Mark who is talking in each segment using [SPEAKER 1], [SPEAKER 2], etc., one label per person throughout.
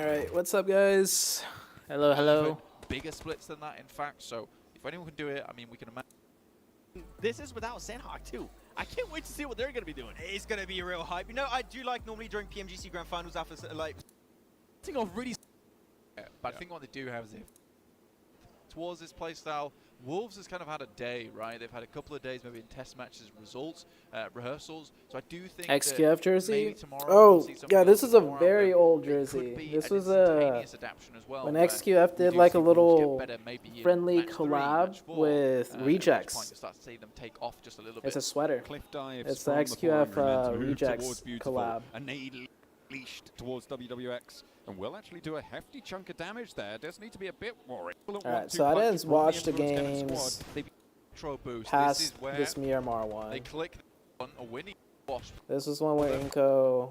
[SPEAKER 1] Alright, what's up, guys? Hello, hello.
[SPEAKER 2] Bigger splits than that, in fact, so if anyone can do it, I mean, we can imagine.
[SPEAKER 3] This is without Sanhok too. I can't wait to see what they're going to be doing.
[SPEAKER 4] It's going to be a real hype. You know, I do like normally during PMGC Grand Finals after, like...
[SPEAKER 2] I think I've really... Yeah, but I think what they do have is towards this playstyle, Wolves has kind of had a day, right? They've had a couple of days maybe in test matches, results, rehearsals. So I do think
[SPEAKER 1] XQF jersey?
[SPEAKER 2] We'll
[SPEAKER 1] oh, yeah, this is a very old jersey. This was a...
[SPEAKER 2] Well,
[SPEAKER 1] when XQF did like a little friendly collab with Rejects. It's a sweater. It's the XQF Rejects collab.
[SPEAKER 5] Leashed towards WWX and will actually do a hefty chunk of damage there. Does need to be a bit more.
[SPEAKER 1] Alright, so I didn't watch the games past this Miramar one.
[SPEAKER 2] They click on a winning boss.
[SPEAKER 1] This is one where Inko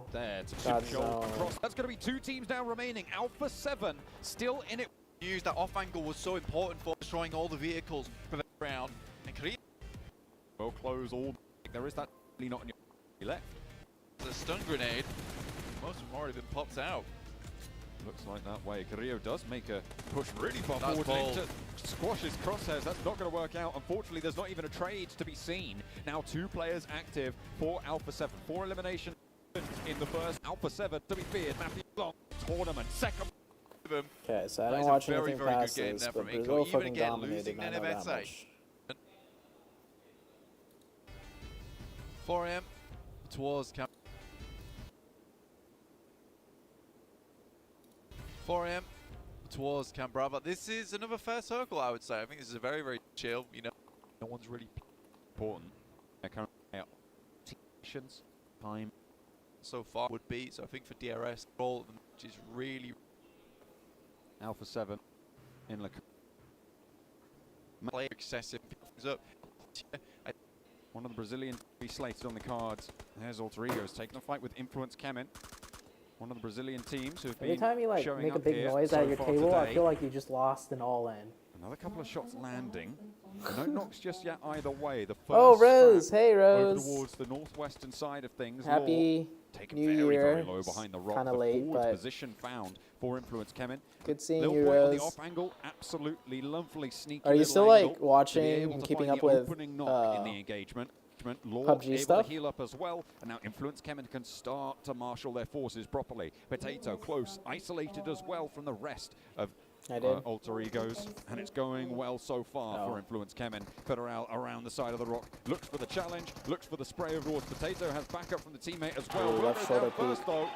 [SPEAKER 1] got
[SPEAKER 5] zoned. That's going to be two teams now remaining. Alpha 7 still in it.
[SPEAKER 2] News that off angle was so important for destroying all the vehicles around and Korea
[SPEAKER 5] will close all. There is that not in your left.
[SPEAKER 2] The stun grenade. Most of them already been popped out.
[SPEAKER 5] Looks like that way. Carrillo does make a push really far forward to squash his crosshairs. That's not going to work out. Unfortunately, there's not even a trade to be seen. Now 2 players active for Alpha 7. 4 eliminations in the first. Alpha 7 to be feared. Matthew Long tournament. Second.
[SPEAKER 1] Okay, so I don't watch anything past this, but Brazil fucking dominated. I know that much.
[SPEAKER 2] 4M towards Camp. 4M towards Camp Bravo. This is another fair circle, I would say. I think this is a very, very chill, you know.
[SPEAKER 5] No one's really important. Time
[SPEAKER 2] so far would be. So I think for DRS, all of them, which is really
[SPEAKER 5] Alpha 7 in
[SPEAKER 2] play excessive things up.
[SPEAKER 5] One of the Brazilian be slated on the cards. There's Alter Ego's taking a fight with Influence Kemen. One of the Brazilian teams who've been
[SPEAKER 1] Anytime you like make a big noise at your table, I feel like you just lost an all-in.
[SPEAKER 5] Another couple of shots landing. No knocks just yet either way. The first
[SPEAKER 1] Rose! Hey, Rose!
[SPEAKER 5] Over towards the northwestern side of things.
[SPEAKER 1] Happy New Year.
[SPEAKER 5] Very low behind the rock.
[SPEAKER 1] Kind of late, but
[SPEAKER 5] position found for Influence Kemen.
[SPEAKER 1] Good seeing you, Rose.
[SPEAKER 5] On the off angle, absolutely lovely sneaky.
[SPEAKER 1] Are you still like watching and keeping up with
[SPEAKER 5] in the engagement?
[SPEAKER 1] PUBG stuff?
[SPEAKER 5] Heal up as well, and now Influence Kemen can start to marshal their forces properly. Potato close, isolated as well from the rest of Alter Egos, and it's going well so far for Influence Kemen. Federal around the side of the rock, looks for the challenge, looks for the spray of towards Potato, has backup from the teammate as well.
[SPEAKER 1] Left shoulder
[SPEAKER 5] first though,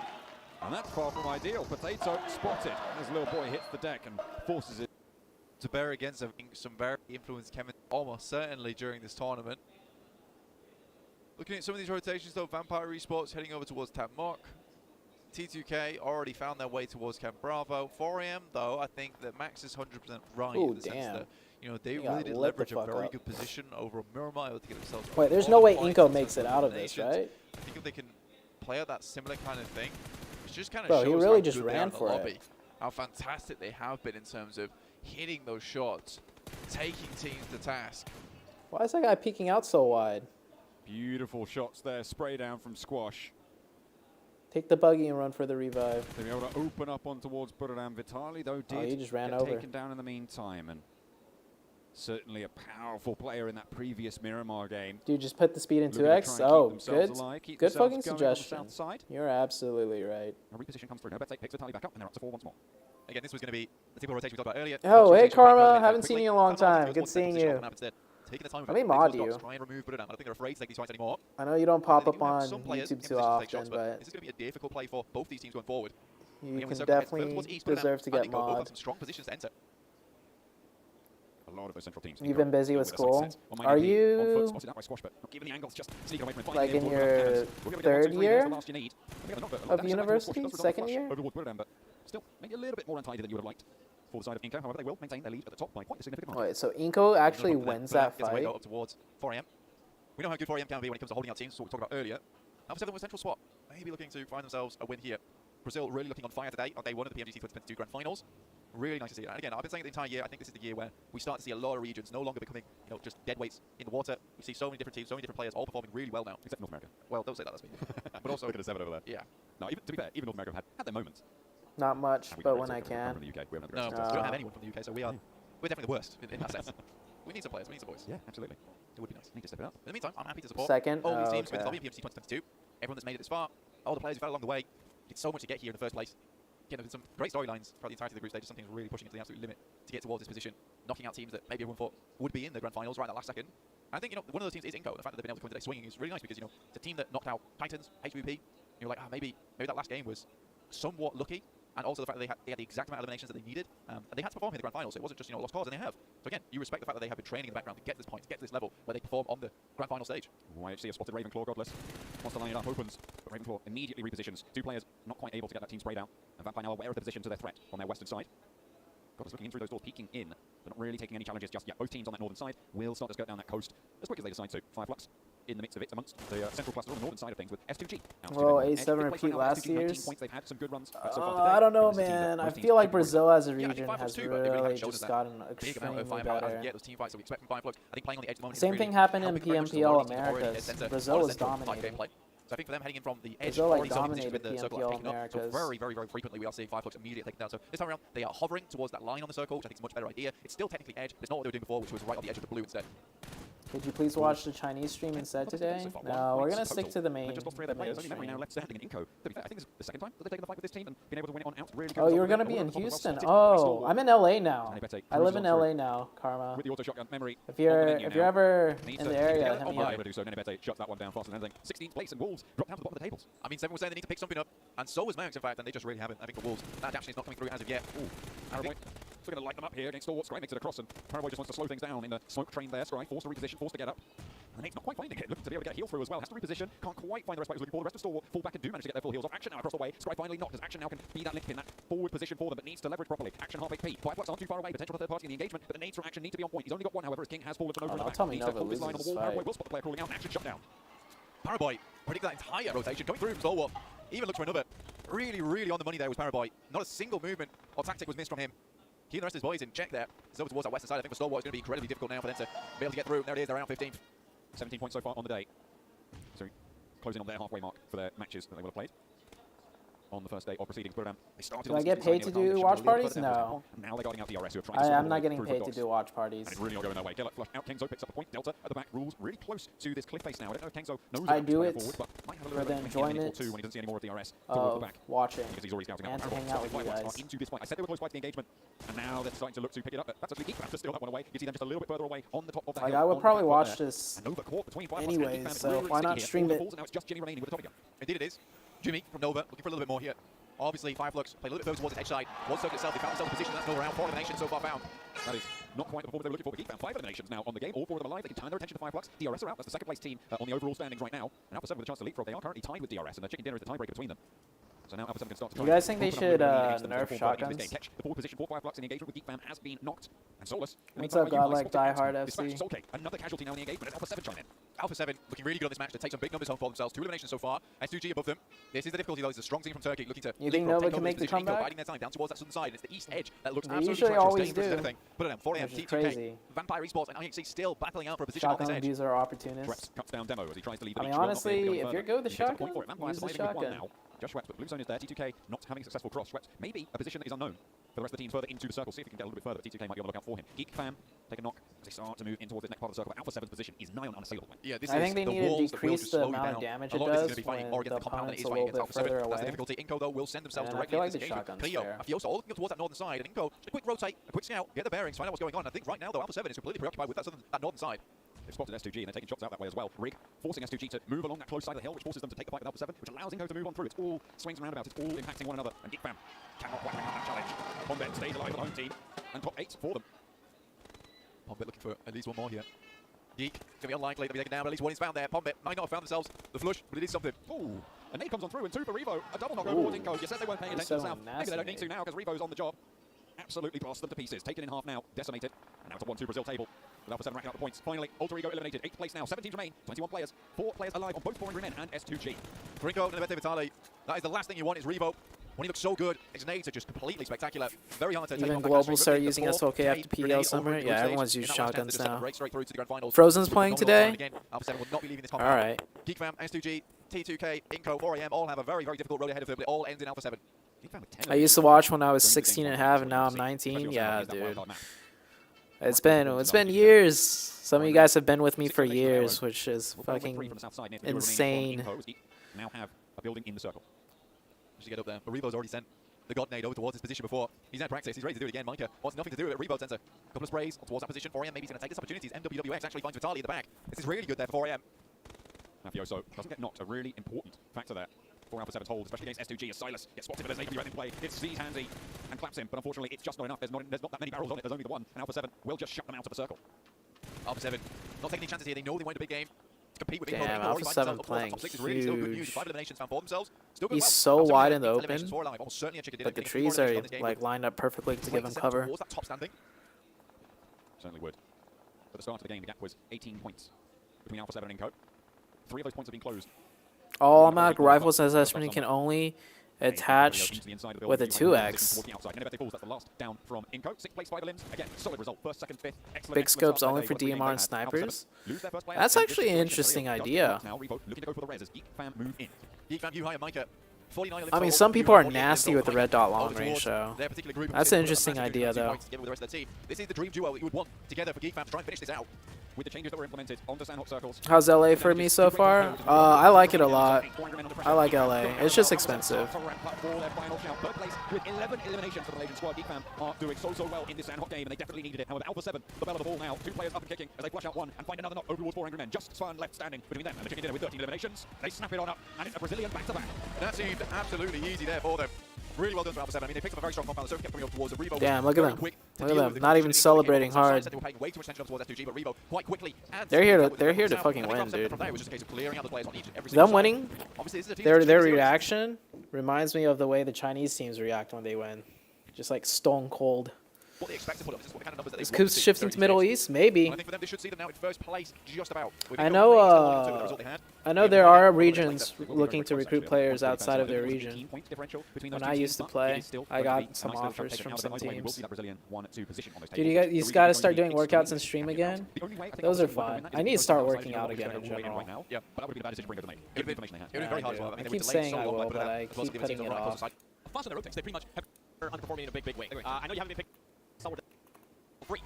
[SPEAKER 5] and that's far from ideal. Potato spotted as little boy hits the deck and forces it
[SPEAKER 2] to bear against some very Influence Kemen almost certainly during this tournament. Looking at some of these rotations though, Vampire Esports heading over towards Tab Mock. T2K already found their way towards Camp Bravo. 4AM though, I think that Max is 100% right in the sense that, you know, they really did leverage a very good position over Miramar to get themselves.
[SPEAKER 1] Wait, there's no way Inko makes it out of this, right?
[SPEAKER 2] I think if they can play out that similar kind of thing, it just kind of
[SPEAKER 1] shows
[SPEAKER 2] he
[SPEAKER 1] really just ran for it.
[SPEAKER 2] How fantastic they have been in terms of hitting those shots, taking teams to task.
[SPEAKER 1] Why is that guy peeking out so wide?
[SPEAKER 5] Beautiful shots there, spray down from Squash.
[SPEAKER 1] Take the buggy and run for the revive.
[SPEAKER 5] They'll be able to open up on towards Buradam. Vitali, though,
[SPEAKER 1] he just ran
[SPEAKER 5] get
[SPEAKER 1] over.
[SPEAKER 5] Taken down in the meantime, and certainly a powerful player in that previous Miramar game.
[SPEAKER 1] Dude, just put the speed in 2x. Oh, good fucking suggestion. You're absolutely right.
[SPEAKER 5] A reposition comes through. No, picks Vitali back up, and they're up to 4 once more.
[SPEAKER 2] Again, this was going to be the typical rotation we talked about earlier.
[SPEAKER 1] Oh, hey, Karma. Haven't seen you in a long time. Good seeing you.
[SPEAKER 2] Taking the time
[SPEAKER 1] Let me mod you.
[SPEAKER 2] Try and remove Buradam. I don't think they're afraid to take these fights anymore.
[SPEAKER 1] I know you don't pop up on YouTube too often, but
[SPEAKER 2] this is going to be a difficult play for both these teams going forward.
[SPEAKER 1] You can definitely deserve to get mod.
[SPEAKER 2] Some strong positions to enter.
[SPEAKER 5] A lot of those central teams.
[SPEAKER 1] You've been busy with school. Are you like in your 3rd year of university? 2nd year?
[SPEAKER 5] Still, maybe a little bit more untidy than you would have liked. For the side of Inko, however, they will maintain their lead at the top by quite a significant margin.
[SPEAKER 1] Wait, so Inko actually wins that fight?
[SPEAKER 2] Up towards 4AM. We know how good 4AM can be when it comes to holding out teams, so we talked about earlier. Alpha 7 was central spot, maybe looking to find themselves a win here. Brazil really looking on fire today on day 1 of the PMGC 2022 Grand Finals. Really nice to see it. And again, I've been saying it the entire year, I think this is the year where we start to see a lot of regions no longer becoming, you know, just dead weights in the water. We see so many different teams, so many different players all performing really well now.
[SPEAKER 5] Except North America.
[SPEAKER 2] Well, don't say that, that's me.
[SPEAKER 5] But also look at a 7 over there.
[SPEAKER 2] Yeah.
[SPEAKER 5] No, even, to be fair, even North America have had their moments.
[SPEAKER 1] Not much, but when I can.
[SPEAKER 5] From the UK. We have
[SPEAKER 2] No, we don't have anyone from the UK, so we're definitely the worst in that sense. We need some players. We need some boys.
[SPEAKER 5] Yeah, absolutely.
[SPEAKER 2] It would be nice.
[SPEAKER 5] Need to step it up.
[SPEAKER 2] In the meantime, I'm happy to support
[SPEAKER 1] Second?
[SPEAKER 2] all these teams
[SPEAKER 1] okay.
[SPEAKER 2] with the PMC 2022. Everyone that's made it this far, all the players who've had along the way, did so much to get here in the first place. Again, there's been some great storylines throughout the entirety of the group stage. Some teams really pushing it to the absolute limit to get towards this position, knocking out teams that maybe everyone thought would be in the grand finals right at the last second. And I think, one of those teams is Inco. The fact that they've been able to come today swinging is really nice because, it's a team that knocked out Titans, HVP. You're like, maybe that last game was somewhat lucky. And also the fact that they had the exact amount of eliminations that they needed. And they had to perform in the grand finals. So it wasn't just, lost cause, and they have. So again, you respect the fact that they have been training in the background to get to this point, to get to this level where they perform on the grand final stage.
[SPEAKER 5] YHC have spotted Ravenclaw, Godless. Wants to line it up, opens, but Ravenclaw immediately repositions. Two players not quite able to get that team sprayed out. And Vampire now aware of the position to their threat on their western side. Godless looking in through those doors, peeking in, but not really taking any challenges just yet. Both teams on that northern side will start to skirt down that coast as quick as they decide to. Fireflux in the midst of it amongst the central cluster on the northern side of things with S2G.
[SPEAKER 1] Well, A7 repeat last year's.
[SPEAKER 5] They've had some good runs.
[SPEAKER 1] I don't know, man. I feel like Brazil as a region has really just gotten extremely better.
[SPEAKER 2] Yeah, those team fights that we expect from Fireflux. I think playing on the edge at the moment.
[SPEAKER 1] Same thing happened in PMPL Americas. Brazil was dominating.
[SPEAKER 2] So I think for them heading in from the edge,
[SPEAKER 1] Brazil dominated
[SPEAKER 2] the circle
[SPEAKER 1] PMPL
[SPEAKER 2] picking up. So
[SPEAKER 1] Americas.
[SPEAKER 2] very, very, very frequently we are seeing Fireflux immediately taken down. So this time around, they are hovering towards that line on the circle, which I think is a much better idea. It's still technically edge, but it's not what they were doing before, which was right on the edge of the blue instead.
[SPEAKER 1] Could you please watch the Chinese stream instead today? No, we're going to stick to the main.
[SPEAKER 5] Just lost 3 of their players. Only memory now left standing in Inco. To be fair, I think this is the second time that they've taken the fight with this team and been able to win it on out. Really
[SPEAKER 1] oh, you're going to be in Houston. Oh, I'm in LA now. I live in LA now, Karma.
[SPEAKER 5] With the auto shotgun memory.
[SPEAKER 1] If you're ever in the area, hit me up.
[SPEAKER 5] Able to do so. Nenebete shuts that one down faster than anything. 16th place and Wolves drop down to the bottom of the tables.
[SPEAKER 2] I mean, 7 was saying they need to pick something up, and so was Mercs, in fact, and they just really haven't. I think for Wolves, that adaptation is not coming through as of yet. Ooh, Paraboy. So we're going to light them up here against Stalwart. Scry makes it across, and Paraboy just wants to slow things down in the smoke train there. Scry forced to reposition, forced to get up. And Nate's not quite finding it. Looking to be able to get a heal through as well. Has to reposition. Can't quite find the respite he was looking for. The rest of Stalwart fall back and do manage to get their full heals off. Action now across the way. Scry finally knocked as Action now can be that link in that forward position for them, but needs to leverage properly. Action half HP. Fireflux aren't too far away. Potential for third party in the engagement, but the nades from Action need to be on point. He's only got one, however, as King has fallen for Nova in the back.
[SPEAKER 1] Tell me
[SPEAKER 5] Needs to
[SPEAKER 1] Nova
[SPEAKER 5] hold his line on the wall. Paraboy will spot the player crawling out. Action shut down.
[SPEAKER 2] Paraboy predict that entire rotation going through from Stalwart. Even looks for another. Really, really on the money there was Paraboy. Not a single movement or tactic was missed from him. He and the rest of his boys in check there. It's over towards that western side. I think for Stalwart it's going to be incredibly difficult now for them to be able to get through. There it is. They're around 15th.
[SPEAKER 5] 17 points so far on the day. So closing on their halfway mark for their matches that they will have played on the first day of proceedings. But they started.
[SPEAKER 1] Do I get paid to do watch parties? No.
[SPEAKER 5] Now they're guarding out DRS, who are trying to
[SPEAKER 1] I'm not getting paid to do watch parties.
[SPEAKER 5] And it's really not going their way. Gellert flush out. Kengzo picks up the point. Delta at the back rules really close to this cliff face now. I don't know if Kengzo knows
[SPEAKER 1] I do it
[SPEAKER 5] forward, but might have a
[SPEAKER 1] for the enjoyment
[SPEAKER 5] when he doesn't see any more of DRS
[SPEAKER 1] of
[SPEAKER 5] the back.
[SPEAKER 1] Watching
[SPEAKER 5] because he's already scouting
[SPEAKER 1] and
[SPEAKER 5] out.
[SPEAKER 1] to hang out with you guys.
[SPEAKER 5] Into this fight. I said they were close by to the engagement, and now they're starting to look to pick it up. That's actually Geekfam to steal that one away. You see them just a little bit further away on the top of the hill.
[SPEAKER 1] I would probably watch this
[SPEAKER 5] anyways,
[SPEAKER 1] so why not stream it?
[SPEAKER 5] Now it's just Jimmy remaining with the top again.
[SPEAKER 2] Indeed it is. Jimmy from Nova looking for a little bit more here. Obviously, Fireflux played a little bit further towards the edge side. One circle itself, they found themselves in position. That's no around. 4 eliminations so far found.
[SPEAKER 5] That is not quite the performance they were looking for. But Geekfam, 5 eliminations now on the game. All 4 of them alive. They can turn their attention to Fireflux. DRS are out. That's the second place team on the overall standings right now. And Alpha 7 with a chance to leapfrog. They are currently tied with DRS, and the chicken dinner is the tiebreaker between them. So now Alpha 7 can start to
[SPEAKER 1] you guys think they should nerf shotguns?
[SPEAKER 5] Catch the forward position for Fireflux in the engagement with Geekfam has been knocked. And Solus.
[SPEAKER 1] What's up, Godlike Diehard FC?
[SPEAKER 5] Okay, another casualty now in the engagement. Alpha 7 trying in.
[SPEAKER 2] Alpha 7 looking really good on this match to take some big numbers home for themselves. 2 eliminations so far. S2G above them. This is the difficulty though. It's a strong team from Turkey looking to.
[SPEAKER 1] You think Nova can make the comeback?
[SPEAKER 2] Biding their time down towards that southern side. It's the east edge that looks
[SPEAKER 1] they
[SPEAKER 2] absolutely
[SPEAKER 1] usually always do.
[SPEAKER 2] Put it down. 4 AM, T2K, Vampire Esports, and IHC still battling out for a position on this edge.
[SPEAKER 1] Shotgun are opportunists.
[SPEAKER 5] Cuts down Demo as he tries to lead the
[SPEAKER 1] I mean, honestly, if you're good with the shotgun, use the shotgun.
[SPEAKER 5] Just Schweppes, but Blue Zone is there. T2K not having a successful cross. Schweppes, maybe a position that is unknown for the rest of the teams further into the circle. See if he can get a little bit further. T2K might be on the lookout for him. Geek Fam, take a knock as they start to move in towards the next part of the circle. But Alpha 7's position is nigh on unassailable.
[SPEAKER 2] Yeah, this
[SPEAKER 1] I think they need to decrease the amount of damage it does when the opponent's a little bit further away.
[SPEAKER 2] That's the difficulty. Inco, though, will send themselves directly into this engagement. Cleo, Afioso, all looking up towards that northern side. And Inco, just a quick rotate, a quick scout, get the bearings, find out what's going on. I think right now, though, Alpha 7 is completely preoccupied with that northern side. They've spotted S2G and they're taking shots out that way as well. Rig forcing S2G to move along that close side of the hill, which forces them to take the fight with Alpha 7, which allows Inco to move on through. It's all swings and roundabouts. It's all impacting one another. And Geekfam cannot quite make that challenge. Pombet stays alive for the home team. And top 8 for them. Pombet looking for at least one more here. Geek, it's going to be unlikely to be taken down, but at least one is found there. Pombet might not have found themselves the flush, but it is something.
[SPEAKER 5] Ooh, and Nate comes on through and 2 for Revo. A double knock over towards Inco. You said they weren't paying attention to South. Maybe they don't need to now because Revo's on the job. Absolutely blast them to pieces. Taken in half now, decimated. And now it's a 1-2 Brazil table. With Alpha 7 racking up the points. Finally, Alter Ego eliminated. 8th place now. 17 remain. 21 players. 4 players alive on both 400 men and S2G.
[SPEAKER 2] Gringo, Nenebete Vitale. That is the last thing you want is Revo. When he looks so good, his nades are just completely spectacular. Very hard to take on.
[SPEAKER 1] Even Global start using SOK after PEL summer? Yeah, everyone's used shotguns now. Frozen's playing today? Alright.
[SPEAKER 2] Geekfam, S2G, T2K, Inco, 4AM all have a very, very difficult road ahead of them, but it all ends in Alpha 7.
[SPEAKER 1] I used to watch when I was 16 and a half, and now I'm 19. Yeah, dude. It's been years. Some of you guys have been with me for years, which is fucking insane.
[SPEAKER 5] Now have a building in the circle.
[SPEAKER 2] Just get up there. But Rebo's already sent the God Nade over towards his position before. He's had practice. He's ready to do it again. Micah wants nothing to do with it. Rebo sends a couple of sprays towards that position. 4AM maybe he's going to take this opportunity. MWWX actually finds Vitali in the back. This is really good there for 4AM.
[SPEAKER 5] Mafioso doesn't get knocked. A really important factor there. 4 Alpha 7's hold, especially against S2G, as Silas gets spotted, but there's an APB in play. It sees Handsy and claps him, but unfortunately it's just not enough. There's not that many barrels on it. There's only the one, and Alpha 7 will just shut them out of the circle.
[SPEAKER 2] Alpha 7 not taking any chances here. They know they win a big game. Compete with
[SPEAKER 1] Damn, Alpha 7 playing huge.
[SPEAKER 2] 5 eliminations found for themselves. Still
[SPEAKER 1] He's
[SPEAKER 2] well.
[SPEAKER 1] so wide in the open,
[SPEAKER 2] but
[SPEAKER 1] the trees are like lined up perfectly to give him cover.
[SPEAKER 5] Certainly would. At the start of the game, the gap was 18 points between Alpha 7 and Inco. 3 of those points have been closed.
[SPEAKER 1] All automatic rifles as Esmond can only attach with a 2x. Big scopes only for DMR and snipers. That's actually an interesting idea. I mean, some people are nasty with the red dot long range, so that's an interesting idea, though.
[SPEAKER 2] This is the dream duo that you would want together for Geekfam to try and finish this out.
[SPEAKER 5] With the changes that were implemented onto Sanhok circles.
[SPEAKER 1] How's LA for me so far? I like it a lot. I like LA. It's just expensive.
[SPEAKER 5] With 11 eliminations for the Malaysian squad, Geekfam are doing so well in this Sanhok game, and they definitely needed it. However, Alpha 7, the bell of the ball now. 2 players up and kicking as they flush out one and find another knock over towards 4 angry men. Just Xi'an left standing between them and the chicken dinner with 13 eliminations. They snap it on up, and it's a Brazilian back-to-back.
[SPEAKER 2] That seemed absolutely easy there for them. Really well done for Alpha 7. I mean, they picked up a very strong compound, so kept coming up towards the Rebo.
[SPEAKER 1] Damn, look at them. Look at them. Not even celebrating hard. They're here to fucking win, dude. Them winning, their reaction reminds me of the way the Chinese teams react when they win. Just like stone cold.
[SPEAKER 2] What they expect to put up. This is what the kind of numbers that they
[SPEAKER 1] Is Coops shifting to Middle East? Maybe.
[SPEAKER 2] I think for them, they should see them now in first place, just about.
[SPEAKER 1] I know there are regions looking to recruit players outside of their region. When I used to play, I got some offers from some teams. Dude, you guys got to start doing workouts and stream again? Those are fun. I need to start working out again in general.
[SPEAKER 2] Yeah, but that would be a bad decision to bring them to make.
[SPEAKER 1] I keep saying I will, but I keep putting it off.
[SPEAKER 3] Fast on their road takes, they pretty much have underperforming in a big way. I know you haven't been picked somewhere free.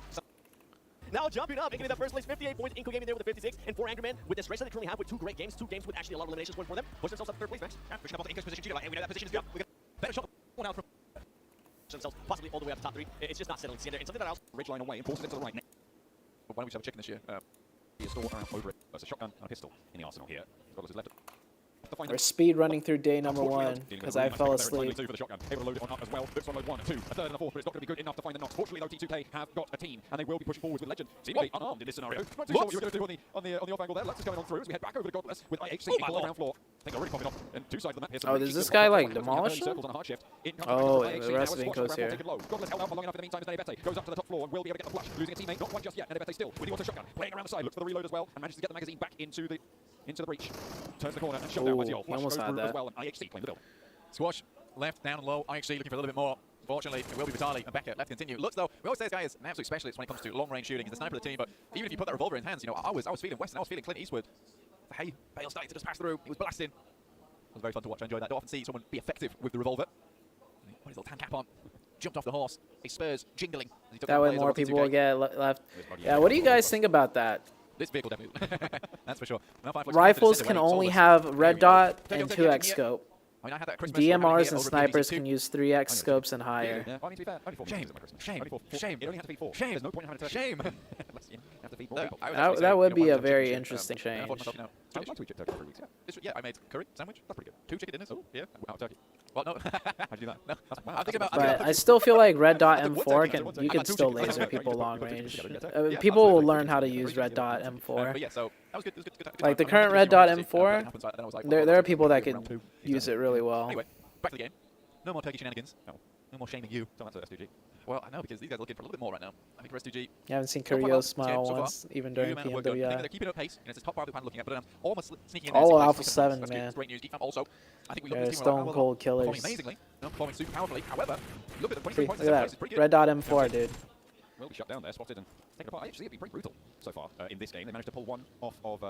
[SPEAKER 3] Now jumping up, making it that first place, 58 points. Inco Gaming there with the 56, and 4 angry men with the stretch that they currently have with 2 great games, 2 games with actually a lot of eliminations going for them. Push themselves up to 3rd place, Max. Pushing up on the Inco's position, and we know that position is good. We got a better shot one out from themselves, possibly all the way up to top 3. It's just not settling together, and something that else.
[SPEAKER 5] Ridgeline away and forces it to the right.
[SPEAKER 2] But why don't we just have a chicken this year?
[SPEAKER 5] He is still around over it. There's a shotgun and a pistol in the arsenal here. Scotland is left.
[SPEAKER 1] We're speed running through day number 1 because I fell asleep.
[SPEAKER 5] Able to load it on up as well. Looks on load 1 and 2, a 3rd and a 4th, but it's not going to be good enough to find the knocks. Fortunately, though, T2K have got a team, and they will be pushing forward with Legend, seemingly unarmed in this scenario. Not too sure what you were going to do on the off angle there. Lex is going on through as we head back over to Godless with IHC in the ground floor. I think they're already popping off on 2 sides of the map here.
[SPEAKER 1] Oh, does this guy like demolish him? Oh, the rest of Inco's here.
[SPEAKER 5] Godless held out for long enough in the meantime as Nebete goes up to the top floor and will be able to get the flush. Losing a teammate, not one just yet. Nebete still with the auto shotgun, playing around the side, looks for the reload as well, and manages to get the magazine back into the breach. Turns the corner and shut down by Diol.
[SPEAKER 1] Almost had that.
[SPEAKER 5] As well, and IHC playing the build.
[SPEAKER 2] Squash left, down and low. IHC looking for a little bit more. Fortunately, it will be Vitali and Becker left to continue. Looks though, we always say this guy is an absolute specialist when it comes to long-range shooting. He's the sniper of the team, but even if you put that revolver in his hands, you know, I was feeling Weston, I was feeling Clint Eastwood. Hey, Bale starting to just pass through. He was blasting. It was very fun to watch. I enjoyed that. I don't often see someone be effective with the revolver. Put his little tan cap on, jumped off the horse. His spurs jingling.
[SPEAKER 1] That way more people will get left. Yeah, what do you guys think about that?
[SPEAKER 2] This vehicle definitely. That's for sure.
[SPEAKER 1] Rifles can only have red dot and 2x scope. I mean, I had that DMRs and snipers can use 3x scopes and higher.
[SPEAKER 2] Yeah. Well, I mean, to be fair, shame. It only had to be 4. Shame. There's no point in having to shame.
[SPEAKER 1] That would be a very interesting change.
[SPEAKER 2] Yeah, I made curry sandwich. That's pretty good. 2 chicken dinners. Oh, yeah. Wow, turkey. Well, no. How'd you do that? No. I'm thinking about.
[SPEAKER 1] But I still feel like red dot M4 you can still laser people long range. People will learn how to use red dot M4.
[SPEAKER 2] Yeah, so that was good.
[SPEAKER 1] Like the current red dot M4, there are people that could use it really well.
[SPEAKER 2] Anyway, back to the game. No more turkey shenanigans. No more shaming you. Don't answer S2G. Well, I know because these guys are looking for a little bit more right now. I think for S2G.
[SPEAKER 1] You haven't seen Curio smile once, even during PMWI.
[SPEAKER 2] They're keeping up pace. It's the top part of the pan looking at, but almost sneaking in.
[SPEAKER 1] All Alpha 7, man.
[SPEAKER 2] Great news. Also, I think we look
[SPEAKER 1] at
[SPEAKER 2] the
[SPEAKER 1] stone cold killers.
[SPEAKER 2] Performing amazingly, performing super powerfully. However, look at the 23 points.
[SPEAKER 1] Look at that. Red dot M4, dude.
[SPEAKER 5] Will be shut down there, spotted and taken apart. Actually, it'd be pretty brutal so far in this game. They managed to pull one off of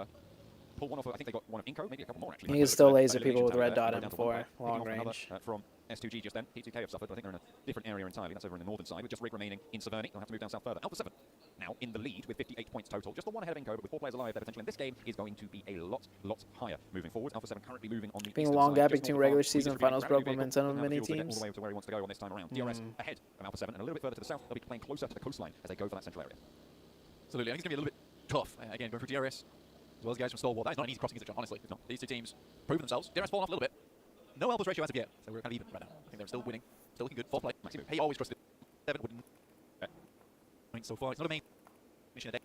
[SPEAKER 5] pull one off. I think they got one of Inco, maybe a couple more actually.
[SPEAKER 1] You can still laser people with red dot M4, long range.
[SPEAKER 5] From S2G just then. P2K have suffered, but I think they're in a different area entirely. That's over in the northern side, with just Rig remaining in Severny. They'll have to move down south further. Alpha 7 now in the lead with 58 points total. Just the one ahead of Inco, but with 4 players alive, their potential in this game is going to be a lot higher moving forward. Alpha 7 currently moving on the
[SPEAKER 1] being a
[SPEAKER 5] eastern
[SPEAKER 1] long
[SPEAKER 5] side,
[SPEAKER 1] gap
[SPEAKER 5] just
[SPEAKER 1] between
[SPEAKER 5] north of
[SPEAKER 1] regular
[SPEAKER 5] farm.
[SPEAKER 1] season
[SPEAKER 5] Weezy's
[SPEAKER 1] finals broke
[SPEAKER 5] grabbing the
[SPEAKER 1] momentum of
[SPEAKER 5] vehicle,
[SPEAKER 1] many
[SPEAKER 5] and now the fuel
[SPEAKER 1] teams.
[SPEAKER 5] all the way to where he wants to go on this time around. DRS ahead of Alpha 7 and a little bit further to the south. They'll be playing closer to the coastline as they go for that central area.
[SPEAKER 2] Absolutely. I think it's going to be a little bit tough. Again, going through DRS, as well as guys from Stalwart. That is not an easy crossing, is it, John? Honestly, it's not. These two teams proven themselves. DRS fallen off a little bit. No elbows ratio as of yet, so we're kind of even right now. I think they're still winning, still looking good. 4 play. Maximum. Hey, always trusted. 7 wouldn't. So far, it's not a main mission a day.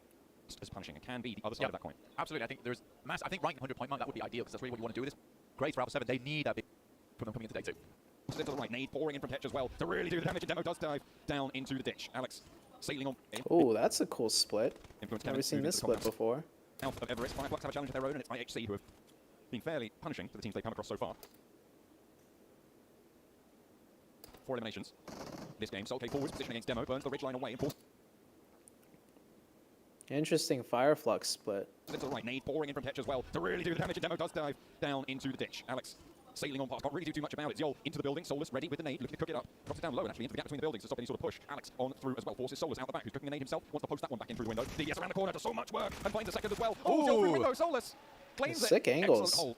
[SPEAKER 5] As punishing, it can be the other side of that coin.
[SPEAKER 2] Absolutely. I think there's mass. I think right 100-point mark, that would be ideal, because that's really what you want to do with this. Great for Alpha 7. They need that big from them coming into day 2.
[SPEAKER 5] To the right, nade pouring in from Tetch as well to really do the damage. And Demo does dive down into the ditch. Alex sailing on.
[SPEAKER 1] Oh, that's a cool split.
[SPEAKER 5] Influence
[SPEAKER 1] Never seen this split before.
[SPEAKER 5] Out of Everest, Fireflux have a challenge of their own, and it's IHC who have been fairly punishing to the teams they've come across so far. 4 eliminations. This game, Soul K forwards, position against Demo, burns the ridgeline away.
[SPEAKER 1] Interesting Fireflux split.
[SPEAKER 5] To the right, nade pouring in from Tetch as well to really do the damage, and Demo does dive down into the ditch. Alex sailing on past, can't really do too much about it. Zol into the building, Solus ready with the nade, looking to cook it up. Drops it down low and actually into the gap between the buildings to stop any sort of push. Alex on through as well, forces Solus out the back, who's cooking the nade himself, wants to post that one back in through the window. DS around the corner, does so much work, and finds a second as well. Oh, Zol through window, Solus claims it.
[SPEAKER 1] Sick angles.
[SPEAKER 5] Excellent hold.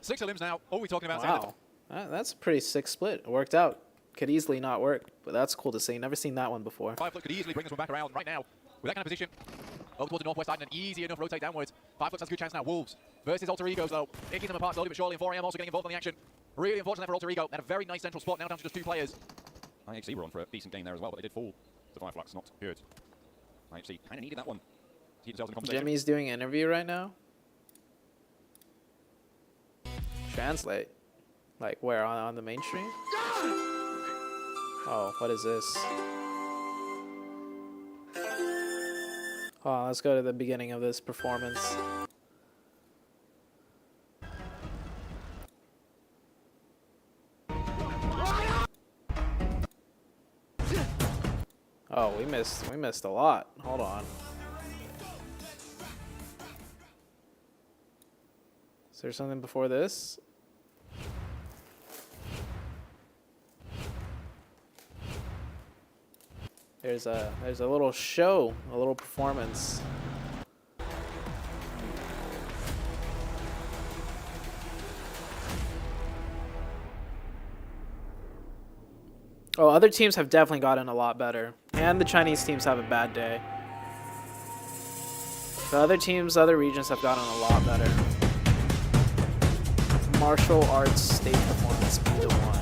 [SPEAKER 2] 6 elims now. All we're talking about.
[SPEAKER 1] Wow, that's a pretty sick split. It worked out. Could easily not work, but that's cool to see. Never seen that one before.
[SPEAKER 2] Fireflux could easily bring this one back around right now. With that kind of position, over towards the northwest side and an easy enough rotate downwards. Fireflux has a good chance now. Wolves versus Alter Egos though. Picking them apart slowly but surely, and 4AM also getting involved in the action. Really unfortunate for Alter Ego. They had a very nice central spot, now down to just 2 players.
[SPEAKER 5] IHC were on for a decent game there as well, but they did fall to Fireflux, not good. IHC kind of needed that one. To keep themselves in conversation.
[SPEAKER 1] Jimmy's doing an interview right now. Translate. Like where? On the main stream? Oh, what is this? Oh, let's go to the beginning of this performance. Oh, we missed a lot. Hold on. Is there something before this? There's a little show, a little performance. Oh, other teams have definitely gotten a lot better. And the Chinese teams have a bad day. The other teams, other regions have gotten a lot better. Martial arts state performance B1.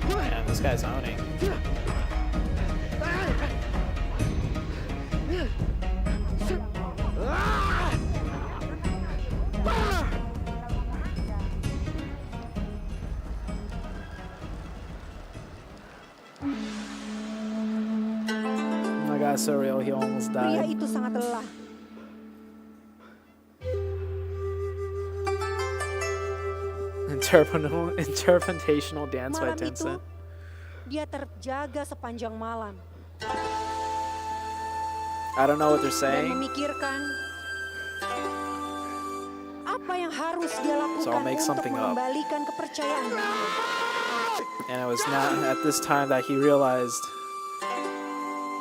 [SPEAKER 1] Man, this guy's owning. Oh my god, so real, he almost
[SPEAKER 6] Pria
[SPEAKER 1] died.
[SPEAKER 6] itu sangat lelah.
[SPEAKER 1] Interpretational dance by
[SPEAKER 6] Malam itu,
[SPEAKER 1] Tencent.
[SPEAKER 6] dia terjaga sepanjang malam
[SPEAKER 1] I don't know what they're
[SPEAKER 6] dan
[SPEAKER 1] saying.
[SPEAKER 6] memikirkan apa yang harus dia
[SPEAKER 1] So I'll
[SPEAKER 6] lakukan
[SPEAKER 1] make
[SPEAKER 6] untuk
[SPEAKER 1] something up.
[SPEAKER 6] mengembalikan kepercayaan.
[SPEAKER 1] And it was not at this time that he realized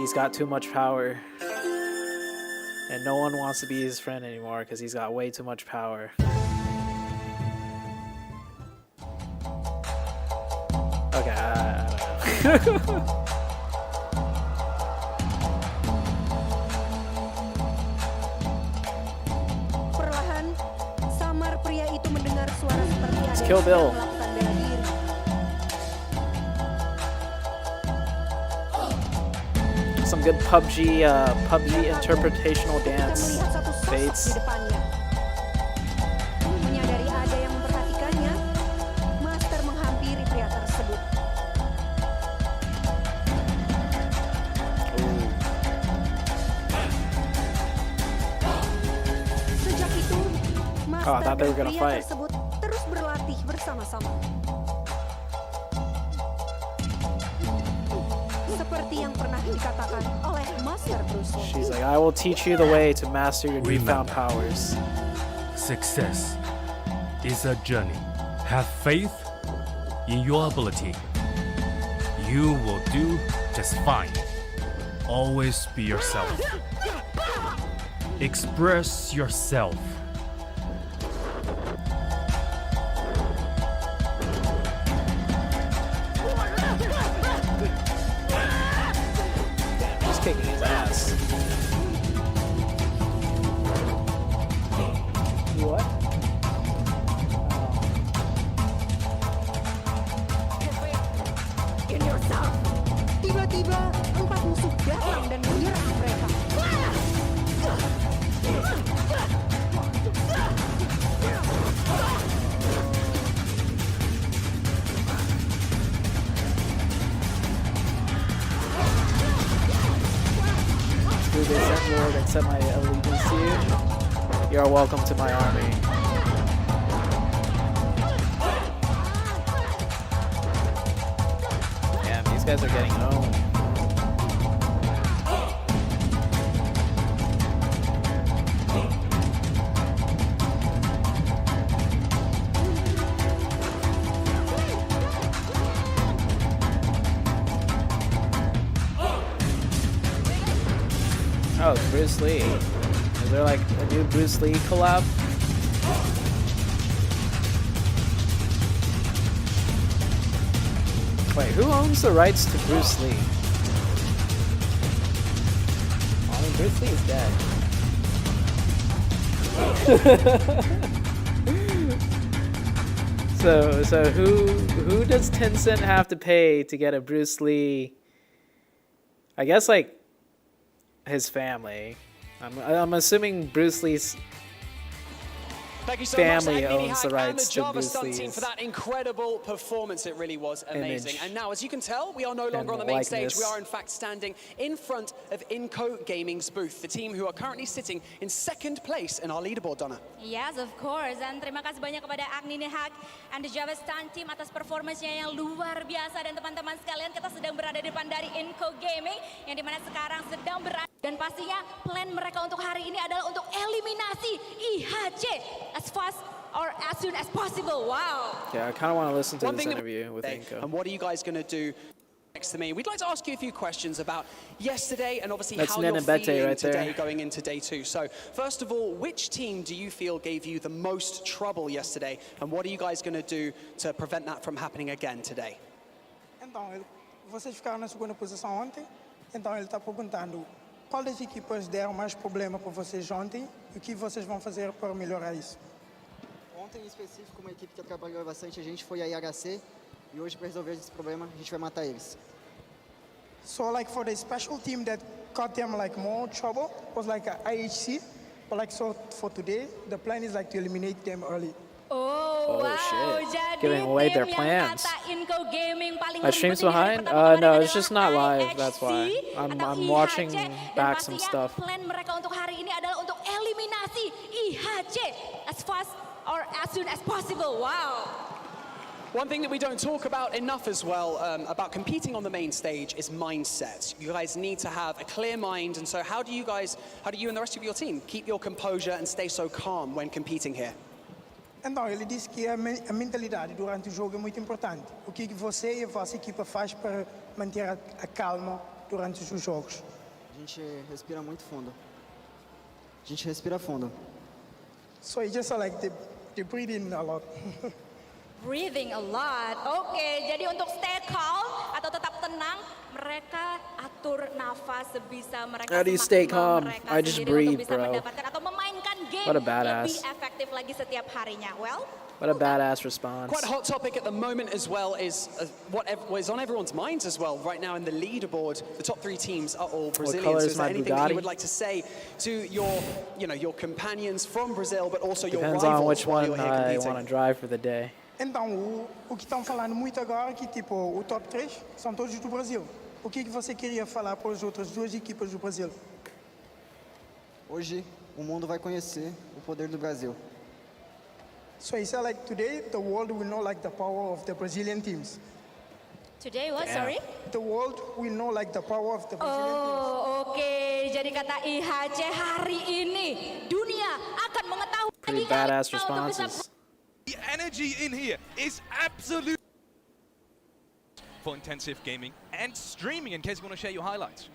[SPEAKER 1] he's got too much power. And no one wants to be his friend anymore because he's got way too much power. Okay, I don't know. Kill Bill.
[SPEAKER 6] melakukan bela diri.
[SPEAKER 1] Some good PUBG interpretational
[SPEAKER 6] Ketika
[SPEAKER 1] dance
[SPEAKER 6] melihat satu sosok
[SPEAKER 1] fades.
[SPEAKER 6] di depannya. Menyadari ada yang memperhatikannya, Master menghampiri pria tersebut. Sejak itu,
[SPEAKER 1] Oh, I
[SPEAKER 6] Master
[SPEAKER 1] thought they were
[SPEAKER 6] dan
[SPEAKER 1] gonna
[SPEAKER 6] pria
[SPEAKER 1] fight.
[SPEAKER 6] tersebut terus berlatih bersama-sama. Seperti yang pernah dikatakan oleh Master Bruce Lee.
[SPEAKER 1] She's like, I will teach you the way to master your newfound powers.
[SPEAKER 7] Success is a journey. Have faith in your ability. You will do just fine. Always be yourself. Express yourself.
[SPEAKER 1] He's kicking his ass. What?
[SPEAKER 6] In yourself. Tiba-tiba, 4 musuh datang dan menyerang mereka.
[SPEAKER 1] Dude, they sent Lord and set my allegiance to you. You are welcome to my army. Damn, these guys are getting owned. Oh, it's Bruce Lee. Is there like a new Bruce Lee collab? Wait, who owns the rights to Bruce Lee? I mean, Bruce Lee is dead. So who does Tencent have to pay to get a Bruce Lee? I guess like his family. I'm assuming Bruce Lee's
[SPEAKER 3] Thank you so
[SPEAKER 1] family
[SPEAKER 3] much,
[SPEAKER 1] owns the
[SPEAKER 3] and
[SPEAKER 1] rights
[SPEAKER 3] the
[SPEAKER 1] to
[SPEAKER 3] Java
[SPEAKER 1] Bruce
[SPEAKER 3] stunt team
[SPEAKER 1] Lee's
[SPEAKER 3] for that incredible performance. It really was amazing.
[SPEAKER 1] image
[SPEAKER 3] And now, as you can tell, we are no longer on the
[SPEAKER 1] and
[SPEAKER 3] main stage. We
[SPEAKER 1] likeness.
[SPEAKER 3] are in fact standing in front of Inco Gaming's booth, the team who are currently sitting in second place in our leaderboard, Donna.
[SPEAKER 8] Yes, of course. Dan terima kasih banyak kepada Agni Nihak and the Java Stunt Team atas performanya yang luar biasa. Dan teman-teman sekalian, kita sedang berada di depan dari Inco Gaming yang dimana sekarang sedang berada. Dan pastinya plan mereka untuk hari ini adalah untuk eliminasi IHC as fast or as soon as possible. Wow.
[SPEAKER 1] Yeah, I kind of want to listen to
[SPEAKER 3] One
[SPEAKER 1] this
[SPEAKER 3] thing that
[SPEAKER 1] interview with
[SPEAKER 3] and
[SPEAKER 1] Inco.
[SPEAKER 3] what are you guys going to do next to me? We'd like to ask you a few questions about yesterday and obviously
[SPEAKER 1] That's
[SPEAKER 3] how
[SPEAKER 1] Nen
[SPEAKER 3] you're
[SPEAKER 1] and Bete
[SPEAKER 3] feeling
[SPEAKER 1] right there.
[SPEAKER 3] today going into day 2. So first of all, which team do you feel gave you the most trouble yesterday, and what are you guys going to do to prevent that from happening again today?
[SPEAKER 9] Então, vocês ficaram na segunda posição ontem, então ele está perguntando qual das equipas deram mais problema para vocês ontem e o que vocês vão fazer para melhorar isso.
[SPEAKER 10] Ontem, em específico, uma equipe que trabalhou bastante a gente foi a IHC, e hoje, para resolver esse problema, a gente vai matar eles.
[SPEAKER 9] So, like, for the special team that got them, like, more trouble was, like, a IHC, but, like, so for today, the plan is, like, to eliminate them early.
[SPEAKER 8] Oh, wow.
[SPEAKER 1] shit.
[SPEAKER 8] Jadi
[SPEAKER 1] Giving away
[SPEAKER 8] tim
[SPEAKER 1] their
[SPEAKER 8] yang
[SPEAKER 1] plans.
[SPEAKER 8] kata Inco Gaming paling
[SPEAKER 1] My stream's
[SPEAKER 8] berbunyi hari
[SPEAKER 1] behind?
[SPEAKER 8] pertama kemarin
[SPEAKER 1] No,
[SPEAKER 8] adalah
[SPEAKER 1] it's just not live,
[SPEAKER 8] IHC
[SPEAKER 1] that's why. I'm
[SPEAKER 8] atau
[SPEAKER 1] watching
[SPEAKER 8] IHC.
[SPEAKER 1] back
[SPEAKER 8] Dan
[SPEAKER 1] some
[SPEAKER 8] pastinya
[SPEAKER 1] stuff.
[SPEAKER 8] plan mereka untuk hari ini adalah untuk eliminasi IHC as fast or as soon as possible. Wow.
[SPEAKER 3] One thing that we don't talk about enough as well about competing on the main stage is mindset. You guys need to have a clear mind, and so how do you and the rest of your team keep your composure and stay so calm when competing here?
[SPEAKER 9] Então, ele disse que a mentalidade durante o jogo é muito importante. O que você e a vossa equipa faz para manter a calma durante os jogos?
[SPEAKER 10] A gente respira muito fundo. A gente respira fundo.
[SPEAKER 9] So, it's just like they breathe in a lot.
[SPEAKER 8] Breathing a lot. Oke, jadi untuk stay calm atau tetap tenang, mereka atur nafas sebisa mereka.
[SPEAKER 1] How do you stay
[SPEAKER 8] semaksimal
[SPEAKER 1] calm?
[SPEAKER 8] mereka
[SPEAKER 1] I just
[SPEAKER 8] sendiri
[SPEAKER 1] breathe,
[SPEAKER 8] untuk bisa
[SPEAKER 1] bro.
[SPEAKER 8] mendapatkan atau memainkan game
[SPEAKER 1] What a badass.
[SPEAKER 8] lebih efektif lagi setiap harinya. Well,
[SPEAKER 1] What a badass response.
[SPEAKER 11] Quite a hot topic at the moment as well is what is on everyone's minds as well right now in the leaderboard. The top 3 teams are all Brazilians.
[SPEAKER 1] color
[SPEAKER 11] So
[SPEAKER 1] is
[SPEAKER 11] is there
[SPEAKER 1] my
[SPEAKER 11] anything that
[SPEAKER 1] Bugatti?
[SPEAKER 11] you would like to say to your companions from Brazil, but also your
[SPEAKER 1] Depends
[SPEAKER 11] rivals
[SPEAKER 1] on which
[SPEAKER 11] while
[SPEAKER 1] one
[SPEAKER 11] you're here
[SPEAKER 1] I
[SPEAKER 11] competing?
[SPEAKER 1] want to drive for the day.
[SPEAKER 9] Então, o que estão falando muito agora é que, tipo, o top 3 são todos do Brasil. O que você queria falar para as outras 2 equipas do Brasil?
[SPEAKER 10] Hoje, o mundo vai conhecer o poder do Brasil.
[SPEAKER 9] So he said, like, today, the world will know, like, the power of the Brazilian teams.
[SPEAKER 8] Today what, sorry?
[SPEAKER 9] The world will know, like, the power of the Brazilian teams.
[SPEAKER 8] Oh, oke. Jadi kata IHC hari ini dunia akan mengetahui
[SPEAKER 1] Pretty
[SPEAKER 8] lagi
[SPEAKER 1] badass
[SPEAKER 8] kali untuk bisa
[SPEAKER 1] responses.
[SPEAKER 12] The energy in here is absolute for intensive gaming and streaming, in case you want to share your highlights.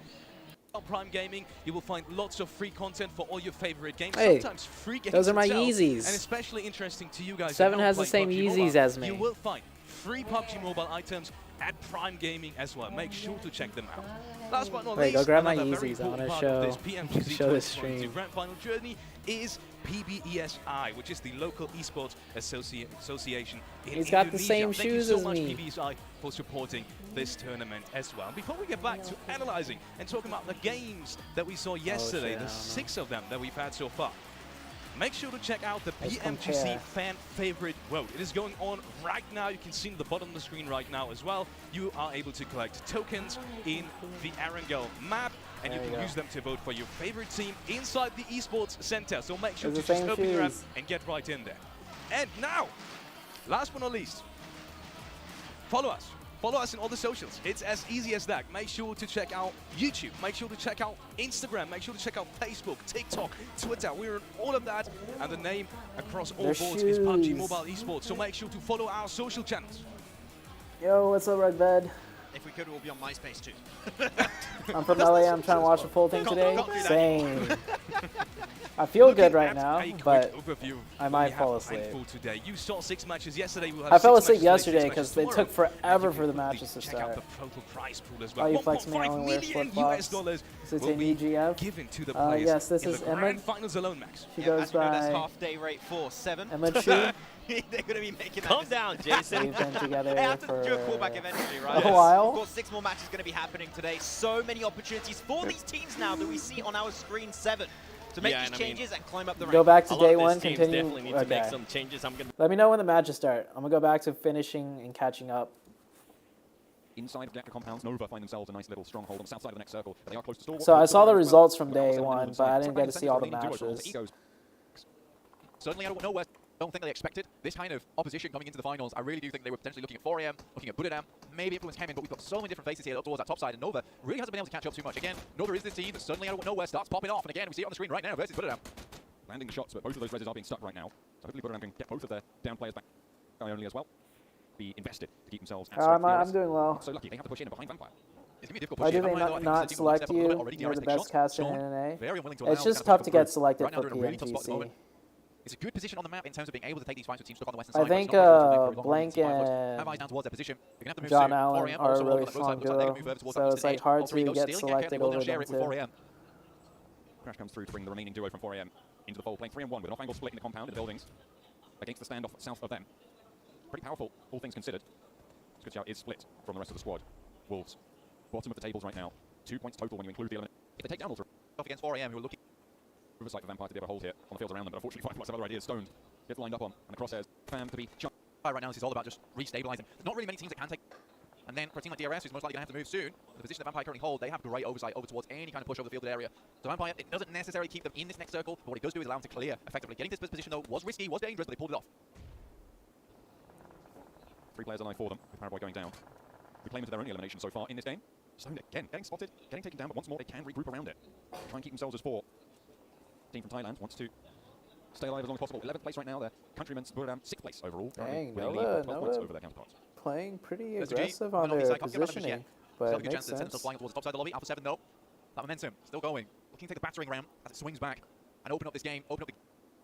[SPEAKER 12] On Prime Gaming, you will find lots of free content for all your favorite games.
[SPEAKER 1] Hey,
[SPEAKER 12] Sometimes free games
[SPEAKER 1] those are my
[SPEAKER 12] itself,
[SPEAKER 1] Yeezys.
[SPEAKER 12] and especially interesting to you guys.
[SPEAKER 1] 7
[SPEAKER 12] who
[SPEAKER 1] has the
[SPEAKER 12] play
[SPEAKER 1] same
[SPEAKER 12] PUBG
[SPEAKER 1] Yeezys
[SPEAKER 12] Mobile.
[SPEAKER 1] as me.
[SPEAKER 12] You will find free PUBG Mobile items at Prime Gaming as well. Make sure to check them out. Last but not
[SPEAKER 1] Wait,
[SPEAKER 12] least,
[SPEAKER 1] go grab my
[SPEAKER 12] another very
[SPEAKER 1] Yeezys. I
[SPEAKER 12] important
[SPEAKER 1] wanna
[SPEAKER 12] part of
[SPEAKER 1] show-
[SPEAKER 12] this PMGC
[SPEAKER 1] show this
[SPEAKER 12] 2022
[SPEAKER 1] stream.
[SPEAKER 12] Grand Final journey is PBESI, which is the local esports association in
[SPEAKER 1] He's got the
[SPEAKER 12] Indonesia.
[SPEAKER 1] same
[SPEAKER 12] Thank
[SPEAKER 1] shoes
[SPEAKER 12] you so
[SPEAKER 1] as
[SPEAKER 12] much,
[SPEAKER 1] me.
[SPEAKER 12] PBESI, for supporting this tournament as well. Before we get back to analyzing and talking about the games that we saw yesterday,
[SPEAKER 1] shit, I
[SPEAKER 12] the
[SPEAKER 1] don't know.
[SPEAKER 12] 6 of them that we've had so far, make sure to check out the
[SPEAKER 1] Let's
[SPEAKER 12] PMGC
[SPEAKER 1] compare.
[SPEAKER 12] fan favorite vote. It is going on right now. You can see at the bottom of the screen right now as well. You are able to collect tokens in the Erangel map, and you
[SPEAKER 1] There you
[SPEAKER 12] can
[SPEAKER 1] go.
[SPEAKER 12] use them to vote for your favorite team inside the esports center. So make sure
[SPEAKER 1] It's
[SPEAKER 12] to
[SPEAKER 1] the
[SPEAKER 12] just
[SPEAKER 1] same
[SPEAKER 12] open your app
[SPEAKER 1] shoes.
[SPEAKER 12] and get right in there. And now, last but not least, follow us. Follow us in all the socials. It's as easy as that. Make sure to check out YouTube. Make sure to check out Instagram. Make sure to check out Facebook, TikTok, Twitter. We're on all of that. And the name across all
[SPEAKER 1] Their
[SPEAKER 12] boards is PUBG
[SPEAKER 1] shoes.
[SPEAKER 12] Mobile Esports. So make sure to follow our social channels.
[SPEAKER 1] Yo, what's up, Red Bed?
[SPEAKER 3] If we could, we'll be on MySpace too.
[SPEAKER 1] I'm from LA. I'm trying to watch the full thing today.
[SPEAKER 3] Can't do that.
[SPEAKER 1] Same. I feel good right
[SPEAKER 12] At
[SPEAKER 1] now,
[SPEAKER 12] a quick
[SPEAKER 1] but
[SPEAKER 12] overview of
[SPEAKER 1] I
[SPEAKER 12] what
[SPEAKER 1] might
[SPEAKER 12] we have
[SPEAKER 1] fall
[SPEAKER 12] planned
[SPEAKER 1] asleep.
[SPEAKER 12] for today. You saw 6 matches yesterday. We'll have
[SPEAKER 1] I fell
[SPEAKER 12] 6
[SPEAKER 1] asleep
[SPEAKER 12] matches today,
[SPEAKER 1] yesterday
[SPEAKER 12] 6
[SPEAKER 1] because
[SPEAKER 12] matches
[SPEAKER 1] they
[SPEAKER 12] tomorrow.
[SPEAKER 1] took forever
[SPEAKER 12] And you
[SPEAKER 1] for the
[SPEAKER 12] can
[SPEAKER 1] matches to
[SPEAKER 12] check out
[SPEAKER 1] start.
[SPEAKER 12] the total prize pool as well.
[SPEAKER 1] Oh, you flex me, I
[SPEAKER 12] 1.5
[SPEAKER 1] only wear
[SPEAKER 12] million
[SPEAKER 1] flip-flops.
[SPEAKER 12] US dollars
[SPEAKER 1] Is
[SPEAKER 12] will
[SPEAKER 1] it
[SPEAKER 12] be
[SPEAKER 1] EGF?
[SPEAKER 12] given to the players
[SPEAKER 1] Yes, this
[SPEAKER 12] in
[SPEAKER 1] is
[SPEAKER 12] the grand
[SPEAKER 1] Emma.
[SPEAKER 12] finals alone, Max.
[SPEAKER 1] She
[SPEAKER 4] Yeah,
[SPEAKER 1] goes
[SPEAKER 4] as you know, that's
[SPEAKER 1] by
[SPEAKER 4] half-day rate 4-7.
[SPEAKER 1] Emma Chu.
[SPEAKER 4] They're going to be making that.
[SPEAKER 3] Calm down, Jason.
[SPEAKER 1] We've been together
[SPEAKER 4] Hey, I have to
[SPEAKER 1] for
[SPEAKER 4] do a callback eventually, right?
[SPEAKER 1] a while.
[SPEAKER 4] Of course, 6 more matches going to be happening today. So many opportunities for these teams now that we see on our screen 7 to make
[SPEAKER 3] Yeah,
[SPEAKER 4] these
[SPEAKER 3] and I mean,
[SPEAKER 4] changes and climb up the
[SPEAKER 1] Go
[SPEAKER 4] ranks.
[SPEAKER 1] back to
[SPEAKER 3] A lot
[SPEAKER 1] day
[SPEAKER 3] of these
[SPEAKER 1] one,
[SPEAKER 3] teams
[SPEAKER 1] continue.
[SPEAKER 3] definitely need to make
[SPEAKER 1] Okay.
[SPEAKER 3] some changes. I'm gonna.
[SPEAKER 1] Let me know when the matches start. I'm gonna go back to finishing and catching up.
[SPEAKER 5] Inside of Jack compounds, Nova find themselves a nice little stronghold on the south side of the next circle, but they are close to store.
[SPEAKER 1] So I saw the results from day one, but I didn't get to see all the matches.
[SPEAKER 13] Certainly out of nowhere. Don't think they expected this kind of opposition coming into the finals. I really do think they were potentially looking at 4AM, looking at Budadam, maybe Influence Kemin, but we've got so many different faces here up towards that top side, and Nova really hasn't been able to catch up too much. Again, Nova is the team that suddenly out of nowhere starts popping off, and again, we see it on the screen right now versus Budadam.
[SPEAKER 5] Landing the shots, but both of those reses are being stuck right now. So hopefully Budadam can get both of their down players back only as well. Be invested to keep themselves at
[SPEAKER 1] I'm doing well.
[SPEAKER 5] So lucky, they have to push in behind Vampire.
[SPEAKER 13] It's going to be difficult
[SPEAKER 1] Why do
[SPEAKER 13] pushing.
[SPEAKER 1] they
[SPEAKER 13] Vampire, though, I think
[SPEAKER 1] not
[SPEAKER 13] the team will
[SPEAKER 1] select
[SPEAKER 13] step up a little bit
[SPEAKER 1] you?
[SPEAKER 13] already.
[SPEAKER 1] You're the
[SPEAKER 13] DRS
[SPEAKER 1] best
[SPEAKER 13] takes
[SPEAKER 1] caster in
[SPEAKER 13] shots.
[SPEAKER 1] NA.
[SPEAKER 13] Very unwilling to
[SPEAKER 1] It's
[SPEAKER 13] allow
[SPEAKER 1] just
[SPEAKER 13] kind of
[SPEAKER 1] tough to
[SPEAKER 13] come
[SPEAKER 1] get
[SPEAKER 13] through.
[SPEAKER 1] selected
[SPEAKER 13] Right now,
[SPEAKER 1] for
[SPEAKER 13] they're in a really tough spot at the
[SPEAKER 1] PMGC.
[SPEAKER 13] moment. It's a good position on the map in terms of being able to take these fights with teams stuck on the western
[SPEAKER 1] I
[SPEAKER 13] side. but
[SPEAKER 1] think
[SPEAKER 13] it's not really something for
[SPEAKER 1] Blank
[SPEAKER 13] Have eyes
[SPEAKER 1] and
[SPEAKER 13] down towards their position. We're going to have to move
[SPEAKER 1] John
[SPEAKER 13] soon.
[SPEAKER 1] Allen
[SPEAKER 13] 4AM
[SPEAKER 1] are a
[SPEAKER 13] also
[SPEAKER 1] really
[SPEAKER 13] on that
[SPEAKER 1] strong
[SPEAKER 13] roadside. Looks like they're
[SPEAKER 1] duo,
[SPEAKER 13] gonna move over towards
[SPEAKER 1] so
[SPEAKER 13] that
[SPEAKER 1] it's like
[SPEAKER 13] stage.
[SPEAKER 1] hard
[SPEAKER 13] Alter Ego
[SPEAKER 1] to get
[SPEAKER 13] stealing it,
[SPEAKER 1] selected
[SPEAKER 13] careful,
[SPEAKER 1] over
[SPEAKER 13] they'll share
[SPEAKER 1] them
[SPEAKER 13] it with
[SPEAKER 1] too.
[SPEAKER 13] 4AM.
[SPEAKER 5] Crash comes through to bring the remaining duo from 4AM into the fold, playing 3-1 with an off-angle split in the compound in the buildings against the standoff south of them. Pretty powerful, all things considered. Good shout is split from the rest of the squad. Wolves, bottom of the tables right now. 2 points total when you include the elimination. If they take down Ultra,
[SPEAKER 13] Off against 4AM, who are looking.
[SPEAKER 5] oversight for Vampire to be able to hold here on the fields around them, but unfortunately 5 plus of other ideas stoned. Gets lined up on, and the crosshairs, Fam to be shot.
[SPEAKER 13] Right now, this is all about just restabilizing. There's not really many teams that can take. And then for a team like DRS, who's most likely going to have to move soon, the position that Vampire currently hold, they have great oversight over towards any kind of push over the fielded area. So Vampire, it doesn't necessarily keep them in this next circle, but what it does do is allow them to clear effectively. Getting to this position, though, was risky, was dangerous, but they pulled it off.
[SPEAKER 5] 3 players alive for them, with Paraboy going down. We claim into their only elimination so far in this game. Stoned again, getting spotted, getting taken down, but once more they can regroup around it. Try and keep themselves as 4. Team from Thailand wants to stay alive as long as possible. 11th place right now, their countrymen, Budadam, 6th place overall.
[SPEAKER 1] Dang,
[SPEAKER 5] with a lead of 12 points
[SPEAKER 1] Nova
[SPEAKER 5] over their counterparts.
[SPEAKER 1] playing pretty
[SPEAKER 13] There's the G.
[SPEAKER 1] aggressive
[SPEAKER 13] Might
[SPEAKER 1] on
[SPEAKER 13] not be
[SPEAKER 1] their
[SPEAKER 13] side, can't give them just
[SPEAKER 1] positioning,
[SPEAKER 13] yet.
[SPEAKER 1] but
[SPEAKER 13] Still
[SPEAKER 1] it
[SPEAKER 13] have a good
[SPEAKER 1] makes
[SPEAKER 13] chance to send
[SPEAKER 1] sense.
[SPEAKER 13] themselves flying towards the top side of the lobby. Alpha 7 though. That momentum still going. Looking to take the battering ram as it swings back and open up this game. Open up the.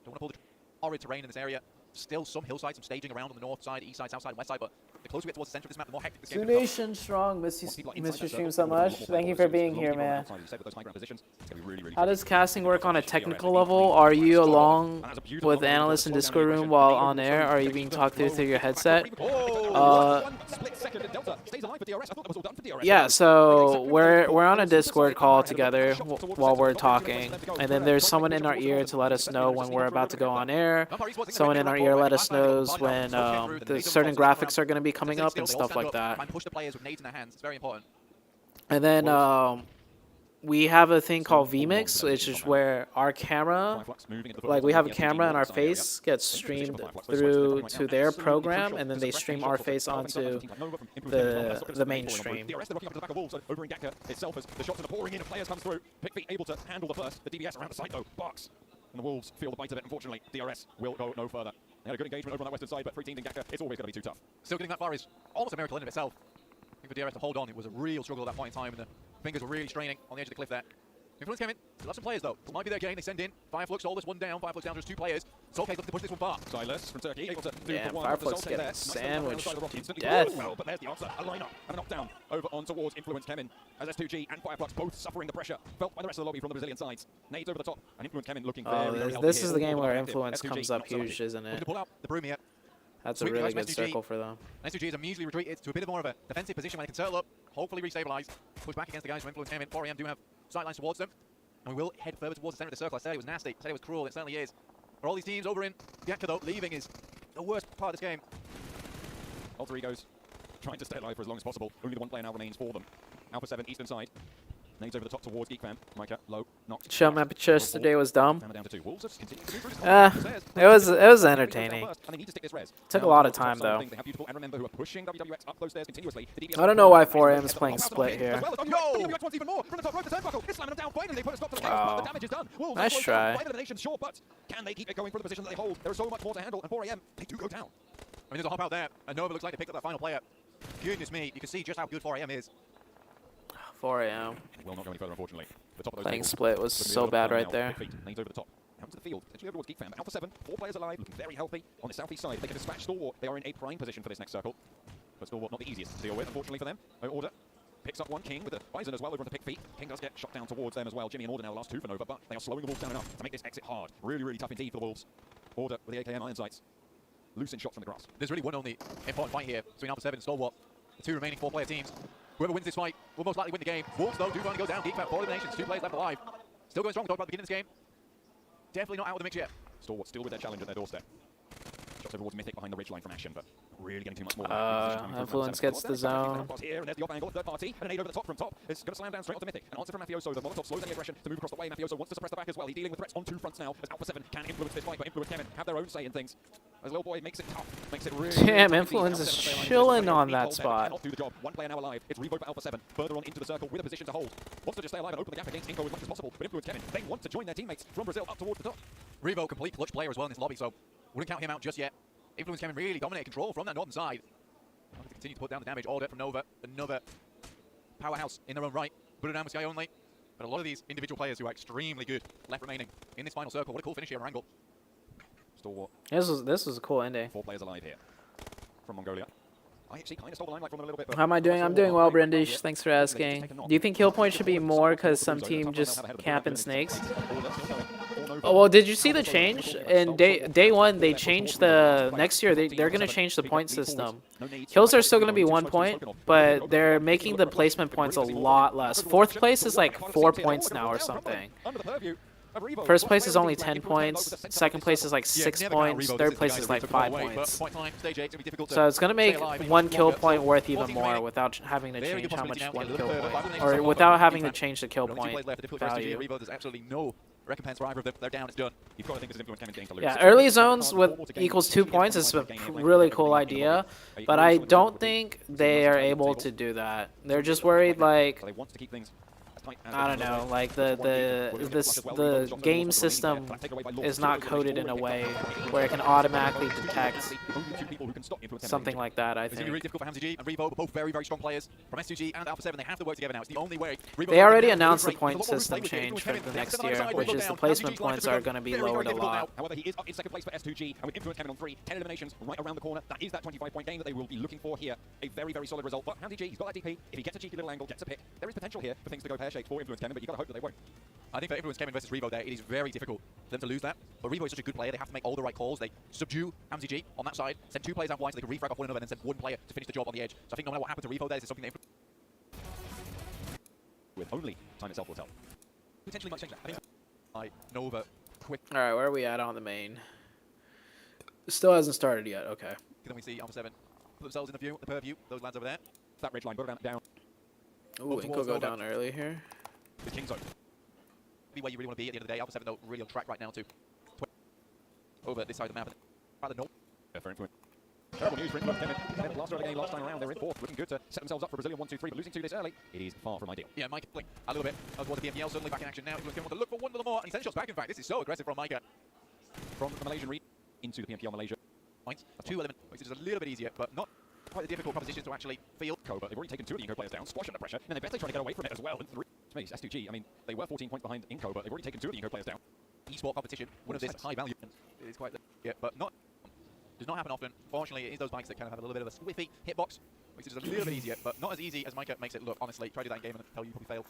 [SPEAKER 13] Don't want to pull the horrid terrain in this area. Still some hillside, some staging around on the north side, east side, south side, and west side, but The closer we get towards the center of this map, the more hectic this game
[SPEAKER 1] ZooNation strong. Miss your stream so much. Thank you for being here, man. How does casting work on a technical level? Are you along with analysts in Discord room while on air? Are you being talked through your headset? Yeah, so we're on a Discord call together while we're talking, and then there's someone in our ear to let us know when we're about to go on air. Someone in our ear let us know when the certain graphics are going to be coming up and stuff like that.
[SPEAKER 13] Push the players with nades in their hands. It's very important.
[SPEAKER 1] And then we have a thing called vMix, which is where our camera, like we have a camera and our face gets streamed through to their program, and then they stream our face onto the main stream.
[SPEAKER 5] The shots are pouring in, and players come through. PicV able to handle the first. The DBS around the side though, Box. And the Wolves feel the bite of it, unfortunately. DRS will go no further. They had a good engagement over on that western side, but 3 teams in Gaka, it's always going to be too tough.
[SPEAKER 13] Still getting that far is almost a miracle in of itself. I think for DRS to hold on, it was a real struggle at that point in time, and the fingers were really straining on the edge of the cliff there. Influence came in. They lost some players though. This might be their game. They send in. Fireflux hold this one down. Fireflux down to just 2 players. ZooTay looking to push this one far.
[SPEAKER 5] Silas from Turkey able to do
[SPEAKER 1] yeah,
[SPEAKER 5] the one.
[SPEAKER 1] Fireflux getting sandwiched to death.
[SPEAKER 5] Well, but there's the answer. A lineup and a knockdown over on towards Influence Kemin as S2G and Fireflux both suffering the pressure felt by the rest of the lobby from the Brazilian sides. Nades over the top and Influence Kemin looking very
[SPEAKER 1] this is the game where Influence comes up huge, isn't it?
[SPEAKER 13] Pull out the broom here.
[SPEAKER 1] That's a really good circle for them.
[SPEAKER 13] S2G is immediately retreated to a bit more of a defensive position where they can settle up, hopefully restabilize, push back against the guys from Influence Kemin. 4AM do have sight lines towards them. And we will head further towards the center of the circle. I said it was nasty. I said it was cruel. It certainly is. For all these teams over in Gaka, though, leaving is the worst part of this game.
[SPEAKER 5] Alter Egos trying to stay alive for as long as possible. Only the one player now remains for them. Alpha 7, eastern side. Nades over the top towards Geekfam. Micah, low, knocked.
[SPEAKER 1] Show map yesterday was dumb.
[SPEAKER 5] Down to 2. Wolves just continue to move through
[SPEAKER 1] it
[SPEAKER 5] this
[SPEAKER 1] was entertaining. Took a lot of time though. I don't know why 4AM is playing split here. Nice try.
[SPEAKER 5] Can they keep it going for the position that they hold? There's so much more to handle, and 4AM, they do go down.
[SPEAKER 13] I mean, there's a hop out there, and Nova looks like they picked up that final player. Goodness me, you can see just how good 4AM is.
[SPEAKER 1] 4AM.
[SPEAKER 5] Will not go any further, unfortunately. The top of those
[SPEAKER 1] playing
[SPEAKER 5] tables.
[SPEAKER 1] split was so bad right there.
[SPEAKER 5] Lanes over the top. Out to the field. Essentially over towards Geekfam. But Alpha 7, 4 players alive, looking very healthy on the southeast side. They can dispatch Stalwart. They are in a prime position for this next circle. But Stalwart not the easiest to deal with, unfortunately for them. Order picks up one. King with the Bison as well over on the pick feet. King does get shot down towards them as well. Jimmy and Order now the last 2 for Nova, but they are slowing the Wolves down enough to make this exit hard. Really, really tough indeed for the Wolves. Order with the AKM iron sights. Losing shots from the grass.
[SPEAKER 13] There's really one only important fight here between Alpha 7 and Stalwart. The 2 remaining 4-player teams. Whoever wins this fight will most likely win the game. Wolves, though, do finally go down. Geekfam, 4 eliminations, 2 players left alive. Still going strong. We talked about the beginning of this game. Definitely not out of the mix yet.
[SPEAKER 5] Stalwart still with their challenge at their doorstep. Shots over towards Mythic behind the ridge line from Ashen, but really getting too much more.
[SPEAKER 1] Influence gets the zone.
[SPEAKER 5] Here, and there's the off angle, third party, and an 8 over the top from top. It's going to slam down straight onto Mythic. An answer from Mafioso. The Molotov slows down the aggression to move across the way. Mafioso wants to suppress the back as well. He's dealing with threats on 2 fronts now, as Alpha 7 can influence this fight, but Influence Kemin have their own say in things. As Little Boy makes it tough, makes it really
[SPEAKER 1] damn, Influence is chilling on that spot.
[SPEAKER 5] Cannot do the job. 1 player now alive. It's revote for Alpha 7. Further on into the circle with a position to hold. Wants to just stay alive and open the gap against Inco as much as possible. But Influence Kemin, they want to join their teammates from Brazil up towards the top.
[SPEAKER 13] Revo, complete clutch player as well in this lobby, so wouldn't count him out just yet. Influence Kemin really dominate control from that northern side. To continue to put down the damage. Order from Nova, another powerhouse in their own right. Put it down with Sky only. But a lot of these individual players who are extremely good left remaining in this final circle. What a cool finish here, Erangel.
[SPEAKER 5] Stalwart.
[SPEAKER 1] This was a cool ending.
[SPEAKER 5] 4 players alive here from Mongolia. I actually kind of stole the limelight from them a little bit.
[SPEAKER 1] How am I doing? I'm doing well, Brendish. Thanks for asking. Do you think kill point should be more because some team just camp in snakes? Oh, well, did you see the change? In day 1, they changed the... Next year, they're going to change the point system. Kills are still going to be 1 point, but they're making the placement points a lot less. 4th place is like 4 points now or something. First place is only 10 points, 2nd place is like 6 points, 3rd place is like 5 points. So it's going to make 1 kill point worth even more without having to change how much 1 kill point, or without having to change the kill point value.
[SPEAKER 13] There's absolutely no recompense for either of them. They're down, it's done.
[SPEAKER 5] You've got to think this is Influence Kemin getting to lose.
[SPEAKER 1] Yeah, early zones with equals 2 points is a really cool idea, but I don't think they are able to do that. They're just worried like...
[SPEAKER 5] They want to keep things
[SPEAKER 1] I don't know, like the game system is not coded in a way where it can automatically detect something like that, I
[SPEAKER 13] It's going to be really
[SPEAKER 1] think.
[SPEAKER 13] difficult for HamZG and Revo, but both very, very strong players. From S2G and Alpha 7, they have to work together now. It's the only way.
[SPEAKER 1] They already announced the point system change for the next year, which is the placement points are going to be lowered a lot.
[SPEAKER 5] However, he is up in second place for S2G, and with Influence coming on 3, 10 eliminations right around the corner. That is that 25-point game that they will be looking for here. A very, very solid result. But HamZG, he's got that DP. If he gets a cheeky little angle, gets a pick, there is potential here for things to go pear-shaped for Influence Kevin, but you got to hope that they won't.
[SPEAKER 13] I think for Influence Kevin versus Revo there, it is very difficult for them to lose that. But Revo is such a good player, they have to make all the right calls. They subdue HamZG on that side, send 2 players out wide so they can refrag off one another, and then send 1 player to finish the job on the edge. So I think no matter what happens to Revo there, this is something that
[SPEAKER 5] With only time itself will tell.
[SPEAKER 13] potentially might change that. I think Nova quick.
[SPEAKER 1] Alright, where are we at on the main? Still hasn't started yet, okay.
[SPEAKER 13] Then we see Alpha 7 put themselves in the view, the purview, those lads over there.
[SPEAKER 5] That ridge line, down.
[SPEAKER 1] Ooh, Inko go down early here.
[SPEAKER 5] The King Zone.
[SPEAKER 13] Be where you really want to be at the end of the day. Alpha 7 though really on track right now to over this side of the map. Rather north.
[SPEAKER 5] For Influence. Terrible news for Influence Kevin. They last game last time around. They're in 4th, looking good to set themselves up for a Brazilian 1-2-3, but losing 2 this early, it is far from ideal.
[SPEAKER 13] Yeah, Mike playing a little bit towards the PMGL, certainly back in action now. Influence Kevin want to look for one little more, and he sends shots back. In fact, this is so aggressive from Micah.
[SPEAKER 5] From the Malaysian read into the PMPL Malaysia.
[SPEAKER 13] Points, 2 element, makes it just a little bit easier, but not quite a difficult proposition to actually field.
[SPEAKER 5] But they've already taken 2 of the Inco players down, squash under pressure, and they're basically trying to get away from it as well. And 3 Space, S2G, I mean, they were 14 points behind Inco, but they've already taken 2 of the Inco players down.
[SPEAKER 13] Esport competition, one of this high value. It is quite, but not, does not happen often. Fortunately, it is those bikes that kind of have a little bit of a squiffy hitbox. Makes it just a little bit easier, but not as easy as Micah makes it look, honestly. Try to do that in game and I'll tell you probably fail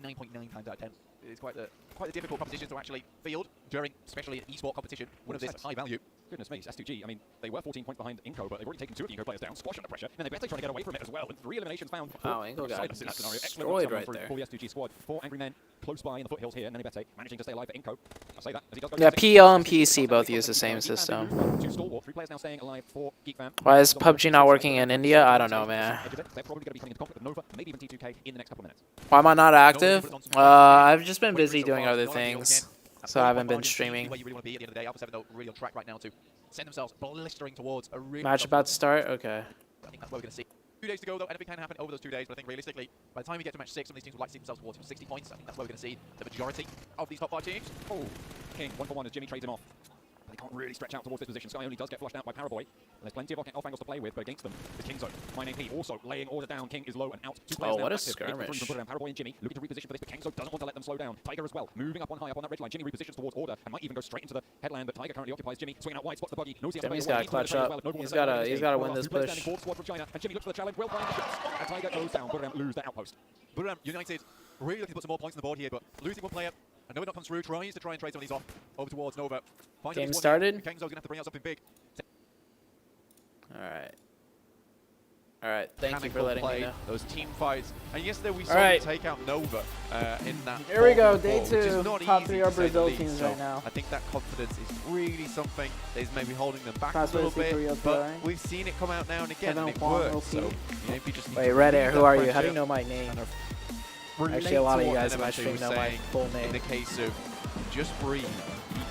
[SPEAKER 13] 9.9 times out of 10. It is quite a difficult proposition to actually field during, especially an esport competition, one of this high value.
[SPEAKER 5] Goodness me, S2G, I mean, they were 14 points behind Inco, but they've already taken 2 of the Inco players down, squash under pressure, and they're basically trying to get away from it as well. And 3 eliminations found.
[SPEAKER 1] Wow, Inco got
[SPEAKER 5] destroyed
[SPEAKER 1] right there.
[SPEAKER 5] For the S2G squad. 4 angry men close by in the foothills here, and Nanibete managing to stay alive for Inco. I'll say that as he does go.
[SPEAKER 1] Yeah, PL and PEC both use the same system.
[SPEAKER 5] 2 stalwart, 3 players now staying alive for Geekfam.
[SPEAKER 1] Why is PUBG not working in India? I don't know, man.
[SPEAKER 5] They're probably going to be coming into conflict with Nova, maybe even T2K in the next couple of minutes.
[SPEAKER 1] Why am I not active? I've just been busy doing other things, so I haven't been streaming.
[SPEAKER 13] Where you really want to be at the end of the day. Alpha 7 though really on track right now to send themselves blistering towards a really
[SPEAKER 1] Match about to start? Okay.
[SPEAKER 13] I think that's what we're going to see. 2 days to go though, anything can happen over those 2 days, but I think realistically, by the time we get to match 6, some of these teams would like to see themselves towards 60 points. I think that's where we're going to see the majority of these top 5 teams.
[SPEAKER 5] Oh, King, 1-for-1 as Jimmy trades him off. But they can't really stretch out towards this position. Sky only does get flushed out by Paraboy. There's plenty of off angles to play with, but against them, the King Zone. My name P also laying order down. King is low and out. 2 players
[SPEAKER 1] Oh, what a
[SPEAKER 5] active.
[SPEAKER 1] skirmish.
[SPEAKER 5] Paraboy and Jimmy looking to reposition for this, but King Zone doesn't want to let them slow down. Tiger as well, moving up on high up on that ridge line. Jimmy repositions towards order and might even go straight into the headland that Tiger currently occupies. Jimmy swinging out wide, spots the buggy. Knows he has
[SPEAKER 1] Jimmy's
[SPEAKER 5] to
[SPEAKER 1] got to clutch up. He's got to win this push.
[SPEAKER 5] And Jimmy looks for the challenge, will find the shots. And Tiger goes down. Buram lose their outpost.
[SPEAKER 13] Buram United really looking to put some more points on the board here, but losing 1 player. And Nova not comes through, tries to try and trade some of these off over towards Nova.
[SPEAKER 1] Game started?
[SPEAKER 13] Kengzo's going to have to bring out something big.
[SPEAKER 1] Alright. Alright, thank you for letting me know.
[SPEAKER 2] Those team fights. And yesterday we saw them take out Nova in that.
[SPEAKER 1] Here we go, day 2.
[SPEAKER 2] Which is not
[SPEAKER 1] Top
[SPEAKER 2] easy
[SPEAKER 1] 3 are
[SPEAKER 2] to say the
[SPEAKER 1] Brazil
[SPEAKER 2] least.
[SPEAKER 1] teams right now.
[SPEAKER 2] I think that confidence is really something that is maybe holding them back
[SPEAKER 1] That's
[SPEAKER 2] a little
[SPEAKER 1] what I see
[SPEAKER 2] bit.
[SPEAKER 1] for
[SPEAKER 2] But
[SPEAKER 1] Yokai.
[SPEAKER 2] we've seen it come out now and again, and it
[SPEAKER 1] Kevin
[SPEAKER 2] works.
[SPEAKER 1] Kwong,
[SPEAKER 2] So you maybe just need
[SPEAKER 1] Wait,
[SPEAKER 2] to
[SPEAKER 1] Red Air,
[SPEAKER 2] relieve
[SPEAKER 1] who
[SPEAKER 2] that
[SPEAKER 1] are you?
[SPEAKER 2] pressure
[SPEAKER 1] How do you know my name?
[SPEAKER 2] and
[SPEAKER 1] Actually, a lot of you
[SPEAKER 2] relate
[SPEAKER 1] guys
[SPEAKER 2] to
[SPEAKER 1] in my
[SPEAKER 2] what
[SPEAKER 1] stream
[SPEAKER 2] Evan
[SPEAKER 1] know
[SPEAKER 2] was
[SPEAKER 1] my
[SPEAKER 2] saying
[SPEAKER 1] full name.
[SPEAKER 2] in the case of just breathe.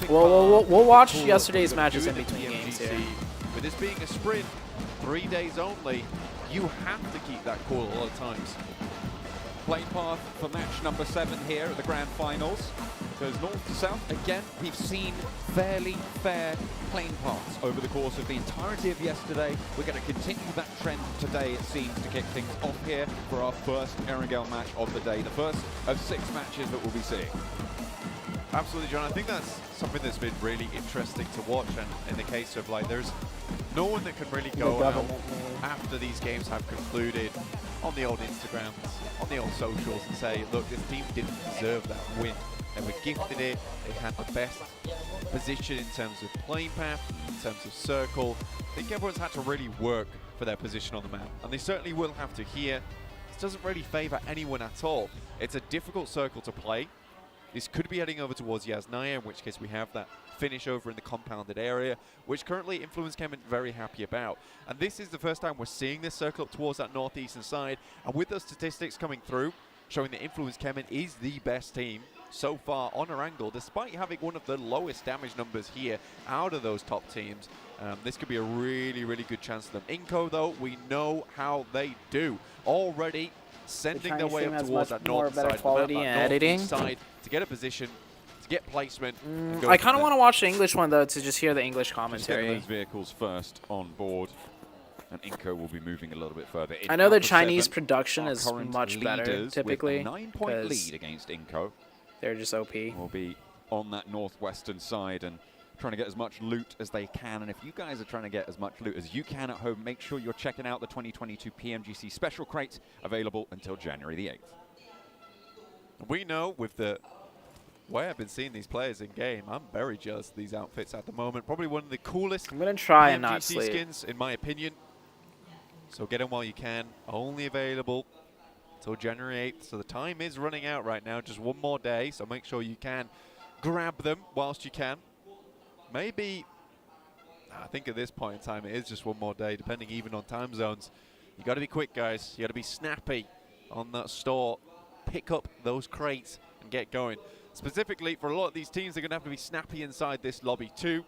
[SPEAKER 1] We'll watch
[SPEAKER 2] Cool.
[SPEAKER 1] yesterday's
[SPEAKER 2] We're
[SPEAKER 1] matches
[SPEAKER 2] doing
[SPEAKER 1] in
[SPEAKER 2] the
[SPEAKER 1] between games
[SPEAKER 2] PMGC.
[SPEAKER 1] here.
[SPEAKER 2] With this being a sprint, 3 days only, you have to keep that cool a lot of times.
[SPEAKER 5] Plane path for match number 7 here at the grand finals. Goes north to south. Again, we've seen fairly fair plane paths over the course of the entirety of yesterday. We're going to continue that trend today, it seems, to kick things off here for our first Erangel match of the day. The first of 6 matches that we'll be seeing.
[SPEAKER 2] Absolutely, John. I think that's something that's been really interesting to watch. And in the case of, like, there's no one that can really go out after these games have concluded on the old Instagrams, on the old socials, and say, look, this team didn't deserve that win. They were gifted it. They had the best position in terms of playing path, in terms of circle. I think everyone's had to really work for their position on the map. And they certainly will have to here. This doesn't really favour anyone at all. It's a difficult circle to play. This could be heading over towards Yasnaya, in which case we have that finish over in the compounded area, which currently Influence Kemen very happy about. And this is the first time we're seeing this circle up towards that northeastern side. And with those statistics coming through, showing that Influence Kemen is the best team so far on Erangel, despite having one of the lowest damage numbers here out of those top teams. This could be a really, really good chance for them. Inco, though, we know how they do. Already sending their way up
[SPEAKER 1] has
[SPEAKER 2] towards
[SPEAKER 1] much
[SPEAKER 2] that
[SPEAKER 1] more
[SPEAKER 2] north
[SPEAKER 1] better
[SPEAKER 2] side,
[SPEAKER 1] quality and editing.
[SPEAKER 2] side to get a position, to get placement.
[SPEAKER 1] I kind of want to watch the English one though to just hear the English
[SPEAKER 5] Just get
[SPEAKER 1] commentary.
[SPEAKER 5] those vehicles first on board, and Inco will be moving a little bit further.
[SPEAKER 1] I know the
[SPEAKER 5] Alpha
[SPEAKER 1] Chinese
[SPEAKER 5] 7,
[SPEAKER 1] production
[SPEAKER 5] our
[SPEAKER 1] is
[SPEAKER 5] current
[SPEAKER 1] much better
[SPEAKER 5] leaders
[SPEAKER 1] typically
[SPEAKER 5] with a 9-point
[SPEAKER 1] because
[SPEAKER 5] lead against Inco.
[SPEAKER 1] they're just OP.
[SPEAKER 5] Will be on that northwestern side and trying to get as much loot as they can. And if you guys are trying to get as much loot as you can at home, make sure you're checking out the 2022 PMGC special crate, available until January the 8th.
[SPEAKER 2] We know with the way I've been seeing these players in game, I'm very jealous of these outfits at the moment. Probably one of the coolest
[SPEAKER 1] I'm gonna try and
[SPEAKER 2] PMGC
[SPEAKER 1] not sleep.
[SPEAKER 2] skins, in my opinion. So get them while you can. Only available till January 8th. So the time is running out right now. Just one more day. So make sure you can grab them whilst you can. Maybe, I think at this point in time, it is just one more day, depending even on time zones. You got to be quick, guys. You got to be snappy on that store. Pick up those crates and get going. Specifically, for a lot of these teams, they're going to have to be snappy inside this lobby too.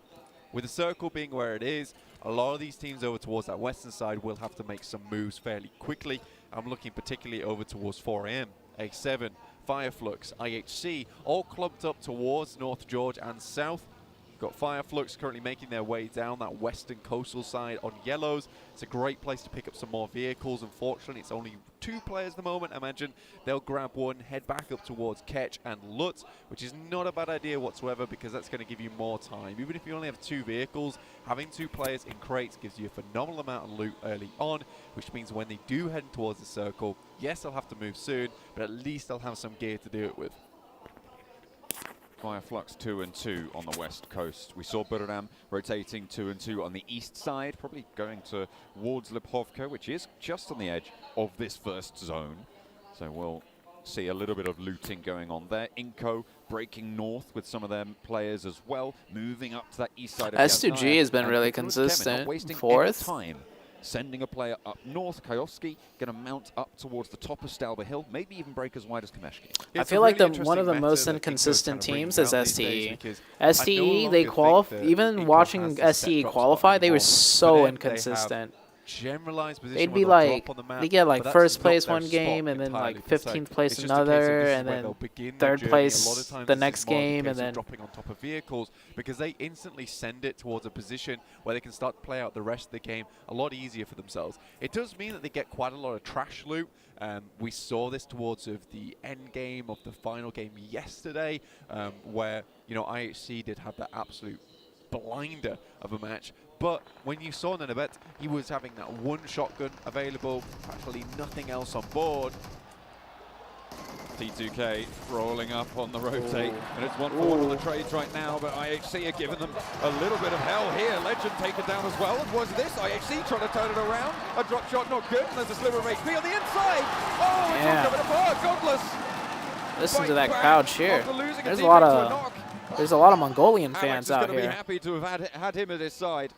[SPEAKER 2] With the circle being where it is, a lot of these teams over towards that western side will have to make some moves fairly quickly. I'm looking particularly over towards 4AM, A7, Fireflux, IHC, all clumped up towards North George and South. Got Fireflux currently making their way down that western coastal side on yellows. It's a great place to pick up some more vehicles. Unfortunately, it's only 2 players at the moment. I imagine they'll grab one, head back up towards Ketch and Lutz, which is not a bad idea whatsoever because that's going to give you more time. Even if you only have 2 vehicles, having 2 players in crates gives you a phenomenal amount of loot early on, which means when they do head towards the circle, yes, they'll have to move soon, but at least they'll have some gear to do it with.
[SPEAKER 5] Fireflux 2 and 2 on the west coast. We saw Buradam rotating 2 and 2 on the east side, probably going towards Liphovka, which is just on the edge of this first zone. So we'll see a little bit of looting going on there. Inco breaking north with some of their players as well, moving up to that east side of
[SPEAKER 1] S2G has been
[SPEAKER 5] and
[SPEAKER 1] really
[SPEAKER 5] Influence
[SPEAKER 1] consistent.
[SPEAKER 5] Kemen not wasting any
[SPEAKER 1] 4th.
[SPEAKER 5] time. Sending a player up north. Kayovsky going to mount up towards the top of Stalber Hill, maybe even break as wide as Kameshki.
[SPEAKER 1] I feel like one of the most inconsistent teams is STE. STE, they qualify, even watching STE qualify, they were so inconsistent.
[SPEAKER 2] Generalized position
[SPEAKER 1] They'd be like, they get like first place one game and then like 15th place another and then 3rd place the next game and then
[SPEAKER 2] dropping on top of vehicles because they instantly send it towards a position where they can start to play out the rest of the game a lot easier for themselves. It does mean that they get quite a lot of trash loot. We saw this towards the end game of the final game yesterday where, you know, IHC did have that absolute blinder of a match. But when you saw Nanabet, he was having that one shotgun available, practically nothing else on board.
[SPEAKER 5] T2K rolling up on the rotate, and it's 1-for-1 on the trades right now, but IHC are giving them a little bit of hell here. Legend taken down as well. And was this IHC trying to turn it around? A drop shot, not good, and there's a sliver of HP on the inside. Oh, it's all coming apart, Godless.
[SPEAKER 1] Listen to that crowd cheer. There's a lot of Mongolian fans out
[SPEAKER 5] here.
[SPEAKER 1] here.
[SPEAKER 5] Be happy to have had him at his side.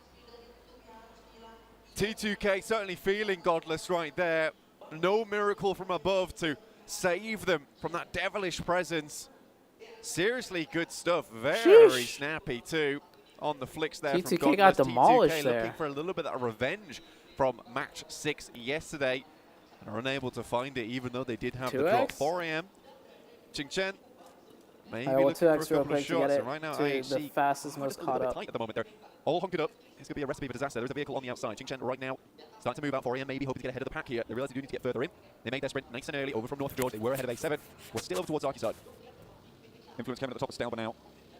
[SPEAKER 2] T2K certainly feeling Godless right there. No miracle from above to save them from that devilish presence. Seriously good stuff. Very snappy too on the flicks there from Godless.
[SPEAKER 1] got demolished
[SPEAKER 2] T2K
[SPEAKER 1] there.
[SPEAKER 2] looking for a little bit of revenge from match 6 yesterday and are unable to find it even though they did have the drop. 4AM. Ching-Chen. Maybe looking for a couple of shots. And right now
[SPEAKER 1] the fastest, most caught up.
[SPEAKER 2] At the moment, they're all hunkered up. It's going to be a recipe for disaster. There is a vehicle on the outside. Ching-Chen right now starting to move out. 4AM maybe hoping to get ahead of the pack here. They realize they do need to get further in. They made their sprint nice and early over from North George. They were ahead of A7. We're still over towards Arky side.
[SPEAKER 5] Influence Kemen at the top of Stalber now.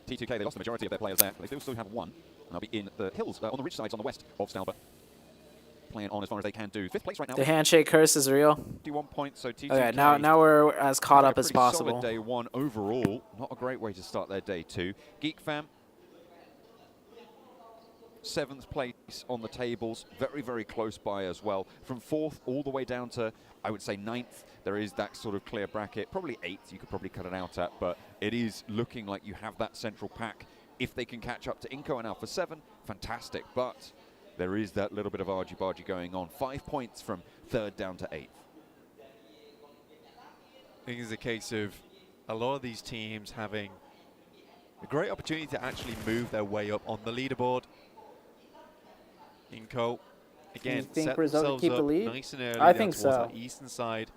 [SPEAKER 5] T2K, they lost the majority of their players there. But they still have one. And they'll be in the hills on the ridge sides on the west of Stalber. Playing on as far as they can do. 5th place right now.
[SPEAKER 1] The handshake curse is real.
[SPEAKER 5] 51 points, so T2K.
[SPEAKER 1] Okay, now we're as caught up as possible.
[SPEAKER 5] Solid day 1 overall. Not a great way to start their day 2. Geek Fam, 7th place on the tables, very, very close by as well. From 4th all the way down to, I would say, 9th, there is that sort of clear bracket. Probably 8th, you could probably cut it out at, but it is looking like you have that central pack. If they can catch up to Inco and Alpha 7, fantastic, but there is that little bit of argy-bargy going on. 5 points from 3rd down to 8th.
[SPEAKER 2] I think it's a case of a lot of these teams having a great opportunity to actually move their way up on the leaderboard. Inco, again, set themselves up nice and early.
[SPEAKER 1] I think so.
[SPEAKER 2] The eastern side.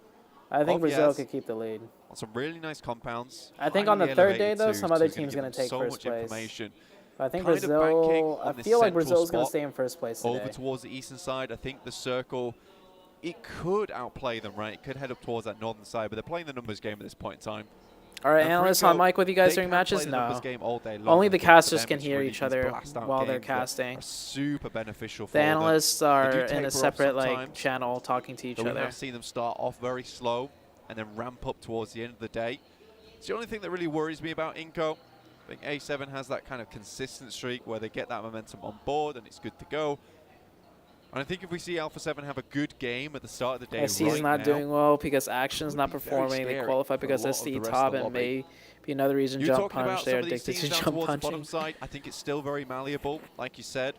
[SPEAKER 1] I think
[SPEAKER 2] of
[SPEAKER 1] Brazil
[SPEAKER 2] Yes
[SPEAKER 1] could keep the lead.
[SPEAKER 2] on some really nice compounds.
[SPEAKER 1] I think on the
[SPEAKER 2] highly
[SPEAKER 1] third day,
[SPEAKER 2] elevated
[SPEAKER 1] though,
[SPEAKER 2] twos,
[SPEAKER 1] some
[SPEAKER 2] so
[SPEAKER 1] other
[SPEAKER 2] it's gonna
[SPEAKER 1] team's
[SPEAKER 2] give
[SPEAKER 1] going to
[SPEAKER 2] them
[SPEAKER 1] take
[SPEAKER 2] so
[SPEAKER 1] first
[SPEAKER 2] much
[SPEAKER 1] place.
[SPEAKER 2] information.
[SPEAKER 1] But I think
[SPEAKER 2] Kind of banking
[SPEAKER 1] Brazil, I
[SPEAKER 2] on this
[SPEAKER 1] feel like
[SPEAKER 2] central
[SPEAKER 1] Brazil's going to
[SPEAKER 2] spot
[SPEAKER 1] stay in first place today.
[SPEAKER 2] over towards the eastern side. I think the circle, it could outplay them, right? It could head up towards that northern side, but they're playing the numbers game at this point in time.
[SPEAKER 1] All right,
[SPEAKER 2] And
[SPEAKER 1] analysts
[SPEAKER 2] Frico,
[SPEAKER 1] on mic with you guys
[SPEAKER 2] they
[SPEAKER 1] during
[SPEAKER 2] can
[SPEAKER 1] matches?
[SPEAKER 2] play the numbers
[SPEAKER 1] No.
[SPEAKER 2] game all day long.
[SPEAKER 1] Only
[SPEAKER 2] I
[SPEAKER 1] the
[SPEAKER 2] think for
[SPEAKER 1] casters
[SPEAKER 2] them
[SPEAKER 1] can
[SPEAKER 2] it's
[SPEAKER 1] hear
[SPEAKER 2] really
[SPEAKER 1] each
[SPEAKER 2] these
[SPEAKER 1] other
[SPEAKER 2] blast-out
[SPEAKER 1] while they're
[SPEAKER 2] games that
[SPEAKER 1] casting.
[SPEAKER 2] are super beneficial for
[SPEAKER 1] The
[SPEAKER 2] them.
[SPEAKER 1] analysts
[SPEAKER 2] They
[SPEAKER 1] are
[SPEAKER 2] do
[SPEAKER 1] in a
[SPEAKER 2] taper off
[SPEAKER 1] separate
[SPEAKER 2] sometimes,
[SPEAKER 1] channel talking to each
[SPEAKER 2] but we
[SPEAKER 1] other.
[SPEAKER 2] have seen them start off very slow and then ramp up towards the end of the day. It's the only thing that really worries me about Inco. I think A7 has that kind of consistent streak where they get that momentum on board and it's good to go. And I think if we see Alpha 7 have a good game at the start of the day,
[SPEAKER 1] SC's not doing well because Action's not
[SPEAKER 2] very
[SPEAKER 1] performing. They
[SPEAKER 2] scary
[SPEAKER 1] qualify
[SPEAKER 2] for a
[SPEAKER 1] because
[SPEAKER 2] lot of
[SPEAKER 1] SC
[SPEAKER 2] the rest
[SPEAKER 1] top
[SPEAKER 2] of the
[SPEAKER 1] and
[SPEAKER 2] lobby.
[SPEAKER 1] may be another reason
[SPEAKER 2] You're
[SPEAKER 1] jump
[SPEAKER 2] talking about
[SPEAKER 1] punch. They're
[SPEAKER 2] some of these
[SPEAKER 1] addicted to
[SPEAKER 2] teams down
[SPEAKER 1] jump
[SPEAKER 2] towards the
[SPEAKER 1] punching.
[SPEAKER 2] bottom side. I think it's still very malleable, like you said.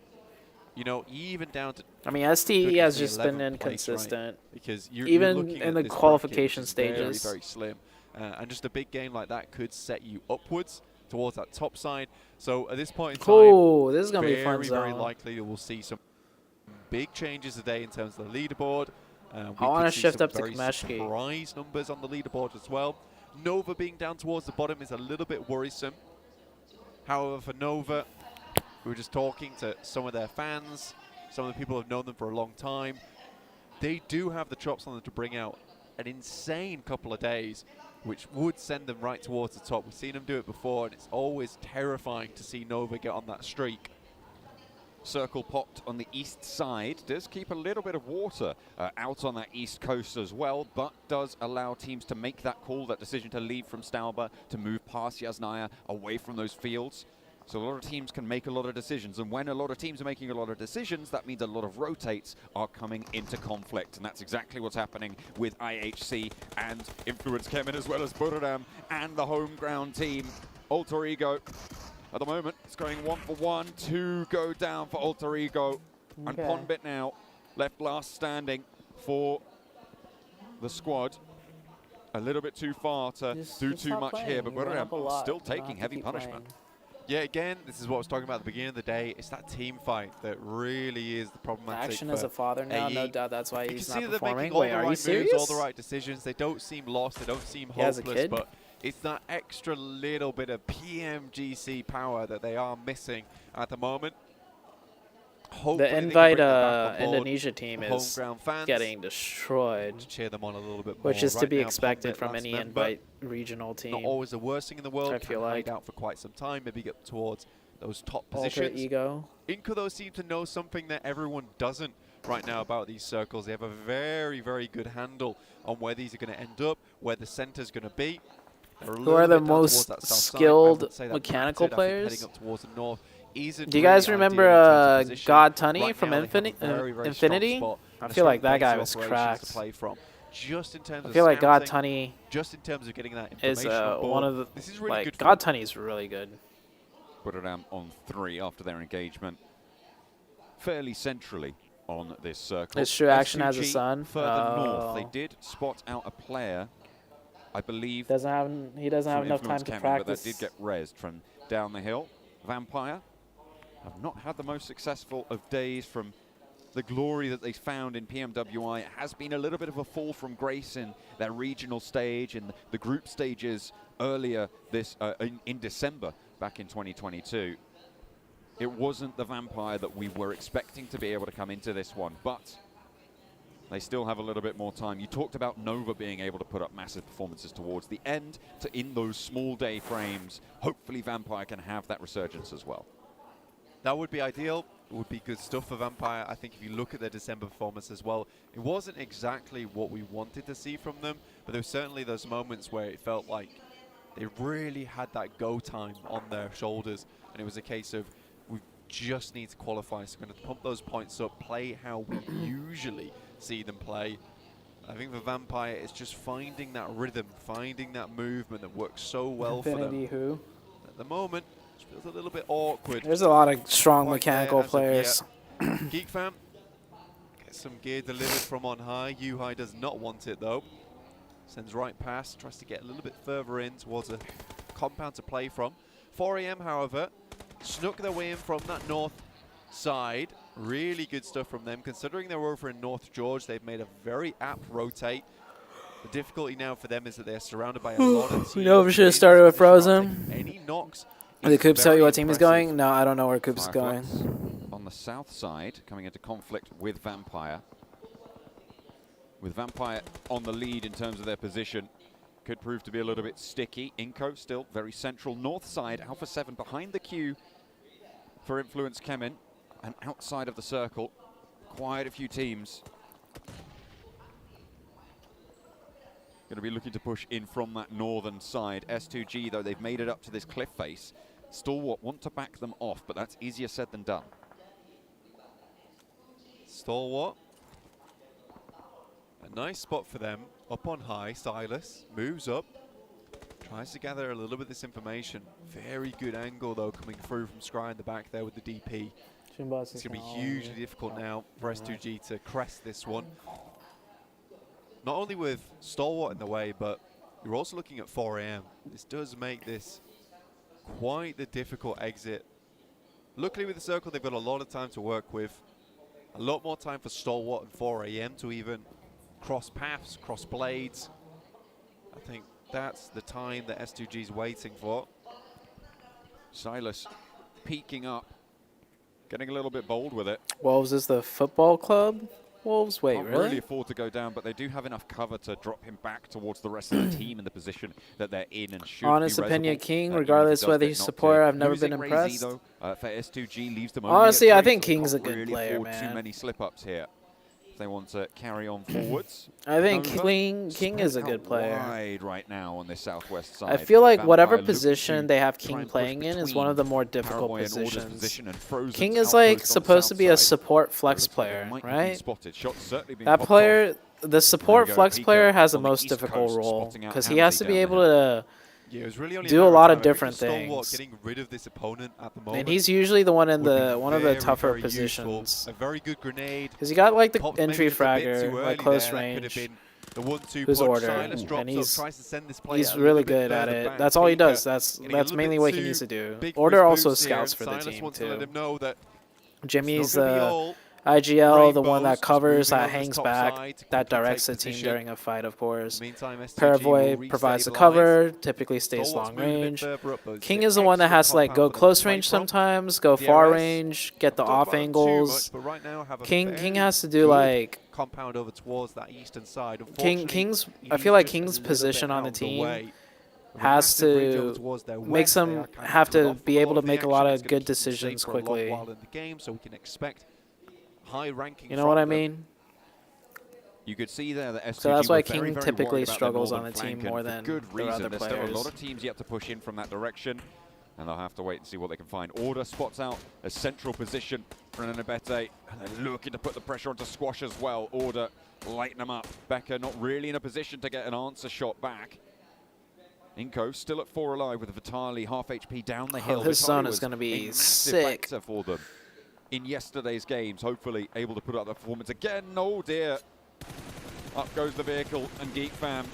[SPEAKER 2] You know, even down to.
[SPEAKER 1] I mean, STE
[SPEAKER 2] could
[SPEAKER 1] has
[SPEAKER 2] be
[SPEAKER 1] just been
[SPEAKER 2] 11th place,
[SPEAKER 1] inconsistent.
[SPEAKER 2] right? Because you're
[SPEAKER 1] even
[SPEAKER 2] looking
[SPEAKER 1] in
[SPEAKER 2] at
[SPEAKER 1] the
[SPEAKER 2] this
[SPEAKER 1] qualification
[SPEAKER 2] bracket, which is
[SPEAKER 1] stages.
[SPEAKER 2] very, very slim, and just a big game like that could set you upwards towards that top side. So at this point in time,
[SPEAKER 1] Oh, this is gonna be a fun
[SPEAKER 2] very
[SPEAKER 1] zone.
[SPEAKER 2] likely that we'll see some big changes today in terms of the leaderboard.
[SPEAKER 1] I want to shift up to Kameshki.
[SPEAKER 2] Surprise numbers on the leaderboard as well. Nova being down towards the bottom is a little bit worrisome. However, for Nova, we were just talking to some of their fans, some of the people who have known them for a long time. They do have the chops on them to bring out an insane couple of days, which would send them right towards the top. We've seen them do it before, and it's always terrifying to see Nova get on that streak.
[SPEAKER 5] Circle popped on the east side. Does keep a little bit of water out on that east coast as well, but does allow teams to make that call, that decision to leave from Stauber, to move past Yasnaya, away from those fields. So a lot of teams can make a lot of decisions, and when a lot of teams are making a lot of decisions, that means a lot of rotates are coming into conflict, and that's exactly what's happening with IHC and Influence Kemen, as well as Buradam and the home ground team. Alter Ego, at the moment, it's going 1 for 1, 2 go down for Alter Ego, and
[SPEAKER 1] Okay.
[SPEAKER 5] Ponbit now left last standing for the squad. A little bit too far to do too much here, but Buradam still taking heavy punishment.
[SPEAKER 2] Yeah, again, this is what I was talking about at the beginning of the day. It's that team fight that really is the problematic.
[SPEAKER 1] Action as a father now,
[SPEAKER 2] AE.
[SPEAKER 1] no doubt that's why
[SPEAKER 2] You
[SPEAKER 1] he's
[SPEAKER 2] can
[SPEAKER 1] not
[SPEAKER 2] see that they're
[SPEAKER 1] performing.
[SPEAKER 2] making all
[SPEAKER 1] Wait,
[SPEAKER 2] the
[SPEAKER 1] are
[SPEAKER 2] right
[SPEAKER 1] you
[SPEAKER 2] moves,
[SPEAKER 1] serious?
[SPEAKER 2] all the right decisions. They don't seem lost. They don't seem
[SPEAKER 1] He has a
[SPEAKER 2] hopeless.
[SPEAKER 1] kid?
[SPEAKER 2] But it's that extra little bit of PMGC power that they are missing at the moment. Hopefully
[SPEAKER 1] The
[SPEAKER 2] they can
[SPEAKER 1] invite
[SPEAKER 2] bring that back on board.
[SPEAKER 1] Indonesia team
[SPEAKER 2] The
[SPEAKER 1] is
[SPEAKER 2] home ground fans,
[SPEAKER 1] getting destroyed,
[SPEAKER 2] just cheer them on a little bit more.
[SPEAKER 1] which is to
[SPEAKER 2] Right
[SPEAKER 1] be
[SPEAKER 2] now,
[SPEAKER 1] expected
[SPEAKER 2] Ponbit
[SPEAKER 1] from
[SPEAKER 2] last
[SPEAKER 1] any
[SPEAKER 2] member.
[SPEAKER 1] invite regional team.
[SPEAKER 2] Not always the worst thing in the world.
[SPEAKER 1] I feel
[SPEAKER 2] Can hide
[SPEAKER 1] like.
[SPEAKER 2] out for quite some time. Maybe get towards those top
[SPEAKER 1] Alter
[SPEAKER 2] positions.
[SPEAKER 1] Ego.
[SPEAKER 2] Inco, though, seem to know something that everyone doesn't right now about these circles. They have a very, very good handle on where these are going to end up, where the center's going to be.
[SPEAKER 1] Who are the most skilled mechanical players?
[SPEAKER 2] Heading up towards the north.
[SPEAKER 1] Do you guys remember God Tunny from Infinity? I feel like that guy was cracked.
[SPEAKER 2] Just in terms
[SPEAKER 1] I feel
[SPEAKER 2] of
[SPEAKER 1] like God
[SPEAKER 2] scouting,
[SPEAKER 1] Tunny
[SPEAKER 2] just in terms of getting that
[SPEAKER 1] is
[SPEAKER 2] information on board.
[SPEAKER 1] one of the
[SPEAKER 2] This is really
[SPEAKER 1] like
[SPEAKER 2] good for
[SPEAKER 1] God
[SPEAKER 2] them.
[SPEAKER 1] Tunny is really good.
[SPEAKER 5] Put it on 3 after their engagement. Fairly centrally on this circle.
[SPEAKER 1] It's true, Action has a
[SPEAKER 5] SUG
[SPEAKER 1] son.
[SPEAKER 5] Further north,
[SPEAKER 1] Oh.
[SPEAKER 5] they did spot out a player, I believe.
[SPEAKER 1] He doesn't have enough time to practice.
[SPEAKER 5] But that did get rezzed from down the hill. Vampire have not had the most successful of days from the glory that they found in PMWI. It has been a little bit of a fall from grace in their regional stage and the group stages earlier this in December back in 2022. It wasn't the Vampire that we were expecting to be able to come into this one, but they still have a little bit more time. You talked about Nova being able to put up massive performances towards the end, in those small day frames. Hopefully Vampire can have that resurgence as well.
[SPEAKER 2] That would be ideal. It would be good stuff for Vampire. I think if you look at their December performance as well, it wasn't exactly what we wanted to see from them, but there were certainly those moments where it felt like they really had that go time on their shoulders, and it was a case of we just need to qualify, so we're going to pump those points up, play how we usually see them play. I think the Vampire is just finding that rhythm, finding that movement that works so well for them.
[SPEAKER 1] Who?
[SPEAKER 2] At the moment, it feels a little bit awkward.
[SPEAKER 1] There's a lot of strong
[SPEAKER 2] Right
[SPEAKER 1] mechanical
[SPEAKER 2] there as of
[SPEAKER 1] players.
[SPEAKER 2] yet. Geek Fam gets some gear delivered from on high. Yuhai does not want it though. Sends right past, tries to get a little bit further in towards a compound to play from. 4AM, however, snuck their way in from that north side. Really good stuff from them. Considering they're over in North George, they've made a very apt rotate. The difficulty now for them is that they're surrounded by a lot of teams.
[SPEAKER 1] We know we should have started with Frozen.
[SPEAKER 2] Any knocks.
[SPEAKER 1] Did Coops tell you what team he's going? No, I don't know where Coops is going.
[SPEAKER 5] On the south side, coming into conflict with Vampire. With Vampire on the lead in terms of their position. Could prove to be a little bit sticky. Inco still very central. North side, Alpha 7 behind the queue for Influence Kemin. And outside of the circle, quite a few teams going to be looking to push in from that northern side. S2G, though, they've made it up to this cliff face. Stalwart want to back them off, but that's easier said than done.
[SPEAKER 2] Stalwart. A nice spot for them. Up on high, Silas moves up. Tries to gather a little bit of this information. Very good angle, though, coming through from Scry in the back there with the DP. It's going to be hugely difficult now for S2G to crest this one. Not only with Stalwart in the way, but you're also looking at 4 AM. This does make this quite the difficult exit. Luckily with the circle, they've got a lot of time to work with. A lot more time for Stalwart and 4 AM to even cross paths, cross blades. I think that's the time that S2G is waiting for.
[SPEAKER 5] Silas peeking up, getting a little bit bold with it.
[SPEAKER 1] Wolves is the football club? Wolves? Wait,
[SPEAKER 5] Can't
[SPEAKER 1] really?
[SPEAKER 5] really afford to go down, but they do have enough cover to drop him back towards the rest of the team in the position that they're in and should
[SPEAKER 1] Honest
[SPEAKER 5] be
[SPEAKER 1] opinion,
[SPEAKER 5] reasonable.
[SPEAKER 1] King,
[SPEAKER 5] Even if
[SPEAKER 1] regardless
[SPEAKER 5] he does
[SPEAKER 1] whether
[SPEAKER 5] get
[SPEAKER 1] he's
[SPEAKER 5] knocked
[SPEAKER 1] support,
[SPEAKER 5] in.
[SPEAKER 1] I've never
[SPEAKER 5] Losing
[SPEAKER 1] been
[SPEAKER 5] Razy,
[SPEAKER 1] impressed.
[SPEAKER 5] though, for S2G leaves them only
[SPEAKER 1] Honestly,
[SPEAKER 5] at
[SPEAKER 1] I
[SPEAKER 5] 3,
[SPEAKER 1] think
[SPEAKER 5] so they
[SPEAKER 1] King's a
[SPEAKER 5] can't
[SPEAKER 1] good
[SPEAKER 5] really
[SPEAKER 1] player,
[SPEAKER 5] afford
[SPEAKER 1] man.
[SPEAKER 5] too many slip-ups here. If they want to carry on forwards.
[SPEAKER 1] I think
[SPEAKER 5] Nova
[SPEAKER 1] King is a good player.
[SPEAKER 5] Wide right now on this southwest side.
[SPEAKER 1] I feel like
[SPEAKER 5] Vampire
[SPEAKER 1] whatever
[SPEAKER 5] look
[SPEAKER 1] position
[SPEAKER 5] to
[SPEAKER 1] they have
[SPEAKER 5] try
[SPEAKER 1] King
[SPEAKER 5] and push
[SPEAKER 1] playing in is one of the more difficult
[SPEAKER 5] Paraguay and Order's
[SPEAKER 1] positions.
[SPEAKER 5] position and Frozen's
[SPEAKER 1] King is
[SPEAKER 5] outpost
[SPEAKER 1] like
[SPEAKER 5] on the
[SPEAKER 1] supposed to
[SPEAKER 5] south
[SPEAKER 1] be a
[SPEAKER 5] side.
[SPEAKER 1] support flex
[SPEAKER 5] Looks like they
[SPEAKER 1] player,
[SPEAKER 5] might have been
[SPEAKER 1] right?
[SPEAKER 5] spotted. Shots certainly being
[SPEAKER 1] That
[SPEAKER 5] popped
[SPEAKER 1] player,
[SPEAKER 5] off.
[SPEAKER 1] the support
[SPEAKER 5] There we go.
[SPEAKER 1] flex
[SPEAKER 5] Pico
[SPEAKER 1] player has the
[SPEAKER 5] on the
[SPEAKER 1] most
[SPEAKER 5] east
[SPEAKER 1] difficult
[SPEAKER 5] coast,
[SPEAKER 1] role
[SPEAKER 5] spotting out
[SPEAKER 1] because he
[SPEAKER 5] Hamdi
[SPEAKER 1] has to be
[SPEAKER 5] down
[SPEAKER 1] able
[SPEAKER 5] there.
[SPEAKER 1] to
[SPEAKER 2] Yeah, it was really only
[SPEAKER 1] do a
[SPEAKER 2] matter
[SPEAKER 1] lot
[SPEAKER 2] of
[SPEAKER 1] of
[SPEAKER 2] time. I think
[SPEAKER 1] different
[SPEAKER 2] Stalwart
[SPEAKER 1] things.
[SPEAKER 2] getting rid of this opponent at the moment.
[SPEAKER 1] And he's usually the one in
[SPEAKER 2] would be
[SPEAKER 1] the one of the
[SPEAKER 2] very,
[SPEAKER 1] tougher
[SPEAKER 2] very useful.
[SPEAKER 1] positions.
[SPEAKER 2] A very good grenade.
[SPEAKER 1] Because you got like the
[SPEAKER 2] Popped maybe
[SPEAKER 1] entry
[SPEAKER 2] just a bit too
[SPEAKER 1] fragger,
[SPEAKER 2] early
[SPEAKER 1] like close
[SPEAKER 2] there. That could
[SPEAKER 1] range.
[SPEAKER 2] have been the 1-2
[SPEAKER 1] Who's
[SPEAKER 2] punch.
[SPEAKER 1] order,
[SPEAKER 2] Silas
[SPEAKER 1] and
[SPEAKER 2] drops up,
[SPEAKER 1] he's
[SPEAKER 2] tries to send this player
[SPEAKER 1] he's
[SPEAKER 2] a
[SPEAKER 1] really
[SPEAKER 2] little bit
[SPEAKER 1] good at
[SPEAKER 2] further
[SPEAKER 1] it.
[SPEAKER 2] back.
[SPEAKER 1] That's all he
[SPEAKER 2] Pika
[SPEAKER 1] does. That's
[SPEAKER 2] getting a little
[SPEAKER 1] mainly
[SPEAKER 2] bit
[SPEAKER 1] what he
[SPEAKER 2] too
[SPEAKER 1] needs to do.
[SPEAKER 2] big for
[SPEAKER 1] Order
[SPEAKER 2] his
[SPEAKER 1] also
[SPEAKER 2] boots here.
[SPEAKER 1] scouts for the
[SPEAKER 2] Silas
[SPEAKER 1] team
[SPEAKER 2] wants to let
[SPEAKER 1] too.
[SPEAKER 2] him know that
[SPEAKER 1] Jimmy's
[SPEAKER 2] it's not gonna be
[SPEAKER 1] the
[SPEAKER 2] all
[SPEAKER 1] IGL, the one
[SPEAKER 2] rainbows,
[SPEAKER 1] that
[SPEAKER 2] just
[SPEAKER 1] covers,
[SPEAKER 2] moving
[SPEAKER 1] that
[SPEAKER 2] over this
[SPEAKER 1] hangs
[SPEAKER 2] top
[SPEAKER 1] back,
[SPEAKER 2] side to
[SPEAKER 1] that
[SPEAKER 2] quickly
[SPEAKER 1] directs the
[SPEAKER 2] take
[SPEAKER 1] team
[SPEAKER 2] position.
[SPEAKER 1] during a fight, of course.
[SPEAKER 2] Meantime, S2G
[SPEAKER 1] Paravoy
[SPEAKER 2] will
[SPEAKER 1] provides the
[SPEAKER 2] restabilize.
[SPEAKER 1] cover, typically stays
[SPEAKER 2] Stalwart's
[SPEAKER 1] long
[SPEAKER 2] moving a bit
[SPEAKER 1] range.
[SPEAKER 2] further up, but
[SPEAKER 1] King
[SPEAKER 2] it's
[SPEAKER 1] is the one that
[SPEAKER 2] extra
[SPEAKER 1] has to like
[SPEAKER 2] compound
[SPEAKER 1] go
[SPEAKER 2] for them to
[SPEAKER 1] close
[SPEAKER 2] fight
[SPEAKER 1] range
[SPEAKER 2] from.
[SPEAKER 1] sometimes, go
[SPEAKER 2] The
[SPEAKER 1] far
[SPEAKER 2] RS,
[SPEAKER 1] range, get the
[SPEAKER 2] don't talk
[SPEAKER 1] off
[SPEAKER 2] about them too
[SPEAKER 1] angles.
[SPEAKER 2] much, but right now have a
[SPEAKER 1] King
[SPEAKER 2] very
[SPEAKER 1] has to do
[SPEAKER 2] good
[SPEAKER 1] like
[SPEAKER 2] compound over towards that eastern side.
[SPEAKER 1] King's.
[SPEAKER 2] Unfortunately,
[SPEAKER 1] I feel like
[SPEAKER 2] he's just a
[SPEAKER 1] King's
[SPEAKER 2] little bit
[SPEAKER 1] position on
[SPEAKER 2] out
[SPEAKER 1] the
[SPEAKER 2] of the
[SPEAKER 1] team
[SPEAKER 2] way. With a
[SPEAKER 1] has
[SPEAKER 2] massive range over
[SPEAKER 1] to
[SPEAKER 2] towards their
[SPEAKER 1] makes
[SPEAKER 2] west, they
[SPEAKER 1] them
[SPEAKER 2] are kind of
[SPEAKER 1] have
[SPEAKER 2] cut
[SPEAKER 1] to
[SPEAKER 2] off
[SPEAKER 1] be
[SPEAKER 2] a
[SPEAKER 1] able
[SPEAKER 2] lot
[SPEAKER 1] to
[SPEAKER 2] of the
[SPEAKER 1] make a lot
[SPEAKER 2] action.
[SPEAKER 1] of
[SPEAKER 2] It's gonna
[SPEAKER 1] good
[SPEAKER 2] keep them safe
[SPEAKER 1] decisions
[SPEAKER 2] for a long
[SPEAKER 1] quickly.
[SPEAKER 2] while in the game, so we can expect high ranking.
[SPEAKER 1] You know
[SPEAKER 2] from
[SPEAKER 1] what I
[SPEAKER 2] them.
[SPEAKER 1] mean?
[SPEAKER 5] You could see there that STG
[SPEAKER 1] So that's why
[SPEAKER 5] were
[SPEAKER 1] King
[SPEAKER 5] very, very
[SPEAKER 1] typically
[SPEAKER 5] worried about their
[SPEAKER 1] struggles on
[SPEAKER 5] northern
[SPEAKER 1] the team
[SPEAKER 5] flank,
[SPEAKER 1] more
[SPEAKER 5] and for
[SPEAKER 1] than
[SPEAKER 5] good
[SPEAKER 1] their
[SPEAKER 5] reason.
[SPEAKER 1] other
[SPEAKER 5] There's still a lot
[SPEAKER 1] players.
[SPEAKER 5] of teams yet to push in from that direction, and they'll have to wait and see what they can find. Order spots out a central position for an Anabete, and they're looking to put the pressure onto Squash as well. Order lighten them up. Becker not really in a position to get an answer shot back. Inco still at 4 alive with Vitali half HP down the hill.
[SPEAKER 1] This
[SPEAKER 5] Vitali
[SPEAKER 1] zone is
[SPEAKER 5] was
[SPEAKER 1] going to
[SPEAKER 5] a
[SPEAKER 1] be
[SPEAKER 5] massive
[SPEAKER 1] sick.
[SPEAKER 5] factor for them in yesterday's games. Hopefully able to put up the performance again. Oh dear. Up goes the vehicle and Geek Fam.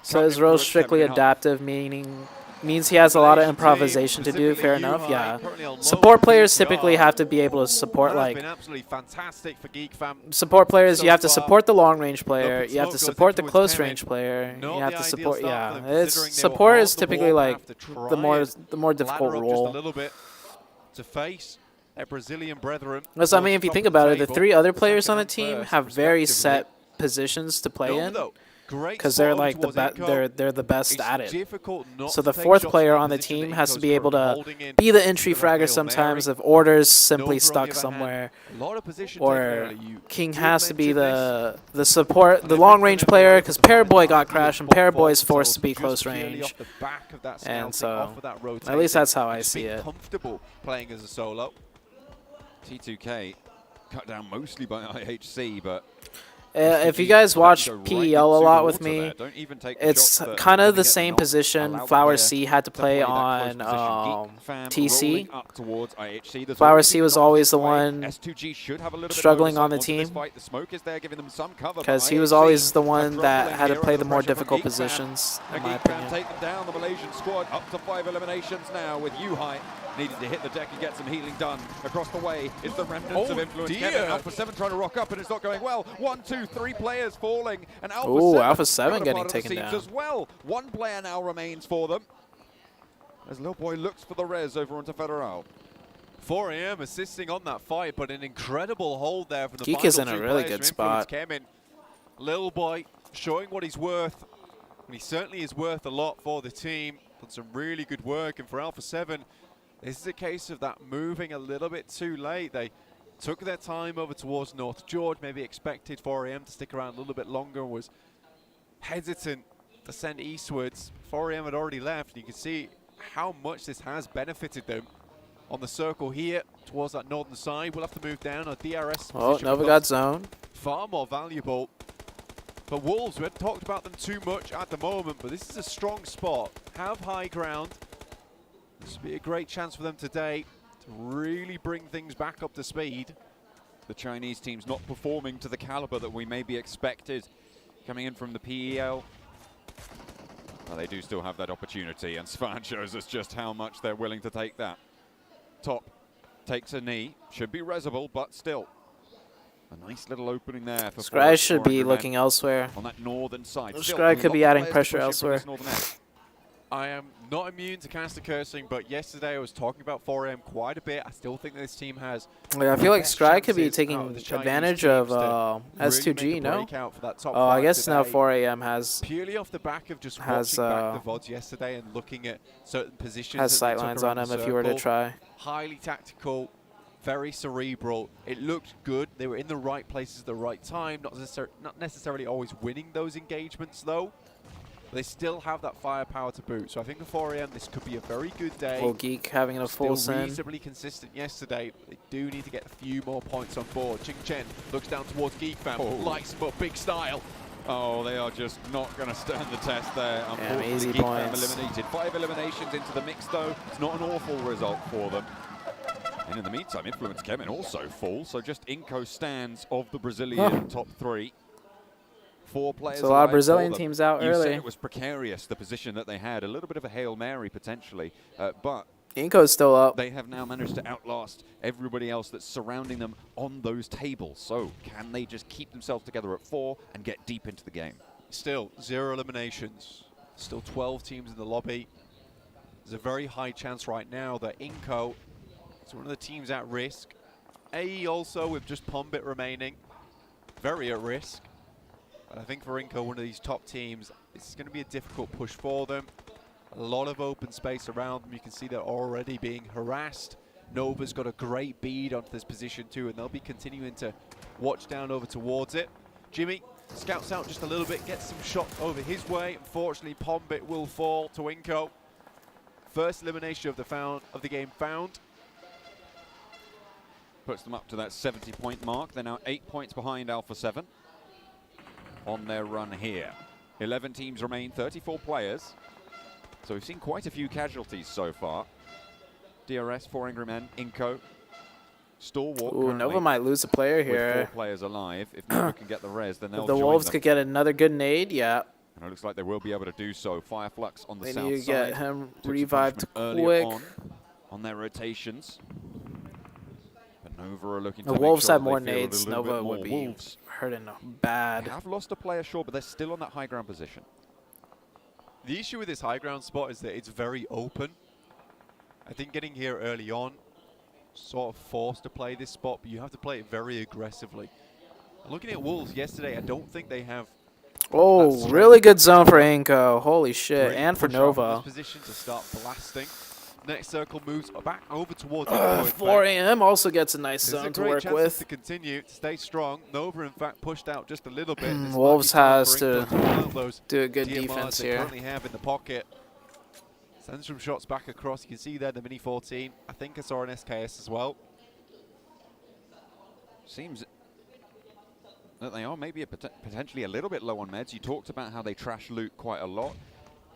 [SPEAKER 1] So is Rose strictly adaptive, means he has a lot of improvisation to do? Fair enough, yeah. Support players typically have to be able to support
[SPEAKER 2] That has
[SPEAKER 1] like
[SPEAKER 2] been absolutely fantastic for Geek Fam.
[SPEAKER 1] support players.
[SPEAKER 2] so
[SPEAKER 1] You have to
[SPEAKER 2] far.
[SPEAKER 1] support the long range player.
[SPEAKER 2] But
[SPEAKER 1] You have
[SPEAKER 2] Smoke
[SPEAKER 1] to
[SPEAKER 2] goes
[SPEAKER 1] support the
[SPEAKER 2] into
[SPEAKER 1] close
[SPEAKER 2] his
[SPEAKER 1] range player.
[SPEAKER 2] Not
[SPEAKER 1] You have
[SPEAKER 2] the
[SPEAKER 1] to
[SPEAKER 2] ideal
[SPEAKER 1] support.
[SPEAKER 2] start for
[SPEAKER 1] Yeah,
[SPEAKER 2] them,
[SPEAKER 1] it's
[SPEAKER 2] considering they were
[SPEAKER 1] support
[SPEAKER 2] on
[SPEAKER 1] is
[SPEAKER 2] the
[SPEAKER 1] typically
[SPEAKER 2] wall,
[SPEAKER 1] like
[SPEAKER 2] have to try
[SPEAKER 1] the more
[SPEAKER 2] and
[SPEAKER 1] difficult
[SPEAKER 2] ladder up
[SPEAKER 1] role.
[SPEAKER 2] just a little bit to face their Brazilian brethren.
[SPEAKER 1] Because I mean, if you think about it, the 3 other players on the
[SPEAKER 2] second and
[SPEAKER 1] team
[SPEAKER 2] first,
[SPEAKER 1] have very
[SPEAKER 2] respectively.
[SPEAKER 1] set positions to play in.
[SPEAKER 2] though, great
[SPEAKER 1] Because
[SPEAKER 2] spot
[SPEAKER 1] they're
[SPEAKER 2] over
[SPEAKER 1] like the
[SPEAKER 2] towards Inco.
[SPEAKER 1] they're the best
[SPEAKER 2] It's
[SPEAKER 1] at it.
[SPEAKER 2] difficult not
[SPEAKER 1] So
[SPEAKER 2] to
[SPEAKER 1] the
[SPEAKER 2] take
[SPEAKER 1] 4th
[SPEAKER 2] shots
[SPEAKER 1] player
[SPEAKER 2] from
[SPEAKER 1] on the
[SPEAKER 2] position
[SPEAKER 1] team
[SPEAKER 2] that
[SPEAKER 1] has to
[SPEAKER 2] Inco's
[SPEAKER 1] be able to
[SPEAKER 2] holding in
[SPEAKER 1] be the entry
[SPEAKER 2] for the
[SPEAKER 1] fragger
[SPEAKER 2] Hail
[SPEAKER 1] sometimes
[SPEAKER 2] Mary.
[SPEAKER 1] if Order's
[SPEAKER 2] Nova,
[SPEAKER 1] simply
[SPEAKER 2] on the
[SPEAKER 1] stuck
[SPEAKER 2] other hand,
[SPEAKER 1] somewhere,
[SPEAKER 2] a lot of position
[SPEAKER 1] or
[SPEAKER 2] taken early. You
[SPEAKER 1] King
[SPEAKER 2] did
[SPEAKER 1] has to be
[SPEAKER 2] mention
[SPEAKER 1] the support, the long range player, because Paraboy got crashed and Paraboy is forced to be
[SPEAKER 2] just
[SPEAKER 1] close
[SPEAKER 2] purely
[SPEAKER 1] range.
[SPEAKER 2] off the back of that
[SPEAKER 1] And
[SPEAKER 2] scouting,
[SPEAKER 1] so,
[SPEAKER 2] off of that
[SPEAKER 1] at
[SPEAKER 2] rotation,
[SPEAKER 1] least that's how I
[SPEAKER 2] just
[SPEAKER 1] see
[SPEAKER 2] being
[SPEAKER 1] it.
[SPEAKER 2] comfortable playing as a solo.
[SPEAKER 5] T2K cut down mostly by IHC, but
[SPEAKER 1] If you guys watch
[SPEAKER 5] go right
[SPEAKER 1] PEL a
[SPEAKER 5] into
[SPEAKER 1] lot
[SPEAKER 5] the
[SPEAKER 1] with
[SPEAKER 5] water
[SPEAKER 1] me,
[SPEAKER 5] there. Don't even take the
[SPEAKER 1] it's
[SPEAKER 5] shots that
[SPEAKER 1] kind
[SPEAKER 5] are
[SPEAKER 1] of
[SPEAKER 5] gonna
[SPEAKER 1] the
[SPEAKER 5] get
[SPEAKER 1] same
[SPEAKER 5] knocked.
[SPEAKER 1] position
[SPEAKER 5] Allow the
[SPEAKER 1] Flower
[SPEAKER 5] player
[SPEAKER 1] C had to play
[SPEAKER 5] that close
[SPEAKER 1] on
[SPEAKER 5] position. Geek Fam
[SPEAKER 1] TC.
[SPEAKER 5] rolling up towards IHC. There's
[SPEAKER 1] Flower
[SPEAKER 5] already
[SPEAKER 1] C
[SPEAKER 5] been
[SPEAKER 1] was
[SPEAKER 5] knocked
[SPEAKER 1] always the
[SPEAKER 5] this way.
[SPEAKER 1] one
[SPEAKER 5] S2G should have a little bit
[SPEAKER 1] struggling
[SPEAKER 5] of
[SPEAKER 1] on the
[SPEAKER 5] oversight onto this
[SPEAKER 1] team.
[SPEAKER 5] fight. The smoke is there giving them some cover,
[SPEAKER 1] because
[SPEAKER 5] but
[SPEAKER 1] he was
[SPEAKER 5] IHC
[SPEAKER 1] always the
[SPEAKER 5] are
[SPEAKER 1] one that
[SPEAKER 5] struggling
[SPEAKER 1] had to
[SPEAKER 5] here
[SPEAKER 1] play
[SPEAKER 5] under
[SPEAKER 1] the more
[SPEAKER 5] pressure from
[SPEAKER 1] difficult
[SPEAKER 5] Geek Fam.
[SPEAKER 1] positions, in
[SPEAKER 5] And
[SPEAKER 1] my
[SPEAKER 5] Geek Fam
[SPEAKER 1] opinion.
[SPEAKER 5] take them down. The Malaysian squad up to 5 eliminations now with Yuhai needed to hit the deck and get some healing done. Across the way is the remnants of Influence Kemen. Alpha 7 trying to rock up, and it's not going well. 1, 2, 3 players falling, and
[SPEAKER 1] Alpha 7 getting taken down
[SPEAKER 5] as well. One player now remains for them, as Lil Boy looks for the res over onto Federal.
[SPEAKER 2] 4am assisting on that fight, but an incredible hold there from the
[SPEAKER 1] Geek is in a really good spot.
[SPEAKER 2] Lil Boy showing what he's worth, and he certainly is worth a lot for the team. Done some really good work, and for Alpha 7, this is a case of that moving a little bit too late. They took their time over towards North George, maybe expected 4am to stick around a little bit longer, was hesitant to send eastwards. 4am had already left, and you can see how much this has benefited them. On the circle here, towards that northern side, we'll have to move down. Our DRS
[SPEAKER 1] oh, Nova got zone.
[SPEAKER 2] Far more valuable. But Wolves, we haven't talked about them too much at the moment, but this is a strong spot. Have high ground. This would be a great chance for them today to really bring things back up to speed.
[SPEAKER 5] The Chinese team's not performing to the caliber that we maybe expected coming in from the PEL. Well, they do still have that opportunity, and Xi'an shows us just how much they're willing to take that. Top takes a knee, should be resable, but still. A nice little opening there for
[SPEAKER 1] Scry should be looking elsewhere.
[SPEAKER 5] On that northern side.
[SPEAKER 1] Scry could be adding pressure elsewhere.
[SPEAKER 2] I am not immune to caster cursing, but yesterday I was talking about 4am quite a bit. I still think this team has.
[SPEAKER 1] Yeah, I feel like Scry could be taking advantage of S2G, no? Oh, I guess now 4am has.
[SPEAKER 2] Purely off the back of just watching back the VODs yesterday and looking at certain positions.
[SPEAKER 1] Has sightlines on him if you were to try.
[SPEAKER 2] Highly tactical, very cerebral. It looked good. They were in the right places at the right time. Not necessarily always winning those engagements, though. They still have that firepower to boot. So I think for 4am, this could be a very good day.
[SPEAKER 1] Full Geek having a full
[SPEAKER 2] Still
[SPEAKER 1] sin.
[SPEAKER 2] reasonably consistent yesterday. They do need to get a few more points on board. Ching Chen looks down towards Geek Fam. Lights him up, big style.
[SPEAKER 5] Oh, they are just not going to stand the test there. Unfortunately,
[SPEAKER 1] easy
[SPEAKER 5] Geek
[SPEAKER 1] points.
[SPEAKER 5] Fam eliminated. 5 eliminations into the mix, though. It's not an awful result for them. And in the meantime, Influence Kemen also full. So just Inco stands of the Brazilian top 3. 4 players.
[SPEAKER 1] So a lot of Brazilian teams out
[SPEAKER 5] you
[SPEAKER 1] early.
[SPEAKER 5] said it was precarious, the position that they had. A little bit of a Hail Mary, potentially. But
[SPEAKER 1] Inco's still up.
[SPEAKER 5] they have now managed to outlast everybody else that's surrounding them on those tables. So can they just keep themselves together at 4 and get deep into the game?
[SPEAKER 2] Still 0 eliminations. Still 12 teams in the lobby. There's a very high chance right now that Inco is one of the teams at risk. AE also with just Pombit remaining. Very at risk. But I think for Inco, one of these top teams, it's going to be a difficult push for them. A lot of open space around them. You can see they're already being harassed. Nova's got a great bead onto this position too, and they'll be continuing to watch down over towards it. Jimmy scouts out just a little bit, gets some shots over his way. Unfortunately, Pombit will fall to Inco. First elimination of the game found.
[SPEAKER 5] Puts them up to that 70-point mark. They're now 8 points behind Alpha 7 on their run here. 11 teams remain, 34 players. So we've seen quite a few casualties so far. DRS, 4 Angry Men, Inco, Stalwart.
[SPEAKER 1] Ooh, Nova might lose a player here.
[SPEAKER 5] With 4 players alive. If Nova can get the res, then they'll
[SPEAKER 1] if the
[SPEAKER 5] join
[SPEAKER 1] Wolves
[SPEAKER 5] them.
[SPEAKER 1] could get another good nade, yeah.
[SPEAKER 5] And it looks like they will be able to do so. Fireflux on the
[SPEAKER 1] They
[SPEAKER 5] south
[SPEAKER 1] need to
[SPEAKER 5] side.
[SPEAKER 1] get him
[SPEAKER 5] Took some
[SPEAKER 1] revived
[SPEAKER 5] punishment
[SPEAKER 1] quick.
[SPEAKER 5] on their rotations. But Nova are looking to
[SPEAKER 1] The
[SPEAKER 5] make
[SPEAKER 1] Wolves
[SPEAKER 5] sure
[SPEAKER 1] had
[SPEAKER 5] that
[SPEAKER 1] more
[SPEAKER 5] they field a
[SPEAKER 1] nades.
[SPEAKER 5] little bit
[SPEAKER 1] Nova
[SPEAKER 5] more.
[SPEAKER 1] would be
[SPEAKER 5] Wolves
[SPEAKER 1] hurting bad.
[SPEAKER 5] They have lost a player, sure, but they're still on that high ground position.
[SPEAKER 2] The issue with this high ground spot is that it's very open. I think getting here early on, sort of forced to play this spot, but you have to play it very aggressively. And looking at Wolves yesterday, I don't think they have.
[SPEAKER 1] Oh, really good zone for Inco. Holy shit.
[SPEAKER 2] Great
[SPEAKER 1] And for
[SPEAKER 2] push out from
[SPEAKER 1] Nova.
[SPEAKER 2] this position to start blasting. Next circle moves back over towards
[SPEAKER 1] 4am also gets a nice
[SPEAKER 2] This is
[SPEAKER 1] zone
[SPEAKER 2] a
[SPEAKER 1] to
[SPEAKER 2] great
[SPEAKER 1] work
[SPEAKER 2] chance
[SPEAKER 1] with.
[SPEAKER 2] to continue, to stay strong. Nova, in fact, pushed out just a little bit. This
[SPEAKER 1] Wolves
[SPEAKER 2] might be
[SPEAKER 1] has
[SPEAKER 2] time for Inco pull out
[SPEAKER 1] to
[SPEAKER 2] those
[SPEAKER 1] do a good
[SPEAKER 2] DMRs
[SPEAKER 1] defense
[SPEAKER 2] they
[SPEAKER 1] here.
[SPEAKER 2] currently have in the pocket. Sends some shots back across. You can see there the Mini 14. I think I saw an SKS as well.
[SPEAKER 5] Seems that they are maybe potentially a little bit low on meds. You talked about how they trash loot quite a lot.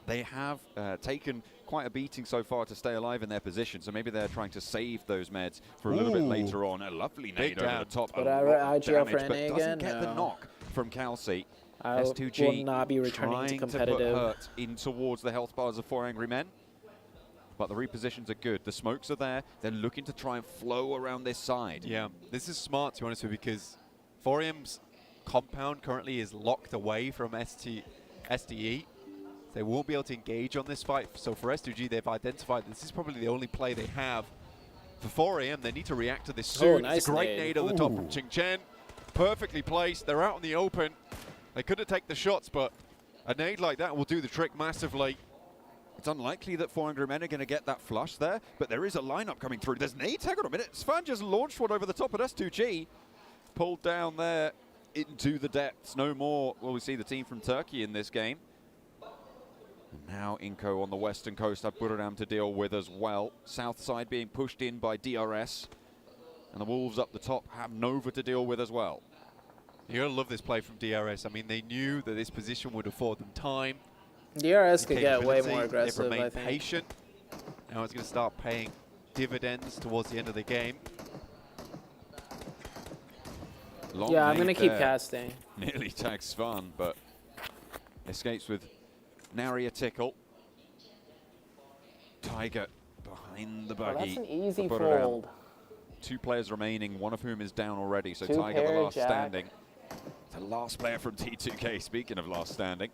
[SPEAKER 5] They have taken quite a beating so far to stay alive in their position, so maybe they're trying to save those meds for a little bit later on. A lovely nade over the top.
[SPEAKER 1] But
[SPEAKER 5] IGL
[SPEAKER 1] IGL for
[SPEAKER 5] but
[SPEAKER 1] NA
[SPEAKER 5] doesn't
[SPEAKER 1] again?
[SPEAKER 5] get the
[SPEAKER 1] No.
[SPEAKER 5] knock from Kelsey.
[SPEAKER 1] I
[SPEAKER 5] S2G
[SPEAKER 1] will not be returning to
[SPEAKER 5] trying
[SPEAKER 1] competitive.
[SPEAKER 5] put hurt in towards the health bars of 4 Angry Men. but the repositions are good. The smokes are there. They're looking to try and flow around this side.
[SPEAKER 2] Yeah, this is smart, to be honest with you, because 4AM's compound currently is locked away from SDE. They won't be able to engage on this fight. So for S2G, they've identified this is probably the only play they have. For 4AM, they need to react to this soon.
[SPEAKER 1] Nice
[SPEAKER 2] it's a great nade on the top from Ching Chen. Perfectly placed. They're out in the open. They could have taken the shots, but a nade like that will do the trick massively.
[SPEAKER 5] It's unlikely that 400 men are going to get that flush there, but there is a lineup coming through. There's nades. Hang on a minute. Svan just launched one over the top at S2G. Pulled down there into the depths. No more will we see the team from Turkey in this game. And now Inco on the western coast have Buradam to deal with as well. South side being pushed in by DRS. And the Wolves up the top have Nova to deal with as well.
[SPEAKER 2] You're going to love this play from DRS. I mean, they knew that this position would afford them time.
[SPEAKER 1] DRS could get way more aggressive,
[SPEAKER 2] They've remained
[SPEAKER 1] I think.
[SPEAKER 2] patient. Now it's going to start paying dividends towards the end of the game.
[SPEAKER 5] Long
[SPEAKER 1] Yeah, I'm going to
[SPEAKER 5] nade
[SPEAKER 1] keep
[SPEAKER 5] there.
[SPEAKER 1] casting.
[SPEAKER 5] Nearly tags Svan, but escapes with nary a tickle. Tiger behind the
[SPEAKER 1] Oh,
[SPEAKER 5] buggy.
[SPEAKER 1] that's an easy
[SPEAKER 5] for Buradam.
[SPEAKER 1] fold.
[SPEAKER 5] 2 players remaining, one of whom is down already, so
[SPEAKER 1] Two
[SPEAKER 5] Tiger the
[SPEAKER 1] pair,
[SPEAKER 5] last
[SPEAKER 1] Jack.
[SPEAKER 5] standing. The last player from T2K, speaking of last standing.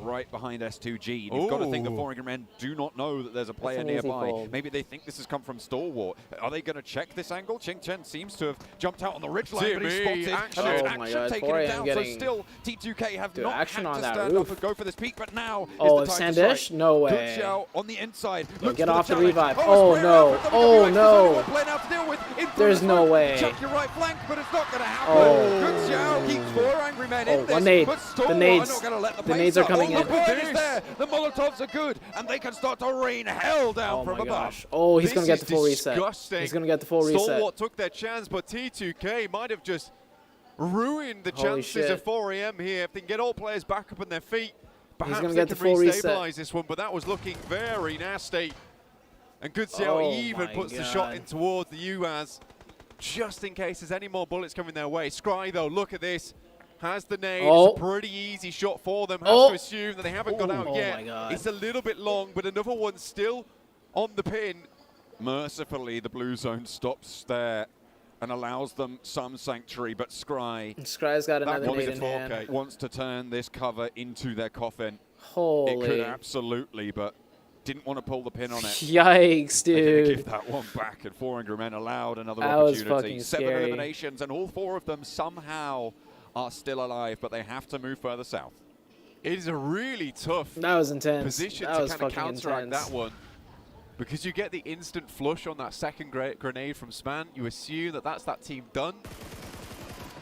[SPEAKER 5] Right behind S2G. You've got to think the 400 men do not know that there's a player
[SPEAKER 1] an easy
[SPEAKER 5] nearby.
[SPEAKER 1] fold.
[SPEAKER 5] Maybe they think this has come from Stalwart. Are they going to check this angle? Ching Chen seems to have jumped out on the ridgeline,
[SPEAKER 2] Dear
[SPEAKER 5] but he's
[SPEAKER 2] me,
[SPEAKER 5] spotted.
[SPEAKER 2] action.
[SPEAKER 5] And there's
[SPEAKER 1] Oh my
[SPEAKER 5] action
[SPEAKER 1] God,
[SPEAKER 5] taking
[SPEAKER 1] 4AM
[SPEAKER 5] it down. So
[SPEAKER 1] getting-
[SPEAKER 5] still, T2K have
[SPEAKER 1] Dude,
[SPEAKER 5] not
[SPEAKER 1] action
[SPEAKER 5] had
[SPEAKER 1] on
[SPEAKER 5] to
[SPEAKER 1] that
[SPEAKER 5] stand
[SPEAKER 1] roof.
[SPEAKER 5] up and go for this peak, but now
[SPEAKER 1] Oh,
[SPEAKER 5] is the time to
[SPEAKER 1] Sandish?
[SPEAKER 5] strike.
[SPEAKER 1] No
[SPEAKER 5] Good
[SPEAKER 1] way.
[SPEAKER 5] shout on the inside.
[SPEAKER 1] Yo,
[SPEAKER 5] Looks
[SPEAKER 1] get
[SPEAKER 5] for
[SPEAKER 1] off the
[SPEAKER 5] challenge.
[SPEAKER 1] revive.
[SPEAKER 5] Oh,
[SPEAKER 1] Oh,
[SPEAKER 5] square
[SPEAKER 1] no.
[SPEAKER 5] out for
[SPEAKER 1] Oh,
[SPEAKER 5] WX. There's only
[SPEAKER 1] no.
[SPEAKER 5] one player now to deal with. In front
[SPEAKER 1] There's
[SPEAKER 5] of
[SPEAKER 1] no
[SPEAKER 5] Svan.
[SPEAKER 1] way.
[SPEAKER 5] Check your right flank, but it's not going to happen.
[SPEAKER 1] Oh.
[SPEAKER 5] Good shout. Keeps 4 angry men
[SPEAKER 1] Oh,
[SPEAKER 5] in this.
[SPEAKER 1] one nade.
[SPEAKER 5] But
[SPEAKER 1] The
[SPEAKER 5] Stalwart
[SPEAKER 1] nades-
[SPEAKER 5] are not going to let the
[SPEAKER 1] the
[SPEAKER 5] pace
[SPEAKER 1] nades are
[SPEAKER 5] up.
[SPEAKER 1] coming
[SPEAKER 5] Oh,
[SPEAKER 1] in.
[SPEAKER 5] the burn is there. The Molotovs are good, and they can start to rain hell down
[SPEAKER 1] Oh
[SPEAKER 5] from
[SPEAKER 1] my
[SPEAKER 5] above.
[SPEAKER 1] gosh. Oh, he's going to get the full reset.
[SPEAKER 2] Disgusting.
[SPEAKER 1] He's going to get the full reset.
[SPEAKER 2] Stalwart took their chance, but T2K might have just ruined the
[SPEAKER 1] Holy
[SPEAKER 2] chances
[SPEAKER 1] shit.
[SPEAKER 2] of 4AM here. If they can get all players back up on their feet, perhaps
[SPEAKER 1] gonna
[SPEAKER 2] they
[SPEAKER 1] get
[SPEAKER 2] can
[SPEAKER 1] the full reset.
[SPEAKER 2] restabilize this one, but that was looking very nasty. And Good Xiao
[SPEAKER 1] Oh
[SPEAKER 2] even
[SPEAKER 1] my
[SPEAKER 2] puts the shot
[SPEAKER 1] God.
[SPEAKER 2] in towards the UAZ, just in case there's any more bullets coming their way. Scry, though, look at this. Has the nade.
[SPEAKER 1] Oh.
[SPEAKER 2] It's a pretty easy shot for them. Has
[SPEAKER 1] Oh.
[SPEAKER 2] to assume that they haven't got out
[SPEAKER 1] Oh
[SPEAKER 2] yet.
[SPEAKER 1] my God.
[SPEAKER 2] It's a little bit long, but another one still on the pin.
[SPEAKER 5] Mercifully, the blue zone stops there and allows them some sanctuary, but Scry
[SPEAKER 1] Scry's got another
[SPEAKER 5] wants
[SPEAKER 1] nade in hand.
[SPEAKER 5] wants to turn this cover into their coffin.
[SPEAKER 1] Holy.
[SPEAKER 5] It could absolutely, but didn't want to pull the pin on it.
[SPEAKER 1] Yikes,
[SPEAKER 5] They
[SPEAKER 1] dude.
[SPEAKER 5] give that one back, and 400 men allowed another
[SPEAKER 1] That was
[SPEAKER 5] opportunity.
[SPEAKER 1] fucking
[SPEAKER 5] 7
[SPEAKER 1] scary.
[SPEAKER 5] eliminations, and all 4 of them somehow are still alive, but they have to move further south.
[SPEAKER 2] It is a really tough
[SPEAKER 1] That was intense.
[SPEAKER 2] position
[SPEAKER 1] That
[SPEAKER 2] to
[SPEAKER 1] was
[SPEAKER 2] kind of
[SPEAKER 1] fucking
[SPEAKER 2] counteract
[SPEAKER 1] intense.
[SPEAKER 2] that one. Because you get the instant flush on that second grenade from Span. You assume that that's that team done.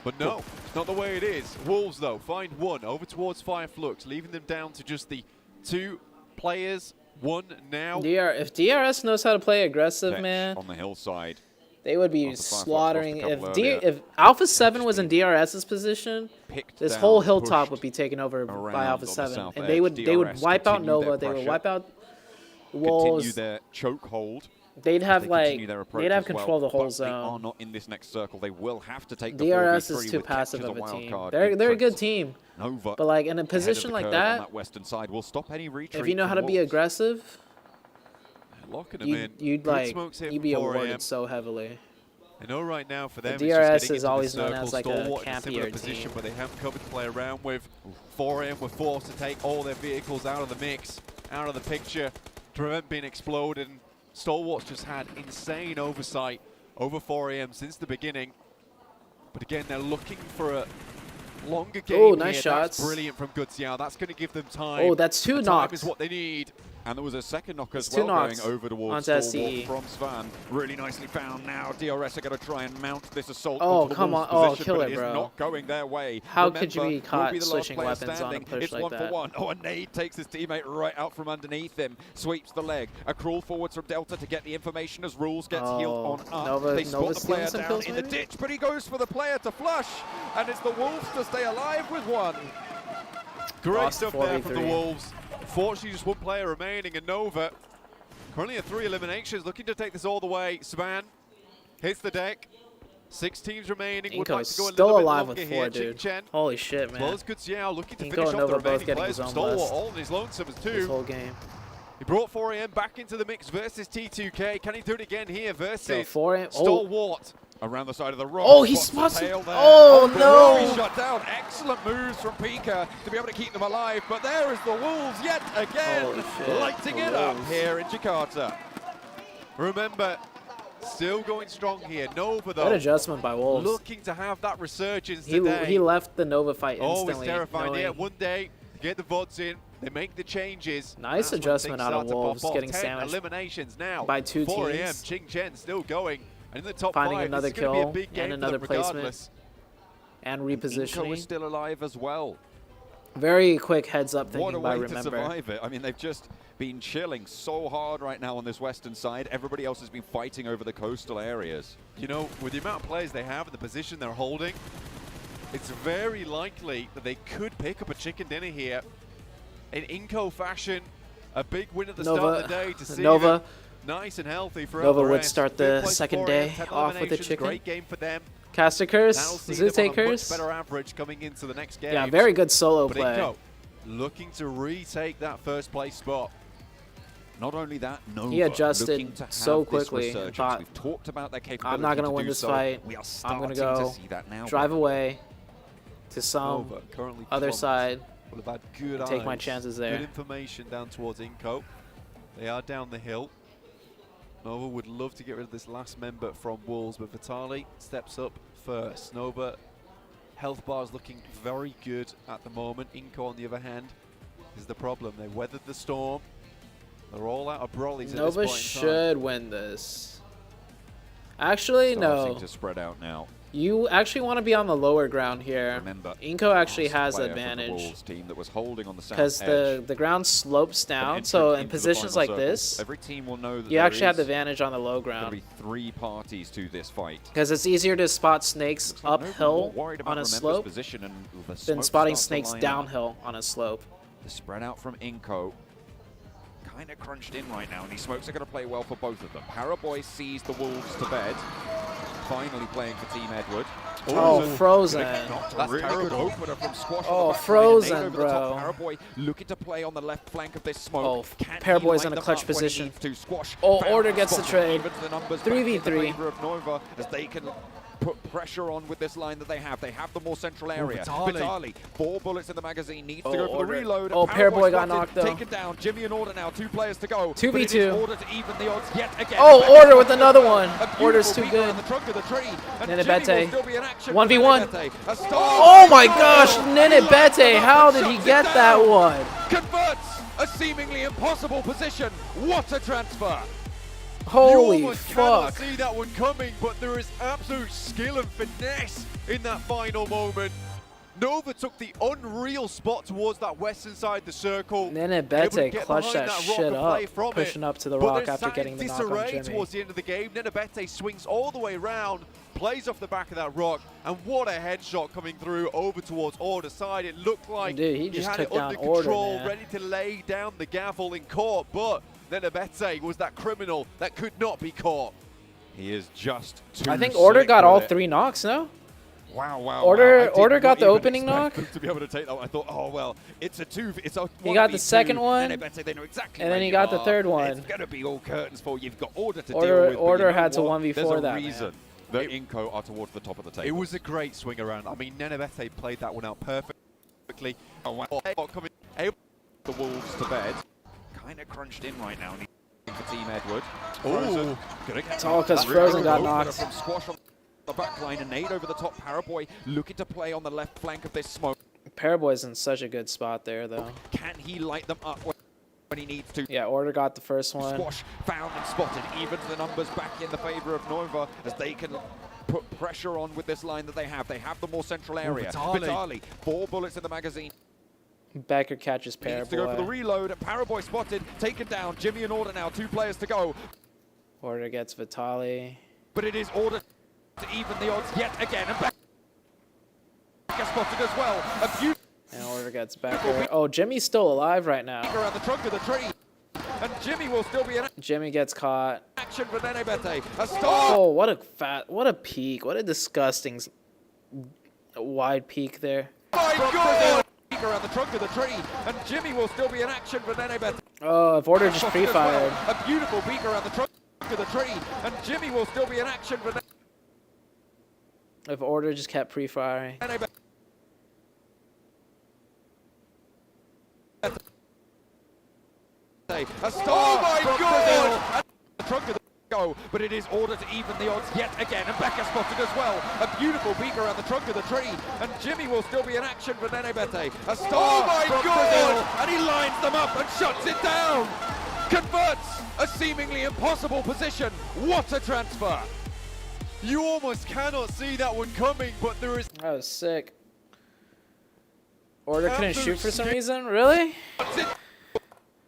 [SPEAKER 2] But no, it's not the way it is. Wolves, though, find one over towards Fireflux, leaving them down to just the 2 players. 1 now.
[SPEAKER 1] If DRS knows how to play aggressive,
[SPEAKER 5] Vetch
[SPEAKER 1] man,
[SPEAKER 5] on the hillside.
[SPEAKER 1] they would be
[SPEAKER 5] After Fireflux
[SPEAKER 1] slaughtering.
[SPEAKER 5] lost a
[SPEAKER 1] If
[SPEAKER 5] couple earlier.
[SPEAKER 1] if Alpha 7 was in DRS's position,
[SPEAKER 5] Picked
[SPEAKER 1] this
[SPEAKER 5] down,
[SPEAKER 1] whole hilltop
[SPEAKER 5] pushed
[SPEAKER 1] would be taken over
[SPEAKER 5] around
[SPEAKER 1] by
[SPEAKER 5] on
[SPEAKER 1] Alpha
[SPEAKER 5] the
[SPEAKER 1] 7,
[SPEAKER 5] south
[SPEAKER 1] and
[SPEAKER 5] edge.
[SPEAKER 1] they would
[SPEAKER 5] DRS
[SPEAKER 1] wipe out
[SPEAKER 5] continue their
[SPEAKER 1] Nova. They would
[SPEAKER 5] pressure.
[SPEAKER 1] wipe out the
[SPEAKER 5] Continue
[SPEAKER 1] walls.
[SPEAKER 5] their chokehold.
[SPEAKER 1] They'd have
[SPEAKER 5] They
[SPEAKER 1] like
[SPEAKER 5] continue their approach
[SPEAKER 1] they'd have
[SPEAKER 5] as
[SPEAKER 1] control
[SPEAKER 5] well,
[SPEAKER 1] of the whole
[SPEAKER 5] but They are
[SPEAKER 1] zone.
[SPEAKER 5] not in this next circle. They will have to take the
[SPEAKER 1] DRS
[SPEAKER 5] 4v3
[SPEAKER 1] is too
[SPEAKER 5] with
[SPEAKER 1] passive
[SPEAKER 5] Ketch as
[SPEAKER 1] of a
[SPEAKER 5] wild
[SPEAKER 1] team.
[SPEAKER 5] card
[SPEAKER 1] They're a good
[SPEAKER 5] entrance.
[SPEAKER 1] team,
[SPEAKER 5] Nova
[SPEAKER 1] but like in a
[SPEAKER 5] ahead of
[SPEAKER 1] position
[SPEAKER 5] the
[SPEAKER 1] like
[SPEAKER 5] curve
[SPEAKER 1] that,
[SPEAKER 5] on that western side will stop any retreat.
[SPEAKER 1] if you know how
[SPEAKER 5] from
[SPEAKER 1] to be
[SPEAKER 5] Wolves.
[SPEAKER 1] aggressive,
[SPEAKER 2] Locking them in.
[SPEAKER 1] you'd
[SPEAKER 2] Good
[SPEAKER 1] like
[SPEAKER 2] smokes here
[SPEAKER 1] you'd
[SPEAKER 2] from
[SPEAKER 1] be
[SPEAKER 2] 4AM.
[SPEAKER 1] awarded so heavily.
[SPEAKER 2] I know right now for them,
[SPEAKER 1] The
[SPEAKER 2] it's
[SPEAKER 1] DRS
[SPEAKER 2] just getting
[SPEAKER 1] is
[SPEAKER 2] into
[SPEAKER 1] always
[SPEAKER 2] the
[SPEAKER 1] known
[SPEAKER 2] circle.
[SPEAKER 1] as like a
[SPEAKER 2] Stalwart in a similar
[SPEAKER 1] campier
[SPEAKER 2] position
[SPEAKER 1] team.
[SPEAKER 2] where they haven't covered to play around with. 4AM were forced to take all their vehicles out of the mix, out of the picture, to prevent being exploded. And Stalwart's just had insane oversight over 4AM since the beginning. But again, they're looking for a longer game.
[SPEAKER 1] Oh, nice
[SPEAKER 2] here.
[SPEAKER 1] shots.
[SPEAKER 2] That's brilliant from Good Xiao. That's going to give them time.
[SPEAKER 1] Oh, that's 2
[SPEAKER 2] The
[SPEAKER 1] knocks.
[SPEAKER 2] Time is what they need.
[SPEAKER 5] And there was a second knock as
[SPEAKER 1] It's 2
[SPEAKER 5] well
[SPEAKER 1] knocks
[SPEAKER 5] going over towards
[SPEAKER 1] onto
[SPEAKER 5] Stalwart
[SPEAKER 1] SCE.
[SPEAKER 5] from Svan. Really nicely found now. DRS are going to try and mount this assault
[SPEAKER 1] Oh,
[SPEAKER 5] onto the
[SPEAKER 1] come
[SPEAKER 5] Wolves'
[SPEAKER 1] on. Oh,
[SPEAKER 5] position,
[SPEAKER 1] kill
[SPEAKER 5] but
[SPEAKER 1] it,
[SPEAKER 5] is
[SPEAKER 1] bro.
[SPEAKER 5] not going their way.
[SPEAKER 1] How could you
[SPEAKER 5] Remember,
[SPEAKER 1] be
[SPEAKER 5] will
[SPEAKER 1] caught
[SPEAKER 5] be the last
[SPEAKER 1] switching
[SPEAKER 5] player
[SPEAKER 1] weapons on a
[SPEAKER 5] standing.
[SPEAKER 1] push
[SPEAKER 5] It's
[SPEAKER 1] like
[SPEAKER 5] 1
[SPEAKER 1] that?
[SPEAKER 5] for 1. Oh, a nade takes his teammate right out from underneath him. Sweeps the leg. A crawl forwards from Delta to get the information as Rules gets healed on up.
[SPEAKER 1] Nova-
[SPEAKER 5] They spot
[SPEAKER 1] Nova's
[SPEAKER 5] the player
[SPEAKER 1] stealing some
[SPEAKER 5] down
[SPEAKER 1] kills,
[SPEAKER 5] in the
[SPEAKER 1] maybe?
[SPEAKER 5] ditch, but he goes for the player to flush. And it's the Wolves to stay alive with 1.
[SPEAKER 2] Great
[SPEAKER 1] Lost
[SPEAKER 2] stuff there from the
[SPEAKER 1] 4v3.
[SPEAKER 2] Wolves. Fortunately, just 1 player remaining, and Nova currently at 3 eliminations, looking to take this all the way. Svan hits the deck. 6 teams remaining. Would
[SPEAKER 1] Inko
[SPEAKER 2] like
[SPEAKER 1] is
[SPEAKER 2] to go a
[SPEAKER 1] still
[SPEAKER 2] little bit
[SPEAKER 1] alive
[SPEAKER 2] longer
[SPEAKER 1] with
[SPEAKER 2] here.
[SPEAKER 1] 4,
[SPEAKER 2] Ching
[SPEAKER 1] dude.
[SPEAKER 2] Chen,
[SPEAKER 1] Holy shit,
[SPEAKER 2] as well
[SPEAKER 1] man.
[SPEAKER 2] as Good Xiao, looking to
[SPEAKER 1] Inko
[SPEAKER 2] finish
[SPEAKER 1] and
[SPEAKER 2] off the
[SPEAKER 1] Nova both
[SPEAKER 2] remaining
[SPEAKER 1] getting
[SPEAKER 2] players from
[SPEAKER 1] zone
[SPEAKER 2] Stalwart,
[SPEAKER 1] blessed.
[SPEAKER 2] all in his lonesome as
[SPEAKER 1] This
[SPEAKER 2] 2.
[SPEAKER 1] whole game.
[SPEAKER 2] He brought 4AM back into the mix versus T2K. Can he do it again here versus
[SPEAKER 1] 4AM.
[SPEAKER 2] Stalwart?
[SPEAKER 5] Around the side of the rock.
[SPEAKER 1] Oh, he spots it. Oh, no.
[SPEAKER 5] Shut down. Excellent moves from Pika to be able to keep them alive. But there is the Wolves yet again, lighting it up here in Jakarta.
[SPEAKER 2] Remember, still going strong here. Nova, though.
[SPEAKER 1] Good adjustment by Wolves.
[SPEAKER 2] Looking to have that resurgence today.
[SPEAKER 1] He left the Nova fight instantly.
[SPEAKER 2] Always terrifying. Yeah, one day, get the VODs in. They make the changes.
[SPEAKER 1] Nice adjustment out of Wolves, getting
[SPEAKER 2] 10
[SPEAKER 1] sandwiched
[SPEAKER 2] eliminations now
[SPEAKER 1] by 2
[SPEAKER 2] 4AM,
[SPEAKER 1] teams.
[SPEAKER 2] Ching Chen still going. And in the top
[SPEAKER 1] Finding
[SPEAKER 2] 5,
[SPEAKER 1] another
[SPEAKER 2] this is gonna
[SPEAKER 1] kill
[SPEAKER 2] be a big game
[SPEAKER 1] and
[SPEAKER 2] for
[SPEAKER 1] another
[SPEAKER 2] them
[SPEAKER 1] placement.
[SPEAKER 2] regardless.
[SPEAKER 1] And
[SPEAKER 5] Inco
[SPEAKER 1] repositioning.
[SPEAKER 5] is still alive as well.
[SPEAKER 1] Very quick heads up thinking
[SPEAKER 5] What a
[SPEAKER 1] by
[SPEAKER 5] way
[SPEAKER 1] Remember.
[SPEAKER 5] to survive it. I mean, they've just been chilling so hard right now on this western side. Everybody else has been fighting over the coastal areas.
[SPEAKER 2] You know, with the amount of players they have and the position they're holding, it's very likely that they could pick up a chicken dinner here. In Inco fashion, a big win at the start of the day to see them nice and healthy throughout
[SPEAKER 1] Nova
[SPEAKER 2] the
[SPEAKER 1] would
[SPEAKER 2] rest.
[SPEAKER 1] start
[SPEAKER 2] Good
[SPEAKER 1] the
[SPEAKER 2] place
[SPEAKER 1] second
[SPEAKER 2] for
[SPEAKER 1] day
[SPEAKER 2] 10
[SPEAKER 1] off with a
[SPEAKER 2] eliminations,
[SPEAKER 1] chicken.
[SPEAKER 2] Great game for them.
[SPEAKER 1] Caster Curse,
[SPEAKER 2] That'll see them
[SPEAKER 1] ZooTay
[SPEAKER 2] on a
[SPEAKER 1] Curse.
[SPEAKER 2] much better average coming into the next game.
[SPEAKER 1] Yeah, very good solo
[SPEAKER 2] but
[SPEAKER 1] play.
[SPEAKER 2] Inco looking to retake that first place spot.
[SPEAKER 5] Not only that, Nova
[SPEAKER 1] He adjusted
[SPEAKER 5] looking to have
[SPEAKER 1] so
[SPEAKER 5] this
[SPEAKER 1] quickly and
[SPEAKER 5] resurgence.
[SPEAKER 1] thought,
[SPEAKER 5] We've talked about their capability
[SPEAKER 1] I'm not going to
[SPEAKER 5] to
[SPEAKER 1] win
[SPEAKER 5] do
[SPEAKER 1] this
[SPEAKER 5] so.
[SPEAKER 1] fight.
[SPEAKER 5] We are
[SPEAKER 1] I'm going to
[SPEAKER 5] starting
[SPEAKER 1] go
[SPEAKER 5] to see that now.
[SPEAKER 1] drive away to some
[SPEAKER 2] Nova currently
[SPEAKER 1] other
[SPEAKER 2] clumped.
[SPEAKER 1] side.
[SPEAKER 2] Would have had good
[SPEAKER 1] Take my
[SPEAKER 2] eyes.
[SPEAKER 1] chances there.
[SPEAKER 2] Good information down towards Inco. They are down the hill. Nova would love to get rid of this last member from Wolves, but Vitali steps up first. Nova health bars looking very good at the moment. Inco, on the other hand, is the problem. They weathered the storm. They're all out of brollies
[SPEAKER 1] Nova
[SPEAKER 2] at this point in time.
[SPEAKER 1] should win this. Actually,
[SPEAKER 5] Starting
[SPEAKER 1] no.
[SPEAKER 5] to spread out now.
[SPEAKER 1] You actually want to be on the lower ground here.
[SPEAKER 5] Remember,
[SPEAKER 1] Inco actually has
[SPEAKER 5] player from the
[SPEAKER 1] advantage
[SPEAKER 5] Wolves team that was holding on the south
[SPEAKER 1] because
[SPEAKER 5] edge.
[SPEAKER 1] the ground slopes
[SPEAKER 5] From
[SPEAKER 1] down.
[SPEAKER 5] entrance
[SPEAKER 1] So in
[SPEAKER 5] into the
[SPEAKER 1] positions
[SPEAKER 5] final
[SPEAKER 1] like
[SPEAKER 5] circle.
[SPEAKER 1] this,
[SPEAKER 5] Every team will know that
[SPEAKER 1] you
[SPEAKER 5] there
[SPEAKER 1] actually have the
[SPEAKER 5] is
[SPEAKER 1] advantage on the low
[SPEAKER 5] going
[SPEAKER 1] ground
[SPEAKER 5] to be 3 parties to this fight.
[SPEAKER 1] because it's easier to spot snakes
[SPEAKER 5] Looks like Nova
[SPEAKER 1] uphill
[SPEAKER 5] more worried about
[SPEAKER 1] on a
[SPEAKER 5] Remember's
[SPEAKER 1] slope
[SPEAKER 5] position and the
[SPEAKER 1] than
[SPEAKER 5] smoke
[SPEAKER 1] spotting
[SPEAKER 5] starts to
[SPEAKER 1] snakes
[SPEAKER 5] line up.
[SPEAKER 1] downhill on a slope.
[SPEAKER 5] The spread out from Inco. Kind of crunched in right now, and these smokes are going to play well for both of them. Paraboy sees the Wolves to bed. Finally playing for Team Edward.
[SPEAKER 1] Oh, Frozen.
[SPEAKER 5] That's
[SPEAKER 2] That's
[SPEAKER 5] really good
[SPEAKER 2] terrible.
[SPEAKER 5] opener from Squash.
[SPEAKER 1] Oh,
[SPEAKER 5] on the back line,
[SPEAKER 1] Frozen,
[SPEAKER 5] and over the top.
[SPEAKER 1] bro.
[SPEAKER 5] Paraboy looking to play on the left flank of this smoke.
[SPEAKER 1] Oh,
[SPEAKER 5] Can he
[SPEAKER 1] Paraboy's
[SPEAKER 5] light
[SPEAKER 1] in a
[SPEAKER 5] them
[SPEAKER 1] clutch
[SPEAKER 5] up when he
[SPEAKER 1] position.
[SPEAKER 5] needs to? Squash
[SPEAKER 1] Oh,
[SPEAKER 5] found
[SPEAKER 1] Order
[SPEAKER 5] and
[SPEAKER 1] gets the
[SPEAKER 5] spotted.
[SPEAKER 1] trade.
[SPEAKER 5] Even to the numbers back in
[SPEAKER 1] 3v3.
[SPEAKER 5] favor of Nova as they can put pressure on with this line that they have. They have the more central area. Vitali, 4 bullets in the magazine, needs to go for
[SPEAKER 1] Order.
[SPEAKER 5] the reload.
[SPEAKER 1] Oh, Paraboy got
[SPEAKER 5] spotted,
[SPEAKER 1] knocked though.
[SPEAKER 5] Taken down. Jimmy and Order now, 2 players to go.
[SPEAKER 1] 2v2.
[SPEAKER 5] But it is Order to even the odds yet again.
[SPEAKER 1] Oh, Order with another one. Order's too good.
[SPEAKER 5] The trunk of the tree. And
[SPEAKER 1] Nenebete.
[SPEAKER 5] Jimmy will still be in action.
[SPEAKER 1] 1v1.
[SPEAKER 5] Nenebete. A star.
[SPEAKER 1] Oh my gosh, Nenebete, how did he get that one?
[SPEAKER 5] Converts a seemingly impossible position. What a transfer.
[SPEAKER 1] Holy
[SPEAKER 2] You almost cannot
[SPEAKER 1] fuck.
[SPEAKER 2] see that one coming, but there is absolute skill and finesse in that final moment. Nova took the unreal spot towards that western side of the circle.
[SPEAKER 1] Nenebete clutched that shit up, pushing up to the rock after getting the knock on
[SPEAKER 2] disarray
[SPEAKER 1] Jimmy.
[SPEAKER 2] towards the end of the game. Nenebete swings all the way around, plays off the back of that rock, and what a headshot coming through over towards Order side. It looked like
[SPEAKER 1] Dude, he just
[SPEAKER 2] had
[SPEAKER 1] took
[SPEAKER 2] it
[SPEAKER 1] down
[SPEAKER 2] under
[SPEAKER 1] Order,
[SPEAKER 2] control,
[SPEAKER 1] man.
[SPEAKER 2] ready to lay down the gavel in court, but Nenebete was that criminal that could not be caught.
[SPEAKER 5] He is just too
[SPEAKER 1] I think Order
[SPEAKER 5] slick
[SPEAKER 1] got
[SPEAKER 5] with
[SPEAKER 1] all
[SPEAKER 5] it.
[SPEAKER 1] 3 knocks, no?
[SPEAKER 5] Wow, wow.
[SPEAKER 1] Order-
[SPEAKER 5] wow. I did
[SPEAKER 1] Order got
[SPEAKER 5] not
[SPEAKER 1] the
[SPEAKER 5] even
[SPEAKER 1] opening
[SPEAKER 5] expect
[SPEAKER 1] knock.
[SPEAKER 5] them to be able to take that one. I thought, oh well, it's a 2. It's a.
[SPEAKER 1] He got the
[SPEAKER 5] 1v2.
[SPEAKER 1] second one,
[SPEAKER 5] Nenebete, they know exactly
[SPEAKER 1] and
[SPEAKER 5] where
[SPEAKER 1] then he
[SPEAKER 5] you
[SPEAKER 1] got the
[SPEAKER 5] are.
[SPEAKER 1] third one.
[SPEAKER 5] It's gonna be all curtains for you. You've got Order to
[SPEAKER 1] Order-
[SPEAKER 5] deal with. but
[SPEAKER 1] Order
[SPEAKER 5] you know
[SPEAKER 1] had to
[SPEAKER 5] what?
[SPEAKER 1] 1v4
[SPEAKER 5] There's a
[SPEAKER 1] that,
[SPEAKER 5] reason that Inco are towards the top of the table.
[SPEAKER 2] It was a great swing around. I mean, Nenebete played that one out perfectly.
[SPEAKER 5] Oh, wow.
[SPEAKER 2] Coming
[SPEAKER 5] The Wolves to bed. Kind of crunched in right now. For Team Edward.
[SPEAKER 2] Ooh.
[SPEAKER 1] It's all because Frozen got knocked.
[SPEAKER 5] From Squash on the back line, a nade over the top. Paraboy looking to play on the left flank of this smoke.
[SPEAKER 1] Paraboy's in such a good spot there, though.
[SPEAKER 5] Can he light them up when he needs to?
[SPEAKER 1] Yeah, Order got the first one.
[SPEAKER 5] Squash found and spotted. Even the numbers back in the favor of Nova as they can put pressure on with this line that they have. They have the more central area. Vitali, 4 bullets in the magazine.
[SPEAKER 1] Becker catches
[SPEAKER 5] Needs to go for the
[SPEAKER 1] Paraboy.
[SPEAKER 5] reload. And Paraboy spotted, taken down. Jimmy and Order now, 2 players to go.
[SPEAKER 1] Order gets Vitali.
[SPEAKER 5] But it is Order to even the odds yet again. And Becker spotted as well. A few
[SPEAKER 1] And Order gets Becker. Oh, Jimmy's still alive right now.
[SPEAKER 5] around the trunk of the tree. And Jimmy will still be in
[SPEAKER 1] Jimmy gets caught.
[SPEAKER 5] action for Nenebete. A star.
[SPEAKER 1] Oh, what a peak. What a disgusting wide peak there.
[SPEAKER 5] My God! beak around the trunk of the tree, and Jimmy will still be in action for Nenebet.
[SPEAKER 1] Oh, if Order just pre-fired.
[SPEAKER 5] A beautiful beak around the trunk of the tree, and Jimmy will still be in action for
[SPEAKER 1] If Order just kept pre-firing.
[SPEAKER 5] Nenebet. A star
[SPEAKER 2] Oh my
[SPEAKER 5] from
[SPEAKER 2] God!
[SPEAKER 5] Brazil. The trunk of the go, but it is Order to even the odds yet again, and Becca spotted as well. A beautiful beak around the trunk of the tree, and Jimmy will still be in action for Nenebete. A star from Brazil, and he lines them up and shuts it down. Converts a seemingly impossible position. What a transfer!
[SPEAKER 2] You almost cannot see that one coming, but there is...
[SPEAKER 1] That was sick. Order couldn't shoot for some reason? Really?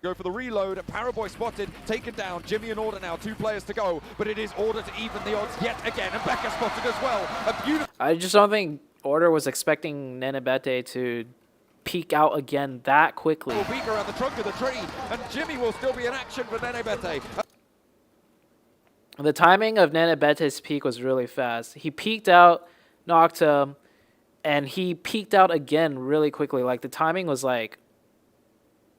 [SPEAKER 5] Go for the reload, Paraboy spotted, taken down, Jimmy and Order now, 2 players to go, but it is Order to even the odds yet again, and Becca spotted as well. A beautiful...
[SPEAKER 1] I just don't think Order was expecting Nenebete to peek out again that quickly.
[SPEAKER 5] Beak around the trunk of the tree, and Jimmy will still be in action for Nenebete.
[SPEAKER 1] The timing of Nenebete's peak was really fast. He peeked out, knocked him, and he peeked out again really quickly. Like, the timing was like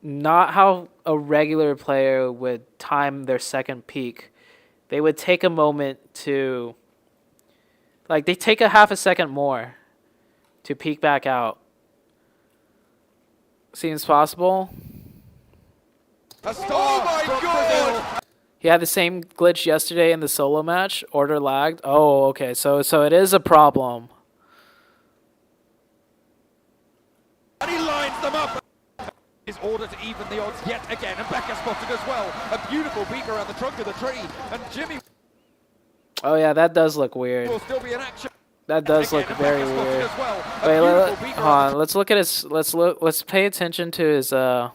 [SPEAKER 1] not how a regular player would time their second peak. They would take a moment to, like, they take a half a second more to peek back out. Seems possible.
[SPEAKER 5] A star from Brazil.
[SPEAKER 1] He had the same glitch yesterday in the solo match. Order lagged. Oh, okay. So it is a problem.
[SPEAKER 5] And he lines them up. Is Order to even the odds yet again, and Becca spotted as well. A beautiful beak around the trunk of the tree, and Jimmy
[SPEAKER 1] Oh yeah, that does look weird.
[SPEAKER 5] will still be in action.
[SPEAKER 1] That does look very weird. Wait, hold on. Let's look at his. Let's pay attention to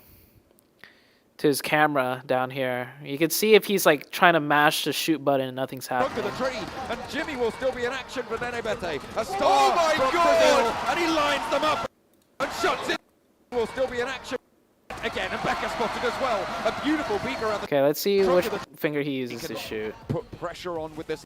[SPEAKER 1] his camera down here. You can see if he's like trying to mash the shoot button and nothing's happening.
[SPEAKER 5] Trunk of the tree, and Jimmy will still be in action for Nenebete. A star from Brazil, and he lines them up and shuts it. Will still be in action again, and Becca spotted as well. A beautiful beak around the...
[SPEAKER 1] Okay, let's see which finger he uses to shoot.
[SPEAKER 5] Put pressure on with this.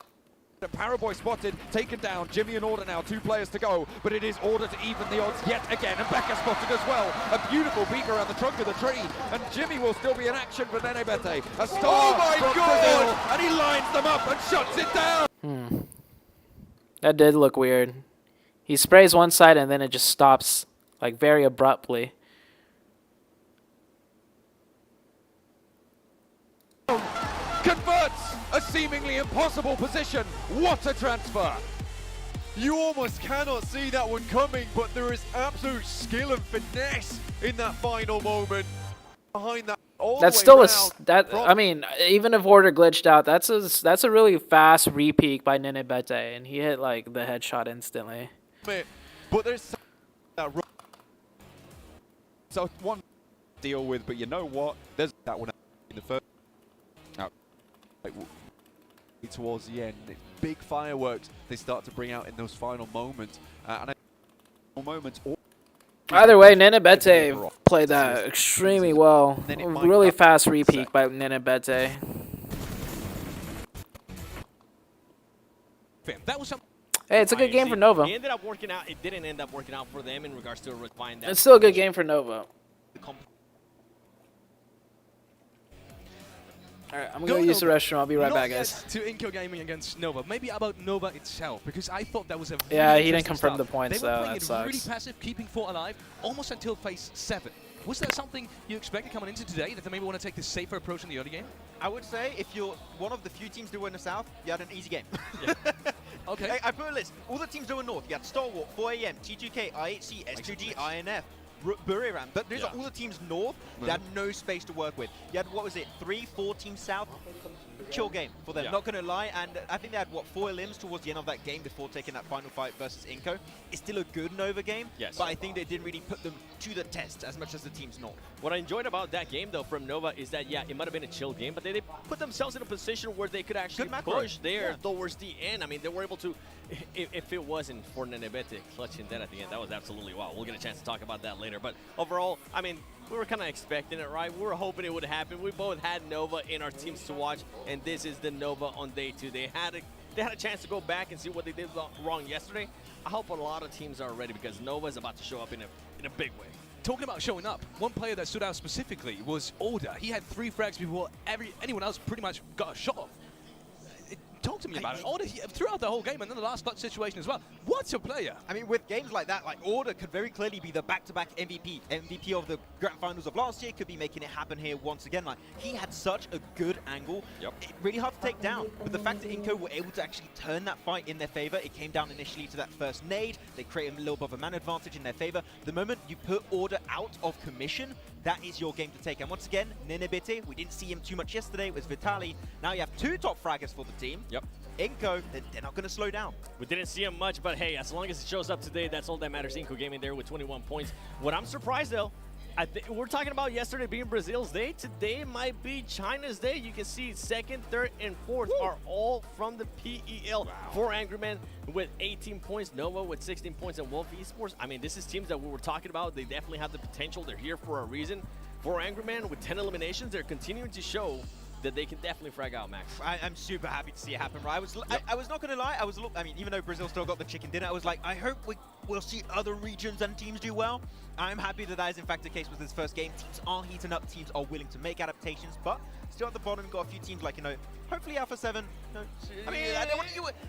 [SPEAKER 5] Paraboy spotted, taken down, Jimmy and Order now, 2 players to go, but it is Order to even the odds yet again, and Becca spotted as well. A beautiful beak around the trunk of the tree, and Jimmy will still be in action for Nenebete. A star from Brazil, and he lines them up and shuts it down.
[SPEAKER 1] That did look weird. He sprays one side and then it just stops, like, very abruptly.
[SPEAKER 5] Converts a seemingly impossible position. What a transfer!
[SPEAKER 2] You almost cannot see that one coming, but there is absolute skill and finesse in that final moment. Behind that,
[SPEAKER 1] That's still I mean, even if Order glitched out, that's a really fast re-peek by Nenebete, and he hit like the headshot instantly.
[SPEAKER 2] But there's
[SPEAKER 5] so one to deal with, but you know what? There's that one in the first.
[SPEAKER 2] Towards the end, big fireworks they start to bring out in those final moments.
[SPEAKER 1] Either way, Nenebete played that extremely well. Really fast re-peek by Nenebete.
[SPEAKER 3] That was some.
[SPEAKER 1] Hey, it's a good game for Nova.
[SPEAKER 3] It ended up working out. It didn't end up working out for them in regards to refine that.
[SPEAKER 1] It's still a good game for Nova. Alright, I'm going to use the restroom. I'll be right back, guys.
[SPEAKER 12] To Inco Gaming against Nova. Maybe about Nova itself, because I thought that was a really
[SPEAKER 1] Yeah, he didn't
[SPEAKER 12] interesting
[SPEAKER 1] confirm
[SPEAKER 12] start.
[SPEAKER 1] the points,
[SPEAKER 12] They were
[SPEAKER 1] though.
[SPEAKER 12] playing
[SPEAKER 1] That
[SPEAKER 12] it
[SPEAKER 1] sucks.
[SPEAKER 12] really passive, keeping 4 alive, almost until phase 7. Was that something you expected coming into today, that they maybe want to take the safer approach in the early game?
[SPEAKER 4] I would say if you're one of the few teams that were in the South, you had an easy game.
[SPEAKER 12] Okay.
[SPEAKER 4] I put a list. All the teams that were North, you had Stalwart, 4AM, T2K, IHC, S2G, INF, Buriram. But these are all the teams North that had no space to work with. You had, what was it, 3-4 teams South? Kill game for them, not going to lie. And I think they had, what, 4 elims towards the end of that game before taking that final fight versus Inco. It's still a good Nova game, but I think they didn't really put them to the test as much as the teams North.
[SPEAKER 3] What I enjoyed about that game, though, from Nova is that, yeah, it might have been a chill game, but they put themselves in a position where they could actually push there towards the end. I mean, they were able to, if it wasn't for Nenebete clutching that at the end, that was absolutely wow. We'll get a chance to talk about that later. But overall, I mean, we were kind of expecting it, right? We were hoping it would happen. We both had Nova in our teams to watch, and this is the Nova on day 2. They had a chance to go back and see what they did wrong yesterday. I hope a lot of teams are ready because Nova is about to show up in a big way.
[SPEAKER 12] talking about showing up, one player that stood out specifically was Order. He had 3 frags before anyone else pretty much got a shot off. Talk to me about it. Order throughout the whole game and then the last clutch situation as well. What's a player?
[SPEAKER 4] I mean, with games like that, like Order could very clearly be the back-to-back MVP. MVP of the Grand Finals of last year, could be making it happen here once again. Like, he had such a good angle. Really hard to take down. But the fact that Inco were able to actually turn that fight in their favor, it came down initially to that first nade. They created a little bit of a man advantage in their favor. The moment you put Order out of commission, that is your game to take. And once again, Ninebiti, we didn't see him too much yesterday. It was Vitali. Now you have 2 top fraggers for the team. Inco, they're not going to slow down.
[SPEAKER 3] We didn't see him much, but hey, as long as it shows up today, that's all that matters. Inco Gaming there with 21 points. What I'm surprised, though, we're talking about yesterday being Brazil's day. Today might be China's day. You can see 2nd, 3rd, and 4th are all from the PEL. 4 Angry Men with 18 points, Nova with 16 points, and Wolf Esports. I mean, this is teams that we were talking about. They definitely have the potential. They're here for a reason. 4 Angry Men with 10 eliminations. They're continuing to show that they can definitely frag out, Max.
[SPEAKER 4] I'm super happy to see it happen, right? I was not going to lie. I mean, even though Brazil still got the chicken dinner, I was like, I hope we'll see other regions and teams do well. I'm happy that that is in fact the case with this first game. Teams are heating up. Teams are willing to make adaptations, but still at the bottom, you've got a few teams like, hopefully Alpha 7. I mean,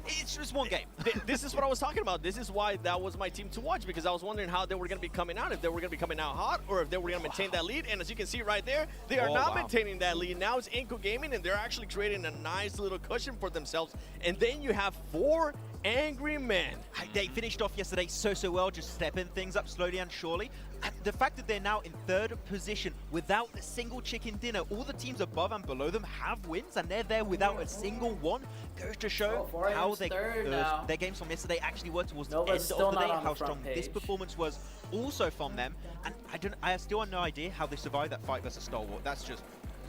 [SPEAKER 4] it's just one game.
[SPEAKER 3] This is what I was talking about. This is why that was my team to watch, because I was wondering how they were going to be coming out, if they were going to be coming out hot, or if they were going to maintain that lead. And as you can see right there, they are not maintaining that lead. Now it's Inco Gaming, and they're actually creating a nice little cushion for themselves. And then you have 4 Angry Men.
[SPEAKER 4] They finished off yesterday so well, just stepping things up slowly and surely. And the fact that they're now in 3rd position without a single chicken dinner, all the teams above and below them have wins, and they're there without a single one, goes to show how their games from yesterday actually were towards the end of the day, how strong this performance was also from them. And I still have no idea how they survived that fight versus Stalwart. That's just...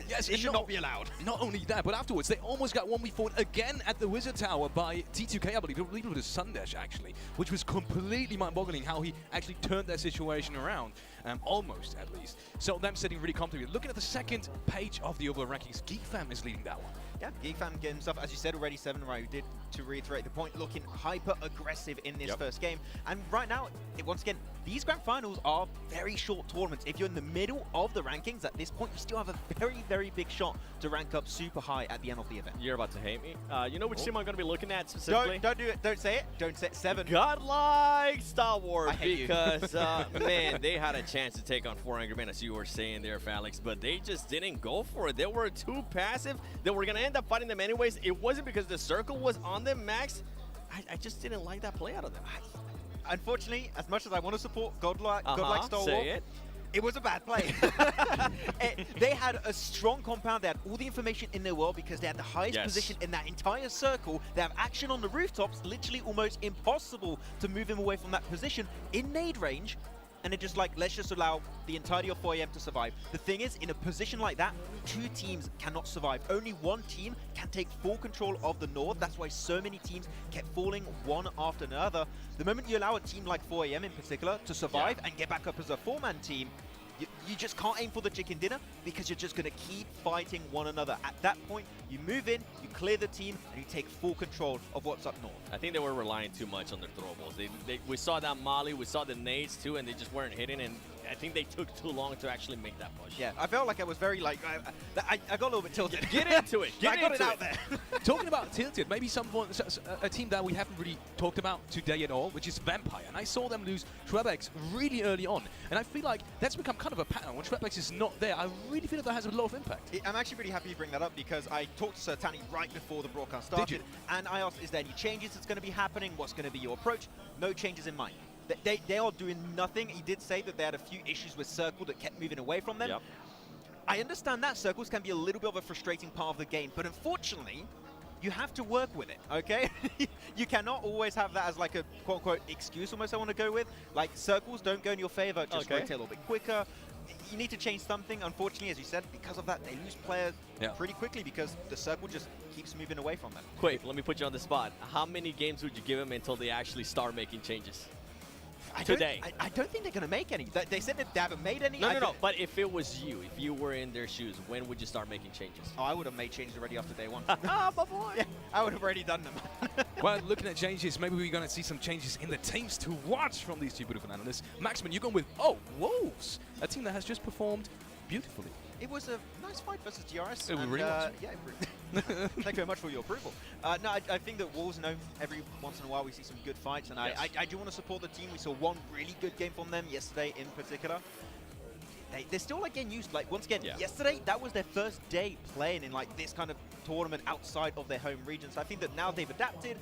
[SPEAKER 12] Yes,
[SPEAKER 4] it should not be allowed.
[SPEAKER 12] Not only that, but afterwards, they almost got 1v4 again at the Wizard Tower by T2K, I believe it was a Sundash, actually, which was completely mind-boggling how he actually turned that situation around, almost, at least. So them sitting really comfortably. Looking at the 2nd page of the overall rankings, GeekFam is leading that one.
[SPEAKER 4] Yeah, GeekFam getting himself, as you said already, 7 right, who did, to reiterate the point, looking hyper-aggressive in this first game. And right now, once again, these Grand Finals are very short tournaments. If you're in the middle of the rankings, at this point, you still have a very big shot to rank up super high at the end of the event.
[SPEAKER 3] You're about to hate me. You know which team I'm going to be looking at specifically?
[SPEAKER 4] Don't do it. Don't say it. Don't say it. 7.
[SPEAKER 3] Godlike Star Wars, because,
[SPEAKER 4] you.
[SPEAKER 3] man, they had a chance to take on 4 Angry Men, as you were saying there, Felix, but they just didn't go for it. They were too passive. They were going to end up fighting them anyways. It wasn't because the circle was on them, Max. I just didn't like that play out of them.
[SPEAKER 4] Unfortunately, as much as I want to support Godlike Star Wars, it was a bad play. They had a strong compound. They had all the information in their world because they had the highest position in that entire circle. They have action on the rooftops, literally almost impossible to move him away from that position in nade range. And they're just like, let's just allow the entirety of 4AM to survive. The thing is, in a position like that, 2 teams cannot survive. Only 1 team can take full control of the North. That's why so many teams kept falling one after another. The moment you allow a team like 4AM in particular to survive and get back up as a 4-man team, you just can't aim for the chicken dinner because you're just going to keep fighting one another. At that point, you move in, you clear the team, and you take full control of what's up north.
[SPEAKER 3] I think they were relying too much on their throwables. We saw that molly, we saw the nades too, and they just weren't hitting, and I think they took too long to actually make that push.
[SPEAKER 4] Yeah, I felt like I was very, like, I got a little bit tilted.
[SPEAKER 3] Get into it.
[SPEAKER 4] I got it out there.
[SPEAKER 12] Talking about tilted, maybe a team that we haven't really talked about today at all, which is Vampire. And I saw them lose Schwebex really early on. And I feel like that's become kind of a pattern. When Schwebex is not there, I really feel that has a lot of impact.
[SPEAKER 4] I'm actually really happy you bring that up because I talked to Sir Tanny right before the broadcast started.
[SPEAKER 12] Did you?
[SPEAKER 4] And I asked, is there any changes that's going to be happening? What's going to be your approach? No changes in mind. They are doing nothing. He did say that they had a few issues with Circle that kept moving away from them.
[SPEAKER 3] Yep.
[SPEAKER 4] I understand that Circles can be a little bit of a frustrating part of the game, but unfortunately, you have to work with it, okay? You cannot always have that as like a quote-unquote excuse almost I want to go with. Like, Circles don't go in your favor, just rotate a little bit quicker. You need to change something. Unfortunately, as you said, because of that, they lose players pretty quickly because the Circle just keeps moving away from them.
[SPEAKER 3] Quick, let me put you on the spot. How many games would you give them until they actually start making changes? today.
[SPEAKER 4] I don't think they're going to make any. They said that they haven't made any.
[SPEAKER 3] No. But if it was you, if you were in their shoes, when would you start making changes?
[SPEAKER 4] Oh, I would have made changes already after day one.
[SPEAKER 3] Ah, my boy.
[SPEAKER 4] Yeah, I would have already done them.
[SPEAKER 12] Well, looking at changes, maybe we're going to see some changes in the teams to watch from these two beautiful analysts. Maxman, you're going with, Wolves, a team that has just performed beautifully.
[SPEAKER 4] It was a nice fight versus DRS.
[SPEAKER 12] It really was.
[SPEAKER 4] Yeah, thank you very much for your approval. No, I think that Wolves know every once in a while we see some good fights, and
[SPEAKER 3] yes.
[SPEAKER 4] I do want to support the team. We saw one really good game from them yesterday in particular. They're still like getting used. Like once again, yesterday that was their first day playing in like this kind of tournament outside of their home region. So I think that now they've adapted.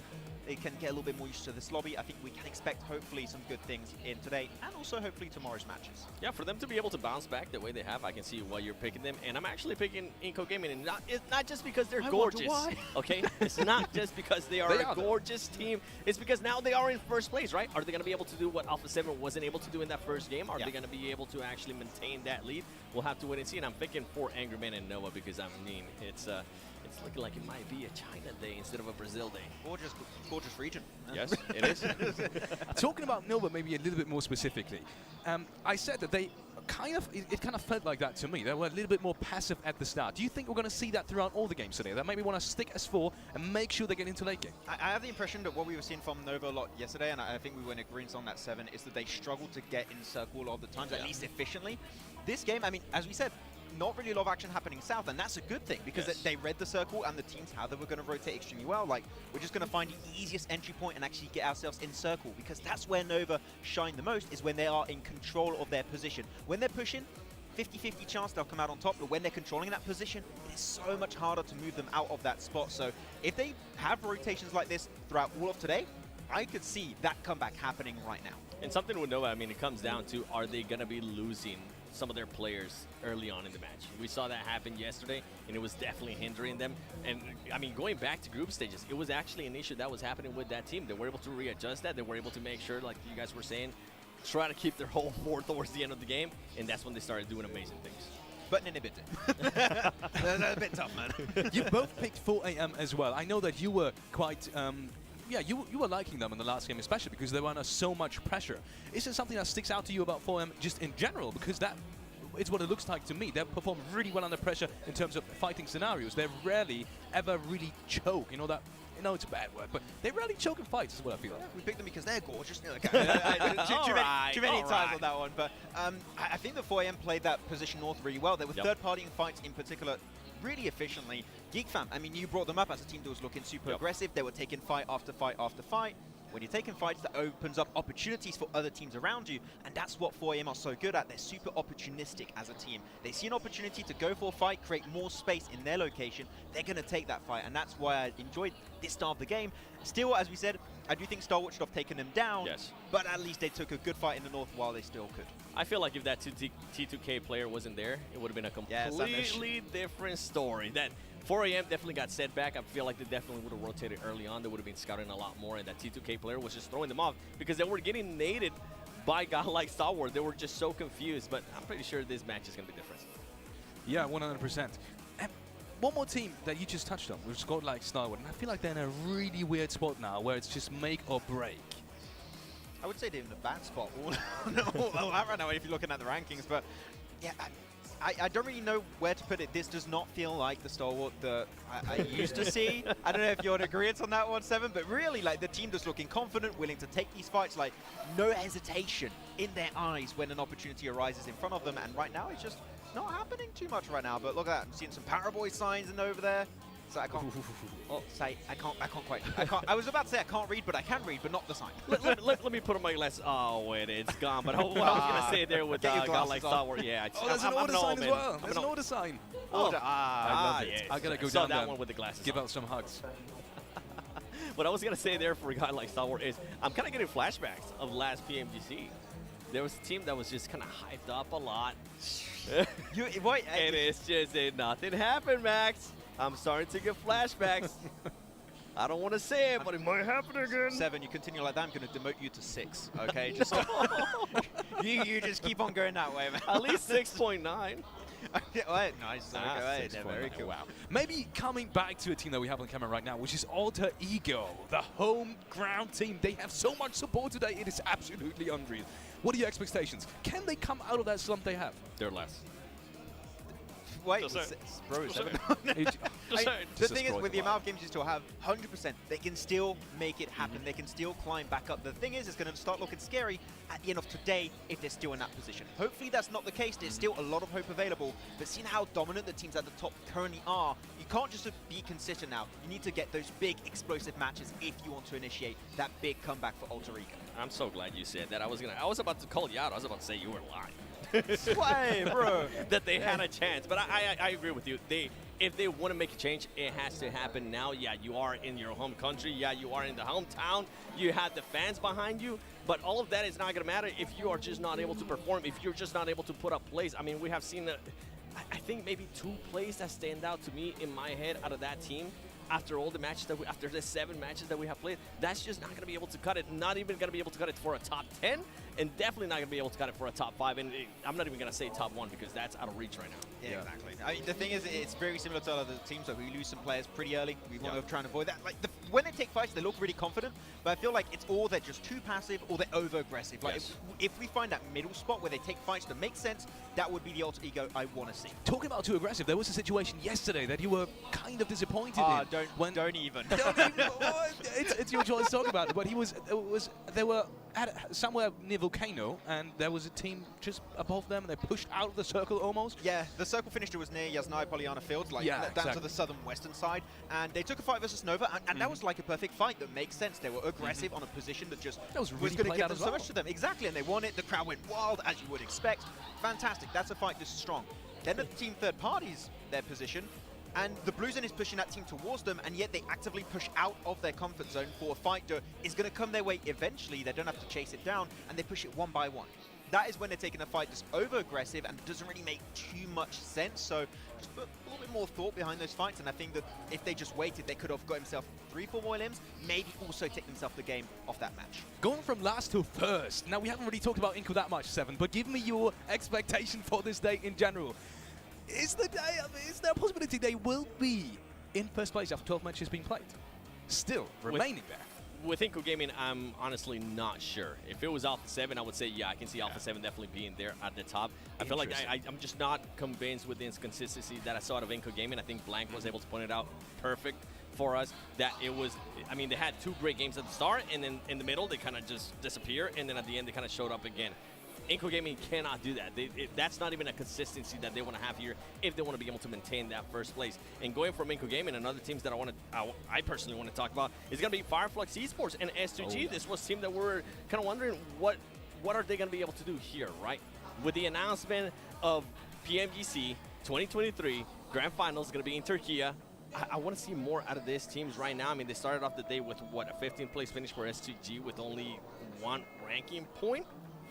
[SPEAKER 4] They can get a little bit more used to this lobby. I think we can expect hopefully some good things in today and also hopefully tomorrow's matches.
[SPEAKER 3] Yeah, for them to be able to bounce back the way they have, I can see why you're picking them. And I'm actually picking Inco Gaming, and it's not just because they're gorgeous.
[SPEAKER 4] Why.
[SPEAKER 3] Okay, it's not just because they are a gorgeous team. It's because now they are in first place, right? Are they going to be able to do what Alpha 7 wasn't able to do in that first game? Are they going to be able to actually maintain that lead? We'll have to wait and see. And I'm picking for Angry Man and Noah because I mean, it's looking like it might be a China day instead of a Brazil day.
[SPEAKER 4] Gorgeous region.
[SPEAKER 3] Yes, it is.
[SPEAKER 12] Talking about Nova maybe a little bit more specifically, I said that they kind of, it kind of felt like that to me. They were a little bit more passive at the start. Do you think we're going to see that throughout all the games today? That maybe want to stick as 4 and make sure they get into late game?
[SPEAKER 4] I have the impression that what we were seeing from Nova a lot yesterday, and I think we were in agreement on that 7, is that they struggled to get in circle a lot of the times, at least efficiently. This game, I mean, as we said, not really a lot of action happening south, and that's a good thing because they read the circle and the teams how they were going to rotate extremely well. Like, we're just going to find the easiest entry point and actually get ourselves in circle, because that's where Nova shine the most, is when they are in control of their position. When they're pushing, 50-50 chance they'll come out on top, but when they're controlling that position, it is so much harder to move them out of that spot. So if they have rotations like this throughout all of today, I could see that comeback happening right now.
[SPEAKER 3] And something with Nova, I mean, it comes down to, are they going to be losing some of their players early on in the match? We saw that happen yesterday, and it was definitely hindering them. And, I mean, going back to group stages, it was actually an issue that was happening with that team. They were able to readjust that. They were able to make sure, like you guys were saying, try to keep their whole 4 towards the end of the game, and that's when they started doing amazing things.
[SPEAKER 4] But inhibited. That's a bit tough, man.
[SPEAKER 12] You both picked 4 AM as well. I know that you were quite... you were liking them in the last game, especially because they were under so much pressure. Is there something that sticks out to you about 4M just in general? Because that is what it looks like to me. They perform really well under pressure in terms of fighting scenarios. They rarely ever really choke. You know that. You know it's a bad word, but they rarely choke in fights is what I feel like.
[SPEAKER 4] We picked them because they're gorgeous. Too many times on that one. But I think the 4AM played that position north really well. They were third-partying fights in particular really efficiently. GeekFam, I mean, you brought them up as a team that was looking super aggressive. They were taking fight after fight after fight. When you're taking fights, that opens up opportunities for other teams around you, and that's what 4AM are so good at. They're super opportunistic as a team. They see an opportunity to go for a fight, create more space in their location. They're going to take that fight, and that's why I enjoyed this start of the game. Still, as we said, I do think Star Wars should have taken them down, but at least they took a good fight in the north while they still could.
[SPEAKER 3] I feel like if that T2K player wasn't there, it would have been a completely different story. That 4AM definitely got set back. I feel like they definitely would have rotated early on. They would have been scouting a lot more, and that T2K player was just throwing them off because they were getting naded by a guy like Star Wars. They were just so confused, but I'm pretty sure this match is going to be different.
[SPEAKER 12] Yeah, 100%. And one more team that you just touched on, which got like Star Wars, and I feel like they're in a really weird spot now where it's just make or break.
[SPEAKER 4] I would say they're in a bad spot all out right now if you're looking at the rankings, but yeah, I don't really know where to put it. This does not feel like the stalwart that I used to see. I don't know if you're in agreement on that one, Seven, but really, like, the team just looking confident, willing to take these fights, like, no hesitation in their eyes when an opportunity arises in front of them, and right now it's just not happening too much right now. But look at that, I'm seeing some Paraboy signs in over there. So I can't. Oh, say I can't quite. I was about to say I can't read, but I can read, but not the sign.
[SPEAKER 3] let me put on my glasses. Oh wait, it's gone. But what I was gonna say there with God like Star Wars, yeah.
[SPEAKER 12] There's an order sign as well. There's an order sign.
[SPEAKER 3] Oh,
[SPEAKER 12] I love it. I gotta go down
[SPEAKER 3] that one with the glasses.
[SPEAKER 12] Give out some hugs.
[SPEAKER 3] What I was gonna say there for a guy like Star Wars is I'm kind of getting flashbacks of last PMGC. There was a team that was just kind of hyped up a lot. And it's just nothing happened, Max. I'm starting to get flashbacks. I don't want to say it, but it might happen again.
[SPEAKER 4] Seven, you continue like that, I'm going to demote you to 6. Okay, just you just keep on going that way, man.
[SPEAKER 3] At least 6.9.
[SPEAKER 4] Nice. Okay, very cool.
[SPEAKER 12] Wow. Maybe coming back to a team that we have on camera right now, which is Alter Ego, the home ground team. They have so much support today. It is absolutely unreal. What are your expectations? Can they come out of that slump they have?
[SPEAKER 3] They're less.
[SPEAKER 4] Wait, bro, the thing is, with the amount of games you still have, 100%, they can still make it happen. They can still climb back up. The thing is, it's going to start looking scary at the end of today if they're still in that position. Hopefully that's not the case. There's still a lot of hope available. But seeing how dominant the teams at the top currently are, you can't just be consistent now. You need to get those big, explosive matches if you want to initiate that big comeback for Alter Ego.
[SPEAKER 3] I'm so glad you said that. I was about to call you out. I was about to say you were lying.
[SPEAKER 4] Sway, bro.
[SPEAKER 3] That they had a chance, but I agree with you. If they want to make a change, it has to happen now. Yeah, you are in your home country. Yeah, you are in the hometown. You have the fans behind you, but all of that is not going to matter if you are just not able to perform, if you're just not able to put up plays. I mean, we have seen, I think maybe 2 plays that stand out to me in my head out of that team. After all the matches after the 7 matches that we have played, that's just not going to be able to cut it. Not even going to be able to cut it for a top 10, and definitely not going to be able to cut it for a top 5. And I'm not even going to say top 1 because that's out of reach right now.
[SPEAKER 4] Yeah, exactly. I mean, the thing is, it's very similar to other teams. Like, we lose some players pretty early. We want to try and avoid that. Like, when they take fights, they look really confident, but I feel like it's all they're just too passive or they're over-aggressive. Like, if we find that middle spot where they take fights that make sense, that would be the Alter Ego I want to see.
[SPEAKER 12] Talking about too aggressive, there was a situation yesterday that you were kind of disappointed in.
[SPEAKER 4] Don't even.
[SPEAKER 12] It's your choice to talk about it, but they were at somewhere near Volcano, and there was a team just above them, and they pushed out of the circle almost.
[SPEAKER 4] Yeah, the circle finisher was near Yasnai Polyana Fields, like down to the southern western side, and they took a fight versus Nova, and that was like a perfect fight that makes sense. They were aggressive on a position that just was going to give them so much to them. Exactly, and they won it. The crowd went wild, as you would expect. Fantastic. That's a fight this strong. Then the team third parties their position, and the Blue Zone is pushing that team towards them, and yet they actively push out of their comfort zone for a fight that is going to come their way eventually. They don't have to chase it down, and they push it one by one. That is when they're taking a fight that's over-aggressive and doesn't really make too much sense. So just put a little bit more thought behind those fights, and I think that if they just waited, they could have got himself 3-4 more limbs, maybe also take themselves the game off that match.
[SPEAKER 12] Going from last to first. Now, we haven't really talked about Inco that much, Seven, but give me your expectation for this day in general. Is there a possibility they will be in first place after 12 matches being played? Still remaining there.
[SPEAKER 3] With Inco Gaming, I'm honestly not sure. If it was Alpha 7, I would say, yeah, I can see Alpha 7 definitely being there at the top. I feel like I'm just not convinced with the inconsistency that I saw out of Inco Gaming. I think Blank was able to point it out perfect for us, that it was, I mean, they had 2 great games at the start, and then in the middle, they kind of just disappear, and then at the end, they kind of showed up again. Inco Gaming cannot do that. That's not even a consistency that they want to have here if they want to be able to maintain that first place. And going from Inco Gaming, and other teams that I personally want to talk about is going to be Fireflux Esports and S2G. This was a team that we're kind of wondering what are they going to be able to do here, right? With the announcement of PMGC 2023 Grand Finals going to be in Turkey. I want to see more out of these teams right now. I mean, they started off the day with, what, a 15th place finish for S2G with only 1 ranking point.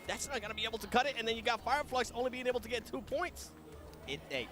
[SPEAKER 3] That's not going to be able to cut it, and then you got Fireflux only being able to get 2 points.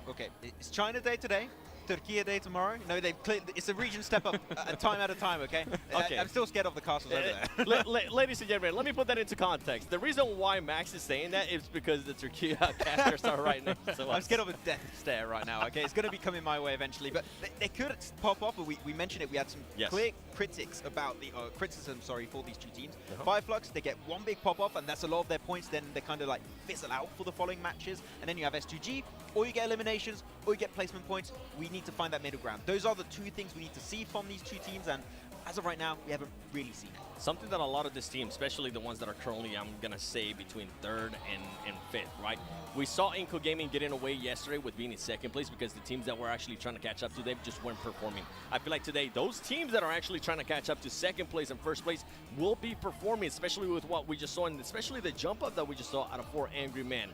[SPEAKER 4] Okay, it's China Day today, Turkey Day tomorrow. No, it's a region step up time at a time, okay? I'm still scared of the castles over there.
[SPEAKER 3] Ladies and gentlemen, let me put that into context. The reason why Max is saying that is because the Turkey casters are right next to us.
[SPEAKER 4] I'm scared of a death stare right now, okay? It's going to be coming my way eventually, but they could pop off. We mentioned it. We had some clear critics about the criticism, for these 2 teams. Fireflux, they get 1 big pop-off, and that's a lot of their points. Then they kind of like fizzle out for the following matches. And then you have S2G, or you get eliminations, or you get placement points. We need to find that middle ground. Those are the 2 things we need to see from these 2 teams, and as of right now, we haven't really seen it.
[SPEAKER 3] Something that a lot of this team, especially the ones that are currently, I'm going to say, between 3rd and 5th, right? We saw Inco Gaming getting away yesterday with being in 2nd place because the teams that were actually trying to catch up to them just weren't performing. I feel like today, those teams that are actually trying to catch up to 2nd place and 1st place will be performing, especially with what we just saw, and especially the jump up that we just saw out of 4 Angry Men.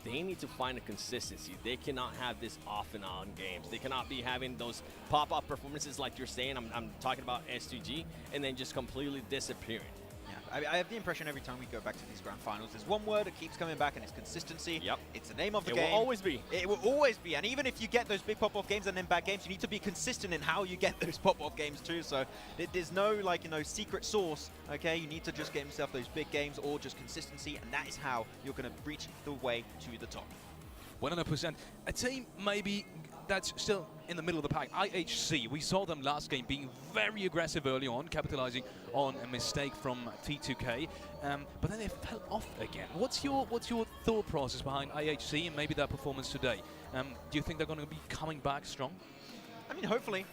[SPEAKER 3] They need to find a consistency. They cannot have this off and on games. They cannot be having those pop-up performances like you're saying. I'm talking about S2G, and then just completely disappearing.
[SPEAKER 4] Yeah, I have the impression every time we go back to these grand finals, there's one word that keeps coming back, and it's consistency.
[SPEAKER 3] Yep.
[SPEAKER 4] It's the name of the game.
[SPEAKER 3] It will always be.
[SPEAKER 4] It will always be. And even if you get those big pop-off games and then bad games, you need to be consistent in how you get those pop-off games too. So there's no, secret sauce, okay? You need to just get yourself those big games or just consistency, and that is how you're going to reach the way to the top.
[SPEAKER 12] 100%. A team maybe that's still in the middle of the pack. IHC, we saw them last game being very aggressive early on, capitalizing on a mistake from T2K, but then they fell off again. What's your thought process behind IHC and maybe their performance today? Do you think they're going to be coming back strong?
[SPEAKER 4] I mean, hopefully.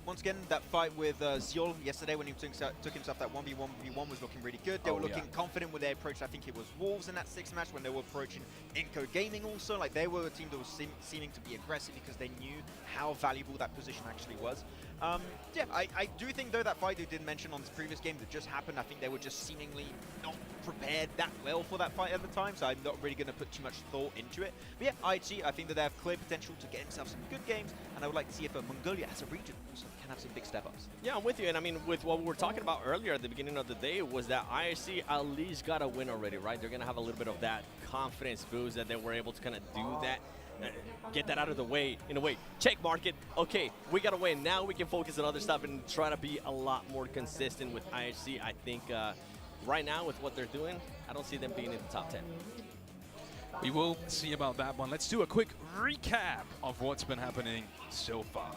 [SPEAKER 4] Once again, that fight with Xi'an yesterday when he took himself that 1v1 was looking really good. They were looking confident with their approach. I think it was Wolves in that 6th match when they were approaching Inco Gaming also. Like, they were a team that was seeming to be aggressive because they knew how valuable that position actually was. Yeah, I do think, though, that fight you did mention on this previous game that just happened, I think they were just seemingly not prepared that well for that fight at the time, so I'm not really going to put too much thought into it. But yeah, IHG, I think that they have clear potential to get themselves some good games, and I would like to see if Mongolia as a region also can have some big step-ups.
[SPEAKER 3] Yeah, I'm with you, and I mean, with what we were talking about earlier at the beginning of the day was that IHC at least got a win already, right? They're going to have a little bit of that confidence boost that they were able to kind of do that. Get that out of the way, in a way. Check market. Okay, we got to win. Now we can focus on other stuff and try to be a lot more consistent with IHC. I think right now with what they're doing, I don't see them being in the top 10.
[SPEAKER 12] We will see about that one. Let's do a quick recap of what's been happening so far.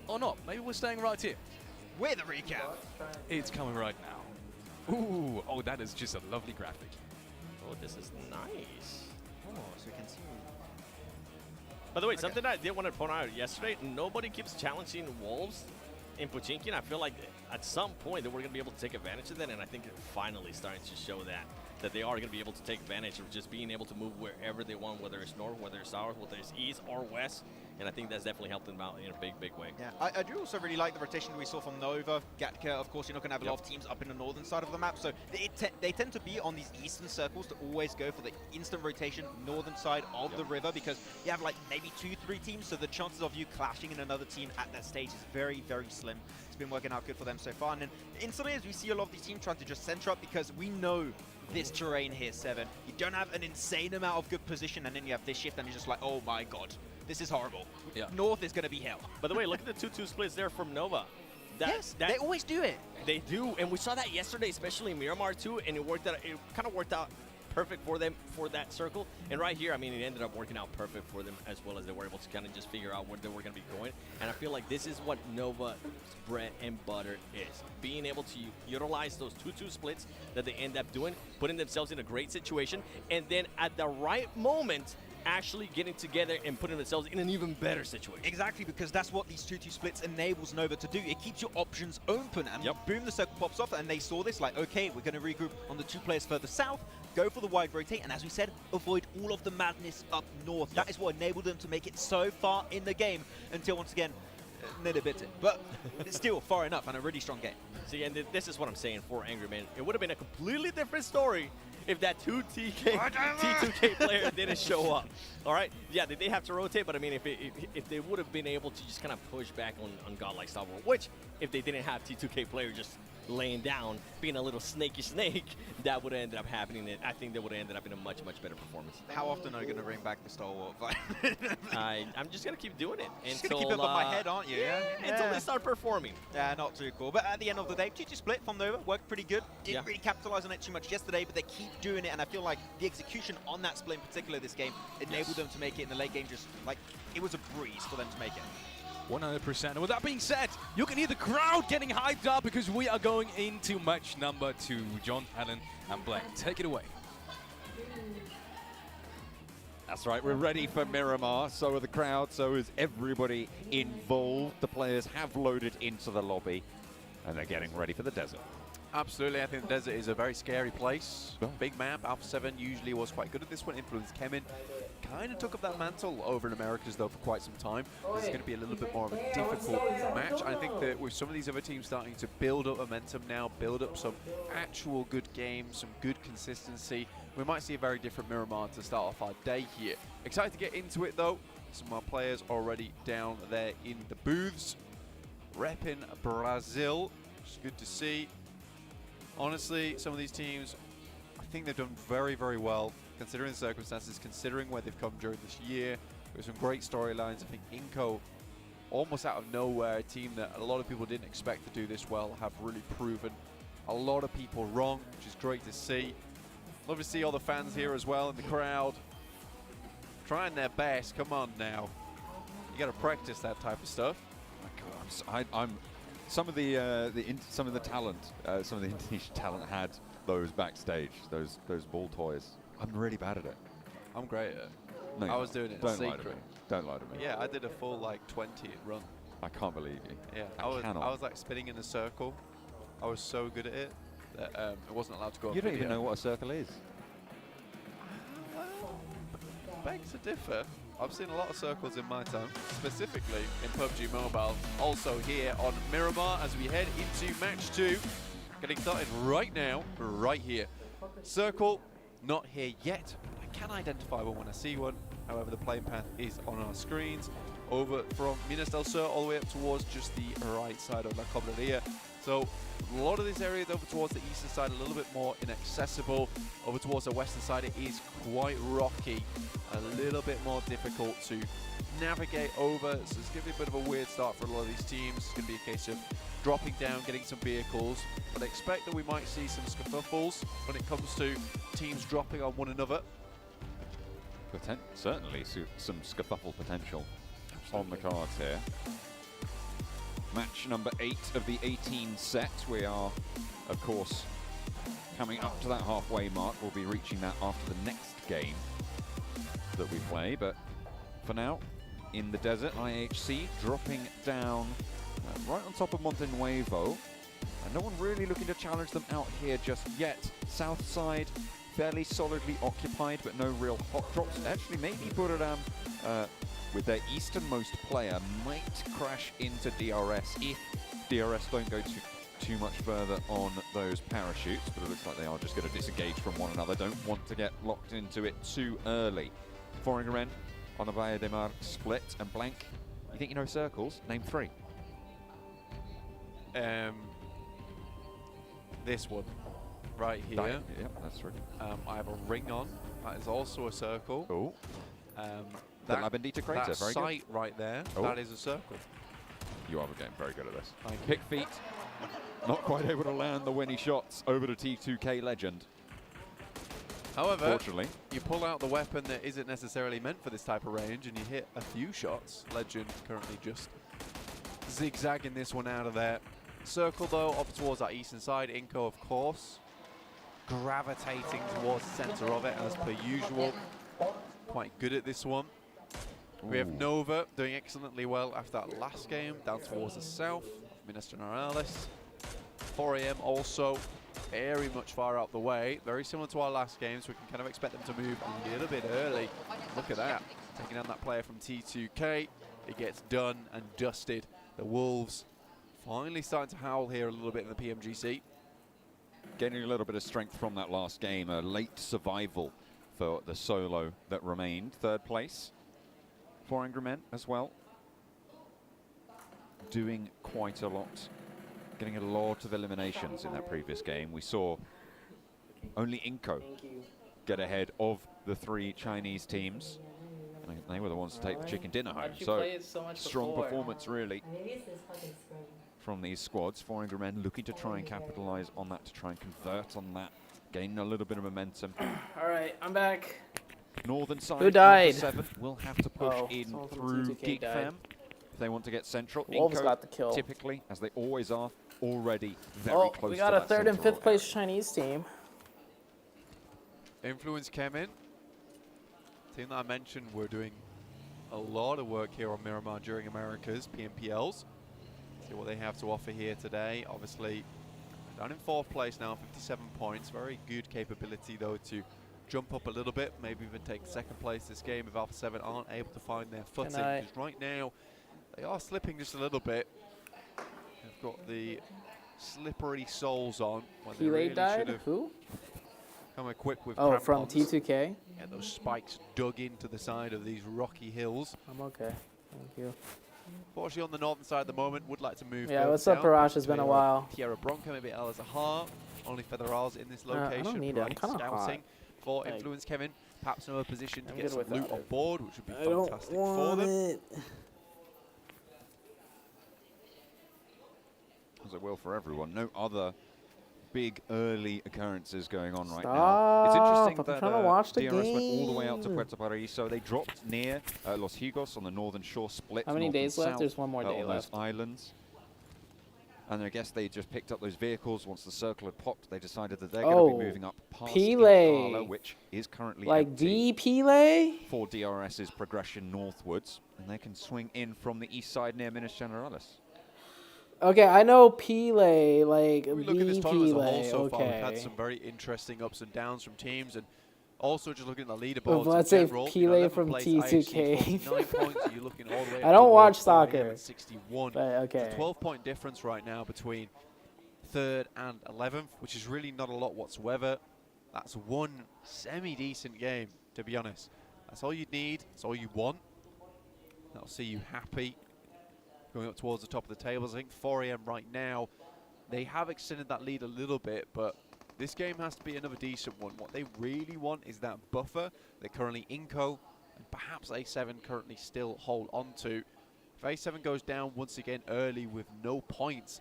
[SPEAKER 12] Or not. Maybe we're staying right here.
[SPEAKER 4] With a recap.
[SPEAKER 12] It's coming right now. Ooh, oh, that is just a lovely graphic.
[SPEAKER 3] Oh, this is nice.
[SPEAKER 4] Oh, so we can see.
[SPEAKER 3] By the way, something I did want to point out yesterday, nobody keeps challenging Wolves in Pochinki, and I feel like at some point that we're going to be able to take advantage of that, and I think it's finally starting to show that they are going to be able to take advantage of just being able to move wherever they want, whether it's north, whether it's south, whether it's east or west, and I think that's definitely helped them out in a big, big way.
[SPEAKER 4] Yeah, I do also really like the rotation that we saw from Nova, Gatka. Of course, you're not going to have a lot of teams up in the northern side of the map, so they tend to be on these eastern circles to always go for the instant rotation northern side of the river, because you have like maybe 2-3 teams, so the chances of you clashing in another team at that stage is very, very slim. It's been working out good for them so far, and then instantly as we see a lot of these teams trying to just center up, because we know this terrain here, 7. You don't have an insane amount of good position, and then you have this shift, and you're just like, oh my god, this is horrible. Yeah. North is going to be hell.
[SPEAKER 3] By the way, look at the 2-2 splits there from Nova.
[SPEAKER 4] Yes, they always do it.
[SPEAKER 3] They do, and we saw that yesterday, especially in Miramar too, and it worked out. It kind of worked out perfect for them for that circle. And right here, I mean, it ended up working out perfect for them as well, as they were able to kind of just figure out where they were going to be going. And I feel like this is what Nova's bread and butter is. Being able to utilize those 2-2 splits that they end up doing, putting themselves in a great situation, and then at the right moment, actually getting together and putting themselves in an even better situation.
[SPEAKER 4] Exactly, because that's what these 2-2 splits enables Nova to do. It keeps your options open, and boom, the circle pops off, and they saw this, like, okay, we're going to regroup on the 2 players further south, go for the wide rotate, and as we said, avoid all of the madness up north. That is what enabled them to make it so far in the game, until once again, nearly bit it. But it's still far enough, and a really strong game.
[SPEAKER 3] See, and this is what I'm saying for Angry Man. It would have been a completely different story if that 2T2K player didn't show up. All right? Yeah, they have to rotate, but I mean, if they would have been able to just kind of push back on Godlike Star Wars, which if they didn't have T2K player just laying down, being a little snaky snake, that would have ended up happening. I think they would have ended up in a much, much better performance.
[SPEAKER 4] How often are you going to bring back the Star Wars fight?
[SPEAKER 3] I'm just going to keep doing it.
[SPEAKER 4] Just going to keep it above my head, aren't you?
[SPEAKER 3] Yeah, until they start performing.
[SPEAKER 4] Yeah, not too cool. But at the end of the day, 2-2 split from Nova worked pretty good. Didn't really capitalize on it too much yesterday, but they keep doing it, and I feel like the execution on that split in particular this game enabled them to make it in the late game. Just like, it was a breeze for them to make it.
[SPEAKER 12] 100%. And with that being said, you can hear the crowd getting hyped up because we are going into match number 2. John, Alan, and Blaine, take it away.
[SPEAKER 5] That's right, we're ready for Miramar. So are the crowd, so is everybody involved. The players have loaded into the lobby, and they're getting ready for the desert.
[SPEAKER 2] Absolutely, I think the desert is a very scary place. Big map, Alpha 7 usually was quite good at this one. Influence Kemin kind of took up that mantle over in Americas though for quite some time. This is going to be a little bit more of a difficult match. I think that with some of these other teams starting to build up momentum now, build up some actual good games, some good consistency, we might see a very different Miramar to start off our day here. Excited to get into it though. Some of our players already down there in the booths, repping Brazil, which is good to see. Honestly, some of these teams, I think they've done very, very well, considering the circumstances, considering where they've come during this year. There's some great storylines. I think Inco, almost out of nowhere, a team that a lot of people didn't expect to do this well, have really proven a lot of people wrong, which is great to see. Love to see all the fans here as well in the crowd. Trying their best. Come on now. You got to practice that type of stuff.
[SPEAKER 5] Oh my God, I'm some of the talent, some of the Indonesian talent had those backstage, those ball toys. I'm really bad at it.
[SPEAKER 2] I'm great at it.
[SPEAKER 5] No,
[SPEAKER 2] I was doing it in
[SPEAKER 5] Don't lie to
[SPEAKER 2] secret.
[SPEAKER 5] me. Don't lie to me.
[SPEAKER 2] Yeah, I did a full like 20 run.
[SPEAKER 5] I can't believe you.
[SPEAKER 2] Yeah, I was like spinning in a circle. I was so good at it that it wasn't allowed to go on
[SPEAKER 5] You don't
[SPEAKER 2] video.
[SPEAKER 5] even know what a circle is.
[SPEAKER 2] Begs to differ. I've seen a lot of circles in my time, specifically in PUBG Mobile. Also here on Miramar as we head into match 2. Getting started right now, right here. Circle, not here yet. I can identify one when I see one. However, the playing path is on our screens. Over from Minas del Sur all the way up towards just the right side of La Cobreria. So a lot of this area is over towards the eastern side, a little bit more inaccessible. Over towards the western side, it is quite rocky, a little bit more difficult to navigate over. So it's going to be a bit of a weird start for a lot of these teams. It's going to be a case of dropping down, getting some vehicles. But I expect that we might see some scuffles when it comes to teams dropping on one another.
[SPEAKER 5] Certainly some scuffle potential on the cards here. Match number 8 of the 18 set. We are, of course, coming up to that halfway mark. We'll be reaching that after the next game that we play. But for now, in the desert, IHC dropping down right on top of Monte Nuevo. And no one really looking to challenge them out here just yet. South side, fairly solidly occupied, but no real hot drops. Actually, maybe Buriram, with their easternmost player, might crash into DRS if DRS don't go too much further on those parachutes, but it looks like they are just going to disengage from one another. Don't want to get locked into it too early. Foreigner on the Valle de Mar split and blank. You think you know circles? Name 3.
[SPEAKER 2] This one right here.
[SPEAKER 5] Yeah, that's right.
[SPEAKER 2] I have a ring on. That is also a circle.
[SPEAKER 5] Oh. The Labendita crater,
[SPEAKER 2] that
[SPEAKER 5] very
[SPEAKER 2] sight
[SPEAKER 5] good.
[SPEAKER 2] right there, that is a circle.
[SPEAKER 5] You are getting very good at this.
[SPEAKER 2] Thank you.
[SPEAKER 5] Pick feet. Not quite able to land the winning shots over to T2K Legend.
[SPEAKER 2] However,
[SPEAKER 5] fortunately,
[SPEAKER 2] you pull out the weapon that isn't necessarily meant for this type of range and you hit a few shots. Legend currently just zigzagging this one out of there. Circle though, up towards that eastern side. Inco, of course, gravitating towards the center of it as per usual. Quite good at this one. We have Nova doing excellently well after that last game, down towards the south, Minas Generales. 4 AM also very much far out the way, very similar to our last game, so we can kind of expect them to move a little bit early. Look at that, taking down that player from T2K. It gets done and dusted. The Wolves finally starting to howl here a little bit in the PMGC.
[SPEAKER 5] Getting a little bit of strength from that last game, a late survival for the solo that remained. 3rd place for Angry Men as well. Doing quite a lot. Getting a lot of eliminations in that previous game. We saw only Inco get ahead of the 3 Chinese teams. And they were the ones to take the chicken dinner home. So strong performance really from these squads. 4 Angry Men looking to try and capitalize on that, to try and convert on that. Gain a little bit of momentum.
[SPEAKER 1] All right, I'm back.
[SPEAKER 5] Northern side.
[SPEAKER 1] Who died?
[SPEAKER 5] 7 will have to push in through Geek Fam if they want to get central.
[SPEAKER 1] Wolves
[SPEAKER 5] Inco,
[SPEAKER 1] got the kill.
[SPEAKER 5] typically, as they always are, already very close.
[SPEAKER 1] We got
[SPEAKER 5] to
[SPEAKER 1] a
[SPEAKER 5] that
[SPEAKER 1] 3rd and
[SPEAKER 5] central
[SPEAKER 1] 5th place Chinese team.
[SPEAKER 2] Influence came in. Team that I mentioned, we're doing a lot of work here on Miramar during America's PMPLs. See what they have to offer here today. Obviously, down in 4th place now, 57 points. Very good capability, though, to jump up a little bit, maybe even take 2nd place this game if Alpha 7 aren't able to find their footing. Because right now, they are slipping just a little bit. They've got the slippery soles on. When they really
[SPEAKER 1] died? Who?
[SPEAKER 2] Come equipped with
[SPEAKER 1] from
[SPEAKER 2] crampons.
[SPEAKER 1] T2K?
[SPEAKER 2] Yeah, those spikes dug into the side of these rocky hills.
[SPEAKER 1] I'm okay. Thank you.
[SPEAKER 2] Fortunately, on the northern side at the moment, would like to move.
[SPEAKER 1] Yeah, what's up, Parash? It's been a while.
[SPEAKER 2] Tierra Bronca, maybe El Azahar. Only Federals in this location.
[SPEAKER 1] I don't need it. I'm kind of hot.
[SPEAKER 2] Scouting for Influence Kevin. Perhaps in a position to get some
[SPEAKER 1] good
[SPEAKER 2] loot
[SPEAKER 1] without
[SPEAKER 2] on
[SPEAKER 1] it.
[SPEAKER 2] board, which would be
[SPEAKER 1] I don't
[SPEAKER 2] fantastic for
[SPEAKER 1] want
[SPEAKER 2] them.
[SPEAKER 1] it.
[SPEAKER 5] As it will for everyone. No other big early occurrences going on right now. It's interesting that
[SPEAKER 1] trying to watch the
[SPEAKER 5] DRS went all the way out to
[SPEAKER 1] game.
[SPEAKER 5] Puerto Paraíso. They dropped near Los Higos on the northern shore, split
[SPEAKER 1] How many
[SPEAKER 5] north
[SPEAKER 1] days
[SPEAKER 5] and
[SPEAKER 1] left?
[SPEAKER 5] south,
[SPEAKER 1] There's one more day
[SPEAKER 5] on
[SPEAKER 1] left.
[SPEAKER 5] those islands. And I guess they just picked up those vehicles. Once the circle had popped, they decided that they're going to be moving up past Impala, which is currently
[SPEAKER 1] like
[SPEAKER 5] empty.
[SPEAKER 1] Pile?
[SPEAKER 5] For DRS's progression northwards, and they can swing in from the east side near Minas Generales.
[SPEAKER 1] Okay, I know Pile, like
[SPEAKER 2] We look at this tournament as a whole
[SPEAKER 1] Pile,
[SPEAKER 2] so far. We've
[SPEAKER 1] okay.
[SPEAKER 2] had some very interesting ups and downs from teams, and also just looking at the leaderboards.
[SPEAKER 1] But let's say
[SPEAKER 2] general,
[SPEAKER 1] Pile
[SPEAKER 2] 11th
[SPEAKER 1] from
[SPEAKER 2] place
[SPEAKER 1] T2K.
[SPEAKER 2] 49 points. You're looking all the way
[SPEAKER 1] I
[SPEAKER 2] up
[SPEAKER 1] don't
[SPEAKER 2] towards
[SPEAKER 1] watch
[SPEAKER 2] 4am
[SPEAKER 1] soccer.
[SPEAKER 2] at 61.
[SPEAKER 1] But, okay.
[SPEAKER 2] It's a 12-point difference right now between 3rd and 11th, which is really not a lot whatsoever. That's one semi-decent game, to be honest. That's all you need. That's all you want. That'll see you happy going up towards the top of the tables. I think 4am right now, they have extended that lead a little bit, but this game has to be another decent one. What they really want is that buffer that currently Inco and perhaps A7 currently still hold on to. If A7 goes down once again early with no points,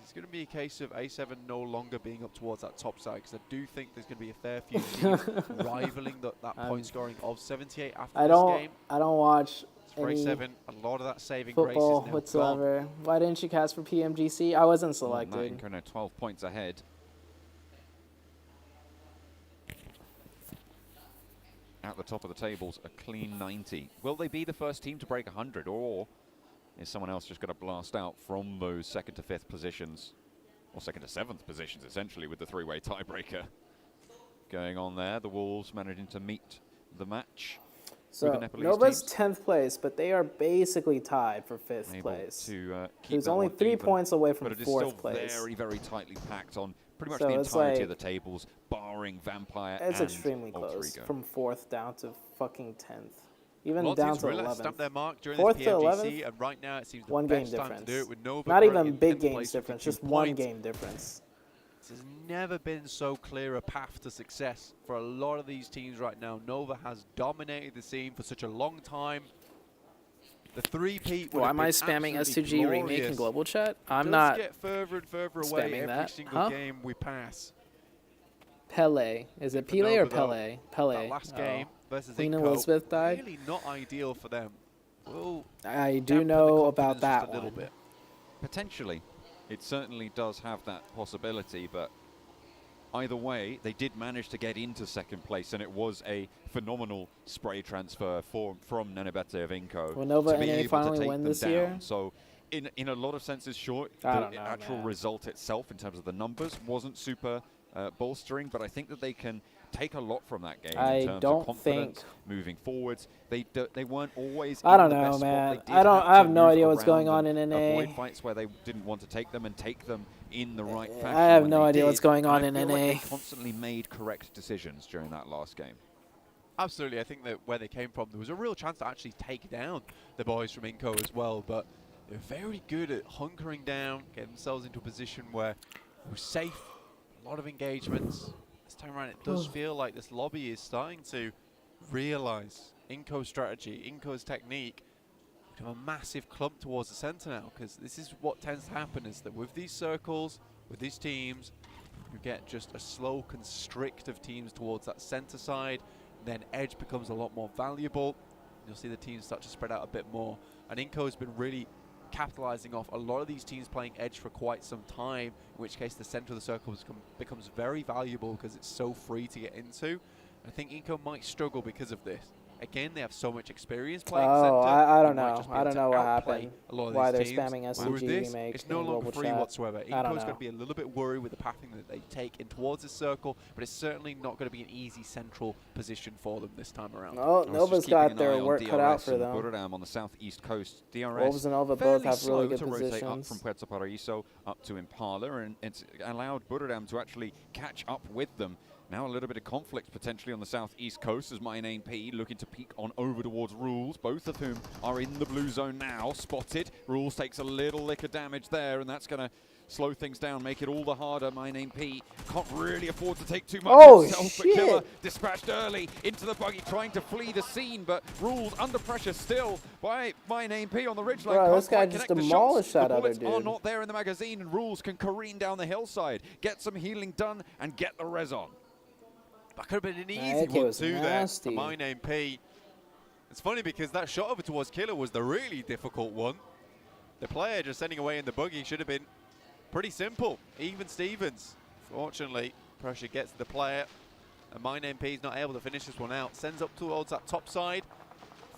[SPEAKER 2] it's going to be a case of A7 no longer being up towards that top side, because I do think there's going to be a fair few teams rivaling that point scoring of 78 after this game.
[SPEAKER 1] I don't watch
[SPEAKER 2] For
[SPEAKER 1] any
[SPEAKER 2] A7, a lot of that saving grace is
[SPEAKER 1] football
[SPEAKER 2] now
[SPEAKER 1] whatsoever.
[SPEAKER 2] gone.
[SPEAKER 1] Why didn't you cast for PMGC? I wasn't selected.
[SPEAKER 5] Inco now 12 points ahead. At the top of the tables, a clean 90. Will they be the first team to break 100, or is someone else just going to blast out from those 2nd to 5th positions, or 2nd to 7th positions, essentially, with the three-way tiebreaker going on there? The Wolves managing to meet the match.
[SPEAKER 1] So
[SPEAKER 5] with the Nepalese
[SPEAKER 1] Nova's
[SPEAKER 5] teams.
[SPEAKER 1] 10th place, but they are basically tied for 5th
[SPEAKER 5] Able
[SPEAKER 1] place.
[SPEAKER 5] to keep
[SPEAKER 1] Who's
[SPEAKER 5] that
[SPEAKER 1] only
[SPEAKER 5] one
[SPEAKER 1] 3
[SPEAKER 5] even,
[SPEAKER 1] points away from
[SPEAKER 5] but it is
[SPEAKER 1] 4th
[SPEAKER 5] still
[SPEAKER 1] place.
[SPEAKER 5] very, very tightly packed on pretty much
[SPEAKER 1] So
[SPEAKER 5] the
[SPEAKER 1] it's
[SPEAKER 5] entirety of
[SPEAKER 1] like-
[SPEAKER 5] the tables, barring Vampire
[SPEAKER 1] It's
[SPEAKER 5] and
[SPEAKER 1] extremely
[SPEAKER 5] Alter
[SPEAKER 1] close,
[SPEAKER 5] Ego.
[SPEAKER 1] from 4th down to fucking 10th. Even
[SPEAKER 2] A lot of
[SPEAKER 1] down
[SPEAKER 2] teams
[SPEAKER 1] to
[SPEAKER 2] really
[SPEAKER 1] 11th.
[SPEAKER 2] stamped their mark during
[SPEAKER 1] 4th
[SPEAKER 2] this
[SPEAKER 1] to
[SPEAKER 2] PMGC,
[SPEAKER 1] 11th,
[SPEAKER 2] and right now it seems the
[SPEAKER 1] one game
[SPEAKER 2] best time
[SPEAKER 1] difference.
[SPEAKER 2] to do it with Nova.
[SPEAKER 1] Not
[SPEAKER 2] currently
[SPEAKER 1] even
[SPEAKER 2] in
[SPEAKER 1] big
[SPEAKER 2] 10th
[SPEAKER 1] games
[SPEAKER 2] place with
[SPEAKER 1] difference,
[SPEAKER 2] 52
[SPEAKER 1] just one
[SPEAKER 2] points.
[SPEAKER 1] game difference.
[SPEAKER 2] There's never been so clear a path to success for a lot of these teams right now. Nova has dominated the scene for such a long time. The 3-peat would
[SPEAKER 1] Why
[SPEAKER 2] have
[SPEAKER 1] am I
[SPEAKER 2] been
[SPEAKER 1] spamming
[SPEAKER 2] absolutely
[SPEAKER 1] S2G remake in
[SPEAKER 2] glorious.
[SPEAKER 1] global chat? I'm
[SPEAKER 2] Does
[SPEAKER 1] not
[SPEAKER 2] get further and further away
[SPEAKER 1] spamming
[SPEAKER 2] every
[SPEAKER 1] that.
[SPEAKER 2] single
[SPEAKER 1] Huh?
[SPEAKER 2] game we pass.
[SPEAKER 1] Pele. Is it
[SPEAKER 2] For
[SPEAKER 1] Pele or
[SPEAKER 2] Nova, though,
[SPEAKER 1] Pele? Pele.
[SPEAKER 2] That last game versus
[SPEAKER 1] Queen
[SPEAKER 2] Inco,
[SPEAKER 1] Elizabeth died?
[SPEAKER 2] really not ideal for them. Well,
[SPEAKER 1] I do
[SPEAKER 2] dampen the
[SPEAKER 1] know about
[SPEAKER 2] confidence
[SPEAKER 1] that
[SPEAKER 2] just a little
[SPEAKER 1] one.
[SPEAKER 2] bit.
[SPEAKER 5] Potentially. It certainly does have that possibility, but either way, they did manage to get into 2nd place, and it was a phenomenal spray transfer from Nenebete of Inco
[SPEAKER 1] Will Nova
[SPEAKER 5] to be
[SPEAKER 1] NA
[SPEAKER 5] able to
[SPEAKER 1] finally
[SPEAKER 5] take
[SPEAKER 1] win
[SPEAKER 5] them
[SPEAKER 1] this
[SPEAKER 5] down.
[SPEAKER 1] year?
[SPEAKER 5] So in a lot of senses, sure,
[SPEAKER 1] I
[SPEAKER 5] the
[SPEAKER 1] don't know,
[SPEAKER 5] actual
[SPEAKER 1] man.
[SPEAKER 5] result itself in terms of the numbers wasn't super bolstering, but I think that they can take a lot from that game
[SPEAKER 1] I
[SPEAKER 5] in terms
[SPEAKER 1] don't
[SPEAKER 5] of confidence
[SPEAKER 1] think-
[SPEAKER 5] moving forwards. They weren't always
[SPEAKER 1] I don't
[SPEAKER 5] in the
[SPEAKER 1] know,
[SPEAKER 5] best
[SPEAKER 1] man.
[SPEAKER 5] spot. They
[SPEAKER 1] I
[SPEAKER 5] did
[SPEAKER 1] don't-
[SPEAKER 5] have
[SPEAKER 1] I have
[SPEAKER 5] to
[SPEAKER 1] no
[SPEAKER 5] move
[SPEAKER 1] idea what's going
[SPEAKER 5] around
[SPEAKER 1] on
[SPEAKER 5] and
[SPEAKER 1] in NA.
[SPEAKER 5] avoid fights where they didn't want to take them and take them in the right fashion.
[SPEAKER 1] I have
[SPEAKER 5] when
[SPEAKER 1] no
[SPEAKER 5] they
[SPEAKER 1] idea what's
[SPEAKER 5] did,
[SPEAKER 1] going
[SPEAKER 5] and
[SPEAKER 1] on
[SPEAKER 5] I
[SPEAKER 1] in
[SPEAKER 5] feel like
[SPEAKER 1] NA.
[SPEAKER 5] they constantly made correct decisions during that last game.
[SPEAKER 2] Absolutely, I think that where they came from, there was a real chance to actually take down the boys from Inco as well, but they're very good at hunkering down, getting themselves into a position where it was safe, a lot of engagements. This time around, it does feel like this lobby is starting to realize Inco's strategy, Inco's technique, to have a massive clump towards the center now, because this is what tends to happen, is that with these circles, with these teams, you get just a slow constrict of teams towards that center side. Then edge becomes a lot more valuable. You'll see the teams start to spread out a bit more. And Inco has been really capitalizing off a lot of these teams playing edge for quite some time, in which case the center of the circle becomes very valuable because it's so free to get into. I think Inco might struggle because of this. Again, they have so much experience playing center.
[SPEAKER 1] I don't
[SPEAKER 2] they might
[SPEAKER 1] know.
[SPEAKER 2] just be
[SPEAKER 1] I
[SPEAKER 2] able
[SPEAKER 1] don't
[SPEAKER 2] to
[SPEAKER 1] know what
[SPEAKER 2] outplay
[SPEAKER 1] happened.
[SPEAKER 2] a lot of
[SPEAKER 1] Why they're
[SPEAKER 2] these teams.
[SPEAKER 1] spamming
[SPEAKER 2] Whereas
[SPEAKER 1] SCG
[SPEAKER 2] this,
[SPEAKER 1] remake
[SPEAKER 2] it's no
[SPEAKER 1] in
[SPEAKER 2] longer
[SPEAKER 1] global
[SPEAKER 2] free
[SPEAKER 1] chat.
[SPEAKER 2] whatsoever.
[SPEAKER 1] I don't
[SPEAKER 2] Inco's
[SPEAKER 1] know.
[SPEAKER 2] going to be a little bit worried with the pathing that they take in towards the circle, but it's certainly not going to be an easy central position for them this time around.
[SPEAKER 1] Oh, Nova's got their work cut out for them.
[SPEAKER 5] Buradam on the southeast coast. DRS
[SPEAKER 1] Wolves and Nova both
[SPEAKER 5] fairly
[SPEAKER 1] have
[SPEAKER 5] slow
[SPEAKER 1] really good
[SPEAKER 5] to rotate up
[SPEAKER 1] positions.
[SPEAKER 5] from Puerto Paraíso up to Impala, and it's allowed Buradam to actually catch up with them Now a little bit of conflict potentially on the southeast coast as My Name P looking to peek on over towards Rules, both of whom are in the blue zone now. Spotted. Rules takes a little lick of damage there, and that's going to slow things down, make it all the harder. My Name P can't really afford to take too much himself, but Killer dispatched early into the buggy, trying to flee the scene, but Rules under pressure still by My Name P on the ridgeline.
[SPEAKER 1] Bro, this guy just demolished that other dude.
[SPEAKER 5] The bullets are not there in the magazine, and Rules can careen down the hillside, get some healing done, and get the res on.
[SPEAKER 2] That could have been an easy one too there for My Name P. It's funny because that shot over towards Killer was the really difficult one. The player just sending away in the buggy should have been pretty simple. Even Stevens. Fortunately, pressure gets to the player. And My Name P is not able to finish this one out. Sends up towards that top side.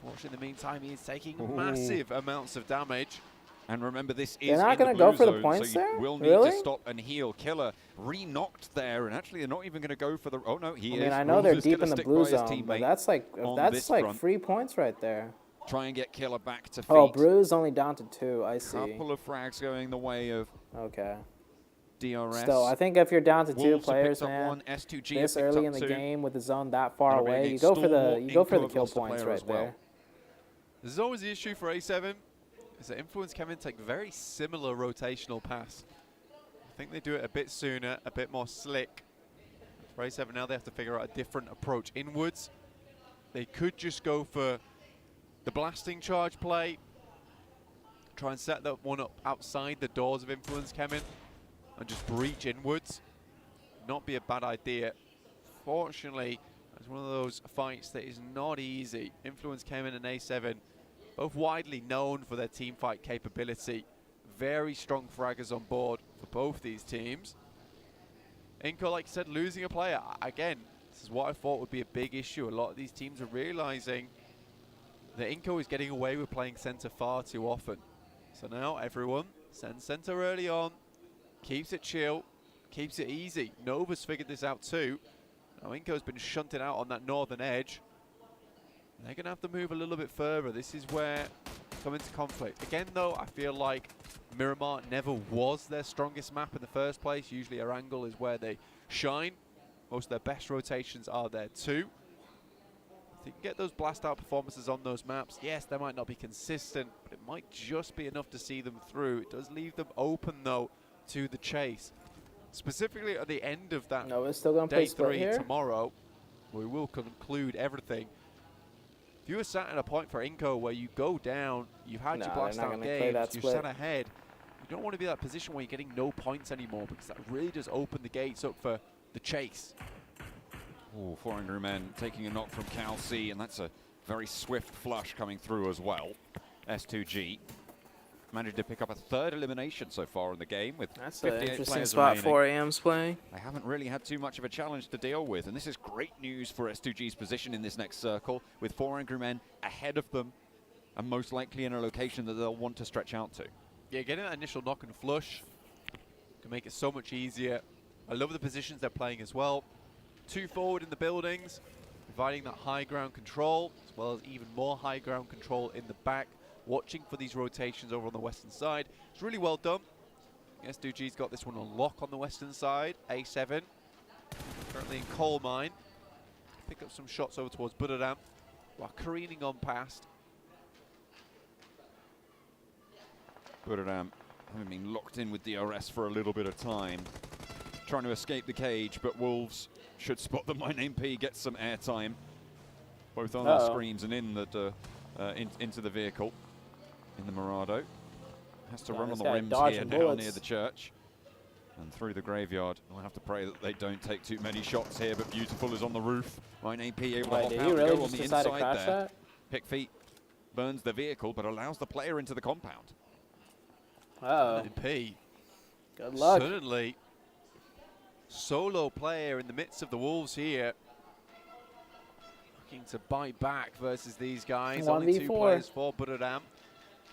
[SPEAKER 2] Fortunately, in the meantime, he is taking massive amounts of damage.
[SPEAKER 5] And remember, this is
[SPEAKER 1] They're not going to go for the points there?
[SPEAKER 5] Will need to stop and heal. Killer re-knocked there, and actually they're not even going to go for the... Oh, no, he is.
[SPEAKER 1] I mean, I know they're deep in the blue zone, but that's like 3 points right there.
[SPEAKER 5] Try and get Killer back to feet.
[SPEAKER 1] Oh, Bruise only down to 2, I see.
[SPEAKER 5] Couple of frags going the way of DRS.
[SPEAKER 1] Still, I think if you're down to 2
[SPEAKER 5] Wolves
[SPEAKER 1] players, man, this early in the game with the zone that far away, you go for the kill points right there.
[SPEAKER 2] This is always the issue for A7. Is that Influence Kevin take very similar rotational pass. I think they do it a bit sooner, a bit more slick. For A7 now they have to figure out a different approach inwards. They could just go for the blasting charge play, try and set that one up outside the doors of Influence Kevin and just breach inwards. Not be a bad idea. Fortunately, it's one of those fights that is not easy. Influence Kevin and A7 both widely known for their team fight capability. Very strong fraggers on board for both these teams. Inco, like I said, losing a player. Again, this is what I thought would be a big issue. A lot of these teams are realizing that Inco is getting away with playing center far too often. So now everyone sends center early on, keeps it chill, keeps it easy. Nova's figured this out too. Now Inco's been shunted out on that northern edge. They're going to have to move a little bit further. This is where come into conflict. Again, though, I feel like Miramar never was their strongest map in the first place. Usually Erangel is where they shine. Most of their best rotations are there too. If you can get those blast out performances on those maps, yes, they might not be consistent, but it might just be enough to see them through. It does leave them open, though, to the chase. Specifically at the end of that day 3 tomorrow, we will conclude everything. If you were sat at a point for Inco where you go down, you've had your blast out games, you're set ahead, you don't want to be in that position where you're getting no points anymore, because that really does open the gates up for the chase.
[SPEAKER 5] Oh, 4 Angry Men taking a knock from Cal C, and that's a very swift flush coming through as well. S2G managed to pick up a 3rd elimination so far in the game with 58
[SPEAKER 1] an interesting
[SPEAKER 5] players
[SPEAKER 1] spot
[SPEAKER 5] remaining.
[SPEAKER 1] 4AM's playing.
[SPEAKER 5] They haven't really had too much of a challenge to deal with, and this is great news for S2G's position in this next circle, with 4 Angry Men ahead of them and most likely in a location that they'll want to stretch out to.
[SPEAKER 2] Yeah, getting that initial knock and flush can make it so much easier. I love the positions they're playing as well. 2 forward in the buildings, providing that high ground control, as well as even more high ground control in the back, watching for these rotations over on the western side. It's really well done. S2G's got this one on lock on the western side. A7 currently in coal mine. Pick up some shots over towards Budadam while careening on past.
[SPEAKER 5] Budadam having been locked in with DRS for a little bit of time, trying to escape the cage, but Wolves should spot them. My Name P gets some airtime, both on our screens and in the into the vehicle. In the Mirado. Has to run on the rims here now near the church. And through the graveyard. We'll have to pray that they don't take too many shots here, but Beautiful is on the roof. My Name P able to hop out and go on the inside there. Pick Feet burns the vehicle, but allows the player into the compound.
[SPEAKER 2] P.
[SPEAKER 1] Good luck.
[SPEAKER 2] Suddenly, solo player in the midst of the Wolves here. Looking to bite back versus these guys. Only 2 players for Budadam.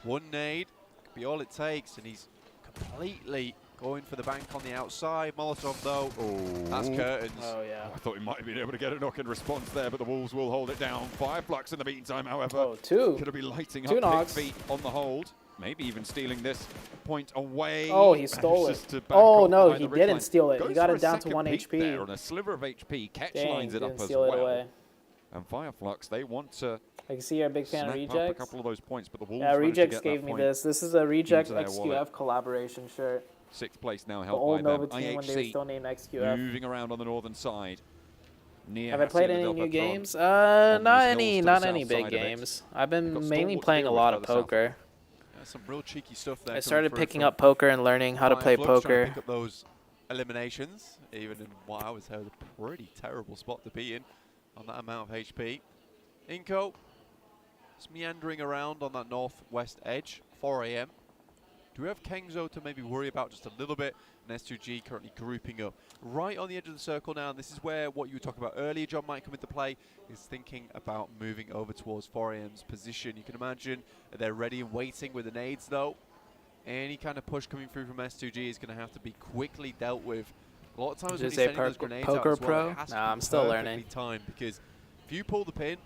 [SPEAKER 2] 1 nade could be all it takes, and he's completely going for the bank on the outside. Molotov, though, that's curtains.
[SPEAKER 1] Oh, yeah.
[SPEAKER 5] I thought he might have been able to get a knock in response there, but the Wolves will hold it down. Fireflux in the meantime, however.
[SPEAKER 1] Oh, 2.
[SPEAKER 5] Could have been lighting
[SPEAKER 1] up
[SPEAKER 5] Pick Feet on the hold. maybe even stealing this point away.
[SPEAKER 1] Oh, he stole it. Oh, no, he didn't steal it. He got it down to 1 HP.
[SPEAKER 5] There on a sliver of HP, Catch lines it up as
[SPEAKER 1] steal it
[SPEAKER 5] well.
[SPEAKER 1] away.
[SPEAKER 5] And Fireflux, they want to
[SPEAKER 1] I can see you're a big fan of
[SPEAKER 5] snap up
[SPEAKER 1] Rejects.
[SPEAKER 5] a couple of those points, but the Wolves
[SPEAKER 1] Yeah,
[SPEAKER 5] managed to
[SPEAKER 1] Rejects
[SPEAKER 5] get
[SPEAKER 1] gave
[SPEAKER 5] that
[SPEAKER 1] me
[SPEAKER 5] point
[SPEAKER 1] this. This is a Reject
[SPEAKER 5] into their
[SPEAKER 1] XQF
[SPEAKER 5] wallet.
[SPEAKER 1] collaboration shirt.
[SPEAKER 5] 6th place now
[SPEAKER 1] The
[SPEAKER 5] held
[SPEAKER 1] old
[SPEAKER 5] by
[SPEAKER 1] Nova
[SPEAKER 5] them.
[SPEAKER 1] team when they were
[SPEAKER 5] IHC
[SPEAKER 1] still named XQF.
[SPEAKER 5] moving around on the northern side.
[SPEAKER 1] Have I played any new games? Not any big games. I've been mainly playing a lot of poker.
[SPEAKER 2] Some real cheeky stuff there.
[SPEAKER 1] I started picking up poker and learning how to play poker.
[SPEAKER 2] Pick up those eliminations, even in what I was heard a pretty terrible spot to be in on that amount of HP. Inco, just meandering around on that northwest edge, 4 AM. Do we have Kengzo to maybe worry about just a little bit? And S2G currently grouping up right on the edge of the circle now. And this is where what you were talking about earlier, John, might come into play, is thinking about moving over towards 4AM's position. You can imagine they're ready and waiting with the nades, though. Any kind of push coming through from S2G is going to have to be quickly dealt with. A lot of times when you're sending those grenades out as well, it has to be
[SPEAKER 1] I'm still learning.
[SPEAKER 2] timed, because if you pull the pin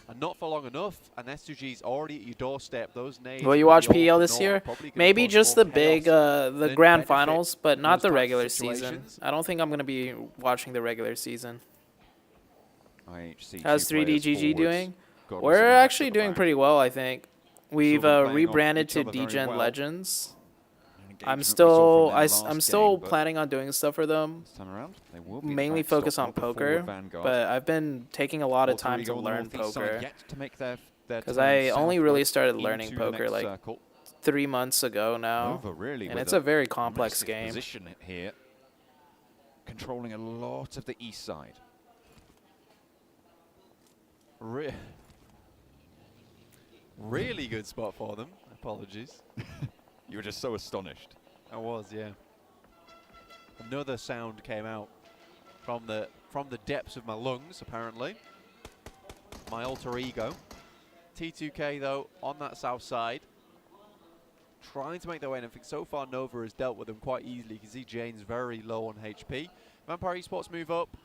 [SPEAKER 2] and not for long enough, and S2G's already at your doorstep, those nades...
[SPEAKER 1] Will you watch PL this year? Maybe just the big, the grand finals, but not the regular season. I don't think I'm going to be watching the regular season. How's 3DGG doing? We're actually doing pretty well, I think. We've rebranded to DGen Legends. I'm still planning on doing stuff for them. Mainly focus on poker, but I've been taking a lot of time to learn poker because I only really started learning poker like 3 months ago now, and it's a very complex game.
[SPEAKER 5] Position here, controlling a lot of the east side.
[SPEAKER 2] Really good spot for them. Apologies.
[SPEAKER 5] You were just so astonished.
[SPEAKER 2] I was, yeah. Another sound came out from the depths of my lungs, apparently. My alter ego. T2K, though, on that south side, trying to make their way in. I think so far Nova has dealt with them quite easily. You can see Jane's very low on HP. Vampire Esports move up.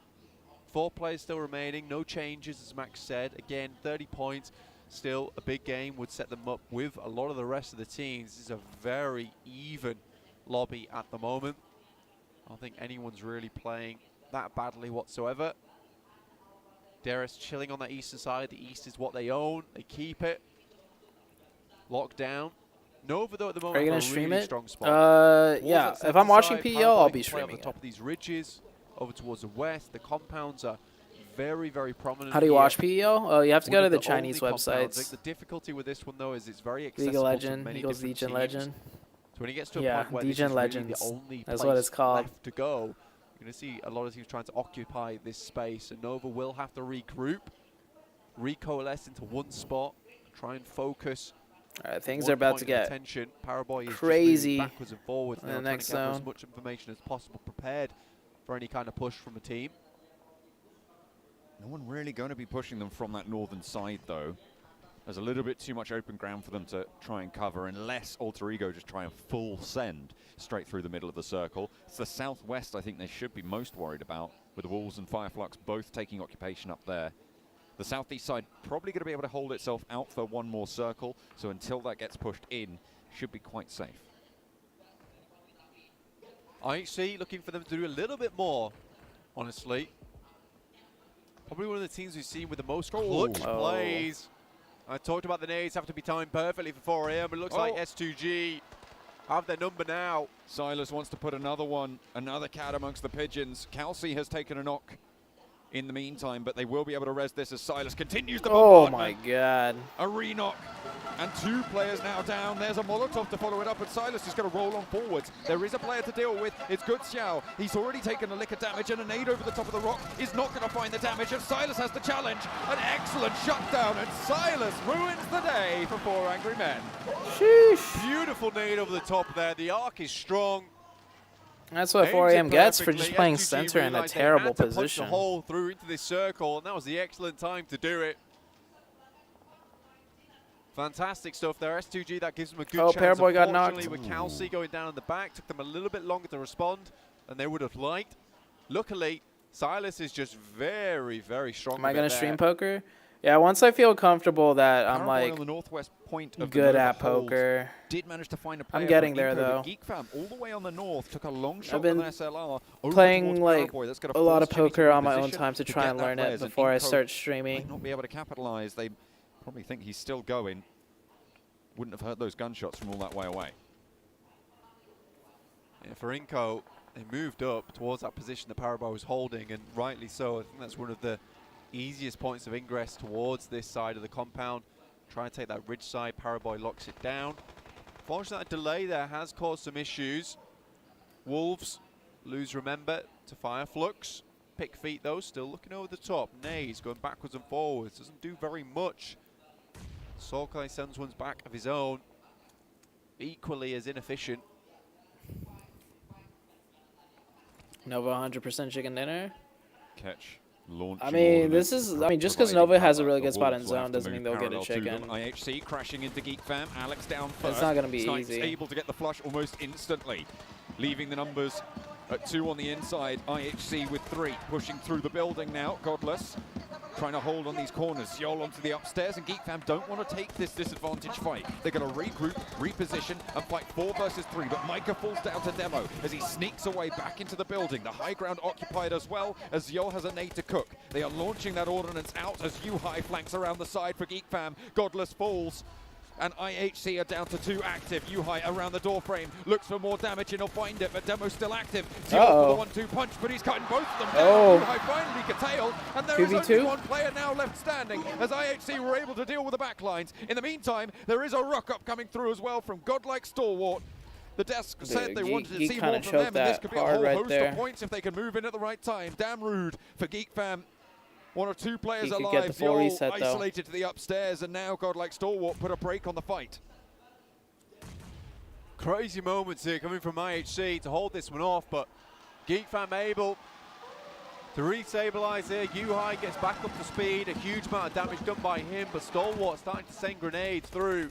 [SPEAKER 2] 4 players still remaining. No changes, as Max said. Again, 30 points. Still, a big game would set them up with a lot of the rest of the teams. This is a very even lobby at the moment. I don't think anyone's really playing that badly whatsoever. Darius chilling on that eastern side. The east is what they own. They keep it. Locked down. Nova, though, at the moment,
[SPEAKER 1] are you gonna
[SPEAKER 2] have a
[SPEAKER 1] stream
[SPEAKER 2] really
[SPEAKER 1] it?
[SPEAKER 2] strong spot.
[SPEAKER 1] Yeah. If I'm watching PL, I'll be streaming
[SPEAKER 2] on top of these ridges over towards the west. The compounds are very, very prominent.
[SPEAKER 1] How do you watch PEL? Oh, you have to go to the
[SPEAKER 2] One of
[SPEAKER 1] Chinese
[SPEAKER 2] only compounds.
[SPEAKER 1] websites.
[SPEAKER 2] The diffically with this one, though, is it's very accessible
[SPEAKER 1] League of
[SPEAKER 2] to
[SPEAKER 1] Legend
[SPEAKER 2] many
[SPEAKER 1] equals
[SPEAKER 2] different
[SPEAKER 1] DGen
[SPEAKER 2] teams.
[SPEAKER 1] Legend.
[SPEAKER 2] So when it gets to a
[SPEAKER 1] Yeah,
[SPEAKER 2] point where this
[SPEAKER 1] DGen
[SPEAKER 2] is really
[SPEAKER 1] Legends.
[SPEAKER 2] the only
[SPEAKER 1] That's
[SPEAKER 2] place
[SPEAKER 1] what it's called.
[SPEAKER 2] left to go, you're going to see a lot of teams trying to occupy this space, and Nova will have to regroup, recoalesce into one spot, try and focus.
[SPEAKER 1] Things are about to get
[SPEAKER 2] attention. Paraboy is
[SPEAKER 1] crazy
[SPEAKER 2] just backwards and forwards
[SPEAKER 1] in
[SPEAKER 2] now,
[SPEAKER 1] the
[SPEAKER 2] trying
[SPEAKER 1] next
[SPEAKER 2] to gather as
[SPEAKER 1] zone.
[SPEAKER 2] much information as possible, prepared for any kind of push from the team.
[SPEAKER 5] No one really going to be pushing them from that northern side, though. There's a little bit too much open ground for them to try and cover, unless Alter Ego just try and full send straight through the middle of the circle. It's the southwest I think they should be most worried about, with the Wolves and Fireflux both taking occupation up there. The southeast side probably going to be able to hold itself out for one more circle, so until that gets pushed in, should be quite safe.
[SPEAKER 2] IHC looking for them to do a little bit more, honestly. Probably one of the teams we've seen with the most clutch plays. I talked about the nades have to be timed perfectly for 4 AM, but it looks like S2G have their number now.
[SPEAKER 5] Silas wants to put another one, another cat amongst the pigeons. Kelsey has taken a knock in the meantime, but they will be able to res this as Silas continues the bombardment.
[SPEAKER 1] Oh my god.
[SPEAKER 5] A re-knock. And 2 players now down. There's a Molotov to follow it up, and Silas is going to roll on forwards. There is a player to deal with. It's Good Xiao. He's already taken a lick of damage, and a nade over the top of the rock is not going to find the damage, and Silas has the challenge. An excellent shutdown, and Silas ruins the day for 4 Angry Men.
[SPEAKER 1] Sheesh.
[SPEAKER 2] Beautiful nade over the top there. The arc is strong.
[SPEAKER 1] That's what 4 AM gets for just playing center in a terrible position.
[SPEAKER 2] Punch the hole through into this circle, and that was the excellent time to do it. Fantastic stuff there. S2G, that gives them a good chance.
[SPEAKER 1] Paraboy got knocked.
[SPEAKER 2] With Kelsey going down on the back, took them a little bit longer to respond than they would have liked. Luckily, Silas is just very, very strong.
[SPEAKER 1] Am I going to stream poker? Yeah, once I feel comfortable that I'm
[SPEAKER 5] Paraguay
[SPEAKER 1] like
[SPEAKER 5] on the northwest point of
[SPEAKER 1] good
[SPEAKER 5] the
[SPEAKER 1] at
[SPEAKER 5] hold
[SPEAKER 1] poker.
[SPEAKER 5] Did manage to find a player
[SPEAKER 1] I'm getting
[SPEAKER 5] from
[SPEAKER 1] there
[SPEAKER 5] Inco, but
[SPEAKER 1] though.
[SPEAKER 5] Geek Fam all the way on the north took a long shot
[SPEAKER 1] I've been
[SPEAKER 5] with an SLR over
[SPEAKER 1] playing
[SPEAKER 5] towards
[SPEAKER 1] like
[SPEAKER 5] Paraguay. That's gonna
[SPEAKER 1] a lot
[SPEAKER 5] force
[SPEAKER 1] of
[SPEAKER 5] Jimmy to
[SPEAKER 1] poker on my own
[SPEAKER 5] reposition
[SPEAKER 1] time to
[SPEAKER 5] to
[SPEAKER 1] try
[SPEAKER 5] get
[SPEAKER 1] and
[SPEAKER 5] that
[SPEAKER 1] learn it
[SPEAKER 5] players, and
[SPEAKER 1] before I
[SPEAKER 5] Inco
[SPEAKER 1] start
[SPEAKER 5] might
[SPEAKER 1] streaming.
[SPEAKER 5] not be able to capitalize. They probably think he's still going. Wouldn't have heard those gunshots from all that way away.
[SPEAKER 2] Yeah, for Inco, they moved up towards that position that Paraboy was holding, and rightly so. I think that's one of the easiest points of ingress towards this side of the compound. Try and take that ridge side. Paraboy locks it down. Fortunately, that delay there has caused some issues. Wolves lose Remember to Fireflux. Pick feet though, still looking over the top. Nays going backwards and forwards, doesn't do very much. Sorkai sends ones back of his own, equally as inefficient.
[SPEAKER 1] Nova 100% chicken dinner.
[SPEAKER 5] Catch. Launch
[SPEAKER 1] I mean, this is. I mean, just because Nova has a really good spot in zone doesn't mean they'll get a chicken.
[SPEAKER 5] IHC crashing into Geek Fam. Alex down first.
[SPEAKER 1] It's not going to be
[SPEAKER 5] Snipes
[SPEAKER 1] easy.
[SPEAKER 5] able to get the flush almost instantly, leaving the numbers at 2 on the inside. IHC with 3, pushing through the building now. Godless trying to hold on these corners. Yol onto the upstairs, and Geek Fam don't want to take this disadvantage fight. They're going to regroup, reposition, and fight 4 versus 3. But Micah falls down to Demo as he sneaks away back into the building. The high ground occupied as well as Yol has a nade to cook. They are launching that ordnance out as U-High flanks around the side for Geek Fam. Godless falls. And IHC are down to 2 active. U-High around the door frame, looks for more damage and he'll find it, but Demo's still active. Zio with the 1-2 punch, but he's cutting both of them down. U-High finally curtailed, and there is only 1 player now left standing as IHC were able to deal with the backlines. In the meantime, there is a rock-up coming through as well from Godlike Stalwart. The desk said they wanted to see more from them, and this could be a whole host of points if they can move in at the right time. Damn rude for Geek Fam. 1 or 2 players alive, Zio isolated to the upstairs, and now Godlike Stalwart put a break on the fight.
[SPEAKER 2] Crazy moments here coming from IHC to hold this one off, but Geek Fam able to re-stabilize here. U-High gets back up to speed, a huge amount of damage done by him, but Stalwart starting to send grenades through.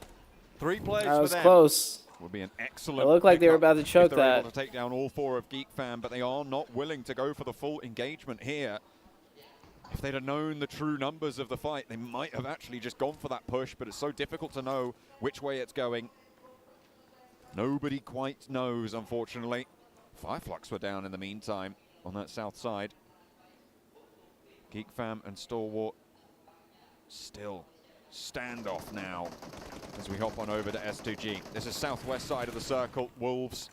[SPEAKER 2] 3 players for them.
[SPEAKER 1] That was close.
[SPEAKER 5] Would be an excellent.
[SPEAKER 1] It looked like they were about to choke that.
[SPEAKER 5] Able to take down all 4 of Geek Fam, but they are not willing to go for the full engagement here. If they'd have known the true numbers of the fight, they might have actually just gone for that push, but it's so difficult to know which way it's going. Nobody quite knows, unfortunately. Fireflux were down in the meantime on that south side. Geek Fam and Stalwart still standoff now as we hop on over to S2G. This is southwest side of the circle. Wolves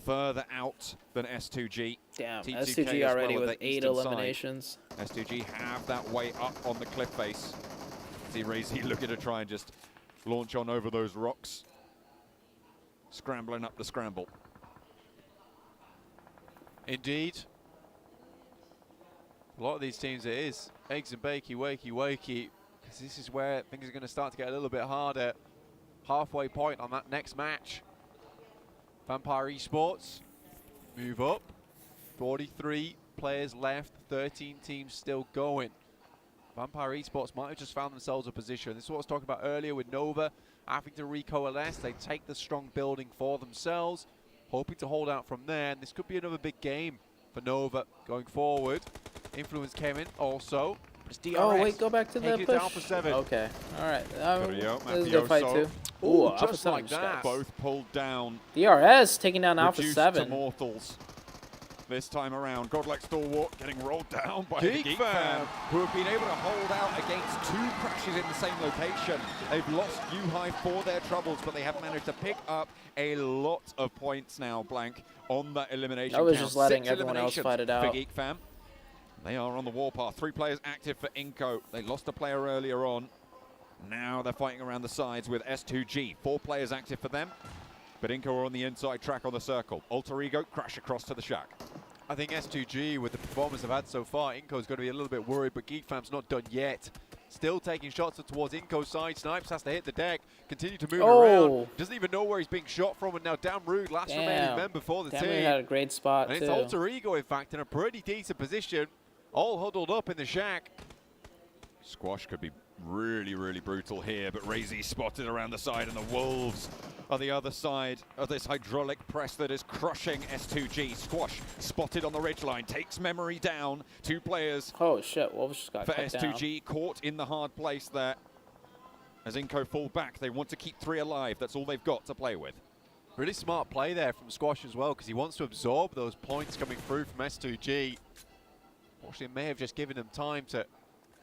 [SPEAKER 5] further out than S2G.
[SPEAKER 1] Damn,
[SPEAKER 5] T2K
[SPEAKER 1] S2G
[SPEAKER 5] as
[SPEAKER 1] already
[SPEAKER 5] well
[SPEAKER 1] with 8 eliminations.
[SPEAKER 5] S2G have that way up on the cliff face. See Razy looking to try and just launch on over those rocks. Scrambling up the scramble.
[SPEAKER 2] Indeed. A lot of these teams it is eggs and bakey, wakey, wakey, because this is where things are going to start to get a little bit harder. Halfway point on that next match. Vampire Esports move up. 43 players left, 13 teams still going. Vampire Esports might have just found themselves a position. This is what I was talking about earlier with Nova having to recoalesce. They take the strong building for themselves, hoping to hold out from there. And this could be another big game for Nova going forward. Influence came in also. It's DRS.
[SPEAKER 1] Oh, wait, go back to the
[SPEAKER 2] push.
[SPEAKER 1] Down
[SPEAKER 2] for 7.
[SPEAKER 1] Okay, all right. This is a good fight, too.
[SPEAKER 5] Ooh,
[SPEAKER 1] Alpha
[SPEAKER 5] just
[SPEAKER 1] 7
[SPEAKER 5] like that. Both pulled down.
[SPEAKER 1] DRS taking down Alpha 7.
[SPEAKER 5] To mortals this time around. Godlike Stalwart getting rolled down by
[SPEAKER 2] Geek
[SPEAKER 5] the Geek
[SPEAKER 2] Fam,
[SPEAKER 5] who have been able to hold out against 2 crashes in the same location. They've lost U-High for their troubles, but they have managed to pick up a lot of points now, Blank, on that elimination
[SPEAKER 1] I was
[SPEAKER 5] count.
[SPEAKER 1] just letting
[SPEAKER 5] 6
[SPEAKER 1] everyone else fight it out.
[SPEAKER 5] for Geek Fam. They are on the warpath. 3 players active for Inco. They lost a player earlier on. Now they're fighting around the sides with S2G. 4 players active for them. But Inco are on the inside track on the circle. Alter Ego crash across to the shack.
[SPEAKER 2] I think S2G, with the performance they've had so far, Inco's going to be a little bit worried, but Geek Fam's not done yet. Still taking shots towards Inco's side. Snipes has to hit the deck, continue to move around. Doesn't even know where he's being shot from, and now Damn Rude, last remaining member for the team.
[SPEAKER 1] Had a great spot,
[SPEAKER 2] and it's Alter Ego, in fact, in a pretty decent position, all huddled up in the shack.
[SPEAKER 5] Squash could be really, really brutal here, but Razy spotted around the side, and the Wolves on the other side of this hydraulic press that is crushing S2G. Squash spotted on the ridgeline, takes Memory down. 2 players.
[SPEAKER 1] Oh shit, Wolves just got
[SPEAKER 5] for
[SPEAKER 1] cut
[SPEAKER 5] S2G, caught in the hard place there. As Inco fall back, they want to keep 3 alive. That's all they've got to play with.
[SPEAKER 2] Really smart play there from Squash as well, because he wants to absorb those points coming through from S2G. Unfortunately, it may have just given them time to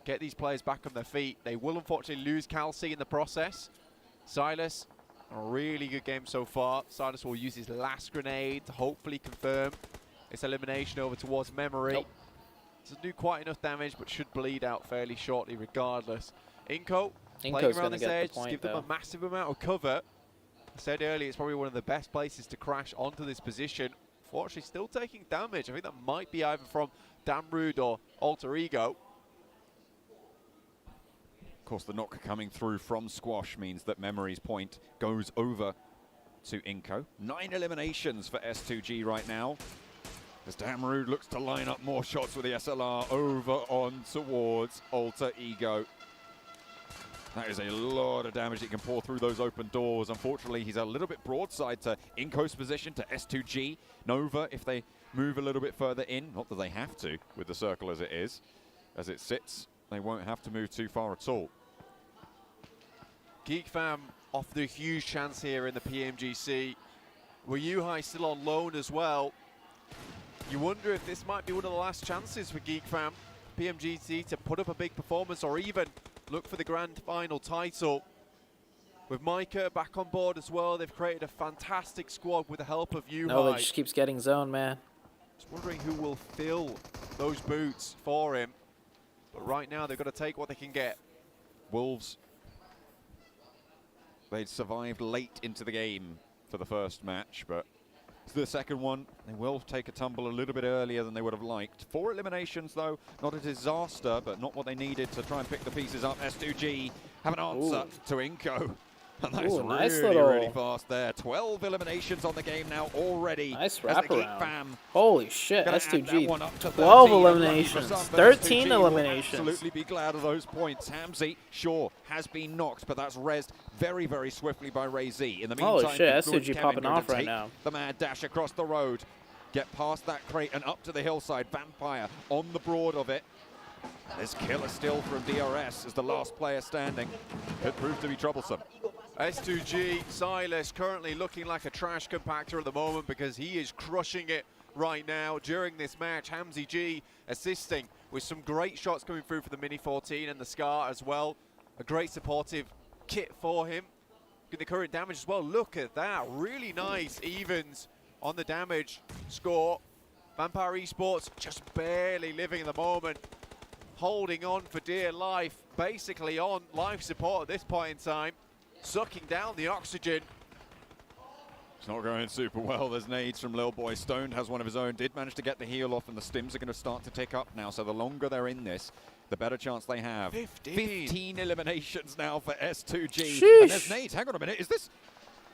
[SPEAKER 2] get these players back on their feet. They will unfortunately lose Calci in the process. Silas, a really good game so far. Silas will use his last grenade to hopefully confirm its elimination over towards Memory.
[SPEAKER 1] Nope.
[SPEAKER 2] Doesn't do quite enough damage, but should bleed out fairly shortly regardless. Inco playing
[SPEAKER 1] Inco's
[SPEAKER 2] around
[SPEAKER 1] gonna
[SPEAKER 2] this
[SPEAKER 1] get
[SPEAKER 2] edge,
[SPEAKER 1] the
[SPEAKER 2] just
[SPEAKER 1] point,
[SPEAKER 2] give them
[SPEAKER 1] though.
[SPEAKER 2] a massive amount of cover. I said earlier, it's probably one of the best places to crash onto this position. Fortunately, still taking damage. I think that might be either from Damrude or Alter Ego.
[SPEAKER 5] Of course, the knock coming through from Squash means that Memory's point goes over to Inco. 9 eliminations for S2G right now. As Damrude looks to line up more shots with the SLR over on towards Alter Ego. That is a lot of damage that can pour through those open doors. Unfortunately, he's a little bit broadside to Inco's position, to S2G. Nova, if they move a little bit further in, not that they have to with the circle as it is. As it sits, they won't have to move too far at all.
[SPEAKER 2] Geek Fam off the huge chance here in the PMGC. Wayuhai still on loan as well. You wonder if this might be one of the last chances for Geek Fam, PMGC, to put up a big performance or even look for the grand final title. With Micah back on board as well, they've created a fantastic squad with the help of Yuhai.
[SPEAKER 1] No, it just keeps getting zoned, man.
[SPEAKER 2] Just wondering who will fill those boots for him. But right now, they've got to take what they can get.
[SPEAKER 5] Wolves, they'd survived late into the game for the first match, but the second one, they will take a tumble a little bit earlier than they would have liked. 4 eliminations, though, not a disaster, but not what they needed to try and pick the pieces up. S2G have an answer to Inco. And that's
[SPEAKER 1] nice
[SPEAKER 5] really fast there. 12 eliminations on the game now already.
[SPEAKER 1] Nice
[SPEAKER 5] as the Geek
[SPEAKER 1] wraparound.
[SPEAKER 5] Fam
[SPEAKER 1] Holy shit,
[SPEAKER 5] gonna
[SPEAKER 1] S2G.
[SPEAKER 5] add that one up to
[SPEAKER 1] 12
[SPEAKER 5] 13.
[SPEAKER 1] eliminations.
[SPEAKER 5] Unlucky for some, but
[SPEAKER 1] 13
[SPEAKER 5] S2G will
[SPEAKER 1] eliminations.
[SPEAKER 5] absolutely be glad of those points. Hamzy, sure, has been knocked, but that's rezzed very, very swiftly by Ray Z. In the meantime,
[SPEAKER 1] Holy shit,
[SPEAKER 5] Influence
[SPEAKER 1] S2G
[SPEAKER 5] Kevin
[SPEAKER 1] popping
[SPEAKER 5] going to
[SPEAKER 1] off right
[SPEAKER 5] take
[SPEAKER 1] now.
[SPEAKER 5] the mad dash across the road, get past that crate and up to the hillside. Vampire on the broad of it. This killer still from DRS as the last player standing. Could prove to be troublesome.
[SPEAKER 2] S2G, Silas currently looking like a trash compactor at the moment because he is crushing it right now during this match. Hamzy G assisting with some great shots coming through for the Mini 14 and the Scar as well. A great supportive kit for him. Get the current damage as well. Look at that. Really nice evens on the damage score. Vampire Esports just barely living in the moment. Holding on for dear life. Basically on life support at this point in time. Sucking down the oxygen.
[SPEAKER 5] It's not going super well. There's nades from Lil Boy. Stoned has one of his own. Did manage to get the heal off, and the stims are going to start to tick up now. So the longer they're in this, the better chance they have. 15 eliminations now for S2G.
[SPEAKER 1] Sheesh.
[SPEAKER 5] And there's nades. Hang on a minute. Is this...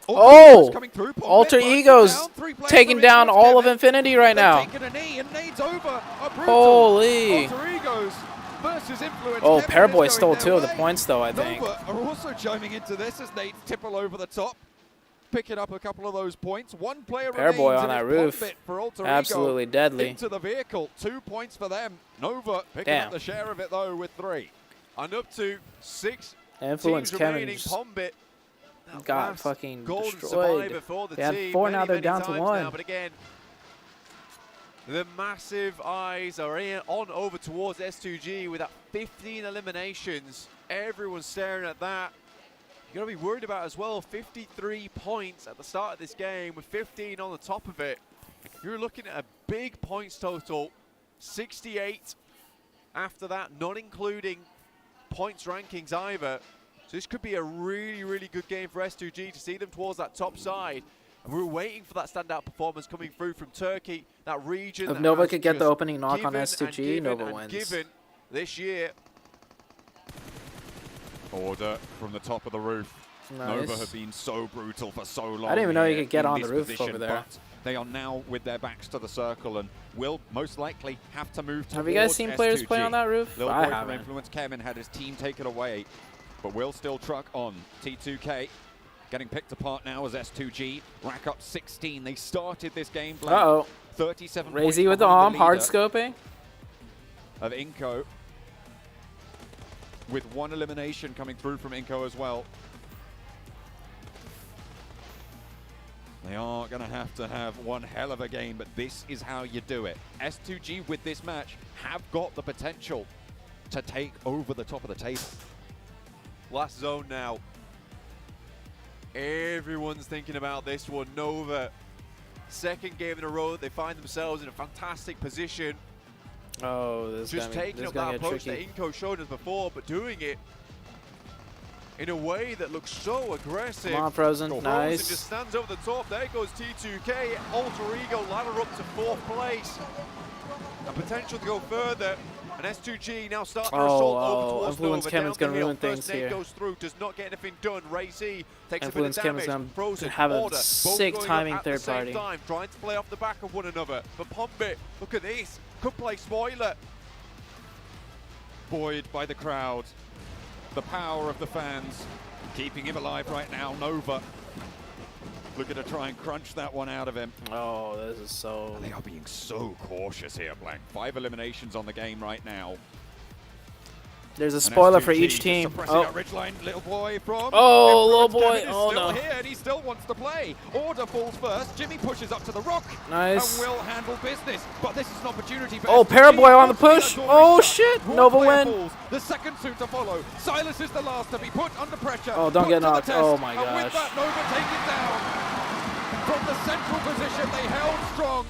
[SPEAKER 1] Oh!
[SPEAKER 5] Coming through.
[SPEAKER 1] Alter Ego's taking down all of Infinity right now.
[SPEAKER 5] Taking a knee and nades over.
[SPEAKER 1] Holy.
[SPEAKER 5] Alter Ego's versus Influence.
[SPEAKER 1] Oh,
[SPEAKER 5] Kevin
[SPEAKER 1] Pairboy
[SPEAKER 5] is
[SPEAKER 1] stole
[SPEAKER 5] going
[SPEAKER 1] 2
[SPEAKER 5] their
[SPEAKER 1] of the
[SPEAKER 5] way.
[SPEAKER 1] points, though, I think.
[SPEAKER 5] Nova are also chiming into this as nades tipple over the top. Picking up a couple of those points. One player
[SPEAKER 1] Pairboy
[SPEAKER 5] remains
[SPEAKER 1] on that
[SPEAKER 5] and
[SPEAKER 1] roof.
[SPEAKER 5] it's for Alter
[SPEAKER 1] Absolutely
[SPEAKER 5] Ego
[SPEAKER 1] deadly.
[SPEAKER 5] into the vehicle. 2 points for them. Nova picking up the share of it, though, with 3.
[SPEAKER 2] And up to 6
[SPEAKER 1] Influence
[SPEAKER 2] teams
[SPEAKER 1] Kevin
[SPEAKER 2] remaining.
[SPEAKER 1] just
[SPEAKER 2] Pombit
[SPEAKER 1] got fucking
[SPEAKER 2] golden
[SPEAKER 1] destroyed.
[SPEAKER 2] survivor for the
[SPEAKER 1] They had
[SPEAKER 2] team.
[SPEAKER 1] 4, now they're
[SPEAKER 2] many
[SPEAKER 1] down to
[SPEAKER 2] times
[SPEAKER 1] 1.
[SPEAKER 2] now, but again, the massive eyes are on over towards S2G with that 15 eliminations. Everyone's staring at that. You got to be worried about as well. 53 points at the start of this game with 15 on the top of it. You're looking at a big points total. 68 after that, not including points rankings either. So this could be a really, really good game for S2G to see them towards that top side. And we're waiting for that standout performance coming through from Turkey, that region.
[SPEAKER 1] If
[SPEAKER 2] that
[SPEAKER 1] Nova
[SPEAKER 2] has
[SPEAKER 1] could get the
[SPEAKER 2] just
[SPEAKER 1] opening knock on
[SPEAKER 2] given
[SPEAKER 1] S2G,
[SPEAKER 2] and
[SPEAKER 1] Nova
[SPEAKER 2] given
[SPEAKER 1] wins.
[SPEAKER 2] and given this year.
[SPEAKER 5] Order from the top of the roof.
[SPEAKER 1] Nice.
[SPEAKER 5] Nova have been so brutal for so long.
[SPEAKER 1] I didn't even know you
[SPEAKER 5] here
[SPEAKER 1] could get
[SPEAKER 5] in
[SPEAKER 1] on
[SPEAKER 5] this
[SPEAKER 1] the roof
[SPEAKER 5] position,
[SPEAKER 1] over there.
[SPEAKER 5] but they are now with their backs to the circle and will most likely have to move towards
[SPEAKER 1] Have you guys seen players play
[SPEAKER 5] S2G.
[SPEAKER 1] on that roof?
[SPEAKER 5] Lil
[SPEAKER 1] I
[SPEAKER 5] Boy from
[SPEAKER 1] haven't.
[SPEAKER 5] Influence Kevin had his team taken away, but will still truck on. T2K getting picked apart now as S2G rack up 16. They started this game blank.
[SPEAKER 1] Uh-oh.
[SPEAKER 5] 37
[SPEAKER 1] Razy with the arm, hard scoping.
[SPEAKER 5] Of Inko. With one elimination coming through from Inko as well. They are going to have one hell of a game, but this is how you do it. S2G with this match have got the potential to take over the top of the table.
[SPEAKER 2] Last zone now. Everyone's thinking about this one. Nova, second game in a row, they find themselves in a fantastic position.
[SPEAKER 1] Oh, this
[SPEAKER 2] just taking up that approach that Inko showed us before, but doing it in a way that looks so aggressive.
[SPEAKER 1] Come on, Frozen. Nice.
[SPEAKER 2] Frozen just stands over the top. There goes T2K. Alter Ego ladder up to 4th place. A potential to go further. And S2G now starting their assault over towards
[SPEAKER 1] Influence
[SPEAKER 2] Nova.
[SPEAKER 1] Kevin's going to ruin things here.
[SPEAKER 2] Goes through, does not get anything done. Ray C takes
[SPEAKER 1] Influence
[SPEAKER 2] a bit of damage.
[SPEAKER 1] Kevin's
[SPEAKER 2] Frozen,
[SPEAKER 1] have a
[SPEAKER 2] Order,
[SPEAKER 1] sick
[SPEAKER 2] both
[SPEAKER 1] timing
[SPEAKER 2] at
[SPEAKER 1] third
[SPEAKER 2] the same
[SPEAKER 1] party.
[SPEAKER 2] Time, trying to play off the back of one another. But Pubg, look at this. Could play spoiler.
[SPEAKER 5] Buoyed by the crowd. The power of the fans. Keeping him alive right now, Nova. Looking to try and crunch that one out of him.
[SPEAKER 1] Oh, this is so...
[SPEAKER 5] And they are being so cautious here, Blank. 5 eliminations on the game right now.
[SPEAKER 1] There's a spoiler for each team.
[SPEAKER 5] Oh, Ridgeline, little boy from...
[SPEAKER 1] Oh, little boy. Oh,
[SPEAKER 5] still
[SPEAKER 1] no.
[SPEAKER 5] Here and he still wants to play. Order falls first. Jimmy pushes up to the rock.
[SPEAKER 1] Nice.
[SPEAKER 5] And will handle business. But this is an opportunity for
[SPEAKER 1] Oh, Paraboy on the push. Oh, shit. Nova win.
[SPEAKER 5] Falls. The second suit to follow. Silas is the last to be put under pressure.
[SPEAKER 1] Oh, don't get knocked. Oh, my
[SPEAKER 5] And
[SPEAKER 1] gosh.
[SPEAKER 5] with that, Nova take it down. From the central position, they held strong.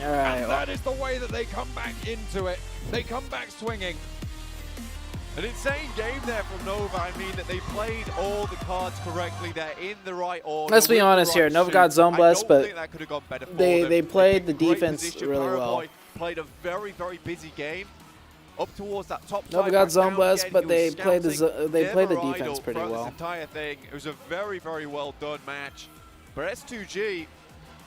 [SPEAKER 1] All right.
[SPEAKER 5] And that is the way that they come back into it. They come back swinging.
[SPEAKER 2] An insane game there from Nova. I mean that they played all the cards correctly. They're in the right order.
[SPEAKER 1] Let's be honest here. Nova got zone blessed, but
[SPEAKER 2] that could have gone better for
[SPEAKER 1] they
[SPEAKER 2] them.
[SPEAKER 1] played the
[SPEAKER 2] Great
[SPEAKER 1] defense
[SPEAKER 2] position.
[SPEAKER 1] really
[SPEAKER 2] Paraboy
[SPEAKER 1] well.
[SPEAKER 2] Played a very, very busy game. Up towards that top
[SPEAKER 1] Nova
[SPEAKER 2] side
[SPEAKER 1] got
[SPEAKER 2] back
[SPEAKER 1] zone
[SPEAKER 2] down
[SPEAKER 1] blessed,
[SPEAKER 2] again.
[SPEAKER 1] but
[SPEAKER 2] He
[SPEAKER 1] they
[SPEAKER 2] was
[SPEAKER 1] played the
[SPEAKER 2] scouting,
[SPEAKER 1] they played the
[SPEAKER 2] never
[SPEAKER 1] defense
[SPEAKER 2] idle
[SPEAKER 1] pretty
[SPEAKER 2] throughout
[SPEAKER 1] well.
[SPEAKER 2] This entire thing. It was a very, very well done match. For S2G,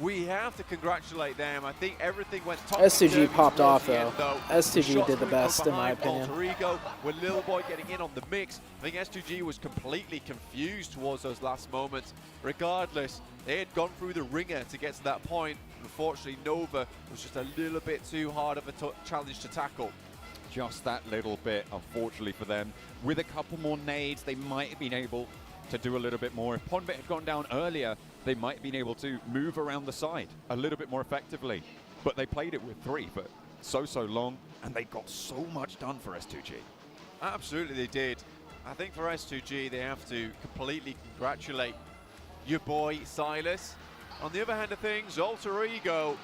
[SPEAKER 2] we have to congratulate them. I think everything went top.
[SPEAKER 1] S2G popped off
[SPEAKER 2] end,
[SPEAKER 1] though. S2G
[SPEAKER 2] Shots
[SPEAKER 1] did the
[SPEAKER 2] coming from
[SPEAKER 1] best in my
[SPEAKER 2] behind
[SPEAKER 1] opinion.
[SPEAKER 2] Alter Ego, with Little Boy getting in on the mix. I think S2G was completely confused towards those last moments. Regardless, they had gone through the ringer to get to that point. Unfortunately, Nova was just a little bit too hard of a challenge to tackle.
[SPEAKER 5] Just that little bit, unfortunately for them. With a couple more nades, they might have been able to do a little bit more. If Ponbit had gone down earlier, they might have been able to move around the side a little bit more effectively. But they played it with 3 for so long, and they got so much done for S2G.
[SPEAKER 2] Absolutely, they did. I think for S2G, they have to completely congratulate your boy, Silas. On the other hand of things, Alter Ego,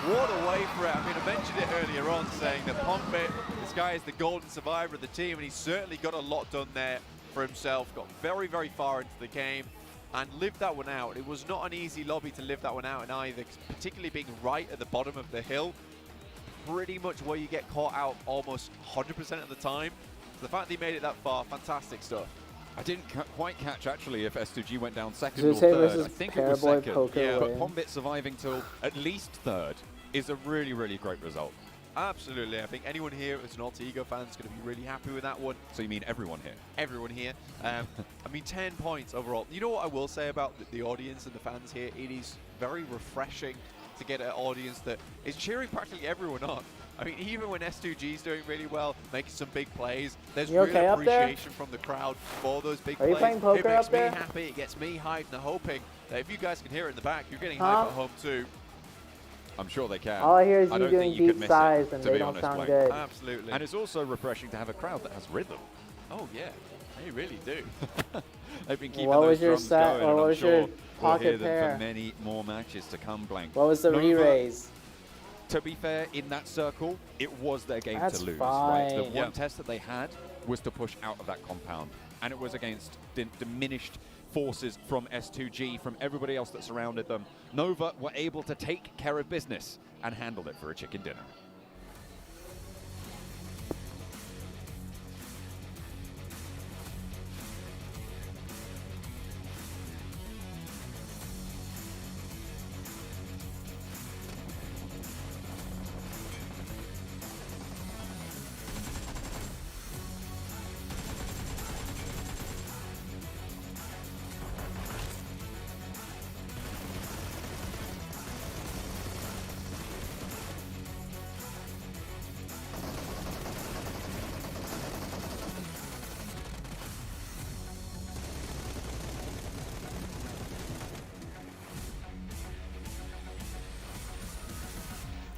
[SPEAKER 2] what a way for it. I mean, I mentioned it earlier on, saying that Ponbit, this guy is the golden survivor of the team, and he's certainly got a lot done there for himself. Got very, very far into the game and lived that one out. It was not an easy lobby to live that one out in either, particularly being right at the bottom of the hill. Pretty much where you get caught out almost 100% of the time. So the fact that he made it that far, fantastic stuff.
[SPEAKER 5] I didn't quite catch, actually, if S2G went down second
[SPEAKER 1] ZooTay
[SPEAKER 5] or third.
[SPEAKER 1] versus
[SPEAKER 5] I think it was
[SPEAKER 1] Paraboy
[SPEAKER 5] second.
[SPEAKER 1] Poker
[SPEAKER 5] Yeah, but
[SPEAKER 1] win.
[SPEAKER 5] Ponbit surviving till at least third is a really, really great result.
[SPEAKER 2] Absolutely. I think anyone here as an Alter Ego fan is going to be really happy with that one.
[SPEAKER 5] So you mean everyone here?
[SPEAKER 2] Everyone here. I mean, 10 points overall. You know what I will say about the audience and the fans here? It is very refreshing to get an audience that is cheering practically everyone on. I mean, even when S2G is doing really well, making some big plays, there's
[SPEAKER 1] You
[SPEAKER 2] real
[SPEAKER 1] okay up there?
[SPEAKER 2] appreciation from the crowd for those big
[SPEAKER 1] Are you
[SPEAKER 2] plays.
[SPEAKER 1] playing poker
[SPEAKER 2] it makes
[SPEAKER 1] up there?
[SPEAKER 2] me happy. It gets me hyped and hoping that if you guys can hear it in the back, you're getting
[SPEAKER 1] Huh?
[SPEAKER 2] hyped at home too.
[SPEAKER 5] I'm sure they can.
[SPEAKER 1] All I hear is you
[SPEAKER 5] don't
[SPEAKER 1] doing
[SPEAKER 5] think you could
[SPEAKER 1] beat
[SPEAKER 5] miss
[SPEAKER 1] size
[SPEAKER 5] it,
[SPEAKER 1] and
[SPEAKER 5] to
[SPEAKER 1] they
[SPEAKER 5] be
[SPEAKER 1] don't
[SPEAKER 5] honest,
[SPEAKER 1] sound
[SPEAKER 5] Blake.
[SPEAKER 1] good.
[SPEAKER 2] Absolutely.
[SPEAKER 5] And it's also refreshing to have a crowd that has rhythm.
[SPEAKER 2] Oh, yeah. They really do.
[SPEAKER 5] They've been keeping
[SPEAKER 1] What
[SPEAKER 5] those
[SPEAKER 1] was your
[SPEAKER 5] drums
[SPEAKER 1] set?
[SPEAKER 5] going,
[SPEAKER 1] What
[SPEAKER 5] and I'm
[SPEAKER 1] was
[SPEAKER 5] sure
[SPEAKER 1] your
[SPEAKER 5] we'll
[SPEAKER 1] pocket
[SPEAKER 5] hear them
[SPEAKER 1] pair?
[SPEAKER 5] for many more matches to come, Blank.
[SPEAKER 1] What was the
[SPEAKER 5] Nova,
[SPEAKER 1] re-raise?
[SPEAKER 5] To be fair, in that circle, it was their game
[SPEAKER 1] That's
[SPEAKER 5] to lose. Right? The
[SPEAKER 1] fine.
[SPEAKER 5] one test that they had was to push out of that compound, and it was against diminished forces from S2G, from everybody else that surrounded them. Nova were able to take care of business and handle it for a chicken dinner.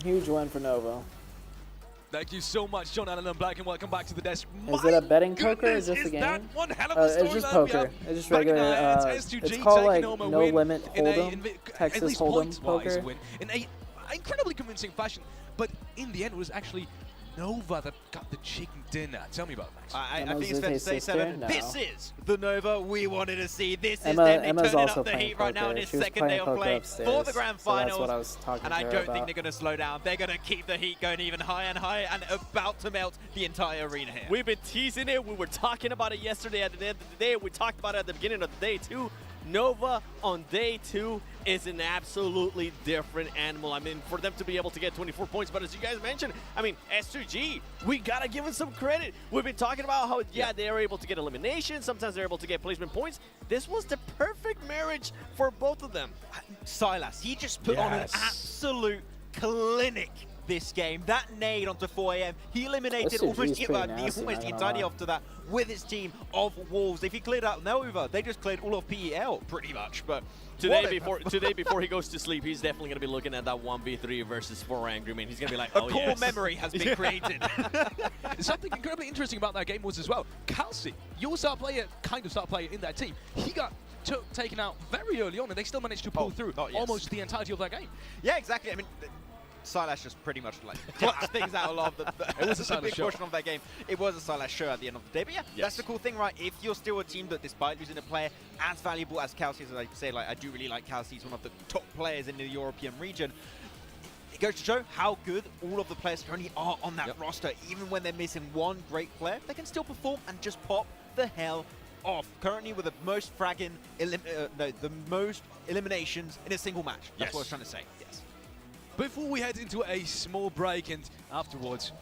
[SPEAKER 1] Huge win for Nova.
[SPEAKER 12] Thank you so much, John Allen and Black, and welcome back to the desk.
[SPEAKER 1] Is it a betting poker or just a game?
[SPEAKER 12] That one hell of a
[SPEAKER 1] it's just poker. It's just regular. It's called like no limit hold'em, Texas hold'em poker.
[SPEAKER 12] Win in a incredibly convincing fashion, but in the end, it was actually Nova that got the chicken dinner. Tell me about it, Max.
[SPEAKER 4] I think it's fair to say, Seven, this is the Nova we wanted to see. This is
[SPEAKER 1] Emma's
[SPEAKER 4] them turning
[SPEAKER 1] also
[SPEAKER 4] up the
[SPEAKER 1] playing
[SPEAKER 4] heat right now in
[SPEAKER 1] poker.
[SPEAKER 4] his
[SPEAKER 1] She was
[SPEAKER 4] second day
[SPEAKER 1] playing
[SPEAKER 4] of play
[SPEAKER 1] upstairs,
[SPEAKER 4] for the grand
[SPEAKER 1] so that's
[SPEAKER 4] finals.
[SPEAKER 1] what I was talking
[SPEAKER 4] And
[SPEAKER 1] to
[SPEAKER 4] I
[SPEAKER 1] her
[SPEAKER 4] don't
[SPEAKER 1] about.
[SPEAKER 4] think they're going to slow down. They're going to keep the heat going even higher and higher and about to melt the entire arena here.
[SPEAKER 3] We've been teasing it. We were talking about it yesterday at the end of the day. We talked about it at the beginning of the day too. Nova on day 2 is an absolutely different animal. I mean, for them to be able to get 24 points, but as you guys mentioned, I mean, S2G, we gotta give them some credit. We've been talking about how, yeah, they are able to get elimination. Sometimes they're able to get placement points. This was the perfect marriage for both of them.
[SPEAKER 4] Silas, he just put on an absolute clinic this game. That nade onto 4 AM, he eliminated almost the entirety after that with his team of Wolves. If he cleared out Nova, they just cleared all of PEL pretty much. But
[SPEAKER 3] today before he goes to sleep, he's definitely going to be looking at that 1v3 versus 4 Angry Men. He's going to be like, oh,
[SPEAKER 4] a core memory has been created.
[SPEAKER 12] Something incredibly interesting about that game was as well, Kelsey, your star player, kind of star player in that team, he got taken out very early on, and they still managed to pull through almost the entirety of that game.
[SPEAKER 4] Yeah, exactly. I mean, Silas just pretty much like clutched things out of
[SPEAKER 12] it was a
[SPEAKER 4] big
[SPEAKER 12] show.
[SPEAKER 4] portion of that game. It was a Silas show at the end of the day. But yeah, that's the cool thing, right? If you're still a team that, despite losing a player as valuable as Kelsey, as I say, like I do really like Kelsey. He's one of the top players in the European region. It goes to show how good all of the players currently are on that roster. Even when they're missing one great player, they can still perform and just pop the hell off. Currently with the most the most eliminations in a single match. That's what I was trying to say. Yes.
[SPEAKER 12] Before we head into a small break and afterwards,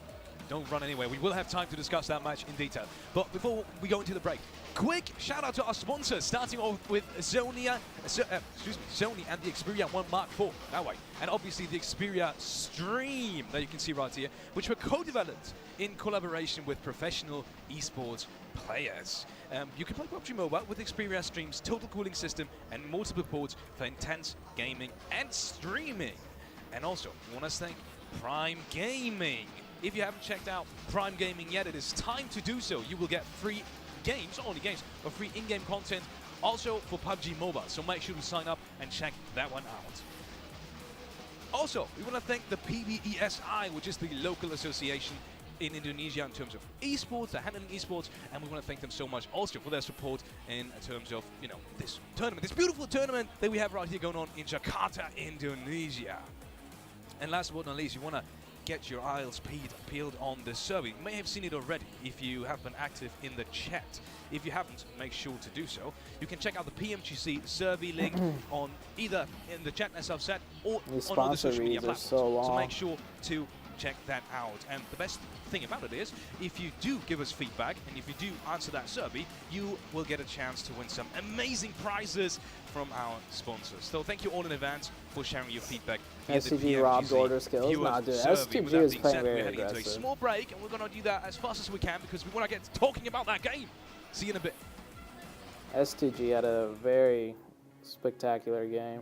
[SPEAKER 12] don't run anywhere. We will have time to discuss that match in detail. But before we go into the break, quick shout out to our sponsors, starting off with Sony and the Xperia 1 Mark IV, that way. And obviously the Xperia Stream that you can see right here, which were co-developed in collaboration with professional esports players. You can play PUBG Mobile with Xperia Stream's total cooling system and multiple ports for intense gaming and streaming. And also, we want to thank Prime Gaming. If you haven't checked out Prime Gaming yet, it is time to do so. You will get free games, not only games, but free in-game content also for PUBG Mobile. So make sure to sign up and check that one out. Also, we want to thank the PBESI, which is the local association in Indonesia in terms of esports, they're handling esports, and we want to thank them so much also for their support in terms of, you know, this tournament, this beautiful tournament that we have right here going on in Jakarta, Indonesia. And last but not least, you want to get your eyes peeled on the survey. You may have seen it already if you have been active in the chat. If you haven't, make sure to do so. You can check out the PMGC survey link on either in the chat as I've said or on other social media platforms. So make sure to check that out. And the best thing about it is, if you do give us feedback and if you do answer that survey, you will get a chance to win some amazing prizes from our sponsors. So thank you all in advance for sharing your feedback.
[SPEAKER 1] STG robbed order skills. Nah, dude, STG is playing very
[SPEAKER 12] aggressive. Into a small break, and we're going to do that as fast as we can because we want to get talking about that game. See you in a bit.
[SPEAKER 1] STG had a very spectacular game.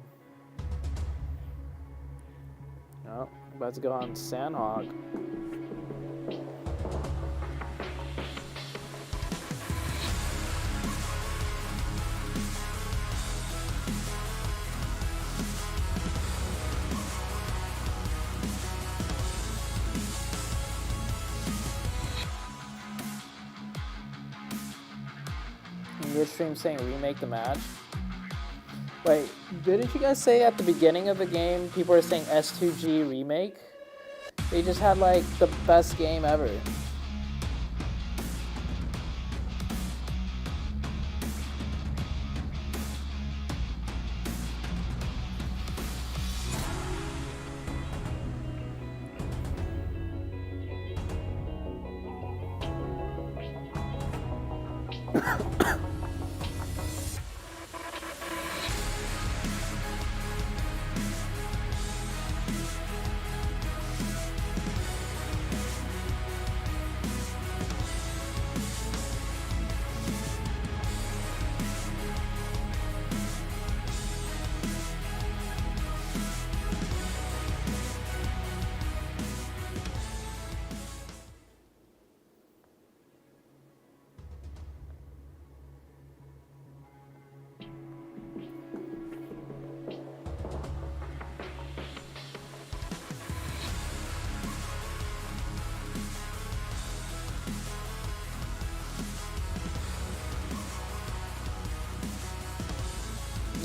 [SPEAKER 1] Oh, about to go on Sanhok. Your stream saying remake the match. Wait, didn't you guys say at the beginning of the game people were saying S2G remake? They just had like the best game ever.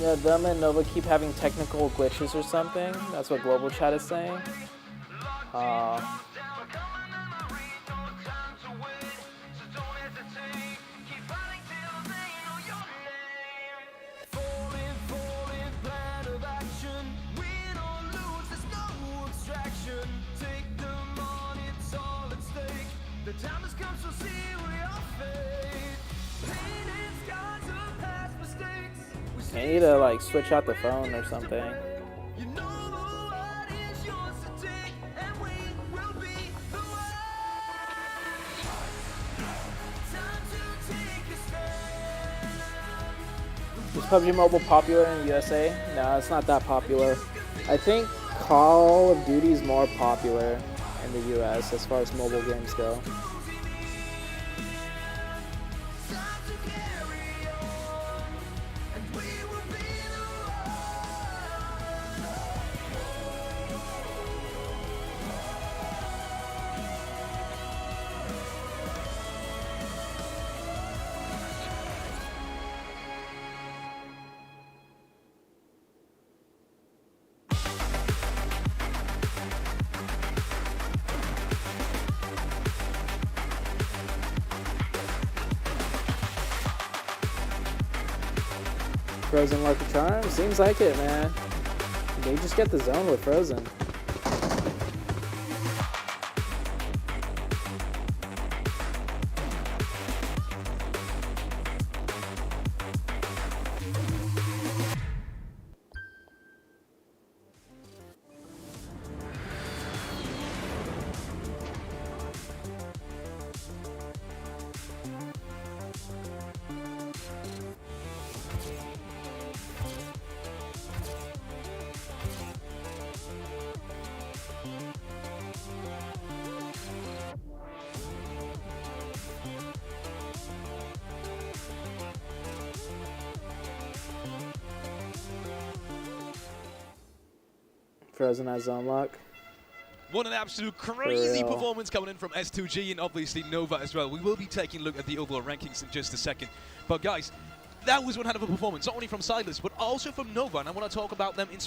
[SPEAKER 1] Yeah, them and Nova keep having technical glitches or something. That's what global chat is saying. I need to like switch out the phone or something. Is PUBG Mobile popular in the USA? No, it's not that popular. I think Call of Duty is more popular in the US as far as mobile games go. Frozen Lucky Charm? Seems like it, man. They just get the zone with Frozen. Frozen has zone lock.
[SPEAKER 12] What an absolute crazy performance coming in from S2G and obviously Nova as well. We will be taking a look at the overall rankings in just a second. But guys, that was one hell of a performance, not only from Silas, but also from Nova, and I want to talk about them in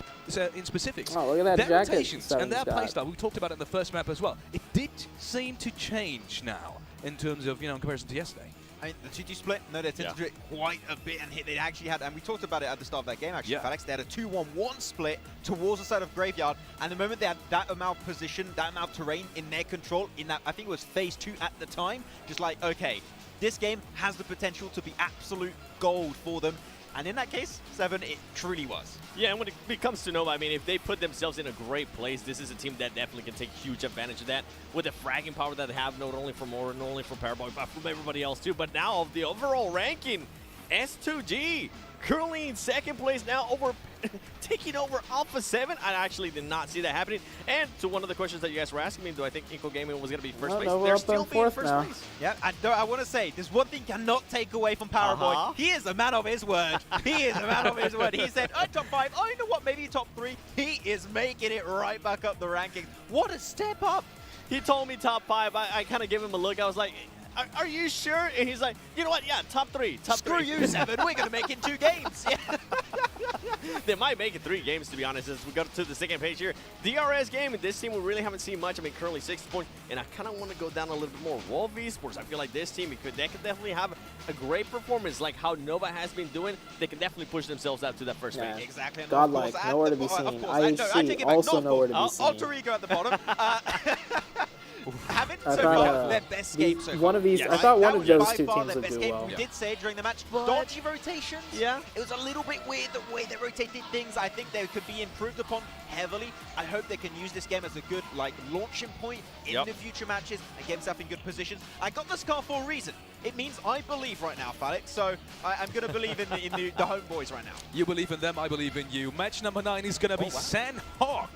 [SPEAKER 12] specifics.
[SPEAKER 1] Oh, look at that
[SPEAKER 12] their
[SPEAKER 1] jacket
[SPEAKER 12] rotations and their playstyle, we talked about it in the first map as well. It did seem to change now in terms of, in comparison to yesterday.
[SPEAKER 4] I mean, the 2-2 split, no, they tended to do it quite a bit, and they actually had, and we talked about it at the start of that game, actually, Alex, they had a 2-1-1 split towards the side of Graveyard, and the moment they had that amount of position, that amount of terrain in their control, in that, I think it was phase 2 at the time, just like, okay, this game has the potential to be absolute gold for them, and in that case, 7, it truly was.
[SPEAKER 3] Yeah, and when it comes to Nova, I mean, if they put themselves in a great place, this is a team that definitely can take huge advantage of that with the fragging power that they have, not only from Oren, not only from Paraboy, but from everybody else too. But now, of the overall ranking, S2G currently in second place now, over taking over Alpha 7. I actually did not see that happening. And to one of the questions that you guys were asking me, do I think Inco Gaming was going to be first place? They're still being first place.
[SPEAKER 4] Yeah, and I want to say, there's one thing cannot take away from Paraboy. He is a man of his word. He is a man of his word. He said, oh, top 5. Oh, you know what? Maybe top 3. He is making it right back up the rankings. What a step up.
[SPEAKER 3] He told me top 5. I kind of gave him a look. I was like, are you sure? And he's like, you know what? Yeah, top 3.
[SPEAKER 4] Screw you, 7. We're going to make it 2 games.
[SPEAKER 3] They might make it 3 games, to be honest, as we go to the second page here. DRS game, and this team we really haven't seen much. I mean, currently 6 points, and I kind of want to go down a little bit more. Wolf Esports, I feel like this team, they could definitely have a great performance like how Nova has been doing. They can definitely push themselves out to that first page.
[SPEAKER 4] Exactly.
[SPEAKER 1] Godlike, nowhere to be seen. IEC, also nowhere to be seen.
[SPEAKER 4] Alter Ego at the bottom. Haven't so far their best game so far.
[SPEAKER 1] One of these, I thought one of those two teams would do well.
[SPEAKER 4] We did say during the match, dodgy rotations. Yeah, it was a little bit weird the way they rotated things. I think they could be improved upon heavily. I hope they can use this game as a good launching point in the future matches and get themselves in good positions. I got the scar for a reason. It means I believe right now, Alex. So I'm going to believe in the homeboys right now.
[SPEAKER 12] You believe in them, I believe in you. Match number 9 is going to be Sanhok.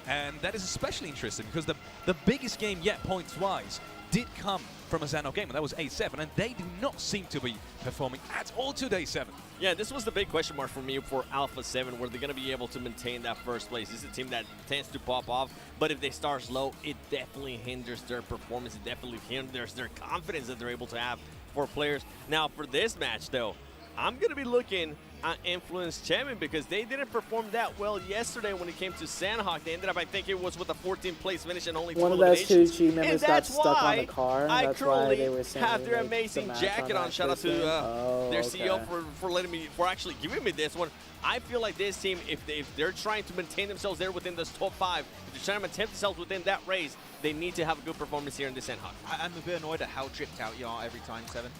[SPEAKER 12] And that is especially interesting because the biggest game yet, points-wise, did come from a Sanhok game, and that was 8-7, and they do not seem to be performing at all today, 7.
[SPEAKER 3] Yeah, this was the big question mark for me for Alpha 7, where they're going to be able to maintain that first place. This is a team that tends to pop off, but if they start slow, it definitely hinders their performance. It definitely hinders their confidence that they're able to have for players. Now, for this match, though, I'm going to be looking Influence Chairman, because they didn't perform that well yesterday when it came to Sanhok. They ended up, I think it was with a 14th place finish and only 2
[SPEAKER 1] One of those
[SPEAKER 3] eliminations.
[SPEAKER 1] two members got stuck on the car.
[SPEAKER 3] I
[SPEAKER 1] That's why they were
[SPEAKER 3] currently
[SPEAKER 1] saying
[SPEAKER 3] have their
[SPEAKER 1] like,
[SPEAKER 3] amazing
[SPEAKER 1] the match
[SPEAKER 3] jacket on.
[SPEAKER 1] that
[SPEAKER 3] Shout out
[SPEAKER 1] first
[SPEAKER 3] to
[SPEAKER 1] game.
[SPEAKER 3] their CEO for actually giving me this one. I feel like this team, if they're trying to maintain themselves there within this top 5, if they're trying to maintain themselves within that race, they need to have a good performance here in this Sanhok.
[SPEAKER 4] I'm a bit annoyed at how dripped out you are every time, Seven.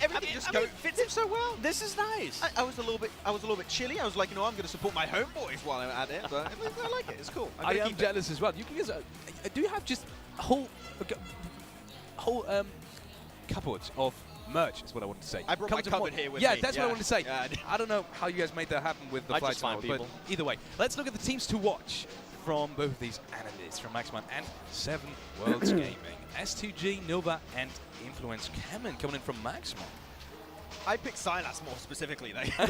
[SPEAKER 4] Everything fits him so well.
[SPEAKER 3] This is nice.
[SPEAKER 4] I was a little bit chilly. I was like, you know, I'm going to support my homeboys while I'm at it. But I like it. It's cool.
[SPEAKER 12] I am jealous as well. You guys do you have just a whole cupboard of merch is what I wanted to say.
[SPEAKER 4] I brought my cupboard here with me.
[SPEAKER 12] Yeah, that's what I wanted to say. I don't know how you guys made that happen with the flight
[SPEAKER 3] just find
[SPEAKER 12] tunnel, but
[SPEAKER 3] people.
[SPEAKER 12] either way, let's look at the teams to watch from both of these analysts, from Maxman and 7 Worlds Gaming. S2G, Nova, and Influence Kemen coming in from Maxman.
[SPEAKER 4] I picked Silas more specifically, though.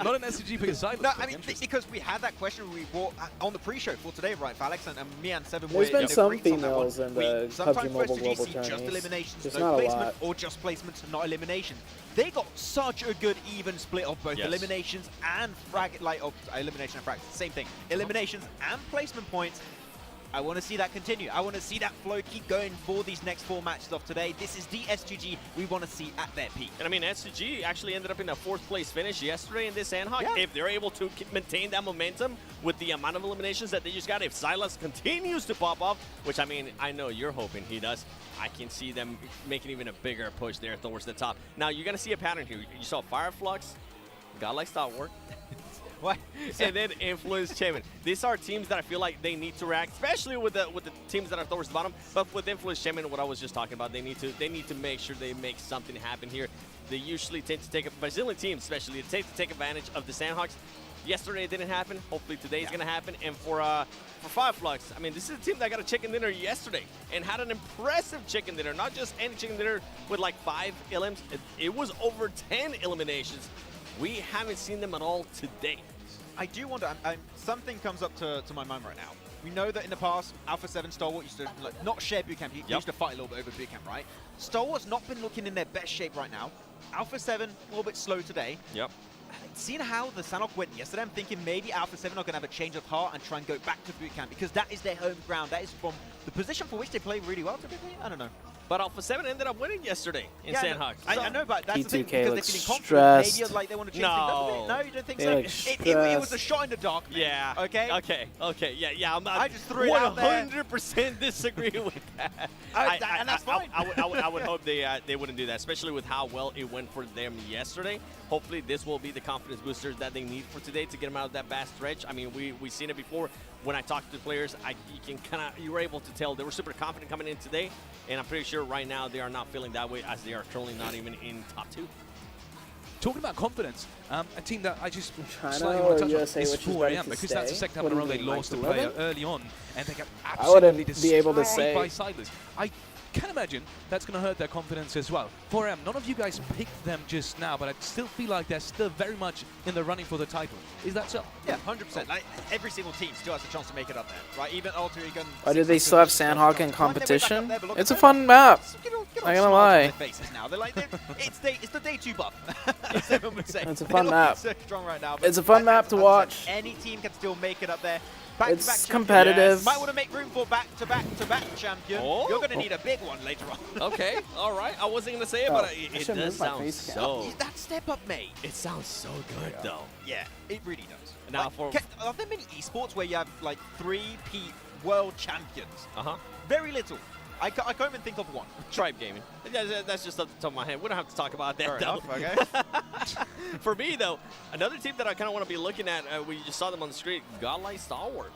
[SPEAKER 12] Not an SCG pick Silas.
[SPEAKER 4] No, I mean, because we had that question we brought on the pre-show for today, right, Alex? And me and Seven
[SPEAKER 1] There's
[SPEAKER 4] were
[SPEAKER 1] been some
[SPEAKER 4] agreed on that
[SPEAKER 1] females
[SPEAKER 4] one.
[SPEAKER 1] in the PUBG Mobile Global
[SPEAKER 4] just
[SPEAKER 1] tourneys.
[SPEAKER 4] eliminations,
[SPEAKER 1] There's
[SPEAKER 4] no
[SPEAKER 1] not a
[SPEAKER 4] placement,
[SPEAKER 1] lot.
[SPEAKER 4] or just placements, not eliminations. They got such a good even split of both eliminations and elimination and frag, same thing. Eliminations and placement points. I want to see that continue. I want to see that flow keep going for these next 4 matches of today. This is the S2G we want to see at their peak.
[SPEAKER 3] And I mean, S2G actually ended up in a 4th place finish yesterday in this Sanhok. Yeah. If they're able to maintain that momentum with the amount of eliminations that they just got, if Silas continues to pop off, which I mean, I know you're hoping he does, I can see them making even a bigger push there towards the top. Now, you're going to see a pattern here. You saw Fireflux, Godlike Stalwart,
[SPEAKER 4] what?
[SPEAKER 3] and then Influence Chairman. These are teams that I feel like they need to react, especially with the teams that are towards the bottom. But with Influence Chairman, what I was just talking about, they need to make sure they make something happen here. They usually tend to take Brazilian teams, especially, they take advantage of the Sandhawks. Yesterday it didn't happen. Hopefully today is going to happen. And for Fireflux, I mean, this is a team that got a chicken dinner yesterday and had an impressive chicken dinner. Not just any chicken dinner with like 5 elims. It was over 10 eliminations. We haven't seen them at all today.
[SPEAKER 4] I do wonder, something comes up to my mind right now. We know that in the past, Alpha 7 Stalwart used to not share boot camp. He used to fight a little bit over boot camp, right? Stalwart's not been looking in their best shape right now. Alpha 7, a little bit slow today.
[SPEAKER 3] Yep.
[SPEAKER 4] Seeing how the Sanhok went yesterday, I'm thinking maybe Alpha 7 are going to have a change of heart and try and go back to boot camp because that is their home ground. That is from the position for which they play really well typically. I don't know.
[SPEAKER 3] But Alpha 7 ended up winning yesterday in Sanhok.
[SPEAKER 4] I know, but that's the thing,
[SPEAKER 1] P2K
[SPEAKER 4] because they're
[SPEAKER 1] looks
[SPEAKER 4] feeling confident.
[SPEAKER 1] stressed.
[SPEAKER 4] Maybe like they want to change things up a bit. No, you don't think so? It was a shot in the dark, man.
[SPEAKER 3] Yeah.
[SPEAKER 4] Okay?
[SPEAKER 3] Okay. Yeah.
[SPEAKER 4] I just threw it out there.
[SPEAKER 3] 100% disagree with that.
[SPEAKER 4] And that's fine.
[SPEAKER 3] I would hope they wouldn't do that, especially with how well it went for them yesterday. Hopefully, this will be the confidence boosters that they need for today to get them out of that bad stretch. I mean, we've seen it before. When I talked to the players, you were able to tell they were super confident coming in today, and I'm pretty sure right now they are not feeling that way as they are currently not even in top 2.
[SPEAKER 12] Talking about confidence, a team that I just
[SPEAKER 1] China
[SPEAKER 12] slightly want
[SPEAKER 1] or
[SPEAKER 12] to touch
[SPEAKER 1] USA,
[SPEAKER 12] on is
[SPEAKER 1] which is
[SPEAKER 12] 4AM,
[SPEAKER 1] ready to
[SPEAKER 12] because
[SPEAKER 1] stay?
[SPEAKER 12] that's the second time
[SPEAKER 1] What
[SPEAKER 12] in a
[SPEAKER 1] do
[SPEAKER 12] row
[SPEAKER 1] you
[SPEAKER 12] they
[SPEAKER 1] mean,
[SPEAKER 12] lost a
[SPEAKER 1] like
[SPEAKER 12] player
[SPEAKER 1] 11?
[SPEAKER 12] early on, and they got
[SPEAKER 1] I wouldn't
[SPEAKER 12] absolutely
[SPEAKER 1] be able to
[SPEAKER 12] destroyed
[SPEAKER 1] say.
[SPEAKER 12] by Silas. I can imagine that's going to hurt their confidence as well. 4AM, none of you guys picked them just now, but I still feel like they're still very much in the running for the title. Is that so?
[SPEAKER 4] Yeah, 100%. Like, every single team still has a chance to make it up there, right? Even Alter Ego.
[SPEAKER 1] Why do they still have Sanhok in competition? It's a fun map. Not gonna lie.
[SPEAKER 4] Now. They're like, it's the day 2 buff. As everyone would say.
[SPEAKER 1] It's a fun map.
[SPEAKER 4] So strong right now,
[SPEAKER 1] It's a fun map to watch.
[SPEAKER 4] Any team can still make it up there.
[SPEAKER 1] It's competitive.
[SPEAKER 4] Yes. Might want to make room for back-to-back champion.
[SPEAKER 3] Oh.
[SPEAKER 4] You're going to need a big one later on.
[SPEAKER 3] Okay, all right. I wasn't going to say it, but it does sound so...
[SPEAKER 4] That step up, mate.
[SPEAKER 3] It sounds so good, though.
[SPEAKER 4] Yeah, it really does.
[SPEAKER 3] Now,
[SPEAKER 4] like, are there many esports where you have, like, 3 world champions? Very little. I can't even think of one.
[SPEAKER 3] Tribe Gaming. That's just off the top of my head. We don't have to talk about that,
[SPEAKER 4] Fair
[SPEAKER 3] though.
[SPEAKER 4] enough, okay.
[SPEAKER 3] For me, though, another team that I kind of want to be looking at, we just saw them on the street, Godlike Stalwart.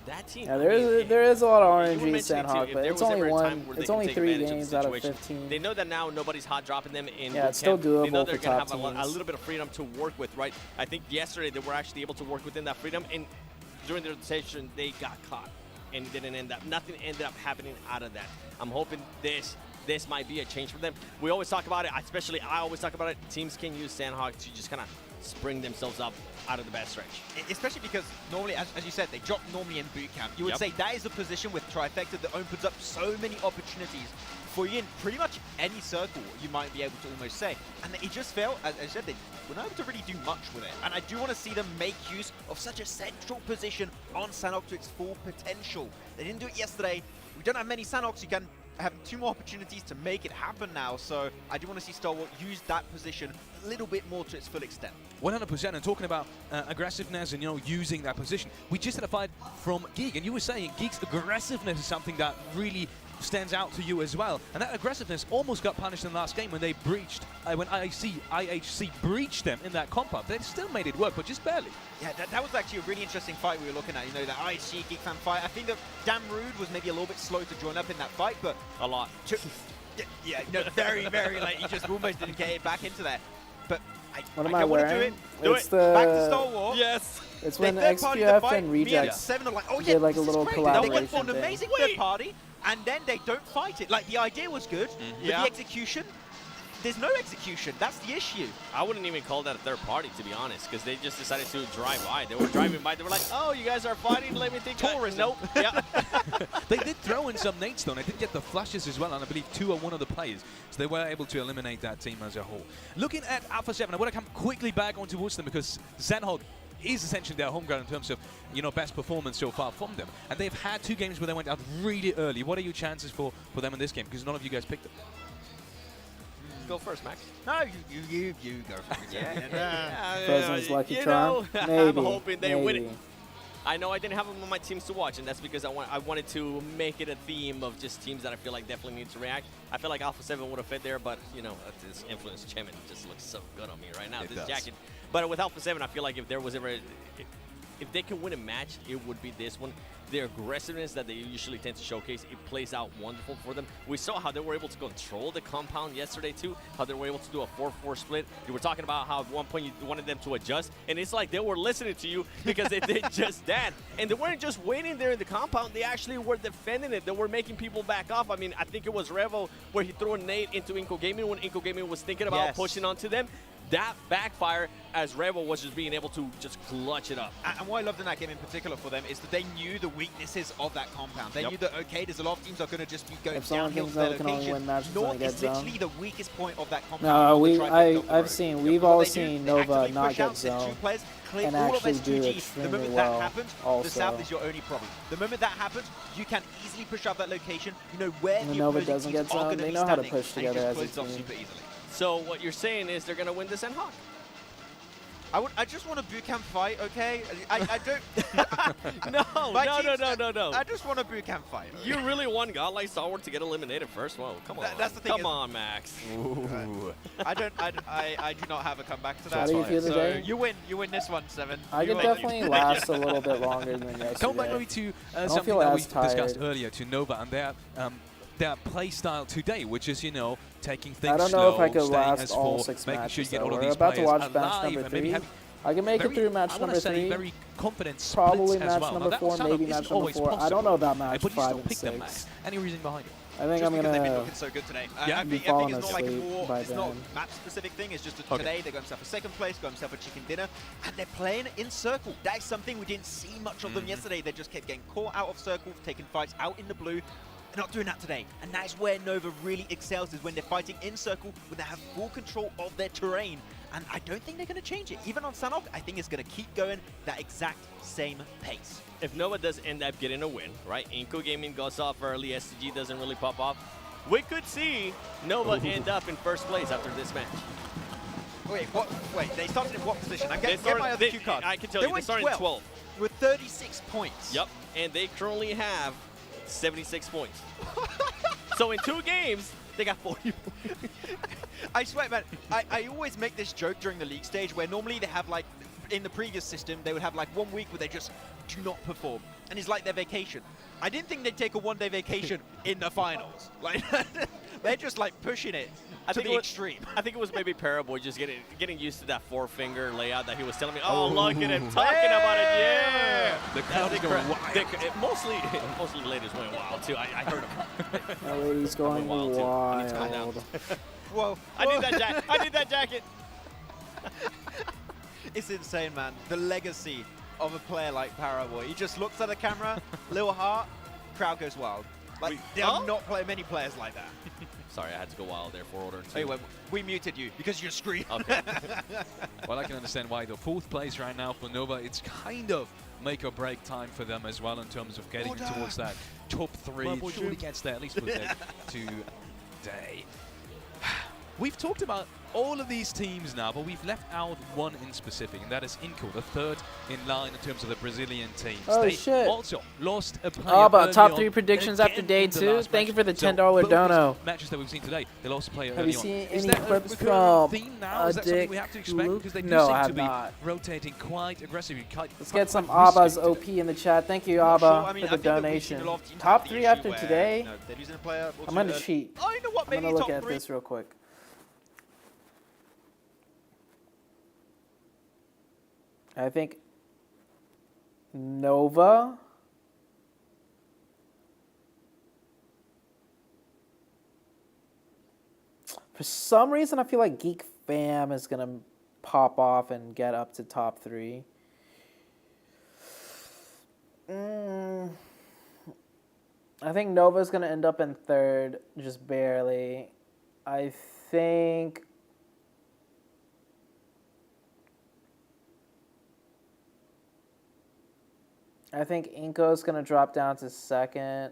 [SPEAKER 3] That team.
[SPEAKER 1] Yeah, there is a lot of RNG in Sanhok, but it's only it's only 3 games out of 15.
[SPEAKER 3] They know that now nobody's hot dropping them in
[SPEAKER 1] Yeah, it's still doable
[SPEAKER 3] They know they're
[SPEAKER 1] for
[SPEAKER 3] going to
[SPEAKER 1] top
[SPEAKER 3] have a
[SPEAKER 1] teams.
[SPEAKER 3] little bit of freedom to work with, right? I think yesterday they were actually able to work within that freedom, and during the rotation they got caught, and it didn't end up. Nothing ended up happening out of that. I'm hoping this might be a change for them. We always talk about it, especially I always talk about it. Teams can use Sanhok to just kind of spring themselves up out of the bad stretch.
[SPEAKER 4] Especially because normally, as you said, they drop normally in boot camp. You would say that is a position with Trifecta that opens up so many opportunities for you in pretty much any circle, you might be able to almost say. And it just felt, as I said, they were not able to really do much with it. And I do want to see them make use of such a central position on Sanhok to its full potential. They didn't do it yesterday. We don't have many Sanhoks. You can have 2 more opportunities to make it happen now. So I do want to see Stalwart use that position a little bit more to its full extent.
[SPEAKER 12] 100%. And talking about aggressiveness and, you know, using that position, we just had a fight from Geek, and you were saying Geek's aggressiveness is something that really stands out to you as well. And that aggressiveness almost got punished in the last game when they breached, when IHC breached them in that compound. They still made it work, but just barely.
[SPEAKER 4] Yeah, that was actually a really interesting fight we were looking at. You know, that IHC Geek Fan fight. I think that Damn Rude was maybe a little bit slow to join up in that fight, but
[SPEAKER 3] a lot.
[SPEAKER 4] Yeah, no, very, very late. He just almost didn't get it back into there. But
[SPEAKER 1] what am I wearing?
[SPEAKER 4] It's the back to Stalwart.
[SPEAKER 3] Yes.
[SPEAKER 1] It's when XPF and Rejects did like a little collaboration.
[SPEAKER 4] They went for an amazing third party, and then they don't fight it. Like, the idea was good, but the execution, there's no execution. That's the issue.
[SPEAKER 3] I wouldn't even call that a third party, to be honest, because they just decided to drive by. They were driving by. They were like, oh, you guys are fighting? Let me think.
[SPEAKER 4] Tourism.
[SPEAKER 3] Nope. Yeah.
[SPEAKER 12] They did throw in some nades, though, and they did get the flashes as well, and I believe 2 or 1 of the players. So they were able to eliminate that team as a whole. Looking at Alpha 7, I want to come quickly back on towards them because Sanhok is essentially their home ground in terms of, you know, best performance so far from them. And they've had 2 games where they went out really early. What are your chances for them in this game? Because none of you guys picked them.
[SPEAKER 3] Go first, Max.
[SPEAKER 4] No, you go first.
[SPEAKER 1] Frozen's lucky charm. Maybe.
[SPEAKER 3] I'm hoping they win it.
[SPEAKER 1] Maybe.
[SPEAKER 3] I know I didn't have them on my teams to watch, and that's because I wanted to make it a theme of just teams that I feel like definitely need to react. I feel like Alpha 7 would have fit there, but, you know, this Influence Chemin just looks so good on me right now. This jacket. But with Alpha 7, I feel like if there was ever... If they can win a match, it would be this one. Their aggressiveness that they usually tend to showcase, it plays out wonderful for them. We saw how they were able to control the compound yesterday too, how they were able to do a 4-4 split. You were talking about how at one point you wanted them to adjust, and it's like they were listening to you because they did just that. And they weren't just waiting there in the compound, they actually were defending it. They were making people back off. I mean, I think it was Revo where he threw a nade into Inco Gaming when Inco Gaming was thinking about pushing onto them. That backfire as Rebel was just being able to just clutch it up.
[SPEAKER 4] And what I loved in that game in particular for them is that they knew the weaknesses of that compound. They knew that, okay, there's a lot of teams that are going to just be going downhill to their location. North is literally the weakest point of that compound.
[SPEAKER 1] No, we've all seen Nova not get zone and actually do extremely well also.
[SPEAKER 4] The South is your only problem. The moment that happens, you can easily push out that location. You know where the
[SPEAKER 1] Nova doesn't get zone, they know how to push together as a team.
[SPEAKER 3] So what you're saying is they're going to win this Sanhok?
[SPEAKER 4] I just want a boot camp fight, okay? I don't...
[SPEAKER 3] No.
[SPEAKER 4] I just want a boot camp fight.
[SPEAKER 3] Okay? You really want Godlike Stalwart to get eliminated first? Well, come on.
[SPEAKER 4] That's the thing.
[SPEAKER 3] Come on, Max.
[SPEAKER 4] Ooh. I do not have a comeback to that.
[SPEAKER 1] How do you feel today?
[SPEAKER 4] You win this one, 7.
[SPEAKER 1] I could definitely last a little bit longer than yesterday.
[SPEAKER 12] Come back maybe to something that we discussed earlier, to Nova and their play style today, which is, you know, taking things slow.
[SPEAKER 1] I don't know if I could last all 6
[SPEAKER 12] making
[SPEAKER 1] matches.
[SPEAKER 12] Sure you get all
[SPEAKER 1] We're
[SPEAKER 12] of these
[SPEAKER 1] about to
[SPEAKER 12] players
[SPEAKER 1] watch match number 3. I can make it through match number 3.
[SPEAKER 12] Very confident
[SPEAKER 1] probably
[SPEAKER 12] as
[SPEAKER 1] match
[SPEAKER 12] well.
[SPEAKER 1] number 4, maybe match number 4. I don't know about match 5 and 6.
[SPEAKER 12] Any reason behind it?
[SPEAKER 1] I think I'm gonna.
[SPEAKER 4] They've been looking so good today. I think it's not like it's not map specific thing. It's just that today they got themselves a second place, got themselves a chicken dinner, and they're playing in circle. That is something we didn't see much of them yesterday. They just kept getting caught out of circle, taking fights out in the blue. They're not doing that today, and that is where Nova really excels, is when they're fighting in circle, when they have full control of their terrain. And I don't think they're going to change it. Even on Sanhok, I think it's going to keep going that exact same pace.
[SPEAKER 3] If Nova does end up getting a win, right? Inco Gaming goes off early, SCG doesn't really pop off. We could see Nova end up in first place after this match.
[SPEAKER 4] Wait, what? Wait, they started in what position? I'm getting my other cue card.
[SPEAKER 3] I can tell you, they started in 12.
[SPEAKER 4] With 36 points.
[SPEAKER 3] Yep, and they currently have 76 points. So in 2 games, they got 40 points.
[SPEAKER 4] I swear, man, I always make this joke during the league stage where normally they have, like, in the previous system, they would have, like, 1 week where they just do not perform. And it's like their vacation. I didn't think they'd take a 1-day vacation in the finals. Like, they're just, like, pushing it to the extreme.
[SPEAKER 3] I think it was maybe Paraboy just getting used to that 4-finger layout that he was telling me. Oh, look at him talking about it. Yeah.
[SPEAKER 12] The crowd's going wild.
[SPEAKER 3] Mostly the ladies went wild, too. I heard him.
[SPEAKER 1] The ladies going wild.
[SPEAKER 4] Whoa.
[SPEAKER 3] I need that jacket.
[SPEAKER 4] It's insane, man. The legacy of a player like Paraboy. He just looks at the camera, little heart, crowd goes wild. Like, there are not many players like that.
[SPEAKER 3] Sorry, I had to go wild there for order 2.
[SPEAKER 4] Anyway, we muted you because you're screwed.
[SPEAKER 3] Okay.
[SPEAKER 12] Well, I can understand why. The 4th place right now for Nova, it's kind of make or break time for them as well in terms of getting towards that top 3. It surely gets there, at least for day today. We've talked about all of these teams now, but we've left out one in specific, and that is Inco, the 3rd in line in terms of the Brazilian teams.
[SPEAKER 1] Oh,
[SPEAKER 12] they
[SPEAKER 1] shit.
[SPEAKER 12] also lost a player.
[SPEAKER 1] Oh, about top
[SPEAKER 12] early
[SPEAKER 1] 3
[SPEAKER 12] on,
[SPEAKER 1] predictions
[SPEAKER 12] again
[SPEAKER 1] after day
[SPEAKER 12] in the
[SPEAKER 1] 2.
[SPEAKER 12] last
[SPEAKER 1] Thank you
[SPEAKER 12] match.
[SPEAKER 1] for the
[SPEAKER 12] So
[SPEAKER 1] $10
[SPEAKER 12] both
[SPEAKER 1] dono.
[SPEAKER 12] these matches that we've seen today, they lost a player
[SPEAKER 1] Have
[SPEAKER 12] early
[SPEAKER 1] you
[SPEAKER 12] on.
[SPEAKER 1] seen
[SPEAKER 12] Is
[SPEAKER 1] any
[SPEAKER 12] that
[SPEAKER 1] clips
[SPEAKER 12] a recurring
[SPEAKER 1] from
[SPEAKER 12] theme now? Is that something we have to expect? Because they do
[SPEAKER 1] No, I
[SPEAKER 12] seem
[SPEAKER 1] have
[SPEAKER 12] to be
[SPEAKER 1] not.
[SPEAKER 12] rotating quite aggressively.
[SPEAKER 1] Let's get some Abba's OP in the chat. Thank you, Abba,
[SPEAKER 4] I mean,
[SPEAKER 1] for
[SPEAKER 4] I
[SPEAKER 1] the
[SPEAKER 4] think that we've seen
[SPEAKER 1] donation.
[SPEAKER 4] a lot of teams
[SPEAKER 1] Top
[SPEAKER 4] have the
[SPEAKER 1] 3
[SPEAKER 4] issue
[SPEAKER 1] after
[SPEAKER 4] where,
[SPEAKER 1] today.
[SPEAKER 4] you know, they're losing a player or
[SPEAKER 1] I'm
[SPEAKER 4] two
[SPEAKER 1] going to
[SPEAKER 4] early.
[SPEAKER 1] cheat.
[SPEAKER 4] Oh, you know what?
[SPEAKER 1] I'm
[SPEAKER 4] Maybe
[SPEAKER 1] going to look
[SPEAKER 4] top
[SPEAKER 1] at
[SPEAKER 4] 3.
[SPEAKER 1] this real quick. I think Nova. For some reason, I feel like Geek Fam is going to pop off and get up to top 3. I think Nova's going to end up in 3rd, just barely. I think Inco's going to drop down to 2nd.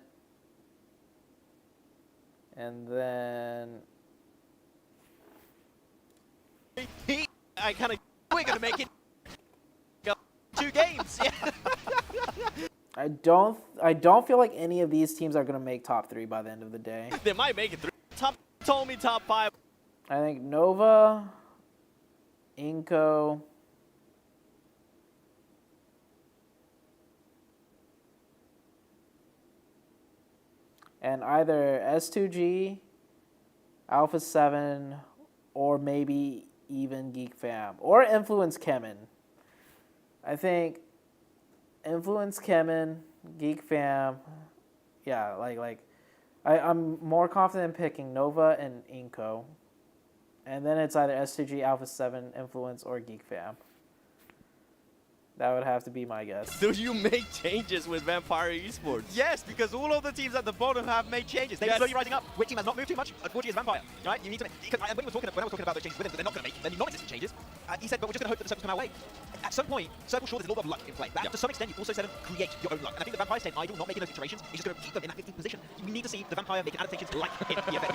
[SPEAKER 1] And then
[SPEAKER 4] I kind of, we're going to make it 2 games. Yeah.
[SPEAKER 1] I don't feel like any of these teams are going to make top 3 by the end of the day.
[SPEAKER 3] They might make it through. Told me top 5.
[SPEAKER 1] I think Nova, Inco, and either S2G, Alpha 7, or maybe even Geek Fam, or Influence Kemen. I think Influence Kemen, Geek Fam, yeah, I'm more confident in picking Nova and Inco. And then it's either S2G, Alpha 7, Influence, or Geek Fam. That would have to be my guess.
[SPEAKER 3] Do you make changes with Vampire Esports?
[SPEAKER 4] Yes, because all of the teams at the bottom have made changes. They're slowly rising up. Which team has not moved too much? Unfortunately, is Vampire. Right? You need to make. When I was talking about those changes with him, they're not going to make any non-existent changes. He said, but we're just going to hope that the circles come our way. At some point, Circle sure there's a little bit of luck in play. But to some extent, you've also said create your own luck. And I think the Vampire staying idle, not making those iterations, is just going to keep them in that 15th position. We need to see the Vampire making adaptations like in the event.
[SPEAKER 12] I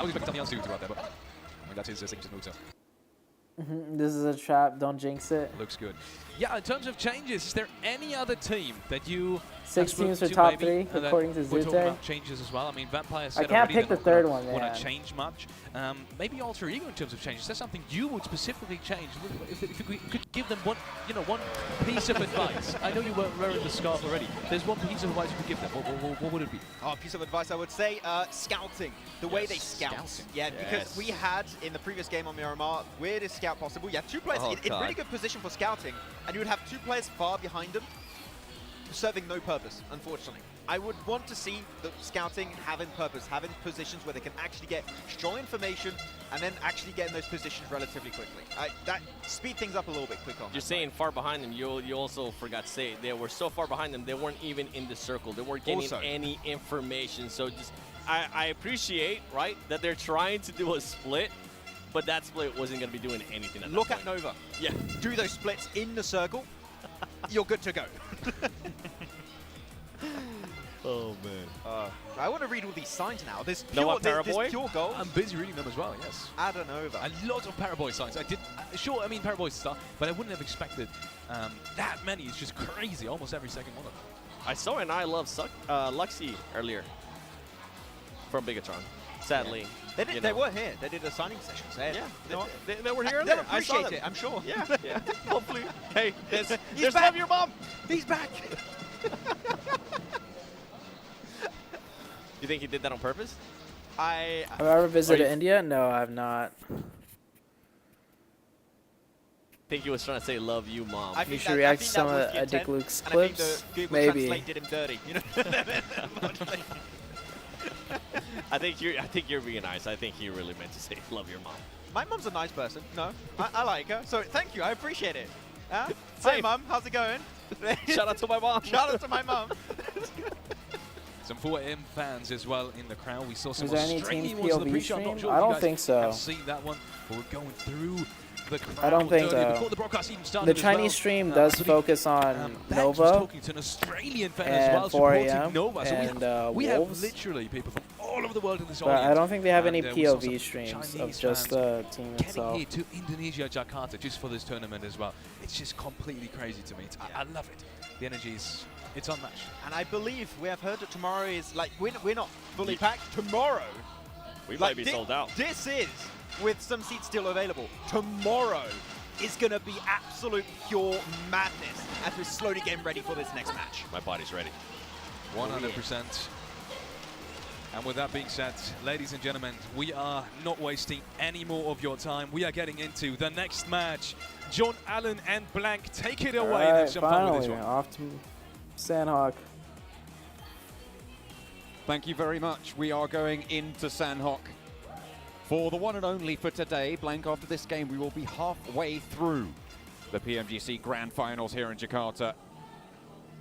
[SPEAKER 12] was expecting something else to do out there, but I mean, that's his signature move, so.
[SPEAKER 1] This is a trap. Don't jinx it.
[SPEAKER 12] Looks good. Yeah, in terms of changes, is there any other team that you
[SPEAKER 1] 6 teams for top 3 according to
[SPEAKER 12] We're talking
[SPEAKER 1] ZooTay?
[SPEAKER 12] about changes as well. I mean, Vampire said
[SPEAKER 1] I can't pick the third one,
[SPEAKER 12] want
[SPEAKER 1] man.
[SPEAKER 12] to change much. Maybe Alter Ego in terms of changes. Is there something you would specifically change? If you could give them one piece of advice. I know you weren't wearing the scarf already. There's one piece of advice you could give them. What would it be?
[SPEAKER 4] Oh, piece of advice I would say, scouting. The way they scout.
[SPEAKER 12] Scouting.
[SPEAKER 4] Yeah, because we had in the previous game on Miramar, weirdest scout possible. You had 2 players in really good position for scouting, and you would have 2 players far behind them, serving no purpose, unfortunately. I would want to see the scouting having purpose, having positions where they can actually get strong information and then actually get in those positions relatively quickly. That speed things up a little bit quicker.
[SPEAKER 3] You're saying far behind them. You also forgot to say they were so far behind them they weren't even in the circle. They weren't getting any information. So just I appreciate that they're trying to do a split, but that split wasn't going to be doing anything.
[SPEAKER 4] Look at Nova.
[SPEAKER 3] Yeah.
[SPEAKER 4] Do those splits in the circle. You're good to go.
[SPEAKER 3] Oh, man.
[SPEAKER 4] I want to read all these signs now. There's
[SPEAKER 3] No
[SPEAKER 4] pure, there's pure gold.
[SPEAKER 12] I'm busy reading them as well, yes.
[SPEAKER 4] Adanova.
[SPEAKER 12] A lot of Paraboy signs. I did, sure, I mean, Paraboy stuff, but I wouldn't have expected that many. It's just crazy, almost every second one of them.
[SPEAKER 3] I saw an I Love Luxie earlier from Bigatron. Sadly.
[SPEAKER 4] They were here. They did a signing session. So
[SPEAKER 3] they were here
[SPEAKER 4] They'll
[SPEAKER 3] earlier. I saw
[SPEAKER 4] appreciate
[SPEAKER 3] them.
[SPEAKER 4] it, I'm sure.
[SPEAKER 3] Yeah, yeah. Hopefully. Hey, there's
[SPEAKER 4] back.
[SPEAKER 3] love your mom.
[SPEAKER 4] He's back.
[SPEAKER 3] You think he did that on purpose?
[SPEAKER 1] Have I ever visited India? No, I have not.
[SPEAKER 3] I think he was trying to say "love you, mom."
[SPEAKER 1] You should react to some of Dick Luke's clips. Maybe.
[SPEAKER 4] Translate did him dirty. You know?
[SPEAKER 3] I think you're being nice. I think he really meant to say "love your mom."
[SPEAKER 4] My mom's a nice person. No, I like her. So thank you. I appreciate it. Hi,
[SPEAKER 3] Same.
[SPEAKER 4] Mom. How's it going?
[SPEAKER 3] Shout out to my mom.
[SPEAKER 4] Shout out to my mom.
[SPEAKER 12] Some 4AM fans as well in the crowd. We saw some
[SPEAKER 1] Is there any
[SPEAKER 12] Australian
[SPEAKER 1] team
[SPEAKER 12] ones in the
[SPEAKER 1] POV
[SPEAKER 12] pre-show. I'm
[SPEAKER 1] stream?
[SPEAKER 12] not sure
[SPEAKER 1] I
[SPEAKER 12] if you
[SPEAKER 1] don't
[SPEAKER 12] guys
[SPEAKER 1] think so.
[SPEAKER 12] have seen that one, but we're going through the crowd.
[SPEAKER 1] I don't think
[SPEAKER 12] earlier
[SPEAKER 1] so.
[SPEAKER 12] Before the broadcast even started
[SPEAKER 1] The
[SPEAKER 12] as
[SPEAKER 1] Chinese
[SPEAKER 12] well.
[SPEAKER 1] stream
[SPEAKER 12] I
[SPEAKER 1] does
[SPEAKER 12] believe,
[SPEAKER 1] focus on
[SPEAKER 12] Ben was
[SPEAKER 1] Nova
[SPEAKER 12] talking to an Australian fan as
[SPEAKER 1] and
[SPEAKER 12] well, supporting
[SPEAKER 1] 4AM
[SPEAKER 12] Nova. So
[SPEAKER 1] and
[SPEAKER 12] we have
[SPEAKER 1] Wolves.
[SPEAKER 12] literally people from all over the world in this
[SPEAKER 1] But
[SPEAKER 12] audience.
[SPEAKER 1] I don't think they have any
[SPEAKER 12] And, we saw some
[SPEAKER 1] POV streams of
[SPEAKER 12] Chinese
[SPEAKER 1] just
[SPEAKER 12] fans
[SPEAKER 1] the team
[SPEAKER 12] getting
[SPEAKER 1] itself.
[SPEAKER 12] here to Indonesia, Jakarta, just for this tournament as well. It's just completely crazy to me. I love it. The energy is, it's unmatched.
[SPEAKER 4] And I believe we have heard that tomorrow is like, we're not fully packed. Tomorrow,
[SPEAKER 14] we might be sold out.
[SPEAKER 4] This is, with some seats still available, tomorrow is going to be absolute pure madness as we're slowly getting ready for this next match.
[SPEAKER 14] My body's ready.
[SPEAKER 12] 100%. And with that being said, ladies and gentlemen, we are not wasting any more of your time. We are getting into the next match. John Allen and Blank, take it away.
[SPEAKER 1] Alright,
[SPEAKER 12] Let's jump on with this
[SPEAKER 1] finally,
[SPEAKER 12] one.
[SPEAKER 1] off to Sanhok.
[SPEAKER 5] Thank you very much. We are going into Sanhok for the one and only for today. Blank, after this game, we will be halfway through the PMGC Grand Finals here in Jakarta.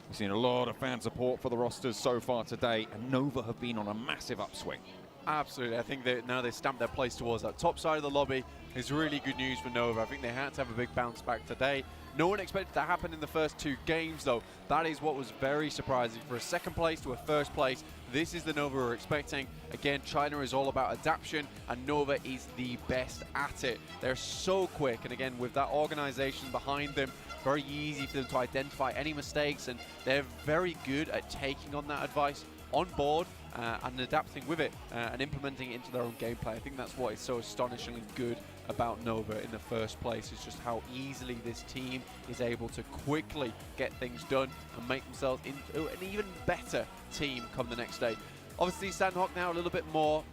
[SPEAKER 5] We've seen a lot of fan support for the rosters so far today, and Nova have been on a massive upswing.
[SPEAKER 2] Absolutely. I think that now they stamped their place towards that top side of the lobby is really good news for Nova. I think they had to have a big bounce back today. No one expected that to happen in the first 2 games, though. That is what was very surprising. For a second place to a first place, this is the Nova we're expecting. Again, China is all about adaptation, and Nova is the best at it. They're so quick, and again, with that organization behind them, very easy for them to identify any mistakes, and they're very good at taking on that advice on board and adapting with it and implementing it into their own gameplay. I think that's what is so astonishingly good about Nova in the first place, is just how easily this team is able to quickly get things done and make themselves into an even better team come the next day. Obviously, Sanhok now a little bit more,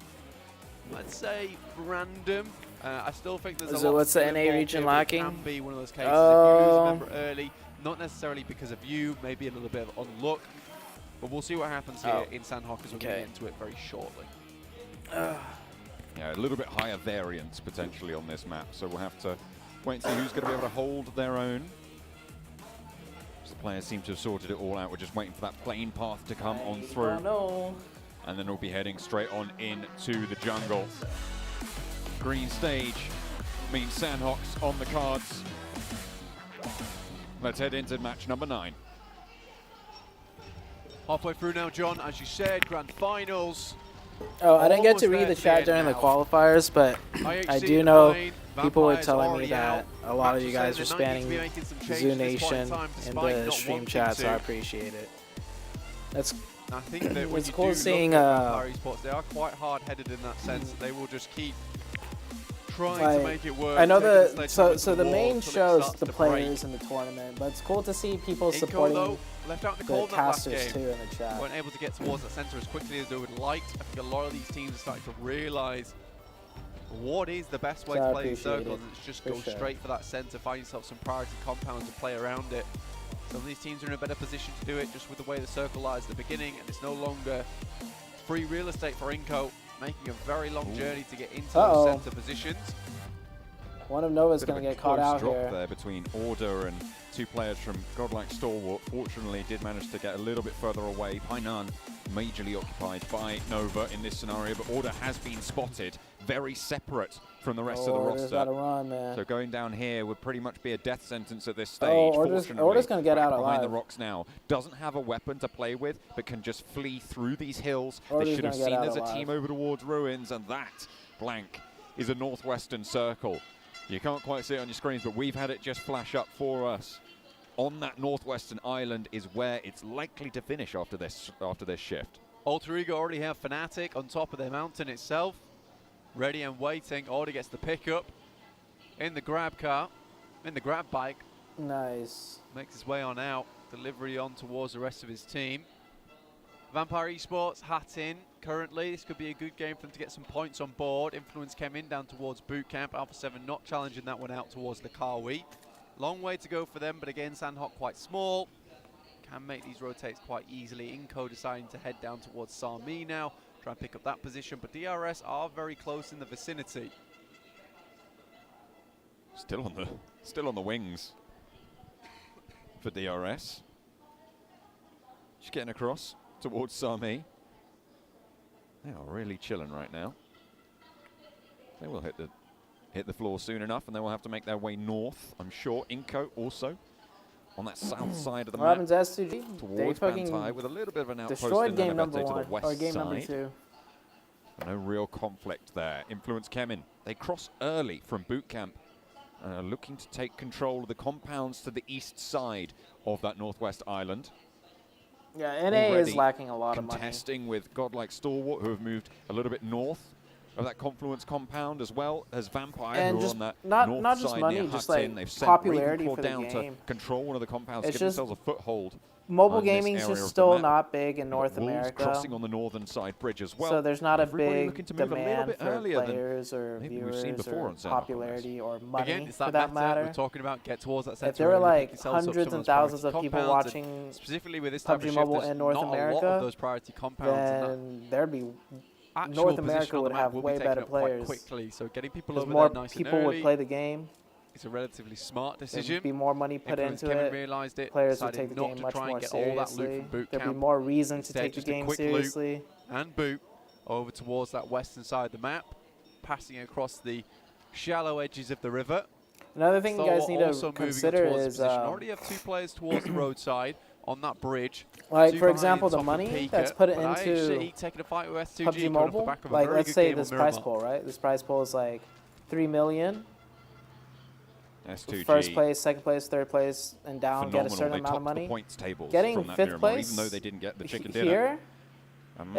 [SPEAKER 2] let's say, random. I still think there's a lot.
[SPEAKER 1] What's the NA region lacking?
[SPEAKER 2] It can be one of those cases if you lose a member early, not necessarily because of you, maybe a little bit of unluck. But we'll see what happens here in Sanhok as we're going to get into it very shortly.
[SPEAKER 5] Yeah, a little bit higher variance potentially on this map, so we'll have to wait and see who's going to be able to hold their own. The players seem to have sorted it all out. We're just waiting for that plane path to come on through.
[SPEAKER 1] Oh no.
[SPEAKER 5] And then we'll be heading straight on into the jungle. Green stage means Sanhok's on the cards. Let's head into match number 9.
[SPEAKER 2] Halfway through now, John, as you said, grand finals.
[SPEAKER 1] Oh, I didn't get to
[SPEAKER 2] Almost
[SPEAKER 1] read the
[SPEAKER 2] there
[SPEAKER 1] chat
[SPEAKER 2] at the
[SPEAKER 1] during
[SPEAKER 2] end
[SPEAKER 1] the
[SPEAKER 2] now.
[SPEAKER 1] qualifiers, but
[SPEAKER 2] IHC
[SPEAKER 1] I do
[SPEAKER 2] in
[SPEAKER 1] know
[SPEAKER 2] the lane,
[SPEAKER 1] people were
[SPEAKER 2] Vampires
[SPEAKER 1] telling me
[SPEAKER 2] already
[SPEAKER 1] that
[SPEAKER 2] out.
[SPEAKER 1] a lot of
[SPEAKER 2] Max
[SPEAKER 1] you
[SPEAKER 2] was
[SPEAKER 1] guys are
[SPEAKER 2] saying they might need
[SPEAKER 1] spamming
[SPEAKER 2] to be making some changes
[SPEAKER 1] Zoo
[SPEAKER 2] at this point in
[SPEAKER 1] Nation
[SPEAKER 2] time,
[SPEAKER 1] in
[SPEAKER 2] despite
[SPEAKER 1] the
[SPEAKER 2] not
[SPEAKER 1] stream
[SPEAKER 2] wanting
[SPEAKER 1] chat, so I
[SPEAKER 2] to.
[SPEAKER 1] appreciate it. That's
[SPEAKER 2] I think that when
[SPEAKER 1] it's
[SPEAKER 2] you
[SPEAKER 1] cool
[SPEAKER 2] do
[SPEAKER 1] seeing
[SPEAKER 2] look at Vampire Esports, they are quite hard-headed in that sense. They will just keep trying to make it work.
[SPEAKER 1] I know
[SPEAKER 2] taking
[SPEAKER 1] the
[SPEAKER 2] sledgehammer to
[SPEAKER 1] so the
[SPEAKER 2] wall
[SPEAKER 1] main
[SPEAKER 2] until it
[SPEAKER 1] shows
[SPEAKER 2] starts
[SPEAKER 1] the
[SPEAKER 2] to break.
[SPEAKER 1] players in the tournament, but it's cool to see people
[SPEAKER 2] Inco,
[SPEAKER 1] supporting
[SPEAKER 2] though, left out in the
[SPEAKER 1] the
[SPEAKER 2] cold in that last
[SPEAKER 1] casters
[SPEAKER 2] game.
[SPEAKER 1] too in the chat.
[SPEAKER 2] Weren't able to get towards that centre as quickly as they would like. I think a lot of these teams are starting to realise what is the best way
[SPEAKER 1] So I
[SPEAKER 2] to play these
[SPEAKER 1] appreciate
[SPEAKER 2] circles,
[SPEAKER 1] it,
[SPEAKER 2] and it's just
[SPEAKER 1] for
[SPEAKER 2] go
[SPEAKER 1] sure.
[SPEAKER 2] straight for that centre, find yourself some priority compounds and play around it. Some of these teams are in a better position to do it just with the way the circle lies at the beginning, and it's no longer free real estate for Inco, making a very long journey to get into those centre positions.
[SPEAKER 1] One of Nova's
[SPEAKER 5] Bit of
[SPEAKER 1] going to
[SPEAKER 5] a
[SPEAKER 1] get caught
[SPEAKER 5] close
[SPEAKER 1] out
[SPEAKER 5] drop
[SPEAKER 1] here.
[SPEAKER 5] there between Order and 2 players from Godlike Stalwart. Fortunately, did manage to get a little bit further away. Hainan majorly occupied by Nova in this scenario, but Order has been spotted very separate from the rest of the
[SPEAKER 1] Order's got to
[SPEAKER 5] roster.
[SPEAKER 1] run, man.
[SPEAKER 5] So going down here would pretty much be a death sentence at this stage.
[SPEAKER 1] Oh, Order's going to get out
[SPEAKER 5] back behind the
[SPEAKER 1] alive.
[SPEAKER 5] rocks now. Doesn't have a weapon to play with, but can just flee through these hills.
[SPEAKER 1] Order's
[SPEAKER 5] They should have
[SPEAKER 1] gonna get
[SPEAKER 5] seen
[SPEAKER 1] out
[SPEAKER 5] there's a
[SPEAKER 1] alive.
[SPEAKER 5] team over towards Ruins, and that blank is a northwestern circle. You can't quite see it on your screens, but we've had it just flash up for us. On that northwestern island is where it's likely to finish after this shift.
[SPEAKER 2] Alter Ego already have Fnatic on top of their mountain itself. Ready and waiting. Order gets the pickup in the grab car, in the grab bike.
[SPEAKER 1] Nice.
[SPEAKER 2] Makes his way on out. Delivery on towards the rest of his team. Vampire Esports hat in currently. This could be a good game for them to get some points on board. Influence came in down towards boot camp. Alpha 7 not challenging that one out towards the Kawi. Long way to go for them, but again, Sanhok quite small. Can make these rotates quite easily. Inco deciding to head down towards Sami now. Try and pick up that position, but DRS are very close in the vicinity.
[SPEAKER 5] Still on the wings for DRS. Just getting across towards Sami. They are really chilling right now. They will hit the floor soon enough, and they will have to make their way north, I'm sure. Inco also on that south side of the map.
[SPEAKER 1] What happens to STG?
[SPEAKER 5] Towards Bantai with a little bit of an outpost
[SPEAKER 1] destroyed
[SPEAKER 5] in
[SPEAKER 1] game
[SPEAKER 5] Levante
[SPEAKER 1] number
[SPEAKER 5] to the
[SPEAKER 1] 1,
[SPEAKER 5] west
[SPEAKER 1] or game
[SPEAKER 5] side.
[SPEAKER 1] number 2.
[SPEAKER 5] No real conflict there. Influence Kemin. They cross early from boot camp and are looking to take control of the compounds to the east side of that northwest island.
[SPEAKER 1] Yeah, NA is lacking a lot of money.
[SPEAKER 5] Contesting with Godlike Stalwart, who have moved a little bit north of that Confluence compound, as well as Vampire,
[SPEAKER 1] and
[SPEAKER 5] who are
[SPEAKER 1] just
[SPEAKER 5] on that
[SPEAKER 1] not
[SPEAKER 5] north
[SPEAKER 1] just
[SPEAKER 5] side
[SPEAKER 1] money,
[SPEAKER 5] near
[SPEAKER 1] just
[SPEAKER 5] Hutton.
[SPEAKER 1] like
[SPEAKER 5] They've sent
[SPEAKER 1] popularity
[SPEAKER 5] Ravenclaw
[SPEAKER 1] for the
[SPEAKER 5] down
[SPEAKER 1] game.
[SPEAKER 5] to control one of the compounds,
[SPEAKER 1] It's
[SPEAKER 5] give
[SPEAKER 1] just
[SPEAKER 5] themselves a foothold.
[SPEAKER 1] Mobile
[SPEAKER 5] on this
[SPEAKER 1] gaming is
[SPEAKER 5] area
[SPEAKER 1] just
[SPEAKER 5] of the
[SPEAKER 1] still
[SPEAKER 5] map.
[SPEAKER 1] not big in North
[SPEAKER 5] Wolves
[SPEAKER 1] America.
[SPEAKER 5] crossing on the northern side bridge as well.
[SPEAKER 1] So there's not a
[SPEAKER 5] Everybody
[SPEAKER 1] big
[SPEAKER 5] looking to move a little
[SPEAKER 1] demand
[SPEAKER 5] bit
[SPEAKER 1] for
[SPEAKER 5] earlier than
[SPEAKER 1] players or
[SPEAKER 5] maybe we've
[SPEAKER 1] viewers
[SPEAKER 5] seen before
[SPEAKER 1] or
[SPEAKER 5] on Sanhok
[SPEAKER 1] popularity or money
[SPEAKER 2] Again, it's
[SPEAKER 1] for
[SPEAKER 2] that
[SPEAKER 1] that
[SPEAKER 2] meta
[SPEAKER 1] matter.
[SPEAKER 2] we're talking about. Get towards that center.
[SPEAKER 1] If there were
[SPEAKER 2] and
[SPEAKER 1] like
[SPEAKER 2] pick yourselves up some
[SPEAKER 1] hundreds
[SPEAKER 2] of
[SPEAKER 1] and
[SPEAKER 2] those
[SPEAKER 1] thousands
[SPEAKER 2] priority
[SPEAKER 1] of people
[SPEAKER 2] compounds, and
[SPEAKER 1] watching
[SPEAKER 2] specifically with this type
[SPEAKER 1] PUBG
[SPEAKER 2] of
[SPEAKER 1] Mobile
[SPEAKER 2] shift,
[SPEAKER 1] in
[SPEAKER 2] there's
[SPEAKER 1] North
[SPEAKER 2] not a lot
[SPEAKER 1] America,
[SPEAKER 2] of those priority compounds. And
[SPEAKER 1] then there'd be
[SPEAKER 2] actual
[SPEAKER 1] North
[SPEAKER 2] position
[SPEAKER 1] America
[SPEAKER 2] on the
[SPEAKER 1] would
[SPEAKER 2] map
[SPEAKER 1] have
[SPEAKER 2] will be
[SPEAKER 1] way
[SPEAKER 2] taken
[SPEAKER 1] better
[SPEAKER 2] up quite
[SPEAKER 1] players.
[SPEAKER 2] quickly. So getting people
[SPEAKER 1] Because
[SPEAKER 2] over
[SPEAKER 1] more
[SPEAKER 2] there nice
[SPEAKER 1] people
[SPEAKER 2] and
[SPEAKER 1] would
[SPEAKER 2] early,
[SPEAKER 1] play the game.
[SPEAKER 2] it's a relatively smart
[SPEAKER 1] There'd
[SPEAKER 2] decision.
[SPEAKER 1] be more money put
[SPEAKER 2] Influence
[SPEAKER 1] into
[SPEAKER 2] Kevin
[SPEAKER 1] it.
[SPEAKER 2] realized it.
[SPEAKER 1] Players would
[SPEAKER 2] decided
[SPEAKER 1] take the
[SPEAKER 2] not
[SPEAKER 1] game
[SPEAKER 2] to
[SPEAKER 1] much
[SPEAKER 2] try and
[SPEAKER 1] more
[SPEAKER 2] get all that loot
[SPEAKER 1] seriously.
[SPEAKER 2] from boot
[SPEAKER 1] There'd
[SPEAKER 2] camp.
[SPEAKER 1] be more reason to
[SPEAKER 2] Instead,
[SPEAKER 1] take the
[SPEAKER 2] just a
[SPEAKER 1] game
[SPEAKER 2] quick
[SPEAKER 1] seriously.
[SPEAKER 2] loot and boot over towards that western side of the map, passing across the shallow edges of the river.
[SPEAKER 1] Another thing you guys need
[SPEAKER 2] also
[SPEAKER 1] to
[SPEAKER 2] moving
[SPEAKER 1] consider
[SPEAKER 2] towards
[SPEAKER 1] is
[SPEAKER 2] the position. Already have 2 players towards the roadside on that bridge.
[SPEAKER 1] like,
[SPEAKER 2] 2
[SPEAKER 1] for
[SPEAKER 2] behind
[SPEAKER 1] example, the
[SPEAKER 2] top of
[SPEAKER 1] money
[SPEAKER 2] Pika,
[SPEAKER 1] that's put
[SPEAKER 2] but
[SPEAKER 1] into
[SPEAKER 2] IHC taking a fight with S2G
[SPEAKER 1] PUBG
[SPEAKER 2] coming off the
[SPEAKER 1] Mobile.
[SPEAKER 2] back of a
[SPEAKER 1] Like,
[SPEAKER 2] very
[SPEAKER 1] let's
[SPEAKER 2] good
[SPEAKER 1] say
[SPEAKER 2] game
[SPEAKER 1] this
[SPEAKER 2] on
[SPEAKER 1] prize
[SPEAKER 2] Miramar.
[SPEAKER 1] pool, right? This prize pool is like 3 million.
[SPEAKER 5] S2G.
[SPEAKER 1] First place, second place, third place, and down get a
[SPEAKER 5] Phenomenal.
[SPEAKER 1] certain
[SPEAKER 5] They
[SPEAKER 1] amount of
[SPEAKER 5] topped
[SPEAKER 1] money.
[SPEAKER 5] the points tables
[SPEAKER 1] Getting
[SPEAKER 5] from that
[SPEAKER 1] 5th
[SPEAKER 5] Miramar,
[SPEAKER 1] place,
[SPEAKER 5] even though they didn't get the chicken dinner.
[SPEAKER 1] here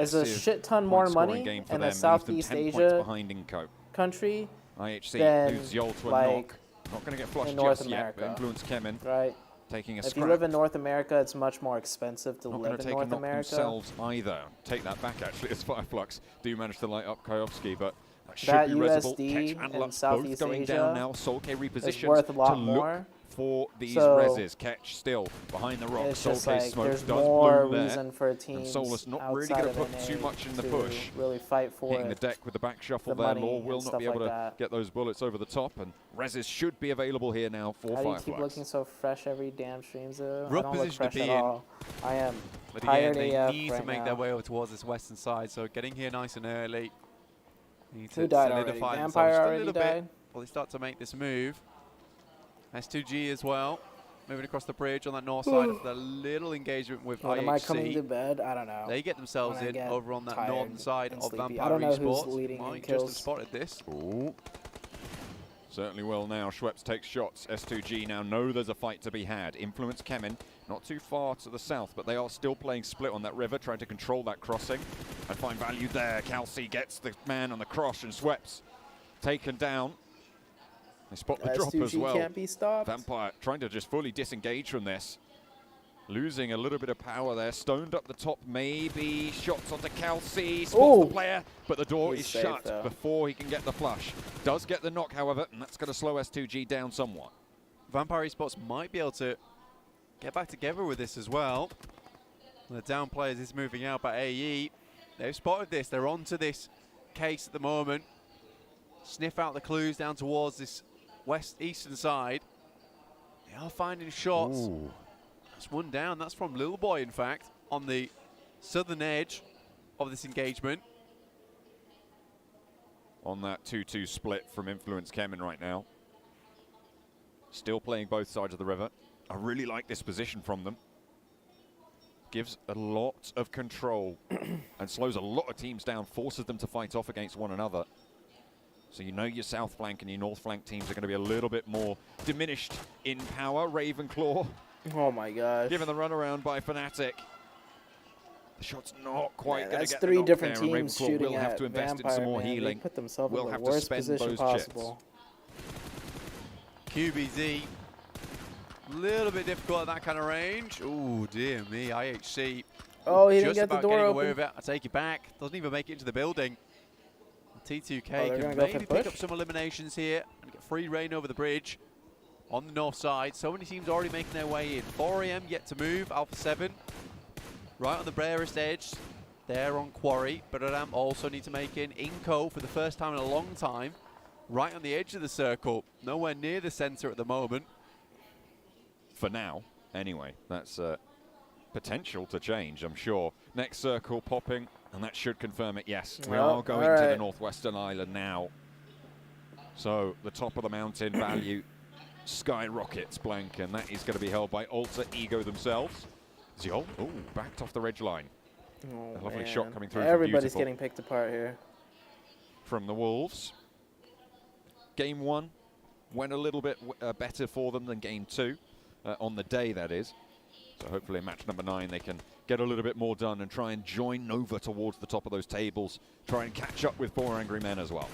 [SPEAKER 1] is a
[SPEAKER 5] massive
[SPEAKER 1] shit ton more
[SPEAKER 5] point-scoring
[SPEAKER 1] money
[SPEAKER 5] game for
[SPEAKER 1] in
[SPEAKER 5] them,
[SPEAKER 1] a
[SPEAKER 5] leaves them
[SPEAKER 1] Southeast
[SPEAKER 5] 10 points
[SPEAKER 1] Asia
[SPEAKER 5] behind Inco.
[SPEAKER 1] country
[SPEAKER 5] IHC
[SPEAKER 1] than
[SPEAKER 5] loses Yol to a
[SPEAKER 1] like
[SPEAKER 5] knock. Not going to get flushed
[SPEAKER 1] in North
[SPEAKER 5] just
[SPEAKER 1] America.
[SPEAKER 5] yet, but Influence Kemin
[SPEAKER 1] right?
[SPEAKER 5] taking a
[SPEAKER 1] If
[SPEAKER 5] scrap.
[SPEAKER 1] you live in North America, it's much more expensive to
[SPEAKER 5] Not going
[SPEAKER 1] live
[SPEAKER 5] to
[SPEAKER 1] in
[SPEAKER 5] take a
[SPEAKER 1] North
[SPEAKER 5] knock
[SPEAKER 1] America.
[SPEAKER 5] themselves either. Take that back, actually, as Fireflux do manage to light up Kayovsky, but that should
[SPEAKER 1] That
[SPEAKER 5] be Reservoir.
[SPEAKER 1] USD
[SPEAKER 5] Catch and
[SPEAKER 1] in
[SPEAKER 5] Lux both
[SPEAKER 1] Southeast
[SPEAKER 5] going
[SPEAKER 1] Asia
[SPEAKER 5] down now. Solke
[SPEAKER 1] is
[SPEAKER 5] repositions
[SPEAKER 1] worth a lot
[SPEAKER 5] to
[SPEAKER 1] more.
[SPEAKER 5] look for these
[SPEAKER 1] So
[SPEAKER 5] reses. Catch still behind the rock.
[SPEAKER 1] It's just
[SPEAKER 5] Solke
[SPEAKER 1] like
[SPEAKER 5] smoke
[SPEAKER 1] there's
[SPEAKER 5] does
[SPEAKER 1] more
[SPEAKER 5] bloom
[SPEAKER 1] reason
[SPEAKER 5] there.
[SPEAKER 1] for
[SPEAKER 5] And
[SPEAKER 1] teams
[SPEAKER 5] Solus not really
[SPEAKER 1] outside
[SPEAKER 5] going to
[SPEAKER 1] of
[SPEAKER 5] put
[SPEAKER 1] NA
[SPEAKER 5] too much in the
[SPEAKER 1] to
[SPEAKER 5] push.
[SPEAKER 1] really fight for
[SPEAKER 5] Hitting the
[SPEAKER 1] it.
[SPEAKER 5] deck with the back shuffle
[SPEAKER 1] The
[SPEAKER 5] there.
[SPEAKER 1] money
[SPEAKER 5] Law will
[SPEAKER 1] and
[SPEAKER 5] not
[SPEAKER 1] stuff
[SPEAKER 5] be able
[SPEAKER 1] like
[SPEAKER 5] to
[SPEAKER 1] that.
[SPEAKER 5] get those bullets over the top, and reses should be available here now for
[SPEAKER 1] How do you keep
[SPEAKER 5] Fireflux.
[SPEAKER 1] looking so fresh every damn streams though?
[SPEAKER 2] Rough
[SPEAKER 1] I don't look
[SPEAKER 2] position to
[SPEAKER 1] fresh
[SPEAKER 2] be
[SPEAKER 1] at
[SPEAKER 2] in.
[SPEAKER 1] all. I am
[SPEAKER 2] But again,
[SPEAKER 1] tired
[SPEAKER 2] they
[SPEAKER 1] AF
[SPEAKER 2] need
[SPEAKER 1] right
[SPEAKER 2] to make
[SPEAKER 1] now.
[SPEAKER 2] their way over towards this western side, so getting here nice and early. Need to
[SPEAKER 1] Who died already?
[SPEAKER 2] solidify
[SPEAKER 1] Vampire
[SPEAKER 2] themselves just a
[SPEAKER 1] already
[SPEAKER 2] little
[SPEAKER 1] died?
[SPEAKER 2] bit before they start to make this move. S2G as well, moving across the bridge on that north side after a little engagement with
[SPEAKER 1] When am I coming to
[SPEAKER 2] IHC.
[SPEAKER 1] bed? I don't know.
[SPEAKER 2] They get themselves
[SPEAKER 1] When I
[SPEAKER 2] in
[SPEAKER 1] get
[SPEAKER 2] over on that
[SPEAKER 1] tired
[SPEAKER 2] northern side
[SPEAKER 1] and
[SPEAKER 2] of
[SPEAKER 1] sleepy.
[SPEAKER 2] Vampire
[SPEAKER 1] I don't know who's
[SPEAKER 2] Esports.
[SPEAKER 1] leading in
[SPEAKER 2] Might just have
[SPEAKER 1] kills.
[SPEAKER 2] spotted this.
[SPEAKER 5] Ooh. Certainly will now. Schweppes takes shots. S2G now know there's a fight to be had. Influence Kemin, not too far to the south, but they are still playing split on that river, trying to control that crossing and find value there. Kelsey gets the man on the cross, and Schweppes taken down. They spot the drop as
[SPEAKER 1] S2G
[SPEAKER 5] well.
[SPEAKER 1] can't be stopped.
[SPEAKER 5] Vampire trying to just fully disengage from this. Losing a little bit of power there. Stoned up the top, maybe. Shots onto Kelsey. Spots the player, but the door
[SPEAKER 1] He's
[SPEAKER 5] is
[SPEAKER 1] safe,
[SPEAKER 5] shut
[SPEAKER 1] though.
[SPEAKER 5] before he can get the flush. Does get the knock, however, and that's going to slow S2G down somewhat.
[SPEAKER 2] Vampire Esports might be able to get back together with this as well. The down players is moving out, but AE, they've spotted this. They're onto this case at the moment. Sniff out the clues down towards this eastern side. They are finding shots.
[SPEAKER 5] Ooh.
[SPEAKER 2] That's one down. That's from Lil Boy, in fact, on the southern edge of this engagement.
[SPEAKER 5] On that 2-2 split from Influence Kemin right now. Still playing both sides of the river. I really like this position from them. Gives a lot of control and slows a lot of teams down, forces them to fight off against one another. So you know your south flank and your north flank teams are going to be a little bit more diminished in power. Ravenclaw.
[SPEAKER 1] Oh my gosh.
[SPEAKER 5] Given the runaround by Fnatic. The shot's not quite going to
[SPEAKER 1] That's
[SPEAKER 5] get
[SPEAKER 1] three
[SPEAKER 5] the knock
[SPEAKER 1] different
[SPEAKER 5] there, and
[SPEAKER 1] teams
[SPEAKER 5] Ravenclaw
[SPEAKER 1] shooting
[SPEAKER 5] will have
[SPEAKER 1] at
[SPEAKER 5] to invest
[SPEAKER 1] Vampire,
[SPEAKER 5] in some more
[SPEAKER 1] man. They
[SPEAKER 5] healing.
[SPEAKER 1] put themselves
[SPEAKER 5] Will
[SPEAKER 1] in the
[SPEAKER 5] have to
[SPEAKER 1] worst
[SPEAKER 5] spend
[SPEAKER 1] position
[SPEAKER 5] those
[SPEAKER 1] possible.
[SPEAKER 2] QBZ, little bit difficult at that kind of range. Oh dear me, IHC.
[SPEAKER 1] Oh, he didn't
[SPEAKER 2] just
[SPEAKER 1] get the
[SPEAKER 2] about
[SPEAKER 1] door
[SPEAKER 2] getting
[SPEAKER 1] open.
[SPEAKER 2] away with it. I take it back. Doesn't even make it into the building. T2K
[SPEAKER 1] they're
[SPEAKER 2] can
[SPEAKER 1] gonna go for
[SPEAKER 2] maybe
[SPEAKER 1] push?
[SPEAKER 2] pick up some eliminations here and get free reign over the bridge on the north side. So many teams already making their way in. 4am yet to move. Alpha 7 right on the barest edge. They're on Quarry, but Adam also need to make in. Inco for the first time in a long time, right on the edge of the circle. Nowhere near the center at the moment.
[SPEAKER 5] For now, anyway. That's potential to change, I'm sure. Next circle popping. And that should confirm it, yes. We
[SPEAKER 1] Well,
[SPEAKER 5] are going to the northwestern island now. So the top of the mountain value skyrockets blank, and that is going to be held by Alter Ego themselves. Xi'an, oh, backed off the ridge line.
[SPEAKER 1] Oh,
[SPEAKER 5] a lovely
[SPEAKER 1] man.
[SPEAKER 5] shot coming through.
[SPEAKER 1] Everybody's getting picked apart here.
[SPEAKER 5] From the Wolves. Game 1 went a little bit better for them than game 2, on the day that is. So hopefully in match number 9 they can get a little bit more done and try and join Nova towards the top of those tables. Try and catch up with 4 Angry Men as well.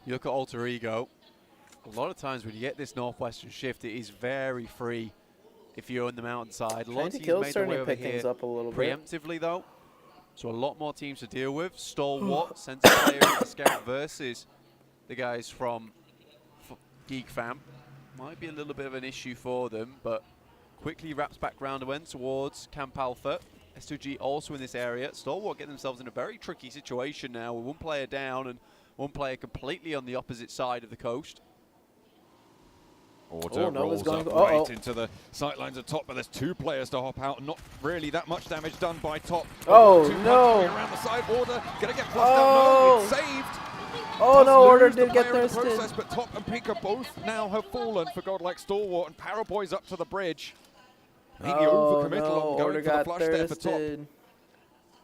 [SPEAKER 2] You look at Alter Ego. A lot of times when you get this northwestern shift, it is very free if you're on the mountainside. A lot of teams made their way over here
[SPEAKER 1] up a little
[SPEAKER 2] preemptively though. So a lot more teams to deal with. Stalwart, center player in the scout versus the guys from Geek Fam. Might be a little bit of an issue for them, but quickly wraps back round and went towards Camp Alpha. S2G also in this area. Stalwart getting themselves in a very tricky situation now with 1 player down and 1 player completely on the opposite side of the coast.
[SPEAKER 5] Order rolls up right into the sightlines at top, but there's 2 players to hop out. Not really that much damage done by top.
[SPEAKER 1] Oh,
[SPEAKER 5] 2
[SPEAKER 1] no.
[SPEAKER 5] around the side. Order gonna get flushed out. No, it's saved.
[SPEAKER 1] Oh, no, Order
[SPEAKER 5] Does lose
[SPEAKER 1] did
[SPEAKER 5] the
[SPEAKER 1] get
[SPEAKER 5] player in the
[SPEAKER 1] thirsted.
[SPEAKER 5] process, but Top and Pika both now have fallen for godlike Stalwart, and Paraboy's up to the bridge. Maybe overcommittal on going for the flush there for Top.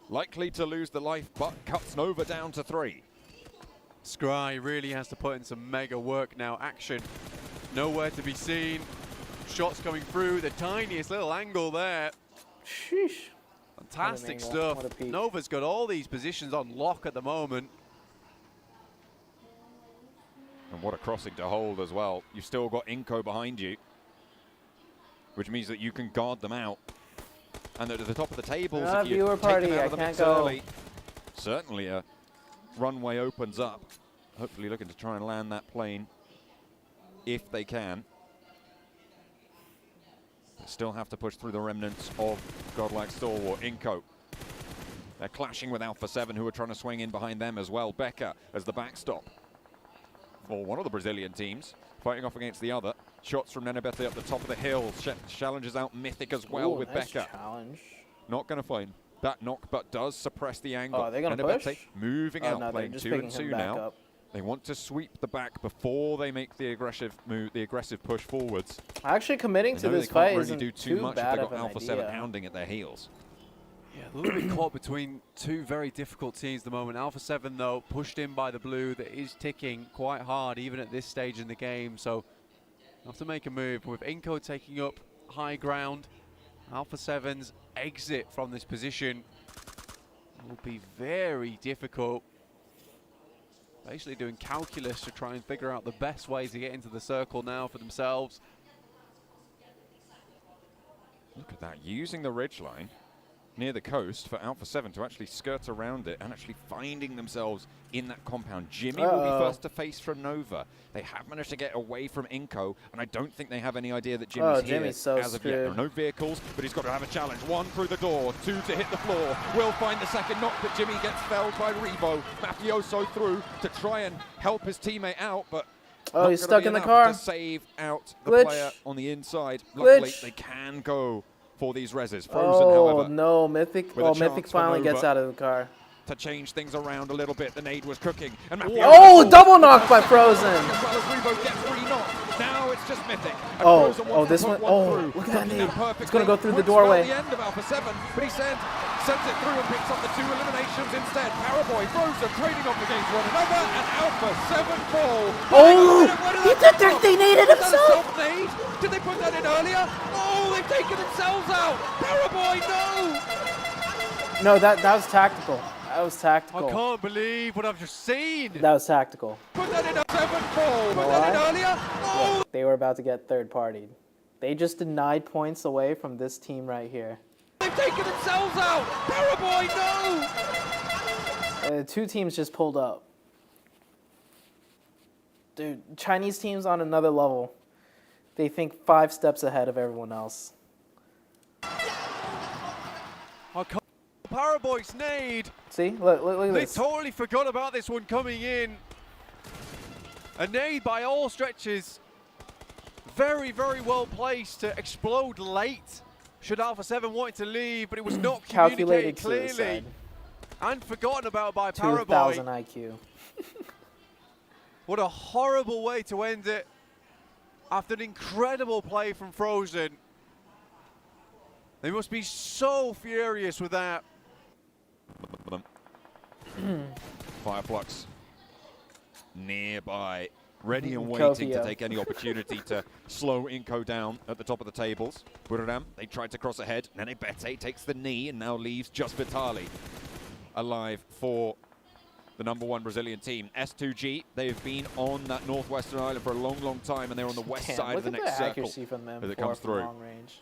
[SPEAKER 5] Likely to lose the life, but cuts Nova down to 3.
[SPEAKER 2] Scry really has to put in some mega work now. Action nowhere to be seen. Shots coming through, the tiniest little angle there.
[SPEAKER 1] Sheesh.
[SPEAKER 2] Fantastic stuff. Nova's got all these positions on lock at the moment.
[SPEAKER 5] And what a crossing to hold as well. You've still got Inco behind you, which means that you can guard them out. And at the top of the tables, if you
[SPEAKER 1] viewer
[SPEAKER 5] take them
[SPEAKER 1] party,
[SPEAKER 5] out
[SPEAKER 1] I
[SPEAKER 5] of the
[SPEAKER 1] can't
[SPEAKER 5] mix
[SPEAKER 1] go.
[SPEAKER 5] early, certainly a runway opens up. Hopefully looking to try and land that plane if they can. They still have to push through the remnants of godlike Stalwart. Inco. They're clashing with Alpha 7, who are trying to swing in behind them as well. Becca as the backstop for one of the Brazilian teams, fighting off against the other. Shots from Nenebete up the top of the hill. Challenges out Mythic as well. Ooh, with
[SPEAKER 1] nice
[SPEAKER 5] Becca.
[SPEAKER 1] Challenge.
[SPEAKER 5] Not going to find that knock, but does suppress the angle.
[SPEAKER 1] Oh, they're going to push?
[SPEAKER 5] Moving out,
[SPEAKER 1] no,
[SPEAKER 5] playing 2 and 2 now.
[SPEAKER 1] Up.
[SPEAKER 5] They want to sweep the back before they make the aggressive move, the aggressive push forwards.
[SPEAKER 1] Actually, committing to this fight isn't
[SPEAKER 5] do too much
[SPEAKER 1] bad
[SPEAKER 5] if they've got
[SPEAKER 1] of an
[SPEAKER 5] Alpha
[SPEAKER 1] idea.
[SPEAKER 5] 7 hounding at their heels.
[SPEAKER 2] Yeah, a little bit caught between 2 very difficult teams at the moment. Alpha 7, though, pushed in by the blue that is ticking quite hard, even at this stage in the game. So, have to make a move. With Inco taking up high ground, Alpha 7's exit from this position will be very difficult. Basically doing calculus to try and figure out the best ways to get into the circle now for themselves.
[SPEAKER 5] Look at that, using the ridgeline near the coast for Alpha 7 to actually skirt around it and actually finding themselves in that compound. Jimmy will be first to face from Nova. They have managed to get away from Inco, and I don't think they have any idea that Jimmy's here
[SPEAKER 1] Jimmy's so
[SPEAKER 5] as of yet. There are no vehicles, but he's got to have a challenge. 1 through the door, 2 to hit the floor. Will find the second knock, but Jimmy gets felled by Rebo. Mafioso through to try and help his teammate out, but
[SPEAKER 1] he's stuck in the car.
[SPEAKER 5] To save out the
[SPEAKER 1] Glitch.
[SPEAKER 5] player on the inside.
[SPEAKER 1] Glitch.
[SPEAKER 5] Luckily, they can go for these reses. Frozen, however.
[SPEAKER 1] Oh no, Mythic!
[SPEAKER 5] With a
[SPEAKER 1] Mythic
[SPEAKER 5] chance
[SPEAKER 1] finally
[SPEAKER 5] for
[SPEAKER 1] gets
[SPEAKER 5] Nova
[SPEAKER 1] out of the car.
[SPEAKER 5] to change things around a little bit. The nade was cooking. And
[SPEAKER 1] Oh, double knock by Frozen.
[SPEAKER 5] As well as Rebo gets re-knocked. Now it's just Mythic. And
[SPEAKER 1] Oh,
[SPEAKER 5] Frozen
[SPEAKER 1] oh, this
[SPEAKER 5] wants to
[SPEAKER 1] one.
[SPEAKER 5] put
[SPEAKER 1] Oh,
[SPEAKER 5] through.
[SPEAKER 1] look at that
[SPEAKER 5] Cooking
[SPEAKER 1] nade. It's gonna go through the
[SPEAKER 5] Works well
[SPEAKER 1] doorway.
[SPEAKER 5] the end of Alpha 7, but he sends it through and picks up the 2 eliminations instead. Paraboy, Frozen trading off against one another, and Alpha 7 fall.
[SPEAKER 1] Oh,
[SPEAKER 5] they
[SPEAKER 1] naded
[SPEAKER 5] himself.
[SPEAKER 1] himself.
[SPEAKER 5] Self-nade? Did they put that in earlier? Oh, they've taken themselves out. Paraboy, no.
[SPEAKER 1] No, that was tactical. That was tactical.
[SPEAKER 2] I can't believe what I've just seen.
[SPEAKER 1] That was tactical.
[SPEAKER 5] Put that in a 7-4. Put that in earlier. Oh.
[SPEAKER 1] They were about to get third-partied. They just denied points away from this team right here.
[SPEAKER 5] They've taken themselves out. Paraboy, no.
[SPEAKER 1] 2 teams just pulled up. Dude, Chinese teams on another level. They think 5 steps ahead of everyone else.
[SPEAKER 2] I can't. Paraboy's nade.
[SPEAKER 1] See? Look at
[SPEAKER 2] They
[SPEAKER 1] this.
[SPEAKER 2] totally forgot about this one coming in. A nade by all stretches. Very, very well placed to explode late. Should Alpha 7 wanted to leave, but it was not communicated
[SPEAKER 1] Calculated
[SPEAKER 2] clearly.
[SPEAKER 1] suicide.
[SPEAKER 2] And forgotten about by
[SPEAKER 1] 2,000
[SPEAKER 2] Paraboy.
[SPEAKER 1] IQ.
[SPEAKER 2] What a horrible way to end it. After an incredible play from Frozen. They must be so furious with that.
[SPEAKER 5] Fireflux nearby, ready and waiting to take any opportunity to slow Inco down at the top of the tables. Buradam, they tried to cross ahead. Nene Bete takes the knee and now leaves just Vitali alive for the #1 Brazilian team. S2G, they've been on that northwestern island for a long, long time, and they're on the west side of the next circle
[SPEAKER 1] from them
[SPEAKER 5] as it comes through.
[SPEAKER 1] Long range.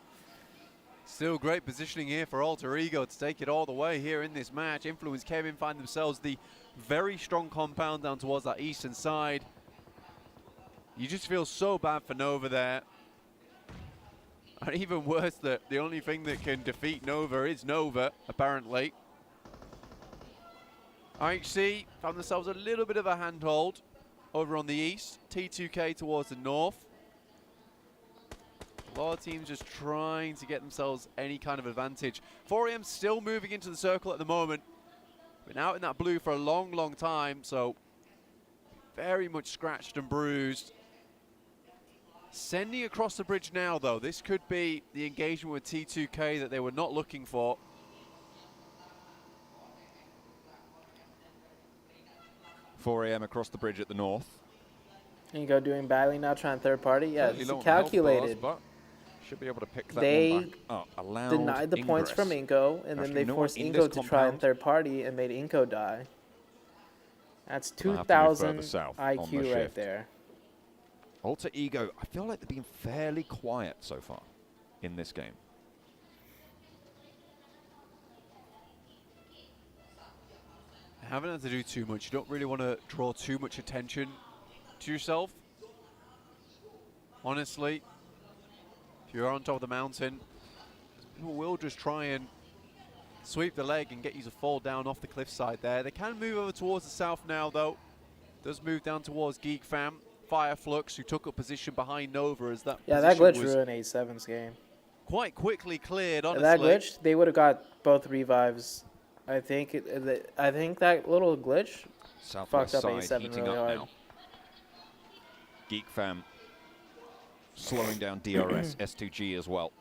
[SPEAKER 2] Still great positioning here for Alter Ego to take it all the way here in this match. Influence Kevin find themselves the very strong compound down towards that eastern side. You just feel so bad for Nova there. And even worse, that the only thing that can defeat Nova is Nova, apparently. IHC found themselves a little bit of a handhold over on the east. T2K towards the north. A lot of teams just trying to get themselves any kind of advantage. 4AM still moving into the circle at the moment. Been out in that blue for a long, long time, so very much scratched and bruised. Sending across the bridge now, though. This could be the engagement with T2K that they were not looking for.
[SPEAKER 5] .4am across the bridge at the north.
[SPEAKER 1] Ingo doing badly now, trying third party. Yeah,
[SPEAKER 5] Certainly
[SPEAKER 1] it's
[SPEAKER 5] low on
[SPEAKER 1] calculated.
[SPEAKER 5] health bars, but should be able to pick that
[SPEAKER 1] They
[SPEAKER 5] one back up. Allowed
[SPEAKER 1] denied the points from
[SPEAKER 5] ingress.
[SPEAKER 1] Inko, and then
[SPEAKER 5] Actually,
[SPEAKER 1] they
[SPEAKER 5] no
[SPEAKER 1] forced
[SPEAKER 5] one in
[SPEAKER 1] Inko
[SPEAKER 5] this
[SPEAKER 1] to try and
[SPEAKER 5] compound.
[SPEAKER 1] third party and made Inko die. That's
[SPEAKER 5] We'll have to move
[SPEAKER 1] 2,000
[SPEAKER 5] further south on the
[SPEAKER 1] IQ right
[SPEAKER 5] shift.
[SPEAKER 1] there.
[SPEAKER 5] Alter Ego, I feel like they've been fairly quiet so far in this game.
[SPEAKER 2] Haven't had to do too much. You don't really want to draw too much attention to yourself. Honestly, if you're on top of the mountain, people will just try and sweep the leg and get you to fall down off the cliffside there. They can move over towards the south now, though. Does move down towards Geek Fam. Fireflux, who took up position behind Nova as that
[SPEAKER 1] Yeah, that
[SPEAKER 2] position
[SPEAKER 1] glitch
[SPEAKER 2] was
[SPEAKER 1] ruined 8-7's game.
[SPEAKER 2] quite quickly cleared, honestly.
[SPEAKER 1] That glitch, they would have got both revives. I think I think that little glitch
[SPEAKER 5] Southwest
[SPEAKER 1] fucked up
[SPEAKER 5] side
[SPEAKER 1] 8-7
[SPEAKER 5] heating
[SPEAKER 1] really
[SPEAKER 5] up
[SPEAKER 1] hard.
[SPEAKER 5] now. Geek Fam slowing down DRS, S2G as well.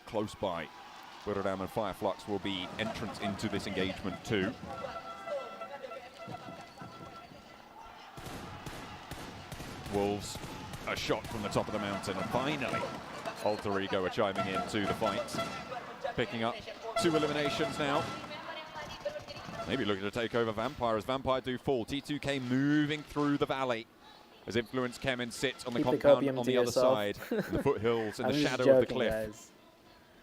[SPEAKER 5] Close by. Buradam and Fireflux will be entrants into this engagement too. Wolves, a shot from the top of the mountain, and finally Alter Ego are chiming into the fight. Picking up 2 eliminations now. Maybe looking to take over Vampire as Vampire do fall. T2K moving through the valley as Influence Kemen sits on the
[SPEAKER 1] Keep the
[SPEAKER 5] compound
[SPEAKER 1] copium
[SPEAKER 5] on
[SPEAKER 1] to
[SPEAKER 5] the other
[SPEAKER 1] yourself.
[SPEAKER 5] side, in the foothills, in
[SPEAKER 1] I'm
[SPEAKER 5] the
[SPEAKER 1] just
[SPEAKER 5] shadow of the
[SPEAKER 1] joking,
[SPEAKER 5] cliff,
[SPEAKER 1] guys.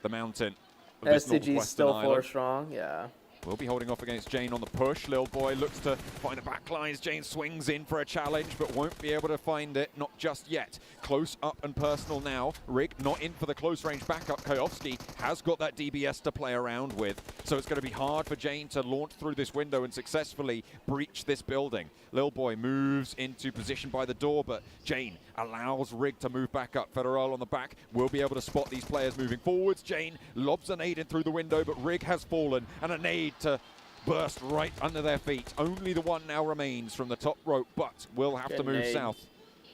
[SPEAKER 5] the mountain of this
[SPEAKER 1] S2G's
[SPEAKER 5] northwestern
[SPEAKER 1] still 4
[SPEAKER 5] island.
[SPEAKER 1] strong, yeah.
[SPEAKER 5] Will be holding off against Jane on the push. Lil Boy looks to find a backline as Jane swings in for a challenge, but won't be able to find it, not just yet. Close up and personal now. Rig not in for the close range backup. Kayovsky has got that DBS to play around with, so it's going to be hard for Jane to launch through this window and successfully breach this building. Lil Boy moves into position by the door, but Jane allows Rig to move back up. Federal on the back will be able to spot these players moving forwards. Jane lobs a nade in through the window, but Rig has fallen, and a nade to burst right under their feet. Only the one now remains from the top rope, but will have to move south.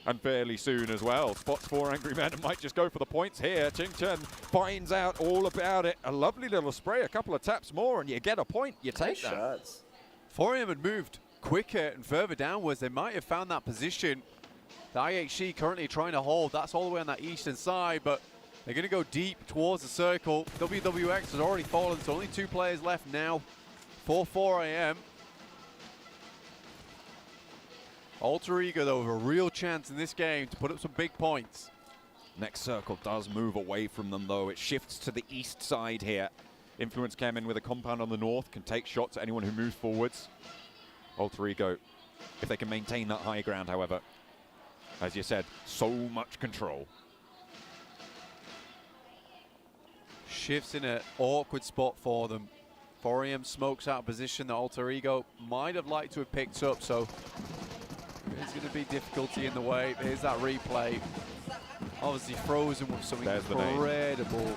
[SPEAKER 5] And fairly soon as well. Spots 4 angry men and might just go for the points here. Ching Chen finds out all about it. A lovely little spray, a couple of taps more, and you get a point. You take that.
[SPEAKER 1] Shots.
[SPEAKER 2] 4AM had moved quicker and further downwards. They might have found that position. The IHC currently trying to hold. That's all the way on that eastern side, but they're going to go deep towards the circle. WWX has already fallen, so only 2 players left now for 4AM. Alter Ego, though, with a real chance in this game to put up some big points.
[SPEAKER 5] Next circle does move away from them, though. It shifts to the east side here. Influence came in with a compound on the north, can take shots at anyone who moves forwards. Alter Ego, if they can maintain that high ground, however, as you said, so much control.
[SPEAKER 2] Shifts in an awkward spot for them. 4AM smokes out a position that Alter Ego might have liked to have picked up, so there's going to be difficulty in the way. Here's that replay. Obviously Frozen with some incredible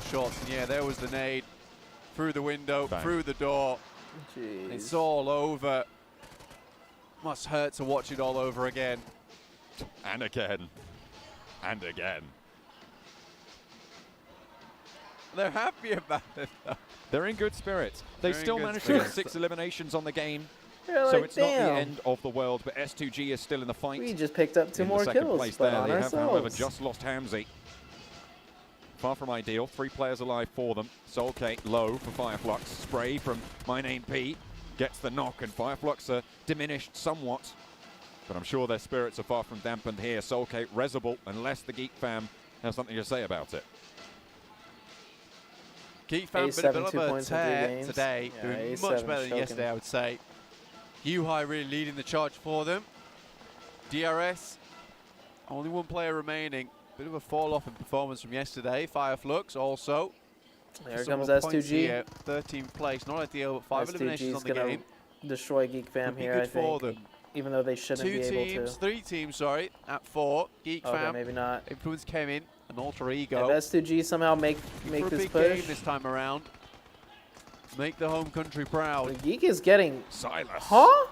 [SPEAKER 2] shots. And yeah, there was the nade. through the window,
[SPEAKER 5] Bang.
[SPEAKER 2] through the door.
[SPEAKER 1] Jeez.
[SPEAKER 2] It's all over. Must hurt to watch it all over again.
[SPEAKER 5] And again. And again.
[SPEAKER 2] They're happy about it, though.
[SPEAKER 5] They're in good spirits. They
[SPEAKER 2] They're in
[SPEAKER 5] still
[SPEAKER 2] good
[SPEAKER 5] managed to get
[SPEAKER 2] spirits.
[SPEAKER 5] 6 eliminations on the game.
[SPEAKER 1] You're
[SPEAKER 5] So
[SPEAKER 1] like,
[SPEAKER 5] it's not the
[SPEAKER 1] damn.
[SPEAKER 5] end of the world, but S2G is still in the fight.
[SPEAKER 1] We just picked up 2
[SPEAKER 5] in
[SPEAKER 1] more
[SPEAKER 5] the second
[SPEAKER 1] kills,
[SPEAKER 5] place
[SPEAKER 1] but
[SPEAKER 5] there.
[SPEAKER 1] on
[SPEAKER 5] They have, however,
[SPEAKER 1] ourselves.
[SPEAKER 5] just lost Hamzy. Far from ideal. 3 players alive for them. Soulcate low for Fireflux. Spray from My Name P gets the knock, and Fireflux are diminished somewhat. But I'm sure their spirits are far from dampened here. Soulcate resable, unless the Geek fam has something to say about it.
[SPEAKER 2] Geek fam, bit of a tear today,
[SPEAKER 1] Yeah,
[SPEAKER 2] doing
[SPEAKER 1] A7
[SPEAKER 2] much better than
[SPEAKER 1] choking.
[SPEAKER 2] yesterday, I would say. Yuhai really leading the charge for them. DRS, only 1 player remaining. Bit of a fall off in performance from yesterday. Fireflux also.
[SPEAKER 1] There
[SPEAKER 2] Some
[SPEAKER 1] comes
[SPEAKER 2] more points
[SPEAKER 1] S2G.
[SPEAKER 2] here, 13th place, not ideal, but 5 eliminations
[SPEAKER 1] S2G's
[SPEAKER 2] on the
[SPEAKER 1] gonna
[SPEAKER 2] game.
[SPEAKER 1] destroy Geek Fam
[SPEAKER 2] Would be
[SPEAKER 1] here,
[SPEAKER 2] good
[SPEAKER 1] I
[SPEAKER 2] for
[SPEAKER 1] think.
[SPEAKER 2] them.
[SPEAKER 1] Even though they shouldn't be able to.
[SPEAKER 2] 3 teams, sorry, at 4. Geek
[SPEAKER 1] Okay,
[SPEAKER 2] fam,
[SPEAKER 1] maybe not.
[SPEAKER 2] Influence came in, an alter
[SPEAKER 1] If
[SPEAKER 2] ego.
[SPEAKER 1] S2G somehow make
[SPEAKER 2] For a
[SPEAKER 1] this
[SPEAKER 2] big
[SPEAKER 1] push.
[SPEAKER 2] game this time around. Make the home country proud.
[SPEAKER 1] The Geek is getting...
[SPEAKER 5] Silas.
[SPEAKER 1] Huh?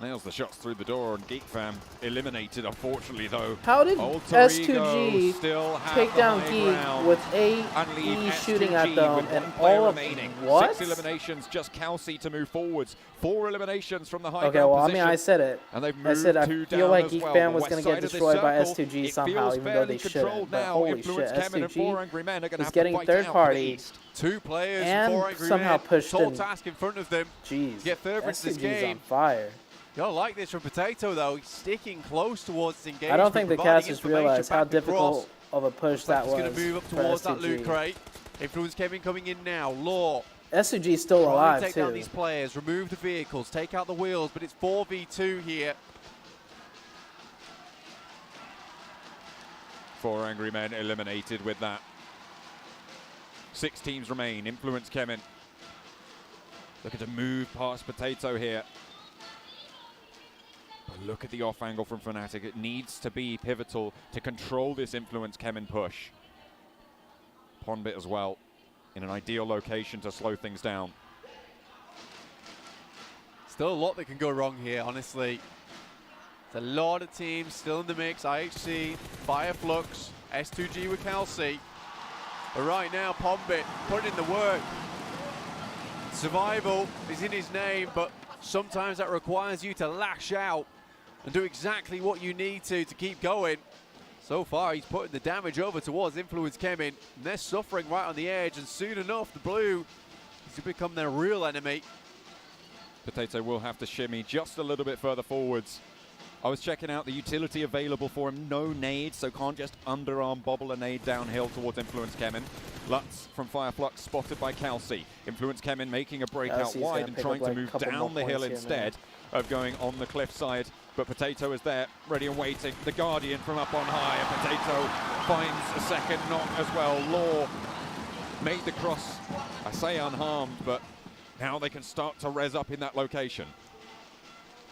[SPEAKER 5] Nails the shots through the door, and Geek fam eliminated, unfortunately, though.
[SPEAKER 1] How did
[SPEAKER 5] Alter
[SPEAKER 1] S2G
[SPEAKER 5] Ego still have
[SPEAKER 1] take
[SPEAKER 5] the
[SPEAKER 1] down
[SPEAKER 5] high
[SPEAKER 1] Geek
[SPEAKER 5] ground
[SPEAKER 1] with
[SPEAKER 5] and leave
[SPEAKER 1] AE shooting
[SPEAKER 5] S2G
[SPEAKER 1] at them
[SPEAKER 5] with
[SPEAKER 1] and
[SPEAKER 5] 1 player
[SPEAKER 1] all of...
[SPEAKER 5] remaining.
[SPEAKER 1] What?
[SPEAKER 5] 6 eliminations, just Kelsey to move forwards. 4 eliminations from the high
[SPEAKER 1] Okay,
[SPEAKER 5] ground
[SPEAKER 1] well, I
[SPEAKER 5] position.
[SPEAKER 1] mean, I said it.
[SPEAKER 5] And they've
[SPEAKER 1] I
[SPEAKER 5] moved
[SPEAKER 1] said I
[SPEAKER 5] 2
[SPEAKER 1] feel
[SPEAKER 5] down
[SPEAKER 1] like
[SPEAKER 5] as
[SPEAKER 1] Geek
[SPEAKER 5] well.
[SPEAKER 1] Fam
[SPEAKER 5] The
[SPEAKER 1] was
[SPEAKER 5] west
[SPEAKER 1] going to
[SPEAKER 5] side
[SPEAKER 1] get
[SPEAKER 5] of this
[SPEAKER 1] destroyed by
[SPEAKER 5] circle,
[SPEAKER 1] S2G
[SPEAKER 5] it
[SPEAKER 1] somehow,
[SPEAKER 5] feels
[SPEAKER 1] even though
[SPEAKER 5] fairly
[SPEAKER 1] they shouldn't.
[SPEAKER 5] controlled
[SPEAKER 1] But
[SPEAKER 5] now.
[SPEAKER 1] holy
[SPEAKER 5] Influence
[SPEAKER 1] shit,
[SPEAKER 5] Kemen and 4
[SPEAKER 1] S2G
[SPEAKER 5] Angry Men are going to
[SPEAKER 1] is
[SPEAKER 5] have
[SPEAKER 1] getting
[SPEAKER 5] to fight
[SPEAKER 1] third
[SPEAKER 5] out for the
[SPEAKER 1] party.
[SPEAKER 5] East.
[SPEAKER 2] 2 players
[SPEAKER 1] And
[SPEAKER 2] and 4 angry
[SPEAKER 1] somehow
[SPEAKER 2] men.
[SPEAKER 1] pushed
[SPEAKER 2] Tall
[SPEAKER 1] in.
[SPEAKER 2] task in front of them.
[SPEAKER 1] Jeez.
[SPEAKER 2] To get further into this
[SPEAKER 1] S2G's
[SPEAKER 2] game.
[SPEAKER 1] on fire.
[SPEAKER 2] You don't like this from Potato, though. He's sticking close towards his engagement.
[SPEAKER 1] I don't think the
[SPEAKER 2] providing
[SPEAKER 1] casters
[SPEAKER 2] information
[SPEAKER 1] realize how
[SPEAKER 2] back across.
[SPEAKER 1] difficult of a push that was.
[SPEAKER 2] He's going to move up
[SPEAKER 1] for
[SPEAKER 2] towards that
[SPEAKER 1] S2G.
[SPEAKER 2] loot crate. Influence Kevin coming in now. Law.
[SPEAKER 1] S2G's still
[SPEAKER 2] Trying
[SPEAKER 1] alive,
[SPEAKER 2] to take
[SPEAKER 1] too.
[SPEAKER 2] down these players, remove the vehicles, take out the wheels, but it's 4v2 here.
[SPEAKER 5] 4 Angry Men eliminated with that. 6 teams remain. Influence Kemen looking to move past Potato here. But look at the off angle from Fnatic. It needs to be pivotal to control this Influence Kemen push. Pondbit as well, in an ideal location to slow things down.
[SPEAKER 2] Still a lot that can go wrong here, honestly. There's a lot of teams still in the mix. IHC, Fireflux, S2G with Kelsey. But right now, Pondbit putting in the work. Survival is in his name, but sometimes that requires you to lash out and do exactly what you need to keep going. So far, he's putting the damage over towards Influence Kemen. And they're suffering right on the edge, and soon enough, the blue is to become their real enemy.
[SPEAKER 5] Potato will have to shimmy just a little bit further forwards. I was checking out the utility available for him. No nade, so can't just underarm bobble a nade downhill towards Influence Kemen. Lutz from Fireflux spotted by Kelsey. Influence Kemen making a break out
[SPEAKER 1] Kelsey's
[SPEAKER 5] wide
[SPEAKER 1] gonna
[SPEAKER 5] and
[SPEAKER 1] pick
[SPEAKER 5] trying
[SPEAKER 1] up
[SPEAKER 5] to
[SPEAKER 1] like a
[SPEAKER 5] move
[SPEAKER 1] couple
[SPEAKER 5] down
[SPEAKER 1] more
[SPEAKER 5] the hill
[SPEAKER 1] points here, man.
[SPEAKER 5] instead of going on the cliff side. But Potato is there, ready and waiting. The Guardian from up on high, and Potato finds a second knock as well. Law made the cross, I say unharmed, but now they can start to res up in that location.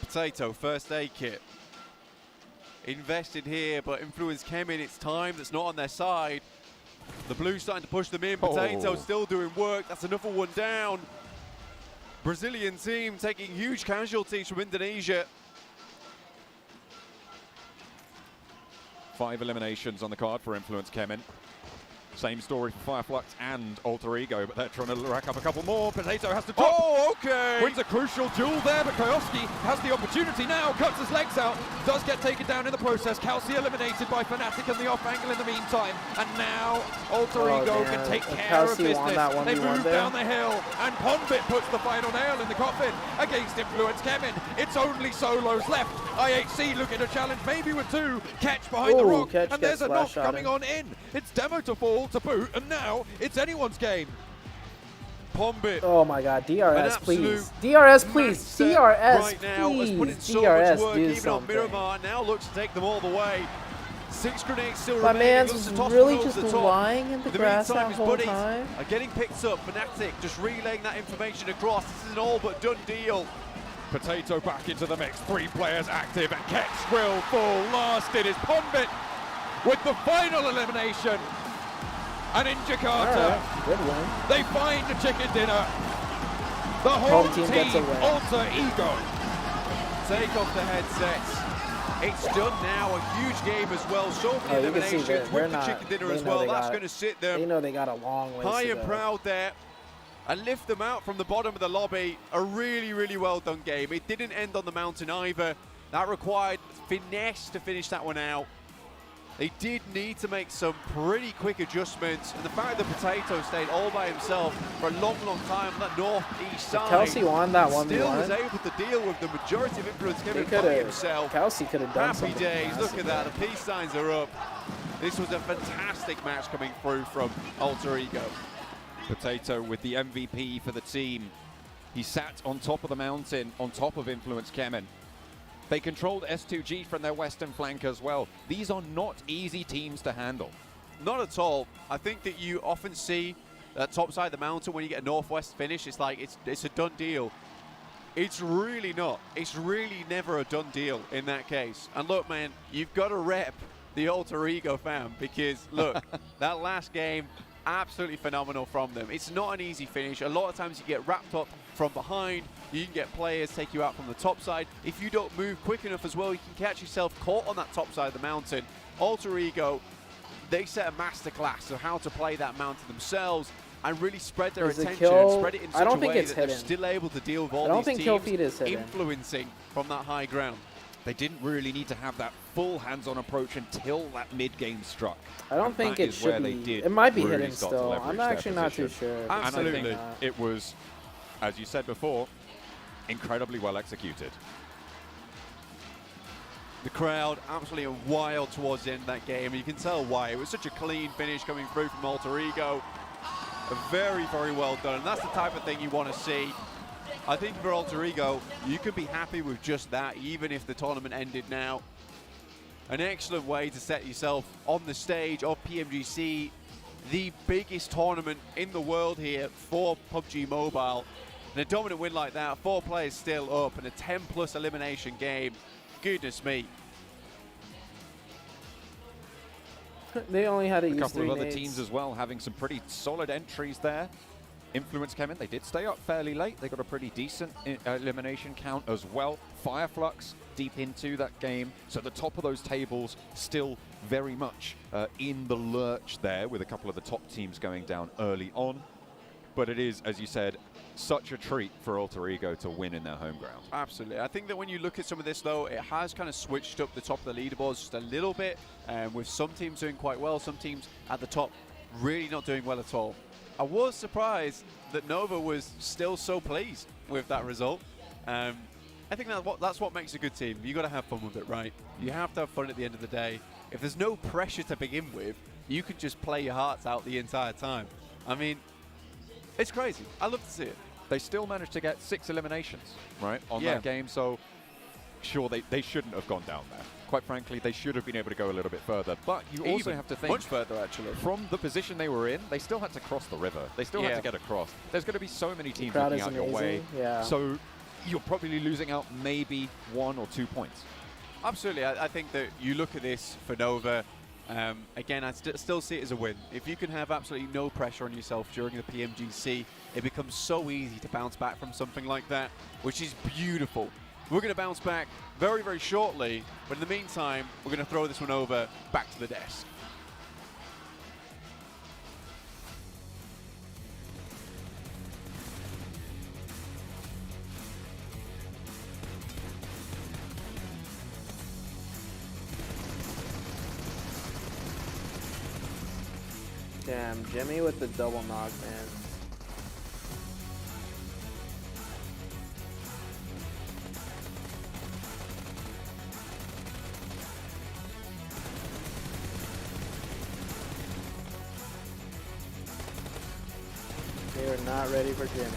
[SPEAKER 2] Potato, first aid kit. Invested here, but Influence Kemen, it's time that's not on their side. The blue starting to push them in. Potato still doing work. That's another one down. Brazilian team taking huge casualties from Indonesia.
[SPEAKER 5] 5 eliminations on the card for Influence Kemen. Same story for Fireflux and Alter Ego, but they're trying to rack up a couple more. Potato has to drop.
[SPEAKER 2] Oh, okay.
[SPEAKER 5] Wins a crucial duel there, but Koyoski has the opportunity now. Cuts his legs out. Does get taken down in the process. Kelsey eliminated by Fnatic and the off angle in the meantime. And now Alter Ego can take care of business. They move down the hill, and Pondbit puts the final nail in the coffin against Influence Kemen. It's only solos left. IHC looking to challenge, maybe with 2. Catch behind the rock, and there's a knock coming on in. It's Demo to fall to boot, and now it's anyone's game.
[SPEAKER 2] Pondbit.
[SPEAKER 1] Oh my god, DRS, please.
[SPEAKER 2] absolute
[SPEAKER 1] DRS, please. DRS,
[SPEAKER 2] right now has put in
[SPEAKER 1] please.
[SPEAKER 2] so
[SPEAKER 1] DRS,
[SPEAKER 2] much work,
[SPEAKER 1] do
[SPEAKER 2] even
[SPEAKER 1] something.
[SPEAKER 2] on Miramar. Now looks to take them all the way. 6 grenades still
[SPEAKER 1] My
[SPEAKER 2] remaining.
[SPEAKER 1] man's
[SPEAKER 2] Looks to toss
[SPEAKER 1] really
[SPEAKER 2] one over
[SPEAKER 1] just
[SPEAKER 2] the top.
[SPEAKER 1] lying in the grass
[SPEAKER 2] meantime,
[SPEAKER 1] that
[SPEAKER 2] his
[SPEAKER 1] whole
[SPEAKER 2] buddies
[SPEAKER 1] time.
[SPEAKER 2] are getting picked up. Fnatic just relaying that information across. This is an all but done deal.
[SPEAKER 5] Potato back into the mix. 3 players active, and Ketch will fall. Last it is Pondbit with the final elimination. And in Jakarta,
[SPEAKER 1] good win.
[SPEAKER 5] they find the chicken dinner. The home
[SPEAKER 1] team gets a win.
[SPEAKER 5] Alter Ego.
[SPEAKER 2] Take off the headsets. It's done now. A huge game as well. So many
[SPEAKER 1] You can see
[SPEAKER 2] eliminations with the chicken dinner as well. That's going to sit them.
[SPEAKER 1] They know they got a long way
[SPEAKER 2] High
[SPEAKER 1] to
[SPEAKER 2] and
[SPEAKER 1] go.
[SPEAKER 2] proud there. And lift them out from the bottom of the lobby. A really, really well done game. It didn't end on the mountain either. That required finesse to finish that one out. They did need to make some pretty quick adjustments. And the fact that Potato stayed all by himself for a long, long time on that northeast side.
[SPEAKER 1] Kelsey won that 1v1.
[SPEAKER 2] Still was able to deal with the majority of influence given by himself.
[SPEAKER 1] Kelsey could have done
[SPEAKER 2] Happy
[SPEAKER 1] something
[SPEAKER 2] days.
[SPEAKER 1] massive.
[SPEAKER 2] Look at that. The peace signs are up. This was a fantastic match coming through from Alter Ego.
[SPEAKER 5] Potato with the MVP for the team. He sat on top of the mountain, on top of Influence Kemen. They controlled S2G from their western flank as well. These are not easy teams to handle.
[SPEAKER 2] Not at all. I think that you often see that top side of the mountain when you get a northwest finish, it's like it's a done deal. It's really not. It's really never a done deal in that case. And look, man, you've got to rep the Alter Ego fam because, look, that last game, absolutely phenomenal from them. It's not an easy finish. A lot of times you get wrapped up from behind. You can get players take you out from the top side. If you don't move quick enough as well, you can catch yourself caught on that top side of the mountain. Alter Ego, they set a masterclass of how to play that mountain themselves and really spread their attention and spread it in such a way that they're still able to deal with all these teams influencing from that high ground.
[SPEAKER 5] They didn't really need to have that full hands-on approach until that mid-game struck.
[SPEAKER 1] I don't think it should be. It might be
[SPEAKER 5] really
[SPEAKER 1] hidden still. I'm actually not too sure.
[SPEAKER 2] Absolutely.
[SPEAKER 5] And I think it was, as you said before, incredibly well executed.
[SPEAKER 2] The crowd absolutely wild towards the end of that game. You can tell why. It was such a clean finish coming through from Alter Ego. Very, very well done. And that's the type of thing you want to see. I think for Alter Ego, you can be happy with just that, even if the tournament ended now. An excellent way to set yourself on the stage of PMGC, the biggest tournament in the world here for PUBG Mobile. And a dominant win like that, 4 players still up, and a 10+ elimination game. Goodness me.
[SPEAKER 1] They only had to use 3
[SPEAKER 5] A couple of other
[SPEAKER 1] nades.
[SPEAKER 5] teams as well having some pretty solid entries there. Influence came in. They did stay up fairly late. They got a pretty decent elimination count as well. Fireflux deep into that game. So the top of those tables still very much in the lurch there with a couple of the top teams going down early on. But it is, as you said, such a treat for Alter Ego to win in their home ground.
[SPEAKER 2] Absolutely. I think that when you look at some of this, though, it has kind of switched up the top of the leaderboards just a little bit, with some teams doing quite well, some teams at the top really not doing well at all. I was surprised that Nova was still so pleased with that result. I think that's what makes a good team. You got to have fun with it, right? You have to have fun at the end of the day. If there's no pressure to begin with, you can just play your hearts out the entire time. I mean, it's crazy. I love to see it.
[SPEAKER 5] They still managed to get 6 eliminations, right, on that game. So, sure, they shouldn't have gone down there. Quite frankly, they should have been able to go a little bit further. But you also have to think,
[SPEAKER 2] much further, actually.
[SPEAKER 5] From the position they were in, they still had to cross the river. They still had to get across. There's going to be so many teams looking out your way.
[SPEAKER 1] Yeah.
[SPEAKER 5] So you're probably losing out maybe 1 or 2 points.
[SPEAKER 2] Absolutely. I think that you look at this for Nova, again, I still see it as a win. If you can have absolutely no pressure on yourself during the PMGC, it becomes so easy to bounce back from something like that, which is beautiful. We're going to bounce back very, very shortly, but in the meantime, we're going to throw this one over back to the desk.
[SPEAKER 1] Damn, Jimmy with the double knock, man. They are not ready for Jimmy.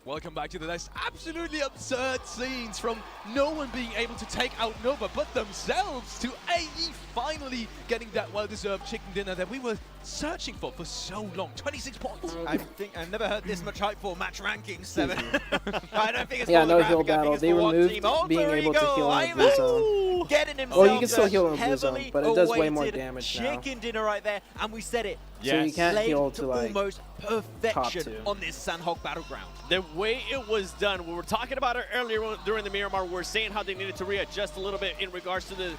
[SPEAKER 12] Welcome back to the next absolutely absurd scenes from no one being able to take out Nova but themselves to AE finally getting that well-deserved chicken dinner that we were searching for so long. 26 points.
[SPEAKER 4] I think I've never heard this much hype for match rankings, 7. I don't think it's
[SPEAKER 1] Yeah,
[SPEAKER 4] for
[SPEAKER 1] no
[SPEAKER 4] the
[SPEAKER 1] heal
[SPEAKER 4] graphic, I think
[SPEAKER 1] battle.
[SPEAKER 4] it's
[SPEAKER 1] They
[SPEAKER 4] for one
[SPEAKER 1] removed
[SPEAKER 4] team. Oh,
[SPEAKER 1] being
[SPEAKER 4] there
[SPEAKER 1] able
[SPEAKER 4] we
[SPEAKER 1] to
[SPEAKER 4] go.
[SPEAKER 1] heal in
[SPEAKER 4] I'm
[SPEAKER 1] blue zone.
[SPEAKER 4] getting himself
[SPEAKER 1] Well, you can still heal in blue zone,
[SPEAKER 4] heavily
[SPEAKER 1] but it does way more
[SPEAKER 4] awaited
[SPEAKER 1] damage now.
[SPEAKER 4] chicken dinner right there, and we said it.
[SPEAKER 1] So you can't
[SPEAKER 4] Played
[SPEAKER 1] heal to like
[SPEAKER 4] almost perfection
[SPEAKER 1] top 2.
[SPEAKER 4] on this Sanhok battleground.
[SPEAKER 3] The way it was done, we were talking about it earlier during the Miramar. We're saying how they needed to readjust a little bit in regards to the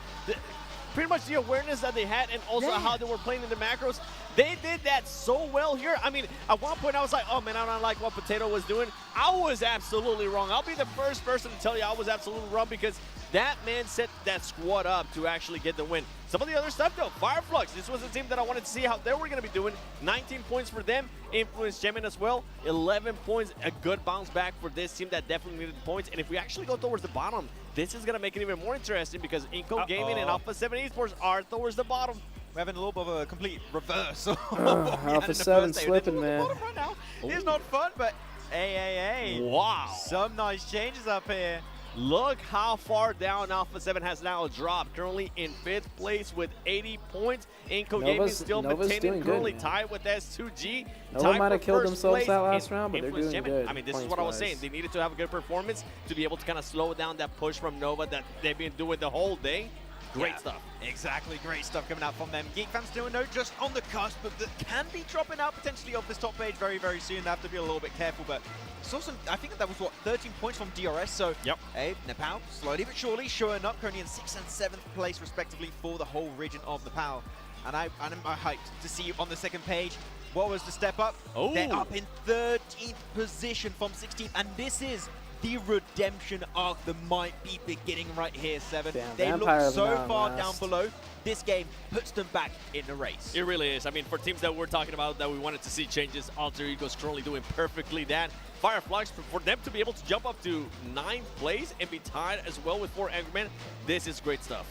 [SPEAKER 3] pretty much the awareness that they had and also how they were playing in the macros. They did that so well here. I mean, at one point I was like, oh man, I don't like what Potato was doing. I was absolutely wrong. I'll be the first person to tell you I was absolutely wrong because that man set that squad up to actually get the win. Some of the other stuff though, Fireflux, this was a team that I wanted to see how they were going to be doing. 19 points for them, Influence Gemin as well, 11 points, a good bounce back for this team that definitely needed points. And if we actually go towards the bottom, this is going to make it even more interesting because Inco Gaming and Alpha 7 Esports are towards the bottom.
[SPEAKER 4] We're having a little bit of a complete reverse.
[SPEAKER 1] Alpha 7 slipping, man.
[SPEAKER 4] Right now. It's not fun, but hey.
[SPEAKER 3] Wow.
[SPEAKER 4] Some nice changes up here.
[SPEAKER 3] Look how far down Alpha 7 has now dropped. Currently in 5th place with 80 points. Inco Gaming still maintaining, currently tied with S2G.
[SPEAKER 1] Nova might have killed themselves that last round, but they're doing good.
[SPEAKER 3] I mean, this is what I was saying. They needed to have a good performance to be able to kind of slow down that push from Nova that they've been doing the whole day. Great stuff.
[SPEAKER 4] Exactly, great stuff coming out from them. Geek fans still know just on the cusp, but that can be dropping out potentially off this top page very, very soon. They have to be a little bit careful, but saw some, I think that was what, 13 points from DRS, so hey, Nepal, slowly but surely showing up, currently in 6th and 7th place respectively for the whole region of Nepal. And I'm hyped to see you on the second page. What was the step up?
[SPEAKER 3] Oh.
[SPEAKER 4] They're up in 13th position from 16th, and this is the redemption arc that might be beginning right here, 7.
[SPEAKER 1] Damn,
[SPEAKER 4] they
[SPEAKER 1] Vampire
[SPEAKER 4] look so
[SPEAKER 1] not
[SPEAKER 4] far
[SPEAKER 1] last.
[SPEAKER 4] down below. This game puts them back in the race.
[SPEAKER 3] It really is. I mean, for teams that we're talking about that we wanted to see changes, Alter Ego's currently doing perfectly that. Fireflux, for them to be able to jump up to 9th place and be tied as well with 4 Angry Men, this is great stuff.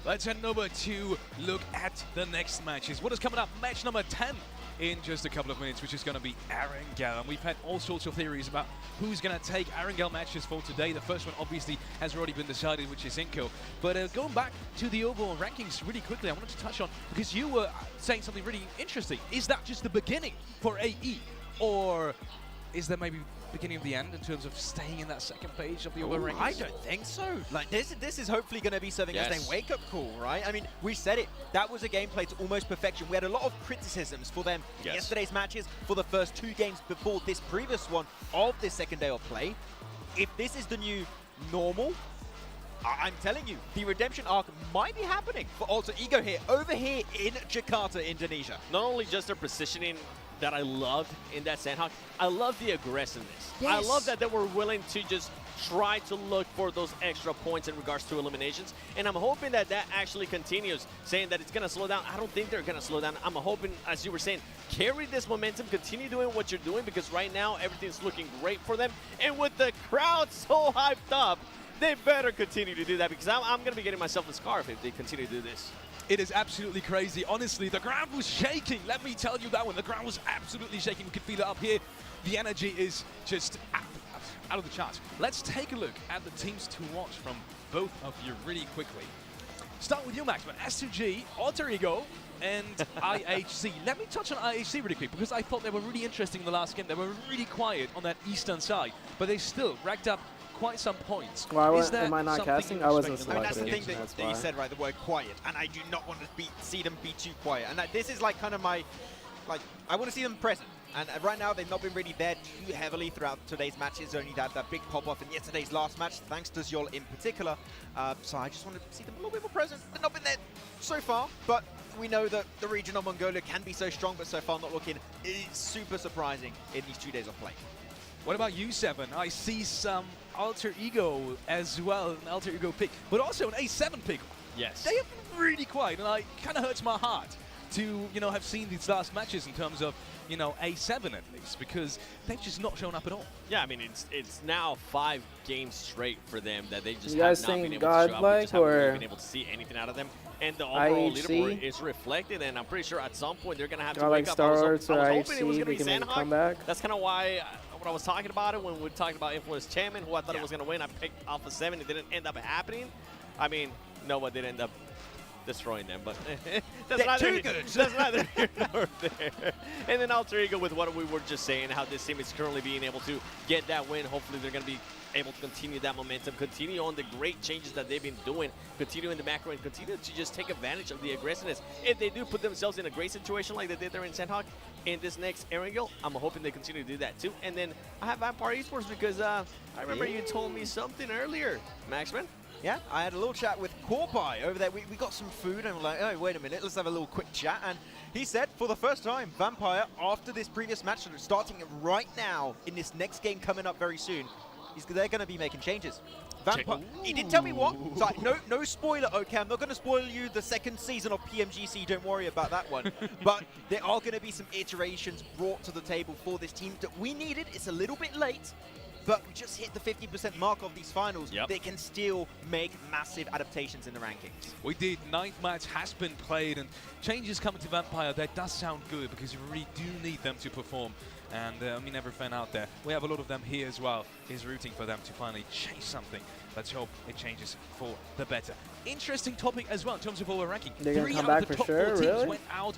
[SPEAKER 12] Let's head over to look at the next matches. What is coming up? Match number 10 in just a couple of minutes, which is going to be Erangel. And we've had all sorts of theories about who's going to take Erangel matches for today. The first one obviously has already been decided, which is Inco. But going back to the overall rankings really quickly, I wanted to touch on, because you were saying something really interesting. Is that just the beginning for AE? Or is there maybe beginning of the end in terms of staying in that second page of the overall rankings?
[SPEAKER 4] I don't think so. Like this is hopefully going to be serving as a wake-up call, right? I mean, we said it. That was a gameplay to almost perfection. We had a lot of criticisms for them yesterday's matches, for the first 2 games before this previous one of this second day of play. If this is the new normal, I'm telling you, the redemption arc might be happening for Alter Ego here, over here in Jakarta, Indonesia.
[SPEAKER 3] Not only just their positioning that I loved in that Sanhok, I love the aggressiveness.
[SPEAKER 4] Yes.
[SPEAKER 3] I love that they were willing to just try to look for those extra points in regards to eliminations, and I'm hoping that that actually continues, saying that it's going to slow down. I don't think they're going to slow down. I'm hoping, as you were saying, carry this momentum, continue doing what you're doing, because right now everything's looking great for them, and with the crowd so hyped up, they better continue to do that, because I'm going to be getting myself a scarf if they continue to do this.
[SPEAKER 12] It is absolutely crazy. Honestly, the ground was shaking. Let me tell you that one. The ground was absolutely shaking. We could feel it up here. The energy is just out of the charts. Let's take a look at the teams to watch from both of you really quickly. Start with you, Max, but S2G, Alter Ego, and IHC. Let me touch on IHC really quick, because I thought they were really interesting in the last game. They were really quiet on that eastern side, but they still racked up quite some points.
[SPEAKER 1] Why am I not casting? I wasn't selected.
[SPEAKER 4] I mean, that's the thing that you said, right? The word quiet, and I do not want to see them be too quiet. And this is like kind of my, I want to see them present. And right now, they've not been really there too heavily throughout today's matches. Only that big pop-off in yesterday's last match, thanks to Xi'an in particular. So I just want to see them a little bit more present. They've not been there so far, but we know that the region of Mongolia can be so strong, but so far not looking super surprising in these 2 days of play.
[SPEAKER 12] What about you, 7? I see some Alter Ego as well, an Alter Ego pick, but also an A7 pick.
[SPEAKER 3] Yes.
[SPEAKER 12] They have been really quiet, and it kind of hurts my heart to, have seen these last matches in terms of, A7 at least, because they've just not shown up at all.
[SPEAKER 3] Yeah, I mean, it's now 5 games straight for them that they just
[SPEAKER 1] You guys
[SPEAKER 3] have not been
[SPEAKER 1] think
[SPEAKER 3] able to show up. We
[SPEAKER 1] godlike,
[SPEAKER 3] just haven't really
[SPEAKER 1] or
[SPEAKER 3] been able to see anything out of them. And the overall
[SPEAKER 1] IHC?
[SPEAKER 3] leaderboard is reflected, and I'm pretty sure at some point they're going to have to
[SPEAKER 1] Godlike
[SPEAKER 3] wake up.
[SPEAKER 1] Star Arts or
[SPEAKER 3] I was hoping it was
[SPEAKER 1] IHC,
[SPEAKER 3] going to
[SPEAKER 1] they
[SPEAKER 3] be
[SPEAKER 1] can make a
[SPEAKER 3] Sanhok.
[SPEAKER 1] comeback.
[SPEAKER 3] That's kind of why what I was talking about it when we were talking about Influence Chairman, who I thought it was going to win. I picked Alpha 7. It didn't end up happening. I mean, Nova did end up destroying them, but that's neither here nor there. And then Alter Ego with what we were just saying, how this team is currently being able to get that win. Hopefully they're going to be able to continue that momentum, continue on the great changes that they've been doing, continue in the macro, and continue to just take advantage of the aggressiveness. If they do put themselves in a great situation like they did there in Sanhok in this next Erangel, I'm hoping they continue to do that too. And then I have Vampire Esports because I remember you told me something earlier, Maxman.
[SPEAKER 4] Yeah, I had a little chat with Corby over there. We got some food and we're like, oh, wait a minute, let's have a little quick chat. And he said, for the first time, Vampire, after this previous match, starting right now in this next game coming up very soon, they're going to be making changes. Vampire, he didn't tell me what. So no spoiler, okay? I'm not going to spoil you the second season of PMGC. Don't worry about that one. But there are going to be some iterations brought to the table for this team that we needed. It's a little bit late, but we just hit the 50% mark of these finals. They can still make massive adaptations in the rankings.
[SPEAKER 12] We did. 9th match has been played, and changes coming to Vampire. That does sound good because you really do need them to perform. And I mean, every fan out there, we have a lot of them here as well, is rooting for them to finally change something. Let's hope it changes for the better. Interesting topic as well in terms of our ranking.
[SPEAKER 1] They're going to come back for sure,
[SPEAKER 12] teams went out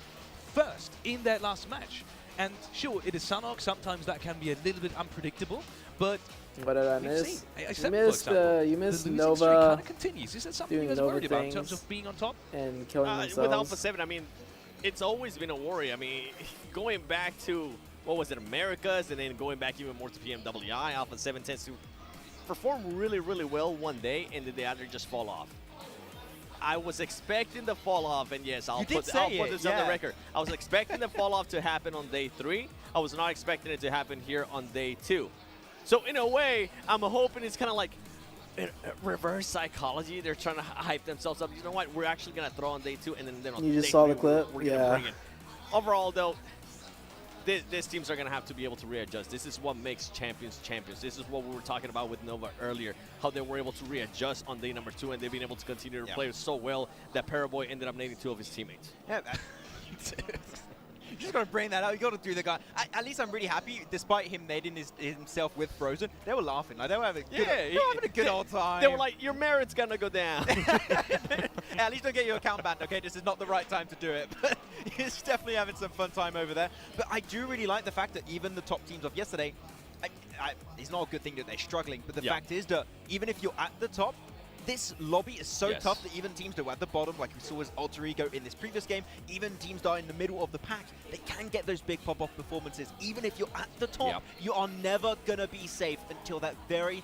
[SPEAKER 12] first in their last match. And sure, it is Sanhok. Sometimes that can be a little bit unpredictable, but
[SPEAKER 1] what did I miss? You missed Nova.
[SPEAKER 12] Kind of continues. Is that something you guys worried about in terms of being on top
[SPEAKER 1] and killing themselves?
[SPEAKER 3] With Alpha 7, I mean, it's always been a worry. I mean, going back to what was it, Americas, and then going back even more to PMWI, Alpha 7 tends to perform really, really well one day, and then they either just fall off. I was expecting the fall off, and yes, I'll put this on the record. I was expecting the fall off to happen on day 3. I was not expecting it to happen here on day 2. So in a way, I'm hoping it's kind of like reverse psychology. They're trying to hype themselves up. You know what? We're actually going to throw on day 2, and then on
[SPEAKER 1] you
[SPEAKER 3] day
[SPEAKER 1] just saw
[SPEAKER 3] 3,
[SPEAKER 1] the clip.
[SPEAKER 3] we're going to bring it. Overall, though, these teams are going to have to be able to readjust. This is what makes champions champions. This is what we were talking about with Nova earlier, how they were able to readjust on day number 2, and they've been able to continue to play so well that Paraboy ended up nading 2 of his teammates.
[SPEAKER 4] Yeah, you just got to bring that out. You got to do the guy. At least I'm really happy, despite him nading himself with Frozen. They were laughing. Like, they were having a good old time.
[SPEAKER 3] They were like, your merit's going to go down.
[SPEAKER 4] At least don't get your account banned, okay? This is not the right time to do it. But he's definitely having some fun time over there. But I do really like the fact that even the top teams of yesterday, it's not a good thing that they're struggling, but the fact is that even if you're at the top, this lobby is so tough that even teams that were at the bottom, like we saw as Alter Ego in this previous game, even teams that are in the middle of the pack, they can get those big pop-off performances. Even if you're at the top, you are never going to be safe until that very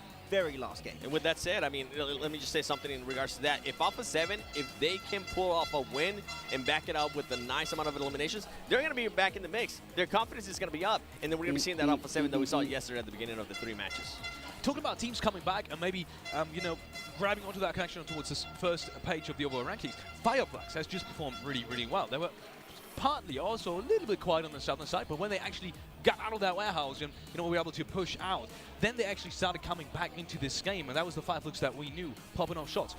[SPEAKER 4] last game.
[SPEAKER 3] And with that said, I mean, let me just say something in regards to that. If Alpha 7, if they can pull off a win and back it up with a nice amount of eliminations, they're going to be back in the mix. Their confidence is going to be up, and then we're going to be seeing that Alpha 7 that we saw yesterday at the beginning of the 3 matches.
[SPEAKER 12] Talking about teams coming back and maybe, you know, grabbing onto that connection towards this first page of the overall rankings, Fireflux has just performed really, really well. They were partly also a little bit quiet on the southern side, but when they actually got out of that warehouse and, you know, were able to push out, then they actually started coming back into this game, and that was the Fireflux that we knew popping off shots.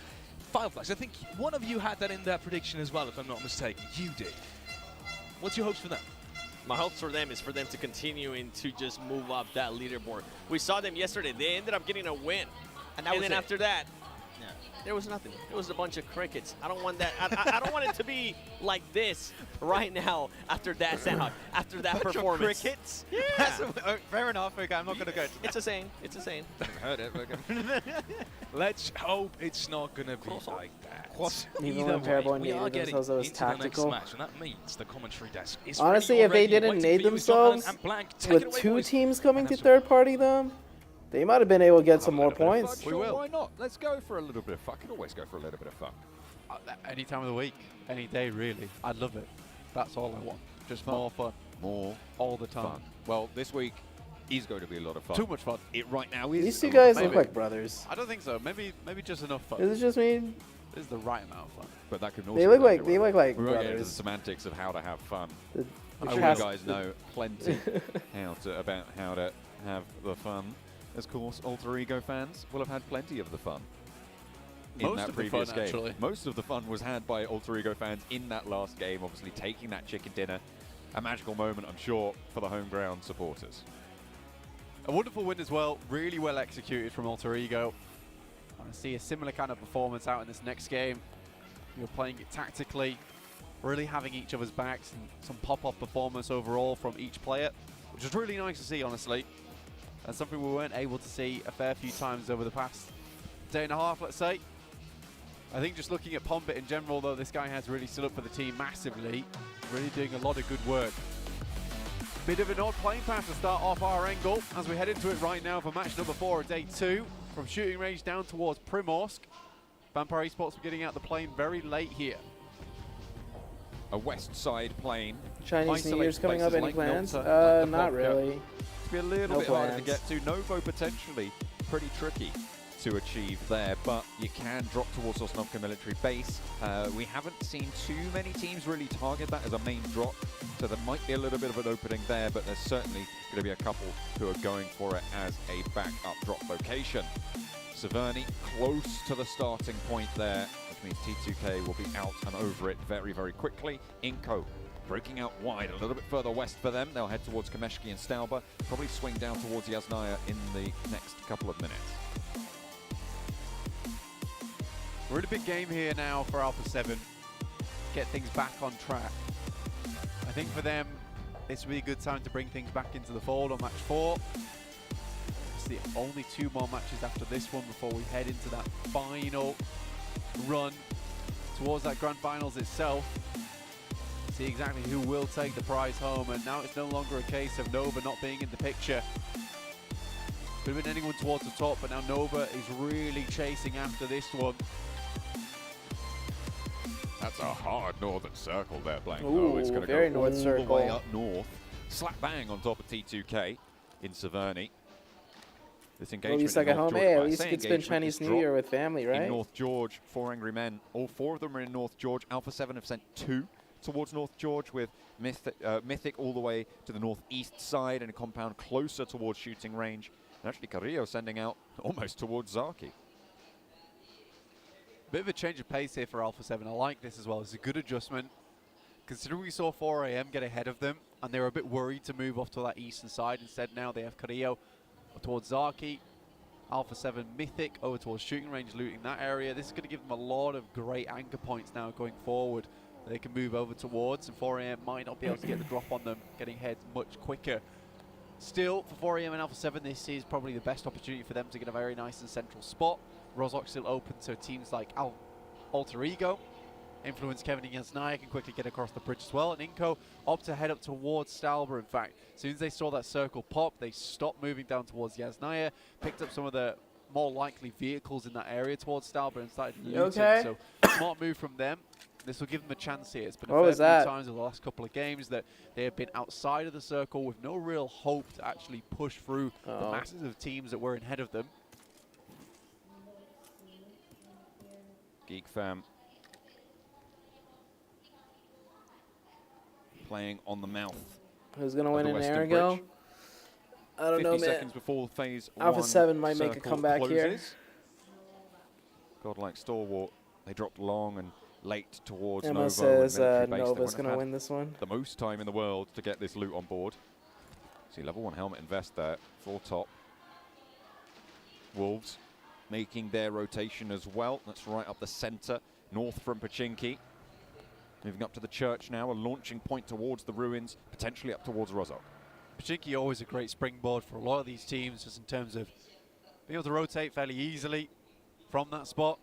[SPEAKER 12] Fireflux, I think one of you had that in their prediction as well, if I'm not mistaken. You did. What's your hopes for them?
[SPEAKER 3] My hopes for them is for them to continue and to just move up that leaderboard. We saw them yesterday. They ended up getting a win. And then after that, there was nothing. It was a bunch of crickets. I don't want that. I don't want it to be like this right now after that Sanhok, after that performance.
[SPEAKER 4] Crickets?
[SPEAKER 3] Yeah.
[SPEAKER 4] Fair enough. Okay, I'm not going to go.
[SPEAKER 3] It's a saying. It's a saying.
[SPEAKER 4] I've heard it.
[SPEAKER 12] Let's hope it's not going to be like that.
[SPEAKER 1] Even when Paraboy naded themselves, it was tactical.
[SPEAKER 12] Match, and that means the commentary desk is
[SPEAKER 1] honestly, if they didn't nade themselves with 2 teams coming to third party them, they might have been able to get some more points.
[SPEAKER 5] We will. Why not? Let's go for a little bit of fun. I can always go for a little bit of fun.
[SPEAKER 2] Any time of the week, any day, really. I'd love it. That's all I want. Just
[SPEAKER 5] fun.
[SPEAKER 2] more fun.
[SPEAKER 5] More
[SPEAKER 2] all the time.
[SPEAKER 5] Fun. Well, this week is going to be a lot of fun.
[SPEAKER 2] Too much fun.
[SPEAKER 5] It right now is.
[SPEAKER 1] These 2 guys look like brothers.
[SPEAKER 2] I don't think so. Maybe just enough fun.
[SPEAKER 1] Is it just me?
[SPEAKER 2] This is the right amount of fun.
[SPEAKER 5] But that could also
[SPEAKER 1] they look like
[SPEAKER 5] we won't get into the
[SPEAKER 1] brothers.
[SPEAKER 5] semantics of how to have fun.
[SPEAKER 1] I'm
[SPEAKER 5] sure you guys know plenty about how to have the fun. Of course, Alter Ego fans will have had plenty of the fun in that previous game.
[SPEAKER 2] Actually.
[SPEAKER 5] Most of the fun was had by Alter Ego fans in that last game, obviously taking that chicken dinner. A magical moment, I'm sure, for the home ground supporters.
[SPEAKER 2] A wonderful win as well, really well executed from Alter Ego. I want to see a similar kind of performance out in this next game. You're playing it tactically, really having each other's backs, and some pop-off performance overall from each player, which was really nice to see, honestly. And something we weren't able to see a fair few times over the past day and a half, let's say. I think just looking at Pombit in general, though, this guy has really stood up for the team massively, really doing a lot of good work. Bit of an odd playing path to start off Erangel as we head into it right now for match number 4 of day 2. From shooting range down towards Primorsk. Vampire Esports were getting out the plane very late here.
[SPEAKER 5] A west side plane.
[SPEAKER 1] Chinese New Year's coming up, any plans? Not really.
[SPEAKER 5] It's be a little bit harder to get to. Novo potentially pretty tricky to achieve there, but you can drop towards Sosnovka military base. We haven't seen too many teams really target that as a main drop, so there might be a little bit of an opening there, but there's certainly going to be a couple who are going for it as a backup drop location. Severny close to the starting point there, which means T2K will be out and over it very, very quickly. Inco breaking out wide, a little bit further west for them. They'll head towards Kameshki and Stauber, probably swing down towards Yasnaya in the next couple of minutes.
[SPEAKER 2] We're in a big game here now for Alpha 7. Get things back on track. I think for them, this will be a good time to bring things back into the fold on match 4. It's the only 2 more matches after this one before we head into that final run towards that grand finals itself. See exactly who will take the prize home, and now it's no longer a case of Nova not being in the picture. Could have been anyone towards the top, but now Nova is really chasing after this one.
[SPEAKER 5] That's a hard northern circle there, Blank.
[SPEAKER 1] Ooh,
[SPEAKER 5] it's going to
[SPEAKER 1] very
[SPEAKER 5] go
[SPEAKER 1] north
[SPEAKER 5] all
[SPEAKER 1] circle.
[SPEAKER 5] the way up north. Slap bang on top of T2K in Severny. This engagement
[SPEAKER 1] at least like
[SPEAKER 5] in
[SPEAKER 1] a
[SPEAKER 5] North
[SPEAKER 1] home.
[SPEAKER 5] Georgia,
[SPEAKER 1] Hey, at
[SPEAKER 5] I
[SPEAKER 1] least
[SPEAKER 5] say
[SPEAKER 1] you could spend
[SPEAKER 5] engagement
[SPEAKER 1] Chinese
[SPEAKER 5] is
[SPEAKER 1] New
[SPEAKER 5] dropped
[SPEAKER 1] Year with family, right?
[SPEAKER 5] In North George, 4 Angry Men. All 4 of them are in North George. Alpha 7 have sent 2 towards North George, with Mythic all the way to the northeast side and a compound closer towards shooting range. And actually Carrillo sending out almost towards Zaki.
[SPEAKER 2] Bit of a change of pace here for Alpha 7. I like this as well. It's a good adjustment. Considering we saw 4 AM get ahead of them, and they were a bit worried to move off to that eastern side. Instead, now they have Carrillo towards Zaki. Alpha 7 Mythic over towards shooting range, looting that area. This is going to give them a lot of great anchor points now going forward. They can move over towards, and 4 AM might not be able to get the drop on them, getting ahead much quicker. Still, for 4 AM and Alpha 7, this is probably the best opportunity for them to get a very nice and central spot. Rozok still open, so teams like Alter Ego, Influence Kevin and Yasnaya can quickly get across the bridge as well, and Inco opt to head up towards Stauber. In fact, as soon as they saw that circle pop, they stopped moving down towards Yasnaya, picked up some of the more likely vehicles in that area towards Stauber and started looting.
[SPEAKER 1] Okay.
[SPEAKER 2] So, smart move from them. This will give them a chance here. It's been
[SPEAKER 1] What
[SPEAKER 2] a
[SPEAKER 1] was
[SPEAKER 2] fair
[SPEAKER 1] that?
[SPEAKER 2] few times over the last couple of games that they have been outside of the circle with no real hope to actually push through the masses of teams that were ahead of them.
[SPEAKER 5] Geek Fam playing on the mouth.
[SPEAKER 1] Who's going to win
[SPEAKER 5] the
[SPEAKER 1] in
[SPEAKER 5] Western
[SPEAKER 1] Erangel?
[SPEAKER 5] Bridge.
[SPEAKER 1] I don't know,
[SPEAKER 5] 50
[SPEAKER 1] man.
[SPEAKER 5] seconds before phase
[SPEAKER 1] Alpha
[SPEAKER 5] 1
[SPEAKER 1] 7 might make a
[SPEAKER 5] circle
[SPEAKER 1] comeback here.
[SPEAKER 5] closes. Godlike Stalwart, they dropped long and late towards
[SPEAKER 1] Emma
[SPEAKER 5] Nova.
[SPEAKER 1] says
[SPEAKER 5] and military base. They
[SPEAKER 1] Nova's
[SPEAKER 5] wouldn't
[SPEAKER 1] going
[SPEAKER 5] have
[SPEAKER 1] to
[SPEAKER 5] had
[SPEAKER 1] win this one.
[SPEAKER 5] the most time in the world to get this loot on board. See, level 1 helmet and vest there, full top. Wolves making their rotation as well. That's right up the center, north from Pachinki. Moving up to the church now, a launching point towards the ruins, potentially up towards Rozok.
[SPEAKER 2] Pachinki always a great springboard for a lot of these teams, just in terms of being able to rotate fairly easily from that spot.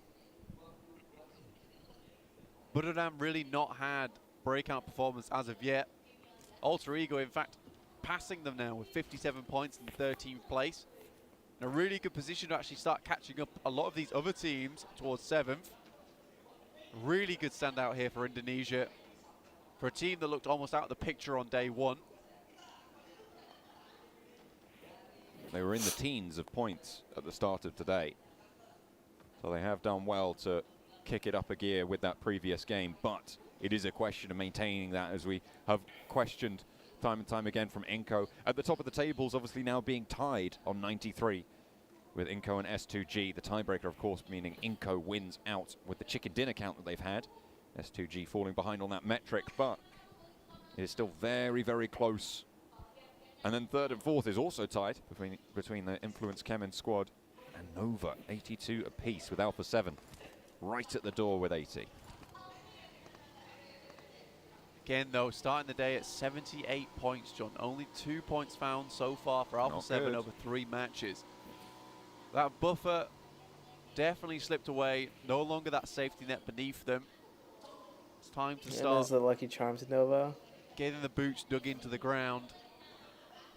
[SPEAKER 2] Buddhadam really not had breakout performance as of yet. Alter Ego, in fact, passing them now with 57 points in 13th place. In a really good position to actually start catching up a lot of these other teams towards 7th. Really good standout here for Indonesia. For a team that looked almost out of the picture on day 1.
[SPEAKER 5] They were in the teens of points at the start of today. So they have done well to kick it up a gear with that previous game, but it is a question of maintaining that, as we have questioned time and time again from Inco. At the top of the tables, obviously now being tied on 93 with Inco and S2G. The tiebreaker, of course, meaning Inco wins out with the chicken dinner count that they've had. S2G falling behind on that metric, but it is still very, very close And then third and fourth is also tied between the Influence Kemen squad and Nova, 82 apiece with Alpha 7 right at the door with 80.
[SPEAKER 2] Again, though, starting the day at 78 points, John. Only 2 points found so far for Alpha 7 over 3 matches. That buffer definitely slipped away. No longer that safety net beneath them. It's time to start.
[SPEAKER 1] There's the lucky charm to Nova.
[SPEAKER 2] Getting the boots dug into the ground.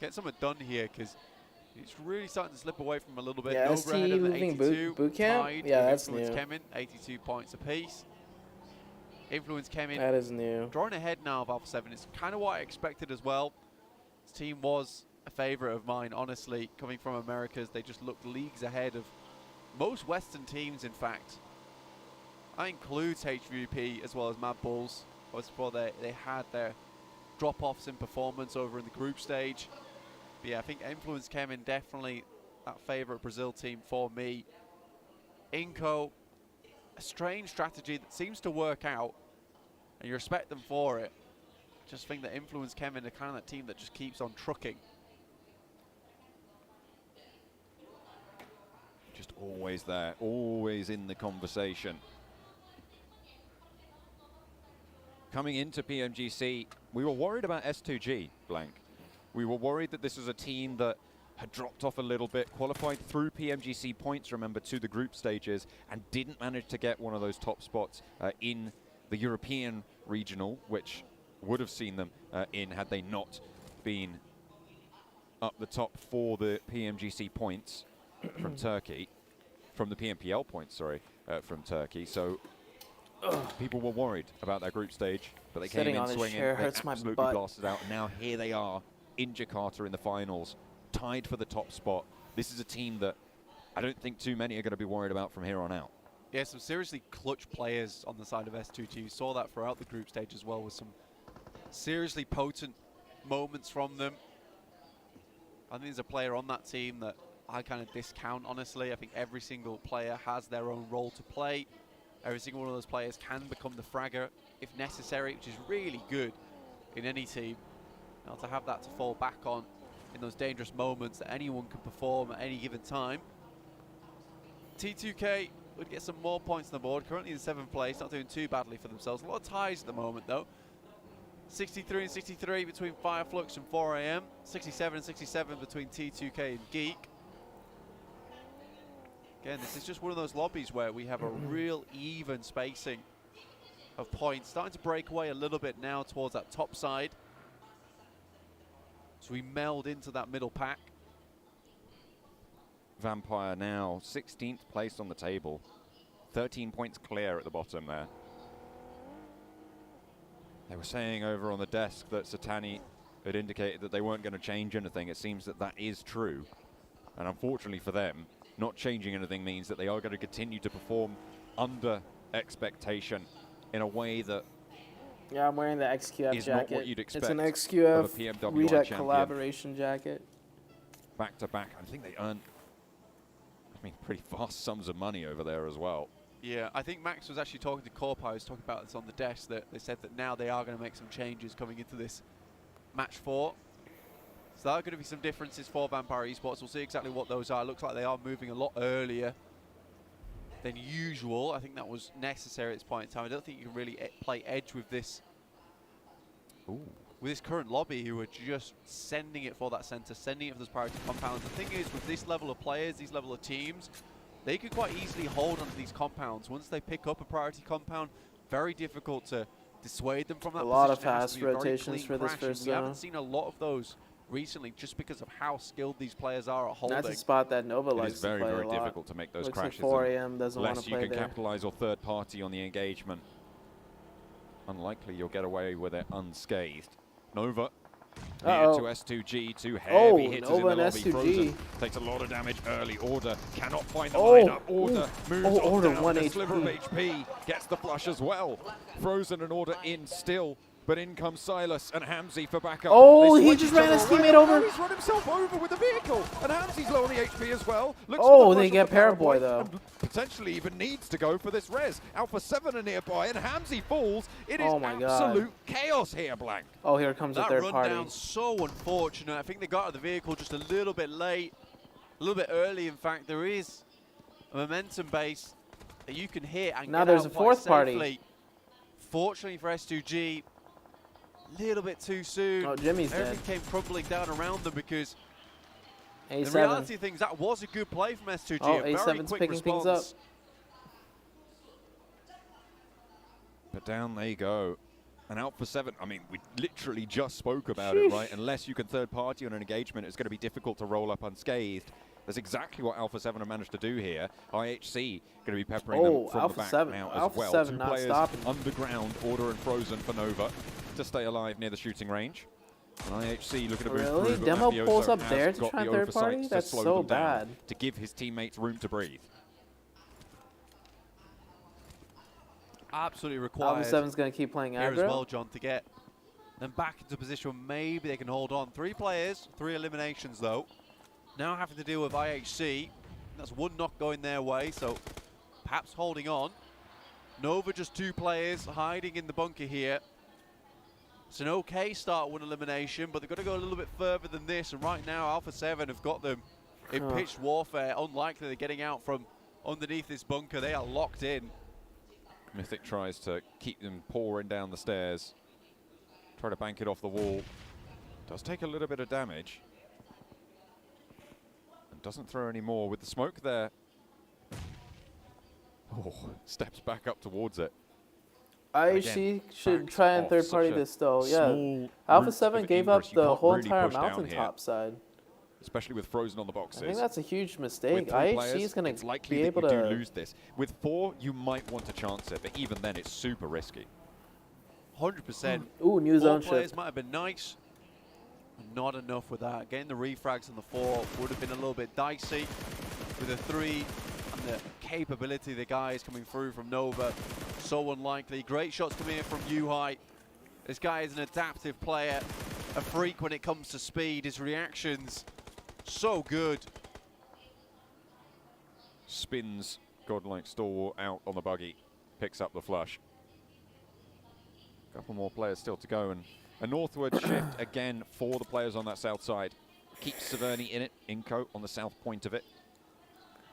[SPEAKER 2] Get something done here, because it's really starting to slip away from a little bit.
[SPEAKER 1] Yeah,
[SPEAKER 2] Nova
[SPEAKER 1] ST
[SPEAKER 2] ahead of the
[SPEAKER 1] moving
[SPEAKER 2] 82,
[SPEAKER 1] boot camp?
[SPEAKER 2] tied
[SPEAKER 1] Yeah,
[SPEAKER 2] with
[SPEAKER 1] that's
[SPEAKER 2] Influence
[SPEAKER 1] new.
[SPEAKER 2] Kemen, 82 points apiece. Influence Kemen.
[SPEAKER 1] That is new.
[SPEAKER 2] Drawing ahead now of Alpha 7. It's kind of what I expected as well. This team was a favorite of mine, honestly. Coming from Americas, they just looked leagues ahead of most Western teams, in fact. That includes HVP as well as Mad Bulls. Before they had their drop-offs in performance over in the group stage. But yeah, I think Influence Kemen definitely that favorite Brazil team for me. Inco, a strange strategy that seems to work out, and you respect them for it. Just think that Influence Kemen are kind of that team that just keeps on trucking.
[SPEAKER 5] Just always there, always in the conversation. Coming into PMGC, we were worried about S2G, Blank. We were worried that this was a team that had dropped off a little bit, qualified through PMGC points, remember, to the group stages, and didn't manage to get one of those top spots in the European regional, which would have seen them in had they not been up the top for the PMGC points from Turkey, from the PMPL points, sorry, from Turkey. So people were worried about their group stage, but they came in swinging. They absolutely blasted out. And now here they are in Jakarta in the finals, tied for the top spot. This is a team that I don't think too many are going to be worried about from here on out.
[SPEAKER 2] Yeah, some seriously clutch players on the side of S2G. You saw that throughout the group stage as well, with some seriously potent moments from them. I think there's a player on that team that I kind of discount, honestly. I think every single player has their own role to play. Every single one of those players can become the fragger if necessary, which is really good in any team. Now, to have that to fall back on in those dangerous moments that anyone can perform at any given time. T2K would get some more points on the board, currently in 7th place, not doing too badly for themselves. A lot of ties at the moment, though. 63 and 63 between Fireflux and 4AM. 67 and 67 between T2K and Geek. Again, this is just one of those lobbies where we have a real even spacing of points. Starting to break away a little bit now towards that top side. So we meld into that middle pack.
[SPEAKER 5] Vampire now 16th place on the table. 13 points clear at the bottom there. They were saying over on the desk that Satani had indicated that they weren't going to change anything. It seems that that is true. And unfortunately for them, not changing anything means that they are going to continue to perform under expectation in a way that
[SPEAKER 1] yeah, I'm wearing the XQF
[SPEAKER 5] is
[SPEAKER 1] jacket.
[SPEAKER 5] Not what you'd expect.
[SPEAKER 1] It's an XQF
[SPEAKER 5] of a PMWI
[SPEAKER 1] Reject
[SPEAKER 5] champion.
[SPEAKER 1] collaboration jacket.
[SPEAKER 5] Back to back. I think they earned, I mean, pretty vast sums of money over there as well.
[SPEAKER 2] Yeah, I think Max was actually talking to Corpo. I was talking about this on the desk, that they said that now they are going to make some changes coming into this match 4. So there are going to be some differences for Vampire Esports. We'll see exactly what those are. It looks like they are moving a lot earlier than usual. I think that was necessary at this point in time. I don't think you can really play edge with this.
[SPEAKER 5] Ooh.
[SPEAKER 2] With this current lobby, who are just sending it for that center, sending it for those priority compounds. The thing is, with this level of players, these level of teams, they could quite easily hold onto these compounds. Once they pick up a priority compound, very difficult to dissuade them from that.
[SPEAKER 1] A lot of fast rotations for this first
[SPEAKER 2] zone. We haven't seen a lot of those recently, just because of how skilled these players are at holding.
[SPEAKER 1] That's a spot that Nova likes to play a lot.
[SPEAKER 5] It is very, very difficult to make those
[SPEAKER 1] Looks
[SPEAKER 5] crashes.
[SPEAKER 1] Like 4AM doesn't want to play
[SPEAKER 5] unless you can
[SPEAKER 1] there.
[SPEAKER 5] capitalize or third party on the engagement. Unlikely you'll get away with it unscathed. Nova here to S2G, two heavy hitters
[SPEAKER 1] Nova
[SPEAKER 5] in the lobby.
[SPEAKER 1] S2G.
[SPEAKER 5] Frozen takes a lot of damage early. Order cannot find the lineup. Order moves on
[SPEAKER 1] Order
[SPEAKER 5] down
[SPEAKER 1] 1
[SPEAKER 5] with a
[SPEAKER 1] HP.
[SPEAKER 5] sliver of HP, gets the flush as well. Frozen and Order in still, but in comes Silas and Hamzy for backup.
[SPEAKER 1] Oh,
[SPEAKER 5] They
[SPEAKER 1] he
[SPEAKER 5] switch
[SPEAKER 1] just
[SPEAKER 5] each
[SPEAKER 1] ran
[SPEAKER 5] other
[SPEAKER 1] his
[SPEAKER 5] around.
[SPEAKER 1] teammate over.
[SPEAKER 5] Oh, he's run himself over with the vehicle, and Hamzy's low on the HP as well. Looks
[SPEAKER 1] Oh,
[SPEAKER 5] for the
[SPEAKER 1] they
[SPEAKER 5] rush
[SPEAKER 1] get
[SPEAKER 5] of the Paraboy,
[SPEAKER 1] Paraboy, though.
[SPEAKER 5] and potentially even needs to go for this res. Alpha 7 are nearby, and Hamzy falls. It is
[SPEAKER 1] Oh my God.
[SPEAKER 5] absolute chaos here, Blank.
[SPEAKER 1] Oh, here comes the
[SPEAKER 2] That
[SPEAKER 1] third
[SPEAKER 2] run
[SPEAKER 1] party.
[SPEAKER 2] down so unfortunate. I think they got out of the vehicle just a little bit late, a little bit early. In fact, there is a momentum base that you can hit and
[SPEAKER 1] Now
[SPEAKER 2] get
[SPEAKER 1] there's
[SPEAKER 2] out
[SPEAKER 1] a fourth
[SPEAKER 2] quite
[SPEAKER 1] party.
[SPEAKER 2] safely. Fortunately for S2G, a little bit too soon.
[SPEAKER 1] Oh, Jimmy's
[SPEAKER 2] Everything
[SPEAKER 1] dead.
[SPEAKER 2] came crumbling down around them because
[SPEAKER 1] A7.
[SPEAKER 2] the reality of things, that was a good play from S2G.
[SPEAKER 1] Oh,
[SPEAKER 2] a very
[SPEAKER 1] A7's
[SPEAKER 2] quick
[SPEAKER 1] picking things up.
[SPEAKER 2] response.
[SPEAKER 5] But down they go. And Alpha 7, I mean, we literally just spoke about it, right? Unless you can third party on an engagement, it's going to be difficult to roll up unscathed. That's exactly what Alpha 7 have managed to do here. IHC going to be peppering them from
[SPEAKER 1] Alpha
[SPEAKER 5] the back
[SPEAKER 1] 7.
[SPEAKER 5] now
[SPEAKER 1] Alpha
[SPEAKER 5] as well.
[SPEAKER 1] 7
[SPEAKER 5] Two
[SPEAKER 1] not
[SPEAKER 5] players
[SPEAKER 1] stopping.
[SPEAKER 5] underground, Order and Frozen for Nova to stay alive near the shooting range. And IHC looking to move
[SPEAKER 1] Really?
[SPEAKER 5] through, but
[SPEAKER 1] Demo
[SPEAKER 5] Mafioso
[SPEAKER 1] pulls up
[SPEAKER 5] has
[SPEAKER 1] there to
[SPEAKER 5] got
[SPEAKER 1] try
[SPEAKER 5] the
[SPEAKER 1] third party?
[SPEAKER 5] oversight to
[SPEAKER 1] That's
[SPEAKER 5] slow
[SPEAKER 1] so
[SPEAKER 5] them down,
[SPEAKER 1] bad.
[SPEAKER 5] to give his teammates room to breathe.
[SPEAKER 2] Absolutely required.
[SPEAKER 1] Alpha 7's going to keep playing
[SPEAKER 2] here as
[SPEAKER 1] aggro.
[SPEAKER 2] well, John, to get them back into a position where maybe they can hold on. 3 players, 3 eliminations though. Now having to deal with IHC. That's 1 knock going their way, so perhaps holding on. Nova just 2 players hiding in the bunker here. It's an okay start, 1 elimination, but they've got to go a little bit further than this. And right now, Alpha 7 have got them in pitched warfare. Unlikely they're getting out from underneath this bunker. They are locked in.
[SPEAKER 5] Mythic tries to keep them pouring down the stairs. Try to bank it off the wall. Does take a little bit of damage. And doesn't throw any more with the smoke there. Oh, steps back up towards it.
[SPEAKER 1] IHC should try and third party this though. Yeah. Alpha 7 gave up the whole entire mountaintop side.
[SPEAKER 5] Especially with Frozen on the boxes.
[SPEAKER 1] I think that's a huge
[SPEAKER 5] With
[SPEAKER 1] mistake.
[SPEAKER 5] 3
[SPEAKER 1] IHC
[SPEAKER 5] players,
[SPEAKER 1] is going
[SPEAKER 5] it's
[SPEAKER 1] to
[SPEAKER 5] likely
[SPEAKER 1] be
[SPEAKER 5] that
[SPEAKER 1] able
[SPEAKER 5] you
[SPEAKER 1] to
[SPEAKER 5] do lose this. With 4, you might want to chance it, but even then, it's super risky.
[SPEAKER 2] 100%.
[SPEAKER 1] Ooh, new
[SPEAKER 2] 4
[SPEAKER 1] zone
[SPEAKER 2] players
[SPEAKER 1] shift.
[SPEAKER 2] might have been nice. Not enough with that. Getting the refrags on the 4 would have been a little bit dicey. With the 3 and the capability of the guys coming through from Nova, so unlikely. Great shots coming in from Yuhai. This guy is an adaptive player, a freak when it comes to speed. His reactions, so good.
[SPEAKER 5] Spins Godlike Stalwart out on the buggy, picks up the flush. Couple more players still to go, and a northward shift again for the players on that south side. Keeps Severny in it, Inco on the south point of it.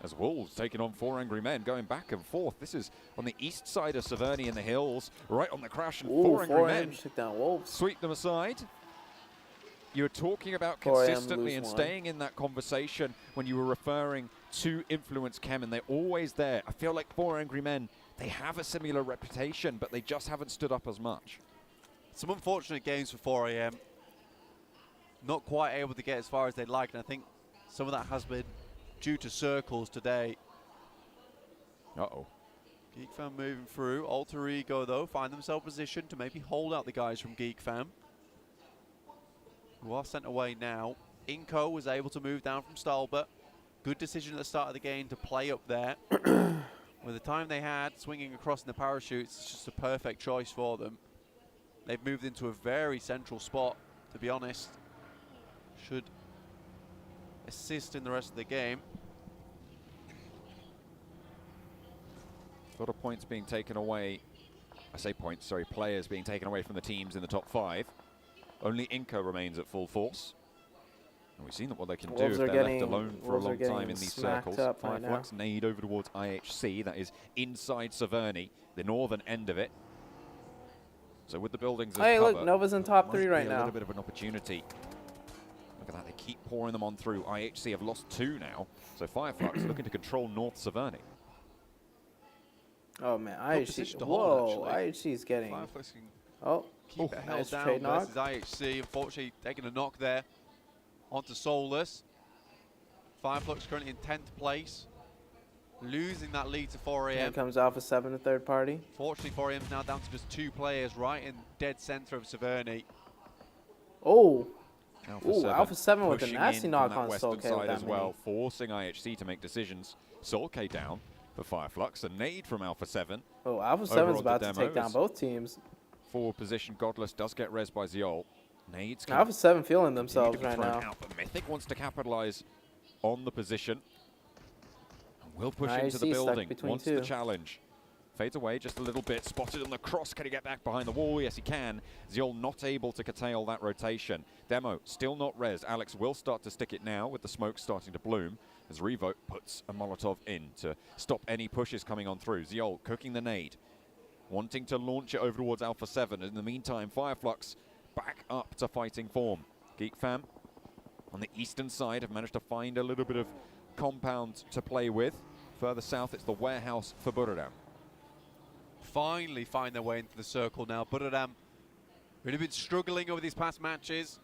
[SPEAKER 5] As Wolves taking on 4 Angry Men, going back and forth. This is on the east side of Severny in the hills, right on the crash, and 4 Angry Men
[SPEAKER 1] took down Wolves.
[SPEAKER 5] Sweep them aside. You were talking about
[SPEAKER 1] 4AM
[SPEAKER 5] consistently and
[SPEAKER 1] lose 1.
[SPEAKER 5] staying in that conversation when you were referring to Influence Chem, and they're always there. I feel like 4 Angry Men, they have a similar reputation, but they just haven't stood up as much.
[SPEAKER 2] Some unfortunate games for 4AM. Not quite able to get as far as they'd like, and I think some of that has been due to circles today.
[SPEAKER 5] Uh-oh.
[SPEAKER 2] Geek Fam moving through. Alter Ego, though, find themselves positioned to maybe hold out the guys from Geek Fam, who are sent away now. Inco was able to move down from Stalbert. Good decision at the start of the game to play up there. With the time they had, swinging across in the parachutes, it's just a perfect choice for them. They've moved into a very central spot, to be honest. Should assist in the rest of the game.
[SPEAKER 5] A lot of points being taken away. I say points, sorry, players being taken away from the teams in the top 5. Only Inca remains at full force. And we've seen what they can do if they're left alone for a long time in these circles. Fireflux nade over towards IHC. That is inside Severny, the northern end of it. So with the buildings as
[SPEAKER 1] Hey,
[SPEAKER 5] cover,
[SPEAKER 1] look, Nova's in top 3 right
[SPEAKER 5] a
[SPEAKER 1] now.
[SPEAKER 5] little bit of an opportunity. Look at that, they keep pouring them on through. IHC have lost 2 now. So Fireflux looking to control North Severny.
[SPEAKER 1] Oh man,
[SPEAKER 2] Good
[SPEAKER 1] IHC.
[SPEAKER 2] position to hold,
[SPEAKER 1] Whoa,
[SPEAKER 2] actually.
[SPEAKER 1] IHC's getting.
[SPEAKER 2] Fireflux can
[SPEAKER 1] Oh,
[SPEAKER 2] keep it held
[SPEAKER 1] nice
[SPEAKER 2] down
[SPEAKER 1] trade knock.
[SPEAKER 2] versus IHC. Unfortunately, taking a knock there onto Soulless. Fireflux currently in 10th place, losing that lead to 4AM.
[SPEAKER 1] Here comes Alpha 7 to third party.
[SPEAKER 2] Fortunately, 4AM's now down to just 2 players right in dead center of Severny.
[SPEAKER 1] Oh.
[SPEAKER 5] Alpha 7,
[SPEAKER 1] Alpha 7 with a
[SPEAKER 5] pushing
[SPEAKER 1] nasty
[SPEAKER 5] in
[SPEAKER 1] knock
[SPEAKER 5] from that
[SPEAKER 1] on
[SPEAKER 5] western
[SPEAKER 1] Soul K
[SPEAKER 5] side as well, forcing IHC to make decisions. Soul K down for Fireflux, a nade from Alpha 7.
[SPEAKER 1] Oh, Alpha
[SPEAKER 5] over
[SPEAKER 1] 7's
[SPEAKER 5] onto
[SPEAKER 1] about to
[SPEAKER 5] Demo
[SPEAKER 1] take down
[SPEAKER 5] as
[SPEAKER 1] both teams.
[SPEAKER 5] forward position. Godless does get res by Ziol. Nades can
[SPEAKER 1] Alpha 7 feeling
[SPEAKER 5] continue
[SPEAKER 1] themselves
[SPEAKER 5] to be
[SPEAKER 1] right
[SPEAKER 5] thrown
[SPEAKER 1] now.
[SPEAKER 5] out, but Mythic wants to capitalize on the position. And will push
[SPEAKER 1] IC
[SPEAKER 5] into the
[SPEAKER 1] stuck
[SPEAKER 5] building.
[SPEAKER 1] between
[SPEAKER 5] Wants
[SPEAKER 1] two.
[SPEAKER 5] the challenge. Fades away just a little bit. Spotted on the cross. Can he get back behind the wall? Yes, he can. Ziol not able to curtail that rotation. Demo still not res. Alex will start to stick it now with the smoke starting to bloom as Revoke puts a Molotov in to stop any pushes coming on through. Ziol cooking the nade, wanting to launch it over towards Alpha 7. In the meantime, Fireflux back up to fighting form. Geek Fam on the eastern side have managed to find a little bit of compound to play with. Further south, it's the warehouse for Buradam.
[SPEAKER 2] Finally find their way into the circle now. Buradam really been struggling over these past matches.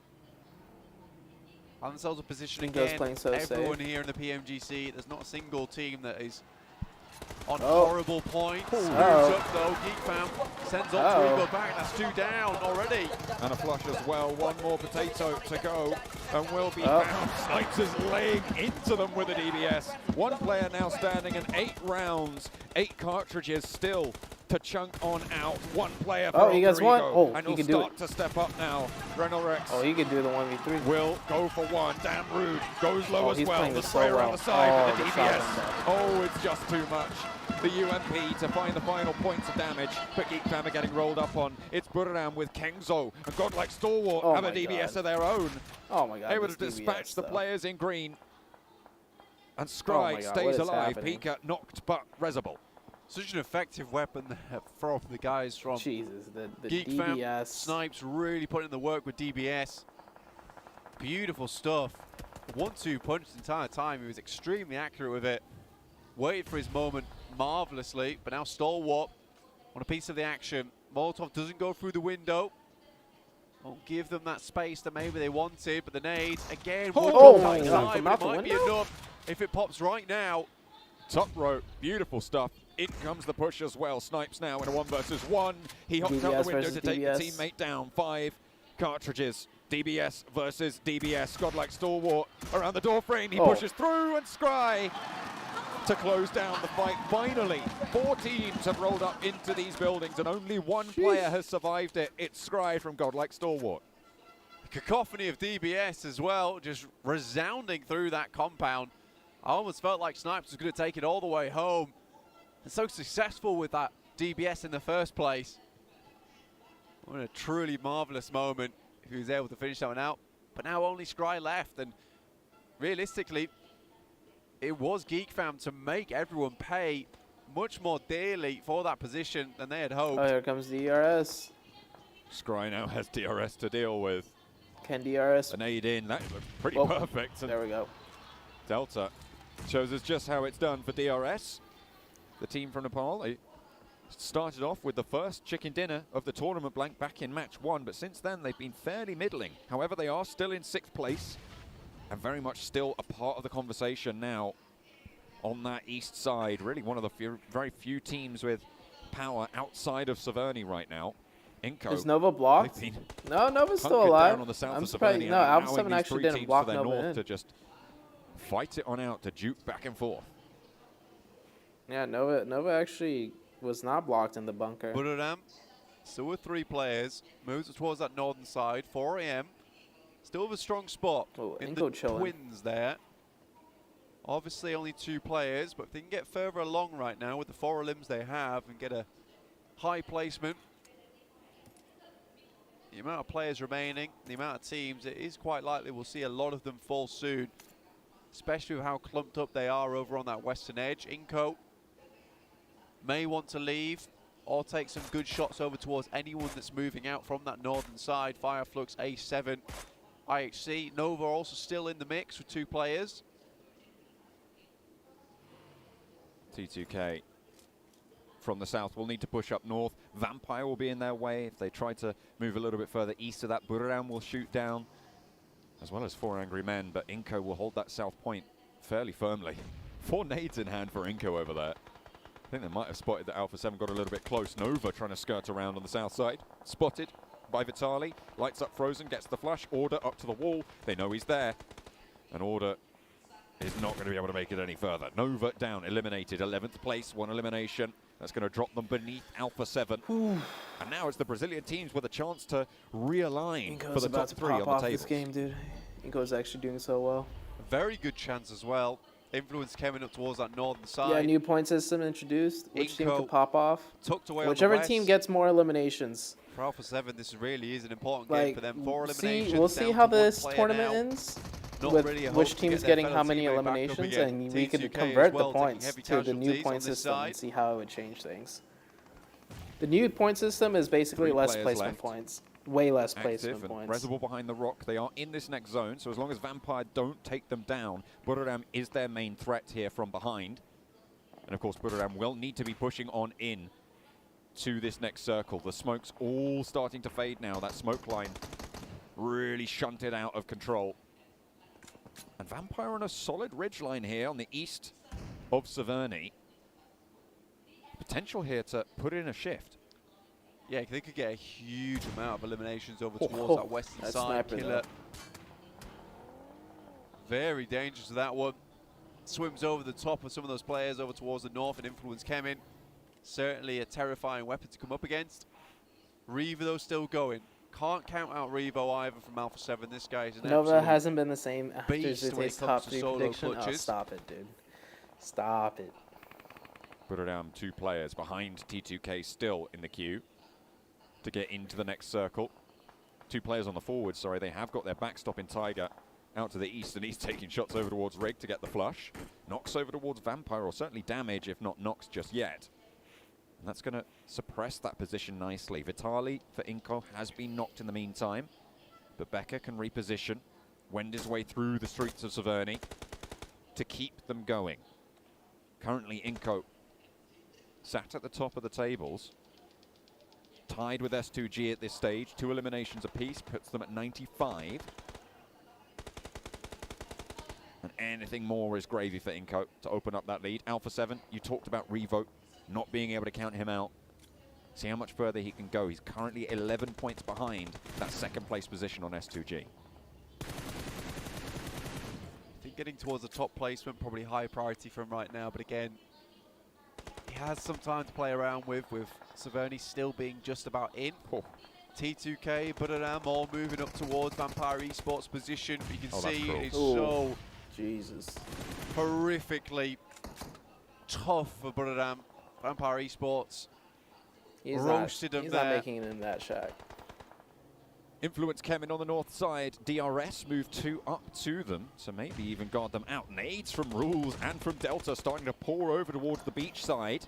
[SPEAKER 2] Find themselves in position again.
[SPEAKER 1] Playing so
[SPEAKER 2] Everyone
[SPEAKER 1] safe.
[SPEAKER 2] here in the PMGC, there's not a single team that is on horrible points. Moves up though. Geek Fam sends Ultra back. That's 2 down already.
[SPEAKER 5] And a flush as well. One more potato to go and will be found. Snipes is laying into them with a DBS. One player now standing and 8 rounds, 8 cartridges still to chunk on out. One player for
[SPEAKER 1] he gets one.
[SPEAKER 5] Rodrigo,
[SPEAKER 1] Oh,
[SPEAKER 5] and
[SPEAKER 1] he
[SPEAKER 5] he'll
[SPEAKER 1] can do
[SPEAKER 5] start
[SPEAKER 1] it.
[SPEAKER 5] to step up now. Renal Rex
[SPEAKER 1] Oh, he could do the 1v3.
[SPEAKER 5] will go for one. Damn rude. Goes low as
[SPEAKER 1] he's
[SPEAKER 5] well.
[SPEAKER 1] playing
[SPEAKER 5] The
[SPEAKER 1] this
[SPEAKER 5] spray
[SPEAKER 1] so
[SPEAKER 5] around
[SPEAKER 1] well.
[SPEAKER 5] the side with
[SPEAKER 1] the
[SPEAKER 5] the
[SPEAKER 1] shotgun
[SPEAKER 5] DBS.
[SPEAKER 1] back.
[SPEAKER 5] Oh, it's just too much. The UMP to find the final points of damage, but Geek Fam are getting rolled up on. It's Buradam with Kengzo and Godlike Stalwart have a DBS of their own.
[SPEAKER 1] Oh my god.
[SPEAKER 5] Able to
[SPEAKER 1] this
[SPEAKER 5] dispatch
[SPEAKER 1] DBS,
[SPEAKER 5] the
[SPEAKER 1] though.
[SPEAKER 5] players in green. And
[SPEAKER 1] Oh
[SPEAKER 5] Scry
[SPEAKER 1] my God, what
[SPEAKER 5] stays
[SPEAKER 1] is
[SPEAKER 5] alive.
[SPEAKER 1] happening?
[SPEAKER 5] Pika knocked but resable.
[SPEAKER 2] Such an effective weapon there from the guys from
[SPEAKER 1] Jesus, the
[SPEAKER 2] Geek
[SPEAKER 1] DBS.
[SPEAKER 2] Fam. Snipes really putting in the work with DBS. Beautiful stuff. 1-2 punch the entire time. He was extremely accurate with it. Waited for his moment marvelously, but now Stalwart on a piece of the action. Molotov doesn't go through the window. Won't give them that space that maybe they wanted, but the nade again would
[SPEAKER 1] Oh
[SPEAKER 2] go
[SPEAKER 1] my
[SPEAKER 2] inside,
[SPEAKER 1] God, from
[SPEAKER 2] but
[SPEAKER 1] out
[SPEAKER 2] it
[SPEAKER 1] the
[SPEAKER 2] might be
[SPEAKER 1] window?
[SPEAKER 2] enough if it pops right now.
[SPEAKER 5] Top rope, beautiful stuff. In comes the push as well. Snipes now in a 1 versus 1. He hops out
[SPEAKER 1] DBS
[SPEAKER 5] the window
[SPEAKER 1] versus
[SPEAKER 5] to take the
[SPEAKER 1] DBS.
[SPEAKER 5] teammate down. 5 cartridges. DBS versus DBS. Godlike Stalwart around the door frame. He pushes through and Scry to close down the fight. Finally, 4 teams have rolled up into these buildings and only 1 player has survived it. It's Scry from Godlike Stalwart.
[SPEAKER 2] Cacophony of DBS as well, just resounding through that compound. I almost felt like Snipes was going to take it all the way home. And so successful with that DBS in the first place. What a truly marvelous moment if he was able to finish that one out. But now only Scry left, and realistically, it was Geek Fam to make everyone pay much more dearly for that position than they had hoped.
[SPEAKER 1] Oh, here comes the DRS.
[SPEAKER 5] Scry now has DRS to deal with.
[SPEAKER 1] Can DRS?
[SPEAKER 5] An aid in, that looked pretty
[SPEAKER 1] Whoa.
[SPEAKER 5] perfect. And
[SPEAKER 1] There we go.
[SPEAKER 5] Delta shows us just how it's done for DRS. The team from Nepal, they started off with the first chicken dinner of the tournament blank back in match 1, but since then they've been fairly middling. However, they are still in 6th place and very much still a part of the conversation now on that east side. Really one of the very few teams with power outside of Severny right now. Inco.
[SPEAKER 1] Is Nova blocked? No, Nova's still
[SPEAKER 5] hunkered
[SPEAKER 1] alive.
[SPEAKER 5] down on the south
[SPEAKER 1] I'm
[SPEAKER 5] of
[SPEAKER 1] surprised.
[SPEAKER 5] Severny
[SPEAKER 1] No,
[SPEAKER 5] and
[SPEAKER 1] Alpha
[SPEAKER 5] allowing
[SPEAKER 1] 7
[SPEAKER 5] these
[SPEAKER 1] actually
[SPEAKER 5] 3
[SPEAKER 1] didn't
[SPEAKER 5] teams
[SPEAKER 1] block
[SPEAKER 5] to their
[SPEAKER 1] Nova
[SPEAKER 5] north
[SPEAKER 1] in.
[SPEAKER 5] to just fight it on out, to juke back and forth.
[SPEAKER 1] Yeah, Nova actually was not blocked in the bunker.
[SPEAKER 2] Buradam, still with 3 players, moves towards that northern side, 4 AM. Still with a strong spot in the
[SPEAKER 1] Inco chilling.
[SPEAKER 2] twins there. Obviously only 2 players, but if they can get further along right now with the 4 limbs they have and get a high placement, the amount of players remaining, the amount of teams, it is quite likely we'll see a lot of them fall soon, especially with how clumped up they are over on that western edge. Inco may want to leave or take some good shots over towards anyone that's moving out from that northern side. Fireflux, A7, IHC. Nova also still in the mix with 2 players.
[SPEAKER 5] T2K from the south will need to push up north. Vampire will be in their way. If they try to move a little bit further east of that, Buradam will shoot down, as well as 4 angry men, but Inco will hold that south point fairly firmly. 4 nades in hand for Inco over there. I think they might have spotted that Alpha 7 got a little bit close. Nova trying to skirt around on the south side. Spotted by Vitali. Lights up Frozen, gets the flash. Order up to the wall. They know he's there. And Order is not going to be able to make it any further. Nova down, eliminated. 11th place, 1 elimination. That's going to drop them beneath Alpha 7. And now it's the Brazilian teams with a chance to realign for the top 3 on the table.
[SPEAKER 1] This game, dude. Inco's actually doing so well.
[SPEAKER 2] Very good chance as well. Influence coming up towards that northern side.
[SPEAKER 1] Yeah, new point system introduced. Which team could pop off?
[SPEAKER 2] Tucked away
[SPEAKER 1] Whichever
[SPEAKER 2] on the
[SPEAKER 1] team
[SPEAKER 2] west.
[SPEAKER 1] gets more eliminations.
[SPEAKER 2] For Alpha 7, this really is an important game for them. 4 eliminations.
[SPEAKER 1] We'll see
[SPEAKER 2] down
[SPEAKER 1] how
[SPEAKER 2] to 1
[SPEAKER 1] this
[SPEAKER 2] player
[SPEAKER 1] tournament
[SPEAKER 2] now.
[SPEAKER 1] ends.
[SPEAKER 2] Not
[SPEAKER 1] With
[SPEAKER 2] really a hope
[SPEAKER 1] which
[SPEAKER 2] to
[SPEAKER 1] team's
[SPEAKER 2] get their
[SPEAKER 1] getting
[SPEAKER 2] fellow
[SPEAKER 1] how many
[SPEAKER 2] teammate back up
[SPEAKER 1] eliminations,
[SPEAKER 2] again.
[SPEAKER 1] and we could
[SPEAKER 2] T2K
[SPEAKER 1] convert
[SPEAKER 2] as well,
[SPEAKER 1] the
[SPEAKER 2] taking
[SPEAKER 1] points
[SPEAKER 2] heavy
[SPEAKER 1] to the new
[SPEAKER 2] casualties
[SPEAKER 1] point
[SPEAKER 2] on this
[SPEAKER 1] system and
[SPEAKER 2] side.
[SPEAKER 1] see how it would change things. The new point system is basically
[SPEAKER 5] 3
[SPEAKER 1] less
[SPEAKER 5] players
[SPEAKER 1] placement
[SPEAKER 5] left.
[SPEAKER 1] points. Way less
[SPEAKER 5] Active
[SPEAKER 1] placement
[SPEAKER 5] and
[SPEAKER 1] points.
[SPEAKER 5] Reservoir behind the rock. They are in this next zone, so as long as Vampire don't take them down, Buriram is their main threat here from behind. And of course, Buriram will need to be pushing on in to this next circle. The smoke's all starting to fade now. That smoke line really shunted out of control. And Vampire on a solid ridge line here on the east of Severny. Potential here to put in a shift.
[SPEAKER 2] Yeah, they could get a huge amount of eliminations over towards that western side. Killer. Very dangerous to that one. Swims over the top of some of those players over towards the north, and Influence came in. Certainly a terrifying weapon to come up against. Revo, though, still going. Can't count out Revo either from Alpha 7. This guy is an
[SPEAKER 1] Nova
[SPEAKER 2] absolute
[SPEAKER 1] hasn't been the same after
[SPEAKER 2] beast when it
[SPEAKER 1] ZooTay's
[SPEAKER 2] comes
[SPEAKER 1] top
[SPEAKER 2] to
[SPEAKER 1] 3
[SPEAKER 2] solo
[SPEAKER 1] prediction. Oh,
[SPEAKER 2] clutches.
[SPEAKER 1] stop it, dude. Stop it.
[SPEAKER 5] Put it down 2 players behind T2K still in the queue to get into the next circle. 2 players on the forward, sorry. They have got their backstop in Tiger out to the east, and he's taking shots over towards Rig to get the flush. Knocks over towards Vampire, or certainly damage, if not knocks just yet. And that's going to suppress that position nicely. Vitali for Inco has been knocked in the meantime, but Becker can reposition, wend his way through the streets of Severny to keep them going. Currently, Inco sat at the top of the tables, tied with S2G at this stage. 2 eliminations apiece puts them at 95. And anything more is gravy for Inco to open up that lead. Alpha 7, you talked about Revo not being able to count him out. See how much further he can go. He's currently 11 points behind that 2nd place position on S2G.
[SPEAKER 2] I think getting towards the top placement, probably high priority for him right now, but again, he has some time to play around with Severny still being just about in. T2K, Buriram all moving up towards Vampire Esports position. You can see it's so
[SPEAKER 1] Jesus
[SPEAKER 2] horrifically tough for Buriram. Vampire Esports roasted them
[SPEAKER 1] he's
[SPEAKER 2] there.
[SPEAKER 1] Not making it in that shack.
[SPEAKER 5] Influence came in on the north side. DRS moved 2 up to them, so maybe even guard them out. Nades from Rules and from Delta starting to pour over towards the beach side.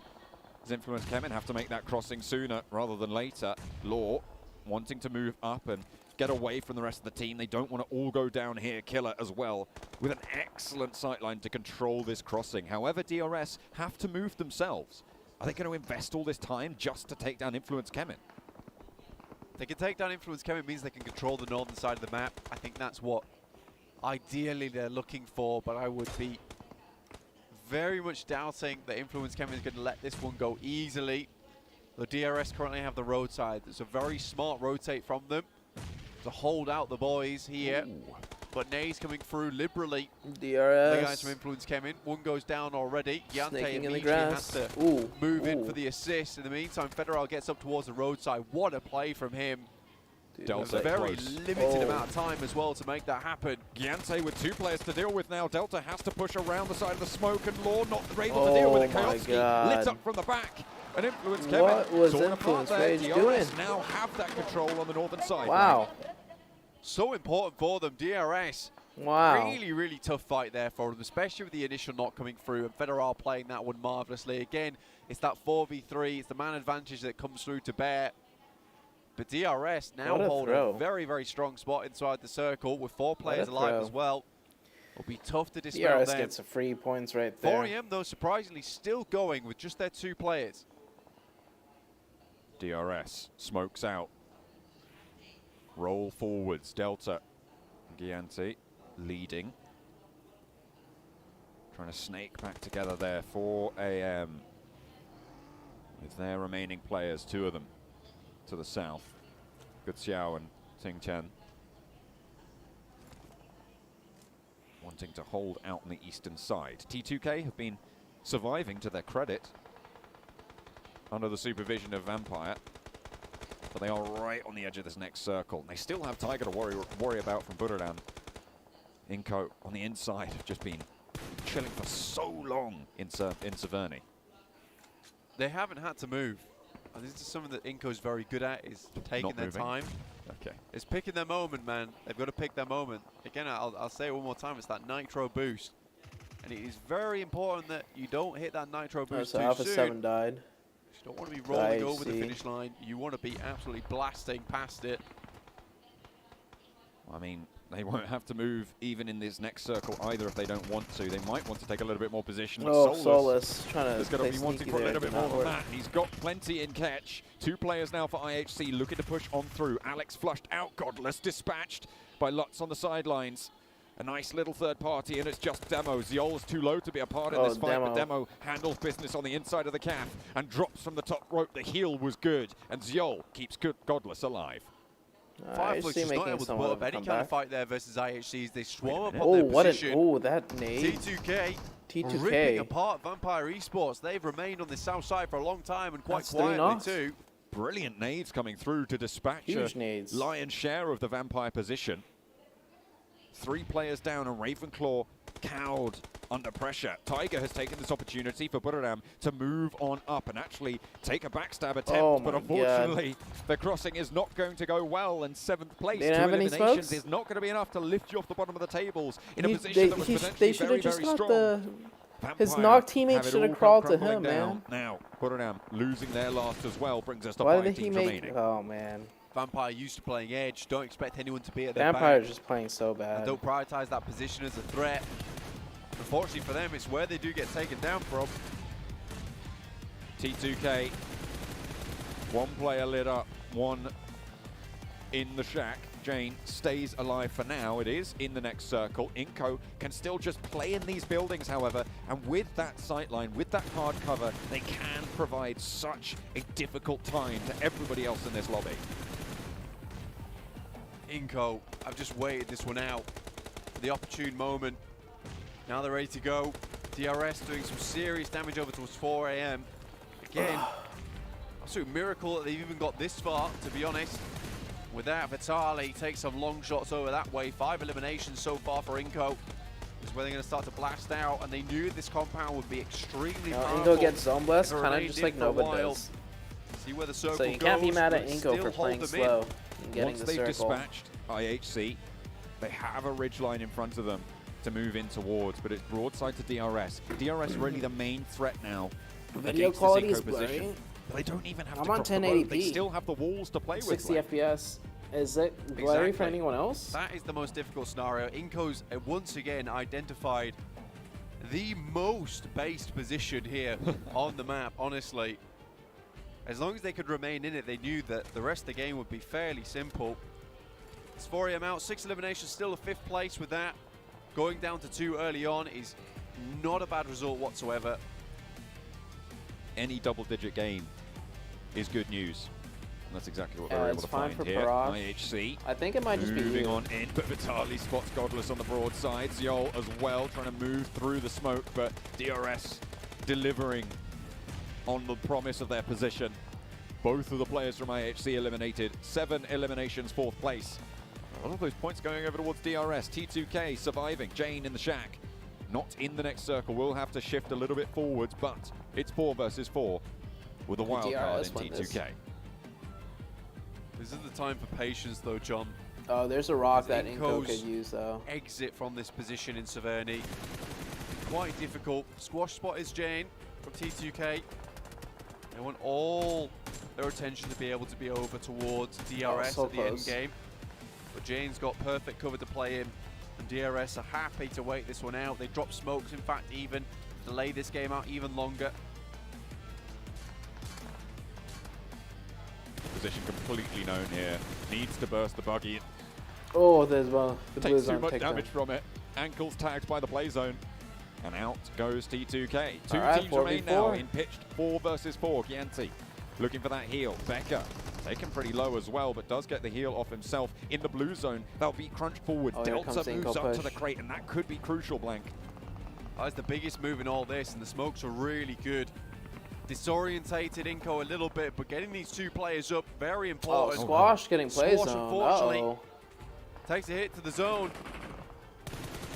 [SPEAKER 5] As Influence came in, have to make that crossing sooner rather than later. Law wanting to move up and get away from the rest of the team. They don't want to all go down here. Killer as well, with an excellent sightline to control this crossing. However, DRS have to move themselves. Are they going to invest all this time just to take down Influence Kemin?
[SPEAKER 2] They can take down Influence Kemin, means they can control the northern side of the map. I think that's what ideally they're looking for, but I would be very much doubting that Influence Kemin is going to let this one go easily. The DRS currently have the roadside. It's a very smart rotate from them to hold out the boys here. Ooh. But Nay's coming through liberally.
[SPEAKER 1] DRS.
[SPEAKER 2] The guys from Influence came in. One goes down already. Yante immediately has to move in for the assist. In the meantime, Federal gets up towards the roadside. What a play from him.
[SPEAKER 5] Delta
[SPEAKER 2] a very limited amount of time as well to make that happen.
[SPEAKER 5] Giante with 2 players to deal with now. Delta has to push around the side of the smoke, and Law not able to deal with it. Kayotski lit up from the back. An Influence came in.
[SPEAKER 1] What was Influence Rage doing?
[SPEAKER 5] Now have that control on the northern side.
[SPEAKER 1] Wow.
[SPEAKER 2] Right? So important for them. DRS.
[SPEAKER 1] Wow.
[SPEAKER 2] Really, really tough fight there for them, especially with the initial knock coming through, and Federal playing that one marvelously. Again, it's that 4v3. It's the man advantage that comes through to bear. But DRS now hold a very, very strong spot inside the circle with 4 players alive as well. It'll be tough to dispel
[SPEAKER 1] DRS
[SPEAKER 2] them.
[SPEAKER 1] gets a free points right there.
[SPEAKER 2] 4AM, though, surprisingly still going with just their 2 players.
[SPEAKER 5] DRS smokes out. Roll forwards. Delta. Giante leading. Trying to snake back together there. 4AM with their remaining players, 2 of them to the south. Good Xiao and Ting Chen. Wanting to hold out on the eastern side. T2K have been surviving to their credit. under the supervision of Vampire. But they are right on the edge of this next circle. They still have Tiger to worry about from Buradam. Inco on the inside have just been chilling for so long in Severny.
[SPEAKER 2] They haven't had to move. And this is something that Inco's very good at, is taking their time.
[SPEAKER 5] Okay.
[SPEAKER 2] It's picking their moment, man. They've got to pick their moment. Again, I'll say it one more time. It's that nitro boost. And it is very important that you don't hit that nitro boost
[SPEAKER 1] so
[SPEAKER 2] too
[SPEAKER 1] Alpha
[SPEAKER 2] soon.
[SPEAKER 1] 7 died.
[SPEAKER 2] You don't want to be rolling over the finish line. You want to be absolutely blasting past it.
[SPEAKER 5] I mean, they won't have to move even in this next circle either if they don't want to. They might want to take a little bit more position.
[SPEAKER 1] Oh, Solus trying to.
[SPEAKER 5] There's got to be wanting for a little bit more than that. He's got plenty in catch. 2 players now for IHC looking to push on through. Alex flushed out. Godless dispatched by Lutz on the sidelines. A nice little third party, and it's just Demo. Ziol's too low to be a part in this fight, but Demo handles business on the inside of the calf and drops from the top rope. The heal was good, and Ziol keeps Godless alive.
[SPEAKER 2] Fireflux is not able to put up any kind of fight there versus IHCs. They swarm up
[SPEAKER 1] oh,
[SPEAKER 2] on their
[SPEAKER 1] what
[SPEAKER 2] position.
[SPEAKER 1] that nade.
[SPEAKER 2] T2K ripping apart Vampire Esports. They've remained on the south side for a long time and quite quietly too.
[SPEAKER 5] Brilliant nades coming through to dispatch
[SPEAKER 1] nades.
[SPEAKER 5] Lion's share of the Vampire position. 3 players down, and Ravenclaw cowed under pressure. Tiger has taken this opportunity for Buradam to move on up and actually take a backstab attempt, but unfortunately the crossing is not going to go well, and 7th place, 2 eliminations is not going to be enough to lift you off the bottom of the tables in a position that was potentially very, very strong.
[SPEAKER 1] His knock teammate should have crawled to him, man.
[SPEAKER 5] Now, Buradam losing their last as well brings us to
[SPEAKER 1] Why
[SPEAKER 5] 5
[SPEAKER 1] did he
[SPEAKER 5] teams
[SPEAKER 1] make?
[SPEAKER 5] remaining.
[SPEAKER 1] Oh man.
[SPEAKER 2] Vampire used to playing edge. Don't expect anyone to be at their
[SPEAKER 1] Vampire
[SPEAKER 2] back.
[SPEAKER 1] just playing so bad.
[SPEAKER 2] And don't prioritize that position as a threat. Unfortunately for them, it's where they do get taken down from.
[SPEAKER 5] T2K, 1 player lit up, 1 in the shack. Jane stays alive for now. It is in the next circle. Inco can still just play in these buildings, however, and with that sightline, with that hard cover, they can provide such a difficult time to everybody else in this lobby.
[SPEAKER 2] Inco, I've just waited this one out for the opportune moment. Now they're ready to go. DRS doing some serious damage over towards 4 AM. Again, absolute miracle that they've even got this far, to be honest. With that, Vitali takes some long shots over that way. 5 eliminations so far for Inco. This is where they're going to start to blast out, and they knew this compound would be extremely powerful.
[SPEAKER 1] Inco gets zone blessed, kind of just like Nova does.
[SPEAKER 2] See where the circle
[SPEAKER 1] so you can't be mad at Inco for playing slow and getting
[SPEAKER 5] Once
[SPEAKER 1] the
[SPEAKER 5] they've
[SPEAKER 1] circle.
[SPEAKER 5] dispatched IHC, they have a ridgeline in front of them to move in towards, but it's broadside to DRS. DRS really the main threat now.
[SPEAKER 1] Video quality is blurry.
[SPEAKER 5] They don't even have
[SPEAKER 1] I'm
[SPEAKER 5] to
[SPEAKER 1] on
[SPEAKER 5] cross the road.
[SPEAKER 1] 1080p.
[SPEAKER 5] They still have the walls to play with.
[SPEAKER 1] 60 FPS. Is it blurry for anyone else?
[SPEAKER 2] That is the most difficult scenario. Inco's once again identified the most based position here on the map, honestly. As long as they could remain in it, they knew that the rest of the game would be fairly simple. It's 4 AM out, 6 eliminations, still a 5th place with that. Going down to 2 early on is not a bad result whatsoever.
[SPEAKER 5] Any double-digit gain is good news. And that's exactly what they're able to find here.
[SPEAKER 1] Barrage.
[SPEAKER 5] IHC.
[SPEAKER 1] I think it might just be
[SPEAKER 5] moving on in, but Vitali spots Godless on the broadside. Ziol as well, trying to move through the smoke, but DRS delivering on the promise of their position. Both of the players from IHC eliminated. 7 eliminations, 4th place. A lot of those points going over towards DRS. T2K surviving. Jane in the shack. Not in the next circle. We'll have to shift a little bit forwards, but it's 4 versus 4 with a wild card in T2K.
[SPEAKER 2] This is the time for patience, though, John.
[SPEAKER 1] Oh, there's a rock that Inco could use, though.
[SPEAKER 2] Exit from this position in Severny. Quite difficult. Squash spot is Jane from T2K. They want all their attention to be able to be over towards DRS at the end game. But Jane's got perfect cover to play in, and DRS are happy to wait this one out. They drop smokes, in fact, even delay this game out even longer.
[SPEAKER 5] Position completely known here. Needs to burst the buggy.
[SPEAKER 1] Oh, there's one. The
[SPEAKER 5] Takes too much damage from it. Ankles tagged by the play zone. And out goes T2K. 2 teams remain now in pitched 4 versus 4. Gianti looking for that heal. Becker taken pretty low as well, but does get the heal off himself in the blue zone. That'll be crunched forward. Delta moves up to the crate, and that could be crucial, Blank.
[SPEAKER 2] That's the biggest move in all this, and the smokes are really good. disorientated Inco a little bit, but getting these two players up, very important.
[SPEAKER 1] Oh, Squash getting play
[SPEAKER 2] Squash,
[SPEAKER 1] zone.
[SPEAKER 2] unfortunately,
[SPEAKER 1] Uh-oh.
[SPEAKER 2] takes a hit to the zone.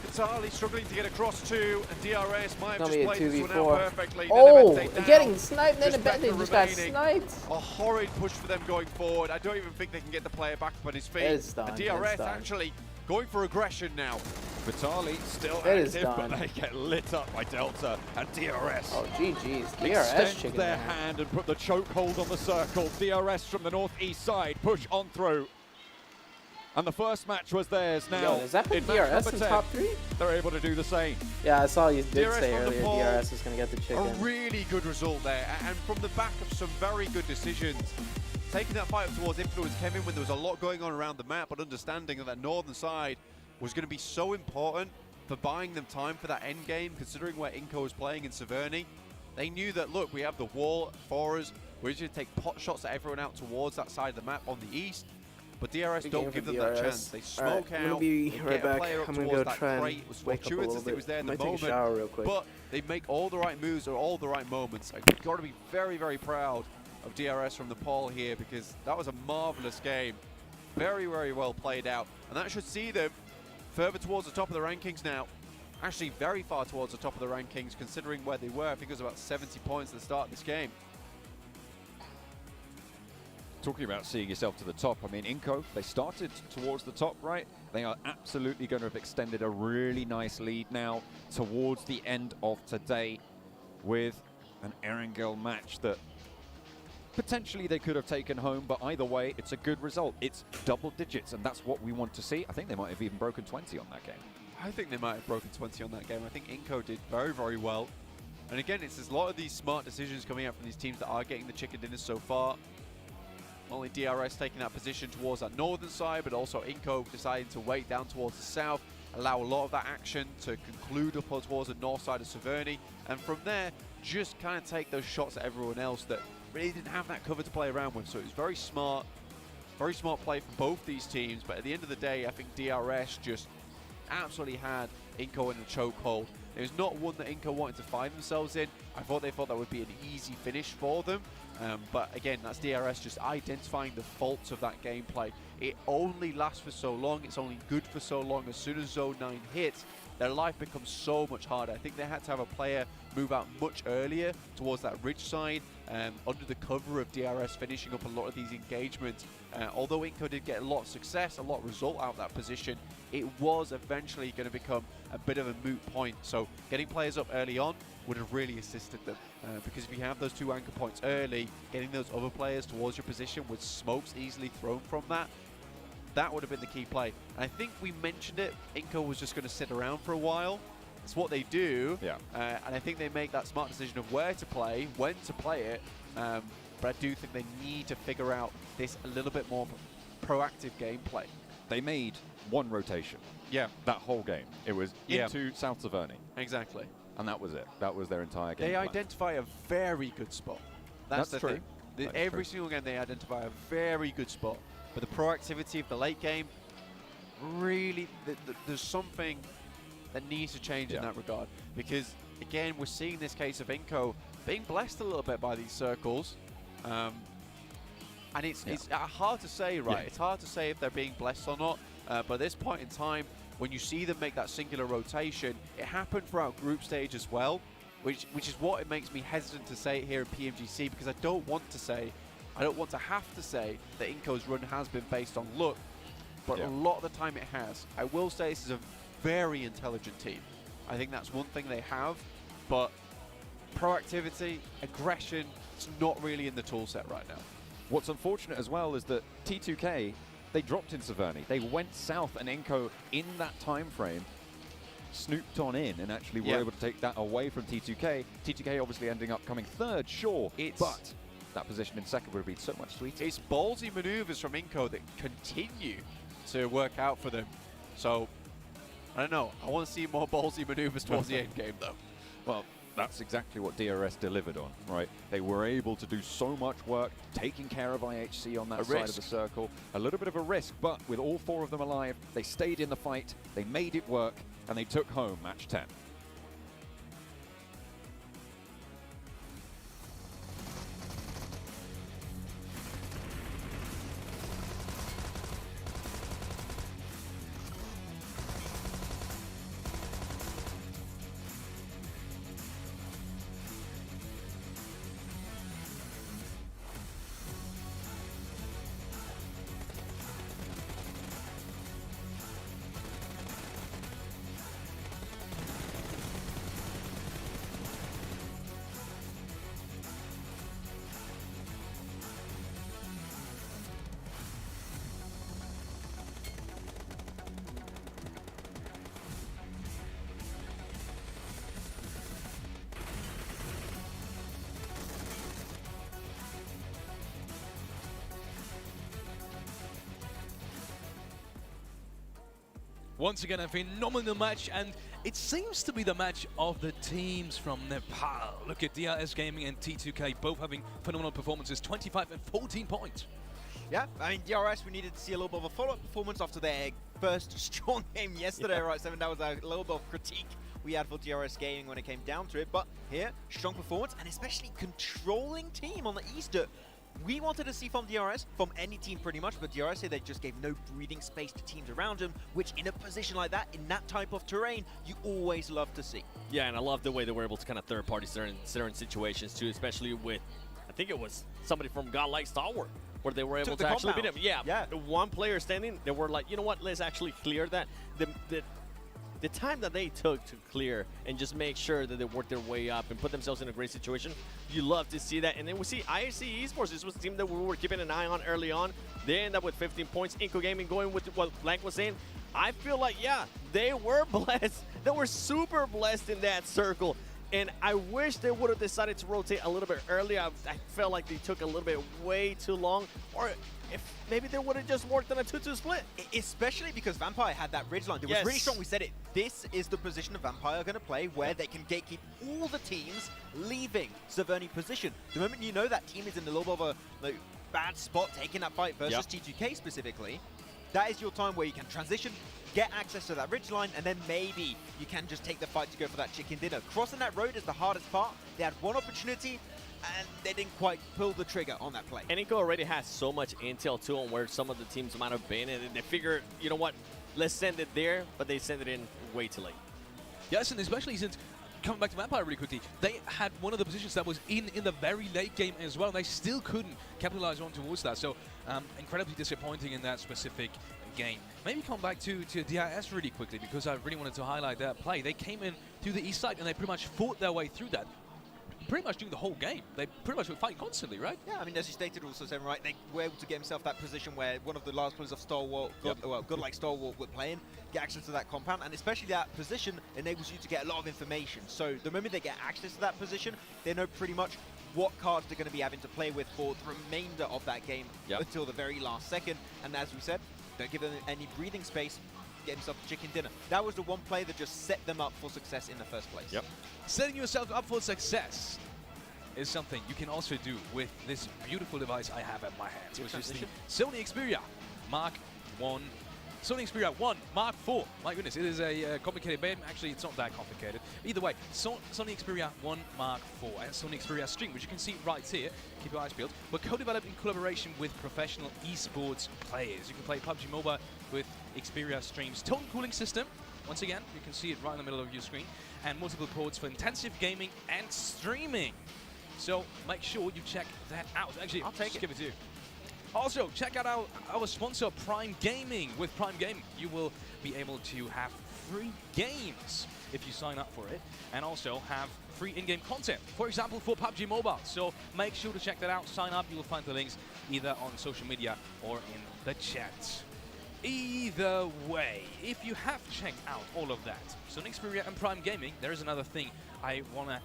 [SPEAKER 2] Vitali struggling to get across two, and DRS might have just played this one out perfectly.
[SPEAKER 1] Oh, getting sniped, then they just got sniped.
[SPEAKER 2] A horrid push for them going forward. I don't even think they can get the player back up on his feet.
[SPEAKER 1] It's done.
[SPEAKER 2] And DRS actually going for aggression now.
[SPEAKER 5] Vitali still
[SPEAKER 1] active,
[SPEAKER 5] but they get lit up by Delta and DRS.
[SPEAKER 1] Oh, GG's. DRS
[SPEAKER 5] extends
[SPEAKER 1] chicken
[SPEAKER 5] their hand and put the chokehold on the circle. DRS from the northeast side push on through. And the first match was theirs. Now,
[SPEAKER 1] does that put
[SPEAKER 5] in match
[SPEAKER 1] DRS in
[SPEAKER 5] 10,
[SPEAKER 1] top 3?
[SPEAKER 5] they're able to do the same.
[SPEAKER 1] Yeah, I saw you did
[SPEAKER 2] DRS
[SPEAKER 1] say
[SPEAKER 2] on the
[SPEAKER 1] earlier
[SPEAKER 2] pole,
[SPEAKER 1] DRS is going to get the chicken.
[SPEAKER 2] A really good result there, and from the back of some very good decisions. Taking that fight up towards Influence Kevin when there was a lot going on around the map, but understanding that that northern side was going to be so important for buying them time for that end game, considering where Inco was playing in Severny. They knew that, look, we have the wall for us. We're just going to take pot shots at everyone out towards that side of the map on the east. But DRS don't give them that chance. They smoke out.
[SPEAKER 1] I'm gonna be right back.
[SPEAKER 2] I'm
[SPEAKER 1] going to go try and wake up a little bit.
[SPEAKER 2] It was there in
[SPEAKER 1] Might
[SPEAKER 2] the
[SPEAKER 1] take
[SPEAKER 2] moment,
[SPEAKER 1] a shower real quick.
[SPEAKER 2] but they make all the right moves at all the right moments. I've got to be very, very proud of DRS from the poll here, because that was a marvelous game. Very, very well played out. And that should see them further towards the top of the rankings now. Actually, very far towards the top of the rankings, considering where they were. I think it was about 70 points at the start of this game.
[SPEAKER 5] Talking about seeing yourself to the top, I mean, Inco, they started towards the top, right? They are absolutely going to have extended a really nice lead now towards the end of today with an Erangel match that potentially they could have taken home, but either way, it's a good result. It's double digits, and that's what we want to see. I think they might have even broken 20 on that game.
[SPEAKER 2] I think they might have broken 20 on that game. I think Inco did very, very well. And again, it's a lot of these smart decisions coming out from these teams that are getting the chicken dinners so far. Only DRS taking that position towards that northern side, but also Inco deciding to wait down towards the south, allow a lot of that action to conclude up towards the north side of Severny, and from there, just kind of take those shots at everyone else that really didn't have that cover to play around with. So it was very smart play from both these teams, but at the end of the day, I think DRS just absolutely had Inco in a chokehold. It was not one that Inco wanted to find themselves in. I thought they thought that would be an easy finish for them. But again, that's DRS just identifying the faults of that gameplay. It only lasts for so long. It's only good for so long. As soon as Zone 9 hits, their life becomes so much harder. I think they had to have a player move out much earlier towards that ridge side, under the cover of DRS finishing up a lot of these engagements. Although Inco did get a lot of success, a lot of result out of that position, it was eventually going to become a bit of a moot point. So getting players up early on would have really assisted them, because if you have those two anchor points early, getting those other players towards your position with smokes easily thrown from that would have been the key play. And I think we mentioned it, Inco was just going to sit around for a while. It's what they do,
[SPEAKER 5] yeah.
[SPEAKER 2] And I think they make that smart decision of where to play, when to play it, but I do think they need to figure out this a little bit more proactive gameplay.
[SPEAKER 5] They made one rotation.
[SPEAKER 2] Yeah.
[SPEAKER 5] That whole game. It was into South Severny.
[SPEAKER 2] Exactly.
[SPEAKER 5] And that was it. That was their entire game.
[SPEAKER 2] They identify a very good spot. That's the
[SPEAKER 5] true.
[SPEAKER 2] thing. Every single game they identify a very good spot. But the proactivity of the late game, really, there's something that needs to change in that regard. Because, again, we're seeing this case of Inco being blessed a little bit by these circles. And it's hard to say, right?
[SPEAKER 5] Yeah.
[SPEAKER 2] It's hard to say if they're being blessed or not. But at this point in time, when you see them make that singular rotation, it happened throughout group stage as well, which is what it makes me hesitant to say it here in PMGC, because I don't want to have to say that Inco's run has been based on luck, but a lot of the time it has. I will say this is a very intelligent team. I think that's one thing they have, but proactivity, aggression, it's not really in the tool set right now.
[SPEAKER 5] What's unfortunate as well is that T2K, they dropped in Severny. They went south, and Inco, in that time frame, snooped on in and actually were able to take that away from T2K. T2K obviously ending up coming third, sure, but that position in second would have been so much sweeter.
[SPEAKER 2] It's ballsy maneuvers from Inco that continue to work out for them. So, I don't know. I want to see more ballsy maneuvers towards the end game, though.
[SPEAKER 5] Well, that's exactly what DRS delivered on, right? They were able to do so much work, taking care of IHC on that side of the circle. A little bit of a risk, but with all four of them alive, they stayed in the fight, they made it work, and they took home match 10.
[SPEAKER 12] Once again, a phenomenal match, and it seems to be the match of the teams from Nepal. Look at DRS Gaming and T2K both having phenomenal performances, 25 and 14 points.
[SPEAKER 4] Yeah, I mean, DRS, we needed to see a little bit of a follow-up performance after their first strong game yesterday, right, Seven? That was a little bit of critique we had for DRS Gaming when it came down to it. But here, strong performance, and especially controlling team on the Easter. We wanted to see from DRS, from any team pretty much, but DRS here, they just gave no breathing space to teams around them, which in a position like that, in that type of terrain, you always love to see.
[SPEAKER 3] Yeah, and I love the way they were able to kind of third-party certain situations too, especially with, I think it was somebody from Godlike Stalwart, where they were able to actually beat him. Yeah, one player standing, they were like, you know what, let's actually clear that. The time that they took to clear and just make sure that they worked their way up and put themselves in a great situation, you love to see that. And then we see ISC Esports. This was a team that we were keeping an eye on early on. They end up with 15 points. Inco Gaming going with what Blank was saying. I feel like, yeah, they were blessed. They were super blessed in that circle. And I wish they would have decided to rotate a little bit earlier. I felt like they took a little bit way too long. Or if maybe they would have just worked on a 2-2 split.
[SPEAKER 4] Especially because Vampire had that ridge line. It was really strong. We said it. This is the position of Vampire are going to play where they can gatekeep all the teams leaving Severny position. The moment you know that team is in a little bit of a bad spot taking that fight versus T2K specifically, that is your time where you can transition, get access to that ridge line, and then maybe you can just take the fight to go for that chicken dinner. Crossing that road is the hardest part. They had one opportunity, and they didn't quite pull the trigger on that play.
[SPEAKER 3] And Inco already has so much intel, too, on where some of the teams might have been, and they figure, you know what, let's send it there, but they send it in way too late.
[SPEAKER 12] Yes, and especially since, coming back to Vampire really quickly, they had one of the positions that was in the very late game as well. They still couldn't capitalize on towards that, so incredibly disappointing in that specific game. Maybe come back to DIS really quickly, because I really wanted to highlight that play. They came in to the east side, and they pretty much fought their way through that. Pretty much during the whole game. They pretty much were fighting constantly, right?
[SPEAKER 4] Yeah, I mean, as you stated also, Sam, right, they were able to get himself that position where one of the last players of Stalwart, Godlike Stalwart were playing, get access to that compound, and especially that position enables you to get a lot of information. So the moment they get access to that position, they know pretty much what cards they're going to be having to play with for the remainder of that game until the very last second. And as we said, don't give them any breathing space, get himself a chicken dinner. That was the one play that just set them up for success in the first place.
[SPEAKER 12] Yep. Setting yourself up for success is something you can also do with this beautiful device I have at my hands, which is the Sony Xperia Mark 1. Sony Xperia 1 Mark 4. My goodness, it is a complicated game. Actually, it's not that complicated. Either way, Sony Xperia 1 Mark 4 and Sony Xperia Stream, which you can see right here. Keep your eyes peeled. Were co-developed in collaboration with professional esports players. You can play PUBG Mobile with Xperia Stream's tone cooling system. Once again, you can see it right in the middle of your screen. And multiple ports for intensive gaming and streaming. So make sure you check that out. Actually, I'll take it. Give it to you. Also, check out our sponsor, Prime Gaming. With Prime Gaming, you will be able to have free games if you sign up for it, and also have free in-game content, for example, for PUBG Mobile. So make sure to check that out. Sign up. You will find the links either on social media or in the chat. Either way, if you have checked out all of that, so Xperia and Prime Gaming, there is another thing I want to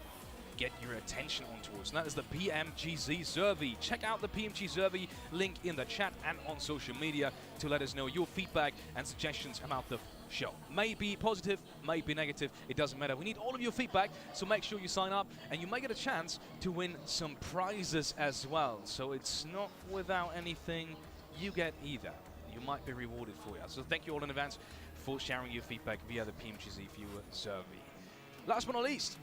[SPEAKER 12] get your attention on towards, and that is the PMGC survey. Check out the PMG survey link in the chat and on social media to let us know your feedback and suggestions about the show. May be positive, may be negative, it doesn't matter. We need all of your feedback, so make sure you sign up, and you may get a chance to win some prizes as well. So it's not without anything you get either. You might be rewarded for it. So thank you all in advance for sharing your feedback via the PMGC viewer survey. Last but not least,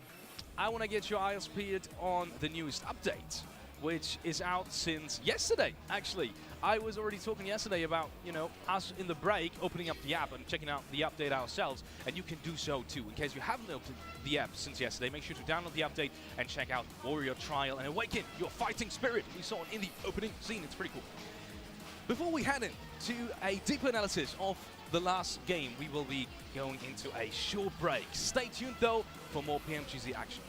[SPEAKER 12] I want to get your eyes peeled on the newest update, which is out since yesterday, actually. I was already talking yesterday about, you know, us in the break opening up the app and checking out the update ourselves, and you can do so too. In case you haven't opened the app since yesterday, make sure to download the update and check out Warrior Trial and awaken your fighting spirit. We saw it in the opening scene. It's pretty cool. Before we head into a deeper analysis of the last game, we will be going into a short break. Stay tuned though for more PMGC action.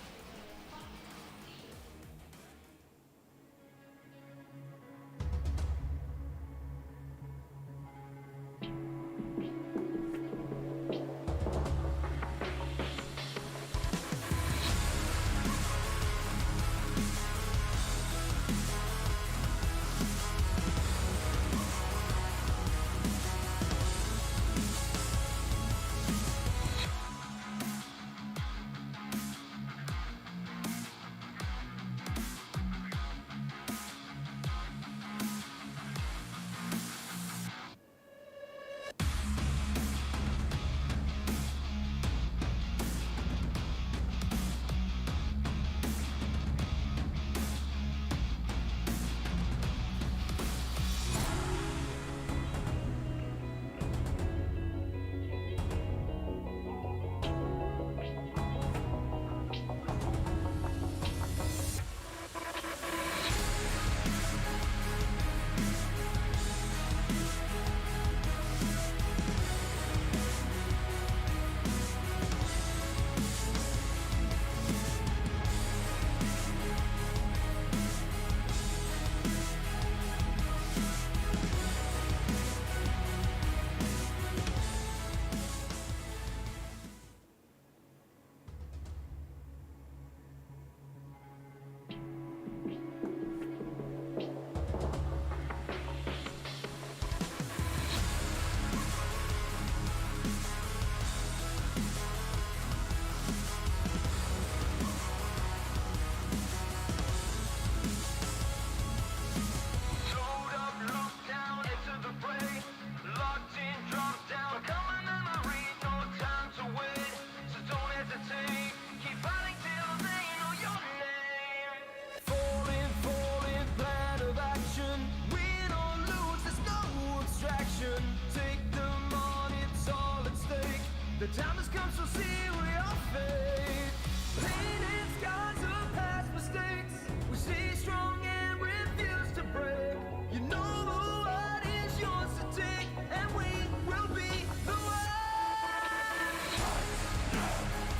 [SPEAKER 15] Time has come, so see your fate. Pain and scars of past mistakes. We stay strong and refuse to break. You know the world is yours to take, and we will be the one.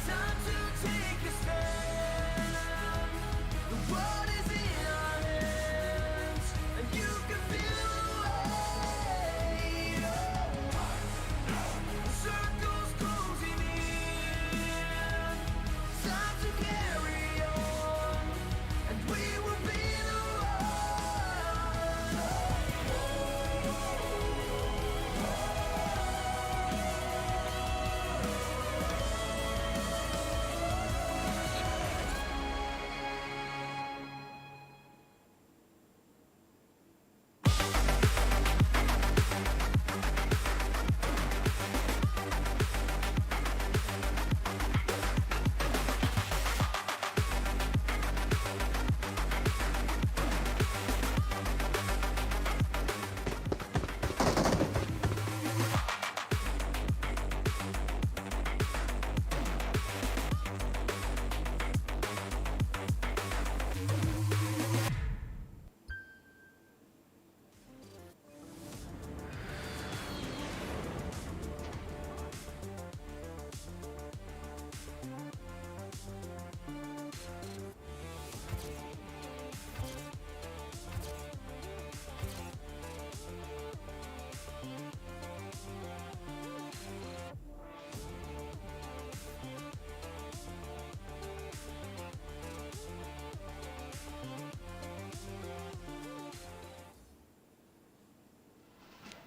[SPEAKER 15] Time to take a stand. The world is in our hands, and you can feel the weight. Circles closing in. Time to carry on, and we will be the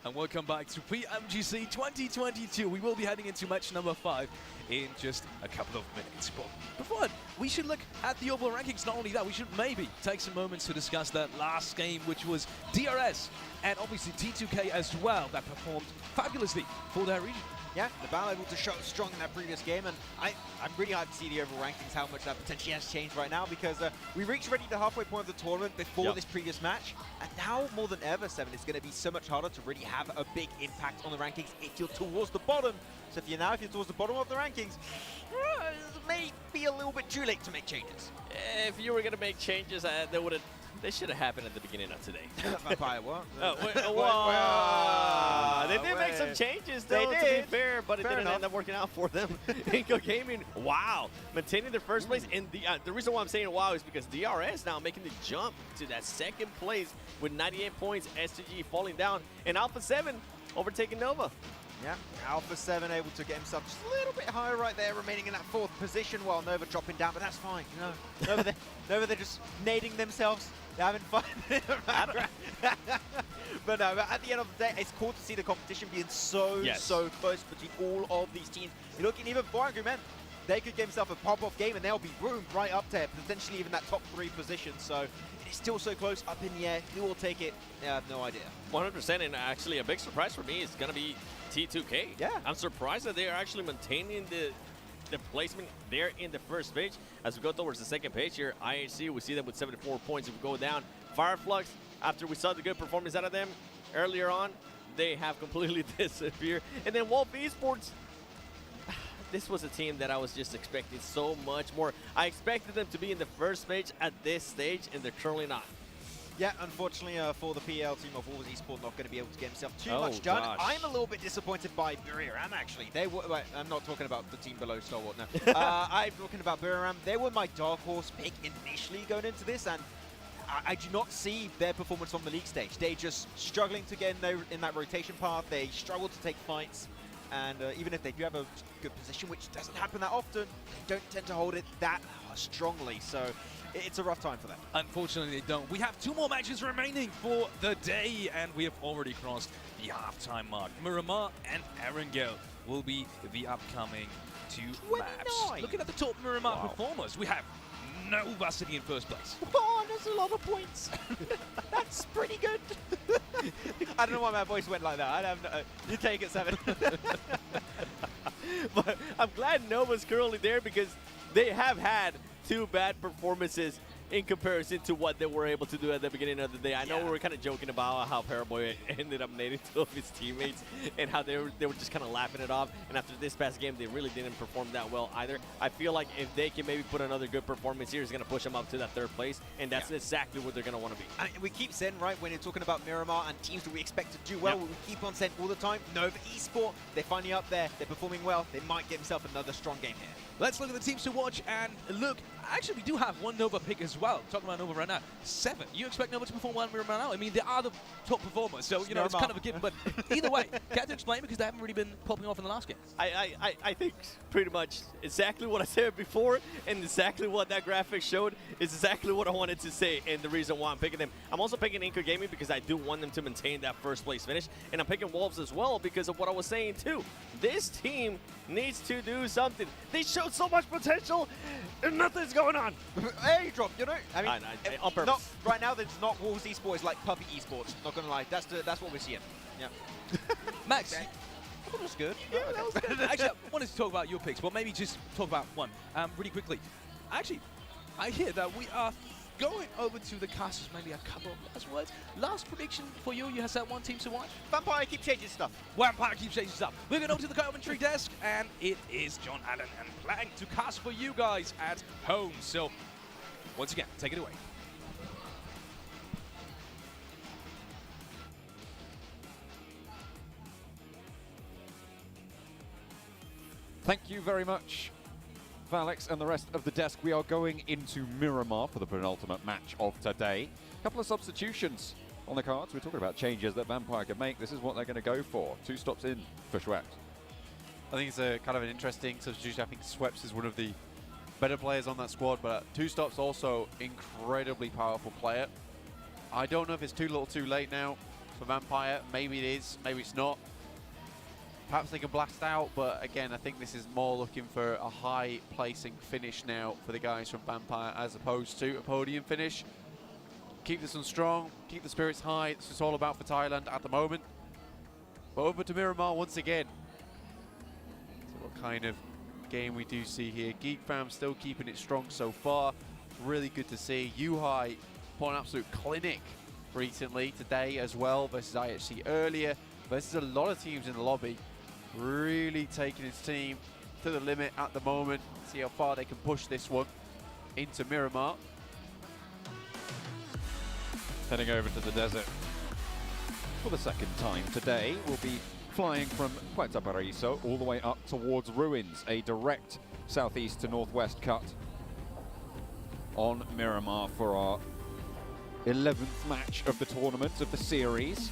[SPEAKER 12] And welcome back to PMGC 2022. We will be heading into match number 5 in just a couple of minutes. But before that, we should look at the overall rankings. Not only that, we should maybe take some moments to discuss that last game, which was DRS and obviously T2K as well, that performed fabulously for their region.
[SPEAKER 4] Yeah, the battle able to show strong in that previous game, and I'm really hyped to see the overall rankings, how much that potentially has changed right now, because we reached already the halfway point of the tournament before this previous match, and now more than ever, 7, it's going to be so much harder to really have a big impact on the rankings if you're towards the bottom. So if you're towards the bottom of the rankings, it may be a little too late to make changes.
[SPEAKER 3] If you were going to make changes, they should have happened at the beginning of today.
[SPEAKER 4] By what?
[SPEAKER 3] They did make some changes, though, to be fair, but it didn't end up working out for them. Inco Gaming, wow, maintaining their first place. And the reason why I'm saying wow is because DRS now making the jump to that second place with 98 points. STG falling down, and Alpha 7 overtaking Nova.
[SPEAKER 4] Yeah, Alpha 7 able to get himself just a little bit higher right there, remaining in that 4th position while Nova dropping down, but that's fine, you know. Nova, they're just nading themselves, they're having fun. But no, at the end of the day, it's cool to see the competition being so close between all of these teams. You're looking even for Angry Men. They could get themselves a pop-off game and they'll be roomed right up there, potentially even that top 3 position. So it is still so close, up in the air. Who will take it? I have no idea.
[SPEAKER 3] 100%, and actually a big surprise for me is going to be T2K. Yeah. I'm surprised that they are actually maintaining the placement there in the first page. As we go towards the second page here, IHC, we see them with 74 points. If we go down, Fireflux, after we saw the good performance out of them earlier on, they have completely disappeared. And then Wolf Esports, this was a team that I was just expecting so much more. I expected them to be in the first page at this stage, and they're currently not.
[SPEAKER 4] Yeah, unfortunately for the PL team of Wolves Esports, not going to be able to get himself too much done.
[SPEAKER 3] Gosh.
[SPEAKER 4] I'm a little bit disappointed by Buriram, actually. They were, I'm not talking about the team below Stalwart, no. I'm talking about Buriram. They were my dark horse pick initially going into this, and I do not see their performance on the league stage. They just struggling to get in that rotation path. They struggle to take fights. And even if they do have a good position, which doesn't happen that often, they don't tend to hold it that strongly. So it's a rough time for them.
[SPEAKER 12] Unfortunately, they don't. We have 2 more matches remaining for the day, and we have already crossed the halftime mark. Miramar and Erangel will be the upcoming 2 maps. Looking at the top Miramar performers, we have Nova City in first place.
[SPEAKER 4] Oh, that's a lot of points. That's pretty good. I don't know why my voice went like that. I have no, you take it, 7.
[SPEAKER 3] But I'm glad Nova's currently there because they have had 2 bad performances in comparison to what they were able to do at the beginning of the day. I know we were kind of joking about how Paraboy ended up nading two of his teammates and how they were just kind of laughing it off. And after this past game, they really didn't perform that well either. I feel like if they can maybe put another good performance here, it's going to push them up to that third place, and that's exactly what they're going to want to be.
[SPEAKER 4] And we keep saying, right, when you're talking about Miramar and teams that we expect to do well, we keep on saying all the time, Nova Esport, they're finally up there, they're performing well, they might get themselves another strong game here.
[SPEAKER 12] Let's look at the teams to watch and look. Actually, we do have one Nova pick as well. Talking about Nova right now. 7. You expect Nova to perform well right now? I mean, they are the top performers, so, you know, it's kind of a given. But either way, care to explain because they haven't really been popping off in the last game?
[SPEAKER 3] I think pretty much exactly what I said before and exactly what that graphic showed is exactly what I wanted to say and the reason why I'm picking them. I'm also picking Inco Gaming because I do want them to maintain that first place finish, and I'm picking Wolves as well because of what I was saying too. This team needs to do something. They showed so much potential and nothing's going on.
[SPEAKER 4] Airdrop, you know? I mean,
[SPEAKER 3] on purpose.
[SPEAKER 4] Right now, there's not Wolves Esports, it's like Pubg Esports. Not gonna lie, that's what we're seeing. Yeah.
[SPEAKER 12] Max,
[SPEAKER 4] I thought it was good.
[SPEAKER 12] Yeah, that was good. Actually, I wanted to talk about your picks, but maybe just talk about one really quickly. Actually, I hear that we are going over to the casters, maybe a couple of last words. Last prediction for you, you have said one team to watch?
[SPEAKER 4] Vampire keep changing stuff.
[SPEAKER 12] Vampire keeps changing stuff. We're going over to the commentary desk, and it is John Allen and Plank to cast for you guys at home. So, once again, take it away.
[SPEAKER 5] Thank you very much, Alex and the rest of the desk. We are going into Miramar for the penultimate match of today. A couple of substitutions on the cards. We're talking about changes that Vampire can make. This is what they're going to go for. 2 stops in for Schweppes.
[SPEAKER 2] I think it's a kind of an interesting substitution. I think Schweppes is one of the better players on that squad, but 2 stops also incredibly powerful player. I don't know if it's too little too late now for Vampire. Maybe it is, maybe it's not. Perhaps they can blast out, but again, I think this is more looking for a high placing finish now for the guys from Vampire as opposed to a podium finish. Keep this one strong, keep the spirits high. This is all about for Thailand at the moment. But over to Miramar once again. So what kind of game we do see here. Geek Fam still keeping it strong so far. Really good to see. Yuhai put an absolute clinic recently today as well versus IHC earlier. Versus a lot of teams in the lobby. Really taking his team to the limit at the moment. See how far they can push this one into Miramar.
[SPEAKER 5] Heading over to the desert for the second time today. We'll be flying from Puerto Paraíso all the way up towards Ruins, a direct southeast to northwest cut on Miramar for our 11th match of the tournament of the series.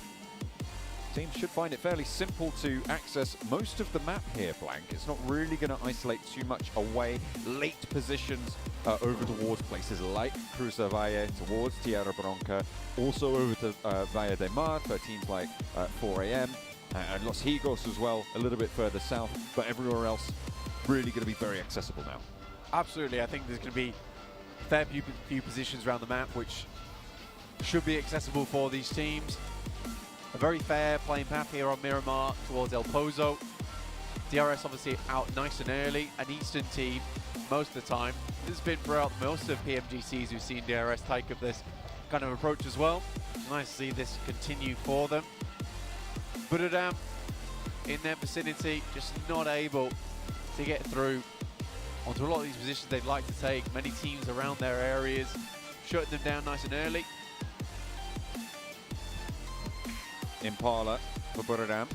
[SPEAKER 5] Teams should find it fairly simple to access most of the map here, Blank. It's not really going to isolate too much away. Late positions over towards places like Cruza Valle, towards Tierra Bronca, also over to Valle de Mar for teams like 4AM, and Los Higos as well, a little bit further south, but everywhere else really going to be very accessible now.
[SPEAKER 2] Absolutely, I think there's going to be a fair few positions around the map which should be accessible for these teams. A very fair playing path here on Miramar towards El Pozo. DRS obviously out nice and early. An Eastern team most of the time. This has been throughout most of PMGCs who've seen DRS take up this kind of approach as well. It's nice to see this continue for them. Buradam in their vicinity, just not able to get through onto a lot of these positions they'd like to take. Many teams around their areas shutting them down nice and early.
[SPEAKER 5] Impala for Buradam.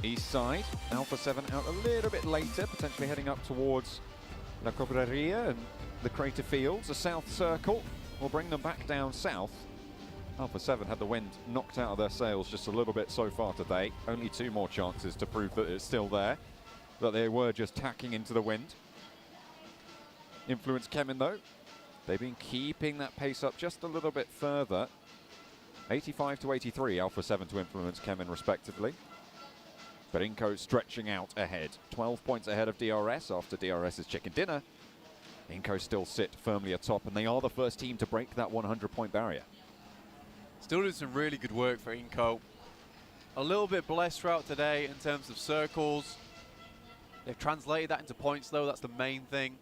[SPEAKER 5] East side, Alpha 7 out a little bit later, potentially heading up towards La Cobreria and the Crater Fields. A south circle will bring them back down south. Alpha 7 had the wind knocked out of their sails just a little bit so far today. Only 2 more chances to prove that it's still there, that they were just tacking into the wind. Influence Kemin though, they've been keeping that pace up just a little bit further. 85 to 83, Alpha 7 to Influence Kemin respectively. But Inco stretching out ahead. 12 points ahead of DRS after DRS's chicken dinner. Inco still sit firmly atop, and they are the first team to break that 100-point barrier.
[SPEAKER 2] Still doing some really good work for Inco. A little bit blessed throughout today in terms of circles. They've translated that into points though, that's the main thing.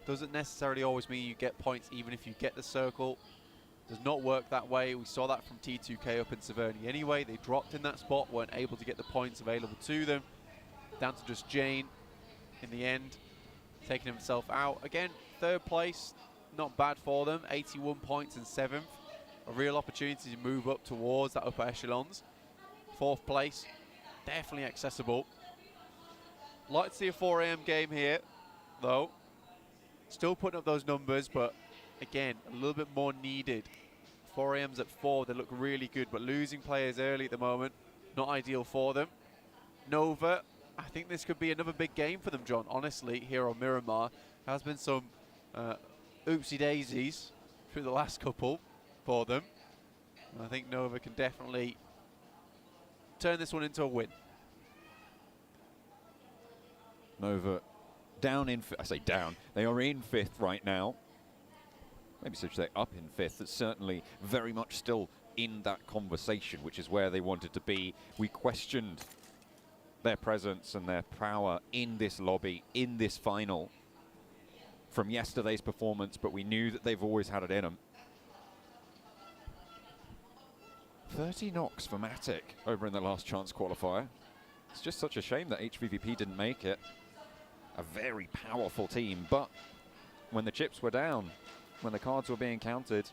[SPEAKER 2] Doesn't necessarily always mean you get points even if you get the circle. Does not work that way. We saw that from T2K up in Severny anyway. They dropped in that spot, weren't able to get the points available to them. Down to just Jane in the end, taking himself out. Again, 3rd place, not bad for them. 81 points in 7th. A real opportunity to move up towards that upper echelons. 4th place, definitely accessible. Like to see a 4 AM game here, though. Still putting up those numbers, but again, a little bit more needed. 4 AM's at 4, they look really good, but losing players early at the moment, not ideal for them. Nova, I think this could be another big game for them, John, honestly, here on Miramar. There has been some oopsie daisies through the last couple for them. And I think Nova can definitely turn this one into a win.
[SPEAKER 5] Nova down in, I say down, they are in 5th right now. Maybe should say up in 5th. It's certainly very much still in that conversation, which is where they wanted to be. We questioned their presence and their power in this lobby, in this final, from yesterday's performance, but we knew that they've always had it in them. 30 knocks for Matic over in the last chance qualifier. It's just such a shame that HVVP didn't make it. A very powerful team, but when the chips were down, when the cards were being counted,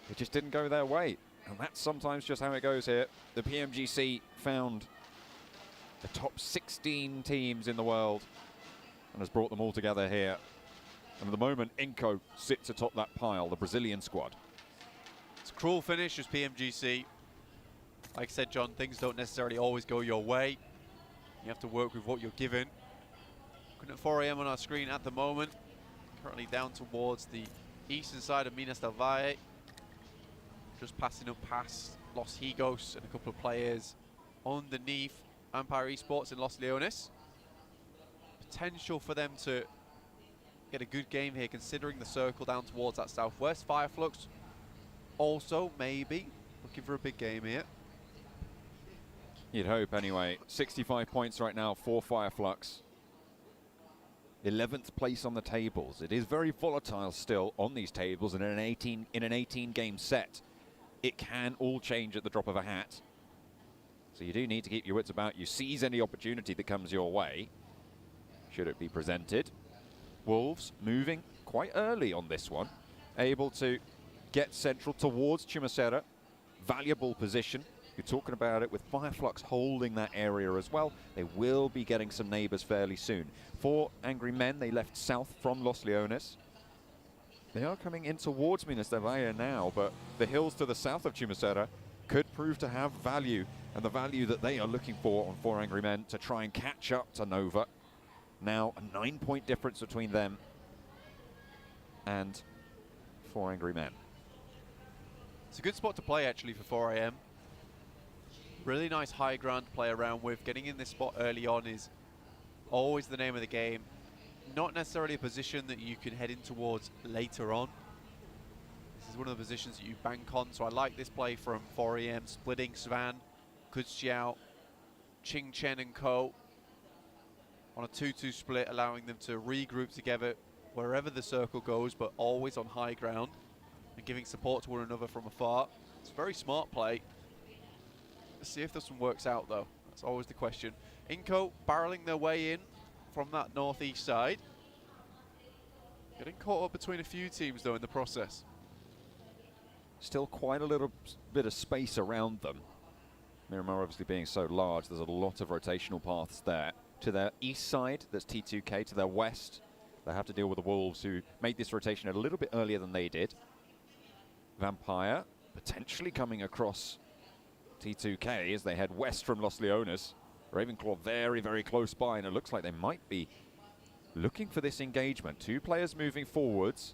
[SPEAKER 5] it just didn't go their way. And that's sometimes just how it goes here. The PMGC found the top 16 teams in the world and has brought them all together here. And at the moment, Inco sits atop that pile, the Brazilian squad.
[SPEAKER 2] It's a cruel finish as PMGC. Like I said, John, things don't necessarily always go your way. You have to work with what you're given. Looking at 4 AM on our screen at the moment. Currently down towards the eastern side of Minas del Valle. Just passing up past Los Higos and a couple of players underneath Vampire Esports in Los Leones. Potential for them to get a good game here, considering the circle down towards that southwest. Fireflux also maybe looking for a big game here.
[SPEAKER 5] You'd hope anyway. 65 points right now for Fireflux. 11th place on the tables. It is very volatile still on these tables, and in an 18 game set, it can all change at the drop of a hat. So you do need to keep your wits about you. Seize any opportunity that comes your way, should it be presented. Wolves moving quite early on this one, able to get central towards Chumacera. Valuable position. You're talking about it with Fireflux holding that area as well. They will be getting some neighbors fairly soon. For Angry Men, they left south from Los Leones. They are coming in towards Minas del Valle now, but the hills to the south of Chumacera could prove to have value, and the value that they are looking for on 4 Angry Men to try and catch up to Nova. Now a 9-point difference between them and 4 Angry Men.
[SPEAKER 2] It's a good spot to play actually for 4 AM. Really nice high ground to play around with. Getting in this spot early on is always the name of the game. Not necessarily a position that you can head in towards later on. This is one of the positions that you bank on, so I like this play from 4 AM, splitting Svan, Kudziao, Ching Chen and Co. on a 2-2 split, allowing them to regroup together wherever the circle goes, but always on high ground, and giving support to one another from afar. It's a very smart play. Let's see if this one works out, though. That's always the question. Inco barreling their way in from that northeast side. Getting caught up between a few teams, though, in the process.
[SPEAKER 5] Still quite a little bit of space around them. Miramar obviously being so large, there's a lot of rotational paths there. To their east side, there's T2K. To their west, they have to deal with the Wolves, who made this rotation a little bit earlier than they did. Vampire potentially coming across T2K as they head west from Los Leones. Ravenclaw very, very close by, and it looks like they might be looking for this engagement. 2 players moving forwards.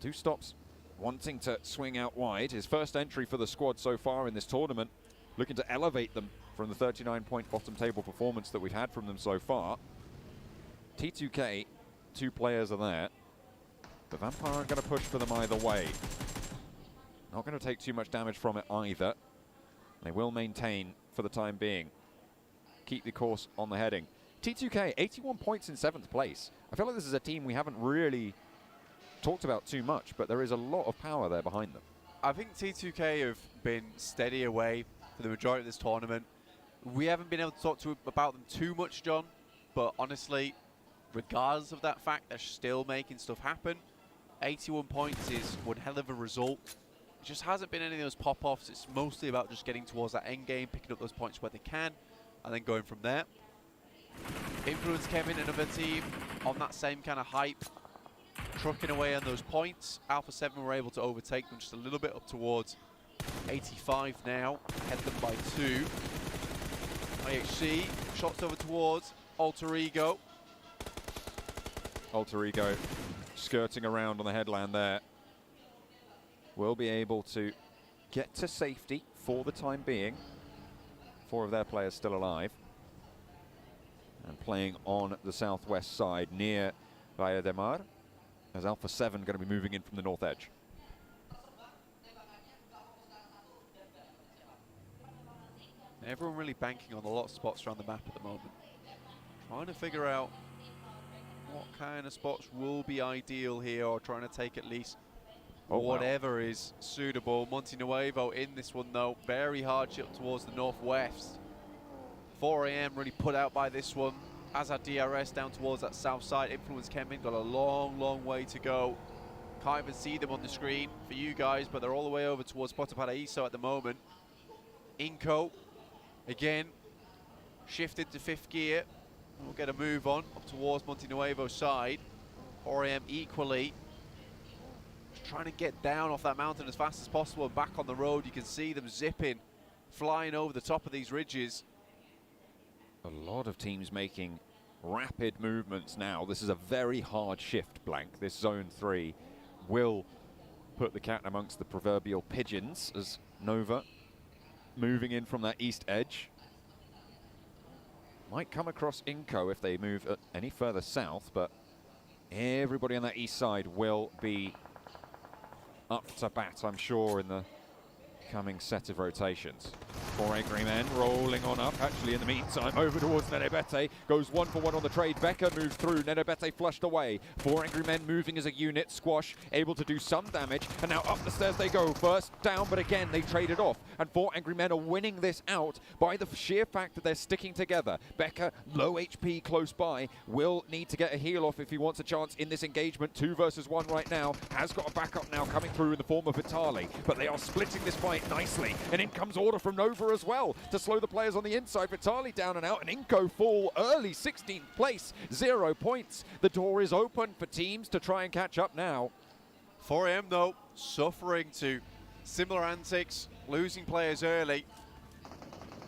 [SPEAKER 5] 2 stops wanting to swing out wide. His first entry for the squad so far in this tournament, looking to elevate them from the 39-point bottom table performance that we've had from them so far. T2K, 2 players are there. The Vampire aren't going to push for them either way. Not going to take too much damage from it either. They will maintain for the time being. Keep the course on the heading. T2K, 81 points in 7th place. I feel like this is a team we haven't really talked about too much, but there is a lot of power there behind them.
[SPEAKER 2] I think T2K have been steady away for the majority of this tournament. We haven't been able to talk about them too much, John, but honestly, regardless of that fact, they're still making stuff happen. 81 points is one hell of a result. It just hasn't been any of those pop-offs. It's mostly about just getting towards that end game, picking up those points where they can, and then going from there. Influence came in another team on that same kind of hype, trucking away on those points. Alpha 7 were able to overtake them just a little bit up towards 85 now, head them by 2. IHC shots over towards Alter Ego.
[SPEAKER 5] Alter Ego skirting around on the headland there. Will be able to get to safety for the time being. 4 of their players still alive. And playing on the southwest side near Via de Mar, as Alpha 7 going to be moving in from the north edge.
[SPEAKER 2] Everyone really banking on a lot of spots around the map at the moment. Trying to figure out what kind of spots will be ideal here, or trying to take at least whatever is suitable. Monte Nuevo in this one though, very hardship towards the northwest. 4 AM really put out by this one, as our DRS down towards that south side. Influence Kemin got a long way to go. Can't even see them on the screen for you guys, but they're all the way over towards Porto Paraíso at the moment. Inco, again, shifted to 5th gear. We'll get a move on up towards Monte Nuevo's side. 4 AM equally. Just trying to get down off that mountain as fast as possible and back on the road. You can see them zipping, flying over the top of these ridges.
[SPEAKER 5] A lot of teams making rapid movements now. This is a very hard shift, Blank. This zone 3 will put the cat amongst the proverbial pigeons as Nova moving in from that east edge. Might come across Inco if they move any further south, but everybody on that east side will be up to bat, I'm sure, in the coming set of rotations. 4 Angry Men rolling on up. Actually, in the meantime, over towards Nenebete. Goes 1 for 1 on the trade. Becker moves through. Nenebete flushed away. 4 Angry Men moving as a unit. Squash able to do some damage. And now up the stairs they go. First down, but again, they traded off. And 4 Angry Men are winning this out by the sheer fact that they're sticking together. Becker, low HP close by, will need to get a heal off if he wants a chance in this engagement. 2 versus 1 right now. Has got a backup now coming through in the form of Vitali. But they are splitting this fight nicely. And in comes order from Nova as well to slow the players on the inside. Vitali down and out, and Inco fall early, 16th place, 0 points. The door is open for teams to try and catch up now.
[SPEAKER 2] 4 AM though, suffering to similar antics, losing players early.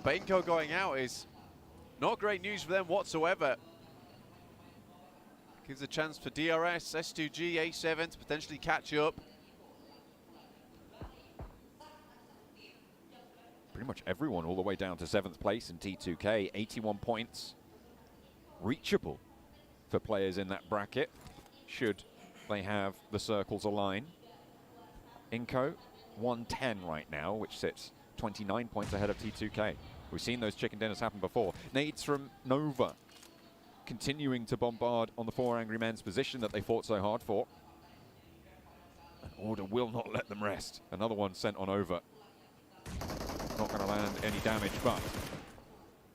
[SPEAKER 2] But Inco going out is not great news for them whatsoever. Gives a chance for DRS, S2G, A7 to potentially catch up.
[SPEAKER 5] Pretty much everyone all the way down to 7th place in T2K, 81 points. Reachable for players in that bracket, should they have the circles align. Inco, 110 right now, which sits 29 points ahead of T2K. We've seen those chicken dinners happen before. Nades from Nova, continuing to bombard on the 4 Angry Men's position that they fought so hard for. And Order will not let them rest. Another one sent on over. Not going to land any damage, but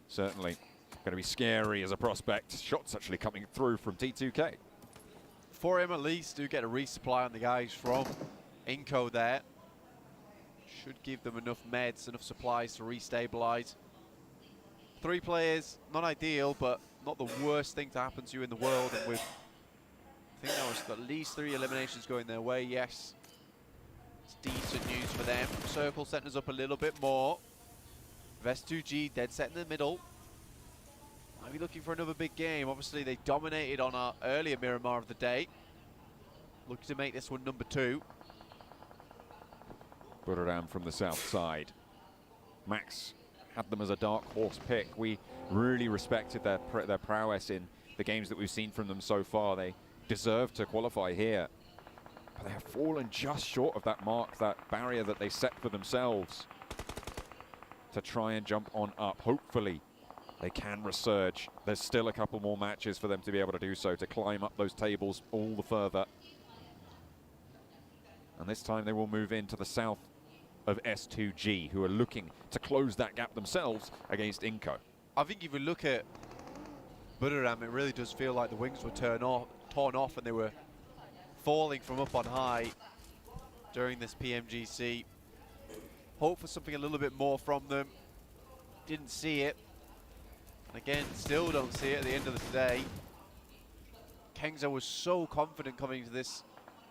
[SPEAKER 5] certainly going to be scary as a prospect. Shots actually coming through from T2K.
[SPEAKER 2] 4M at least do get a resupply on the guys from Inco there. Should give them enough meds, enough supplies to restabilize. 3 players, not ideal, but not the worst thing to happen to you in the world. And with, I think that was at least 3 eliminations going their way, yes. Decent news for them. Circle setting us up a little bit more. Vest2G dead set in the middle. Might be looking for another big game. Obviously, they dominated on our earlier Miramar of the day. Looking to make this one number 2.
[SPEAKER 5] Buradam from the south side. Max had them as a dark horse pick. We really respected their prowess in the games that we've seen from them so far. They deserve to qualify here. But they have fallen just short of that mark, that barrier that they set for themselves to try and jump on up. Hopefully, they can resurge. There's still a couple more matches for them to be able to do so, to climb up those tables all the further. And this time they will move into the south of S2G, who are looking to close that gap themselves against Inco.
[SPEAKER 2] I think if you look at Buderam, it really does feel like the wings were torn off and they were falling from up on high during this PMGC. Hope for something a little bit more from them. Didn't see it. And again, still don't see it at the end of the day. Kengza was so confident coming into this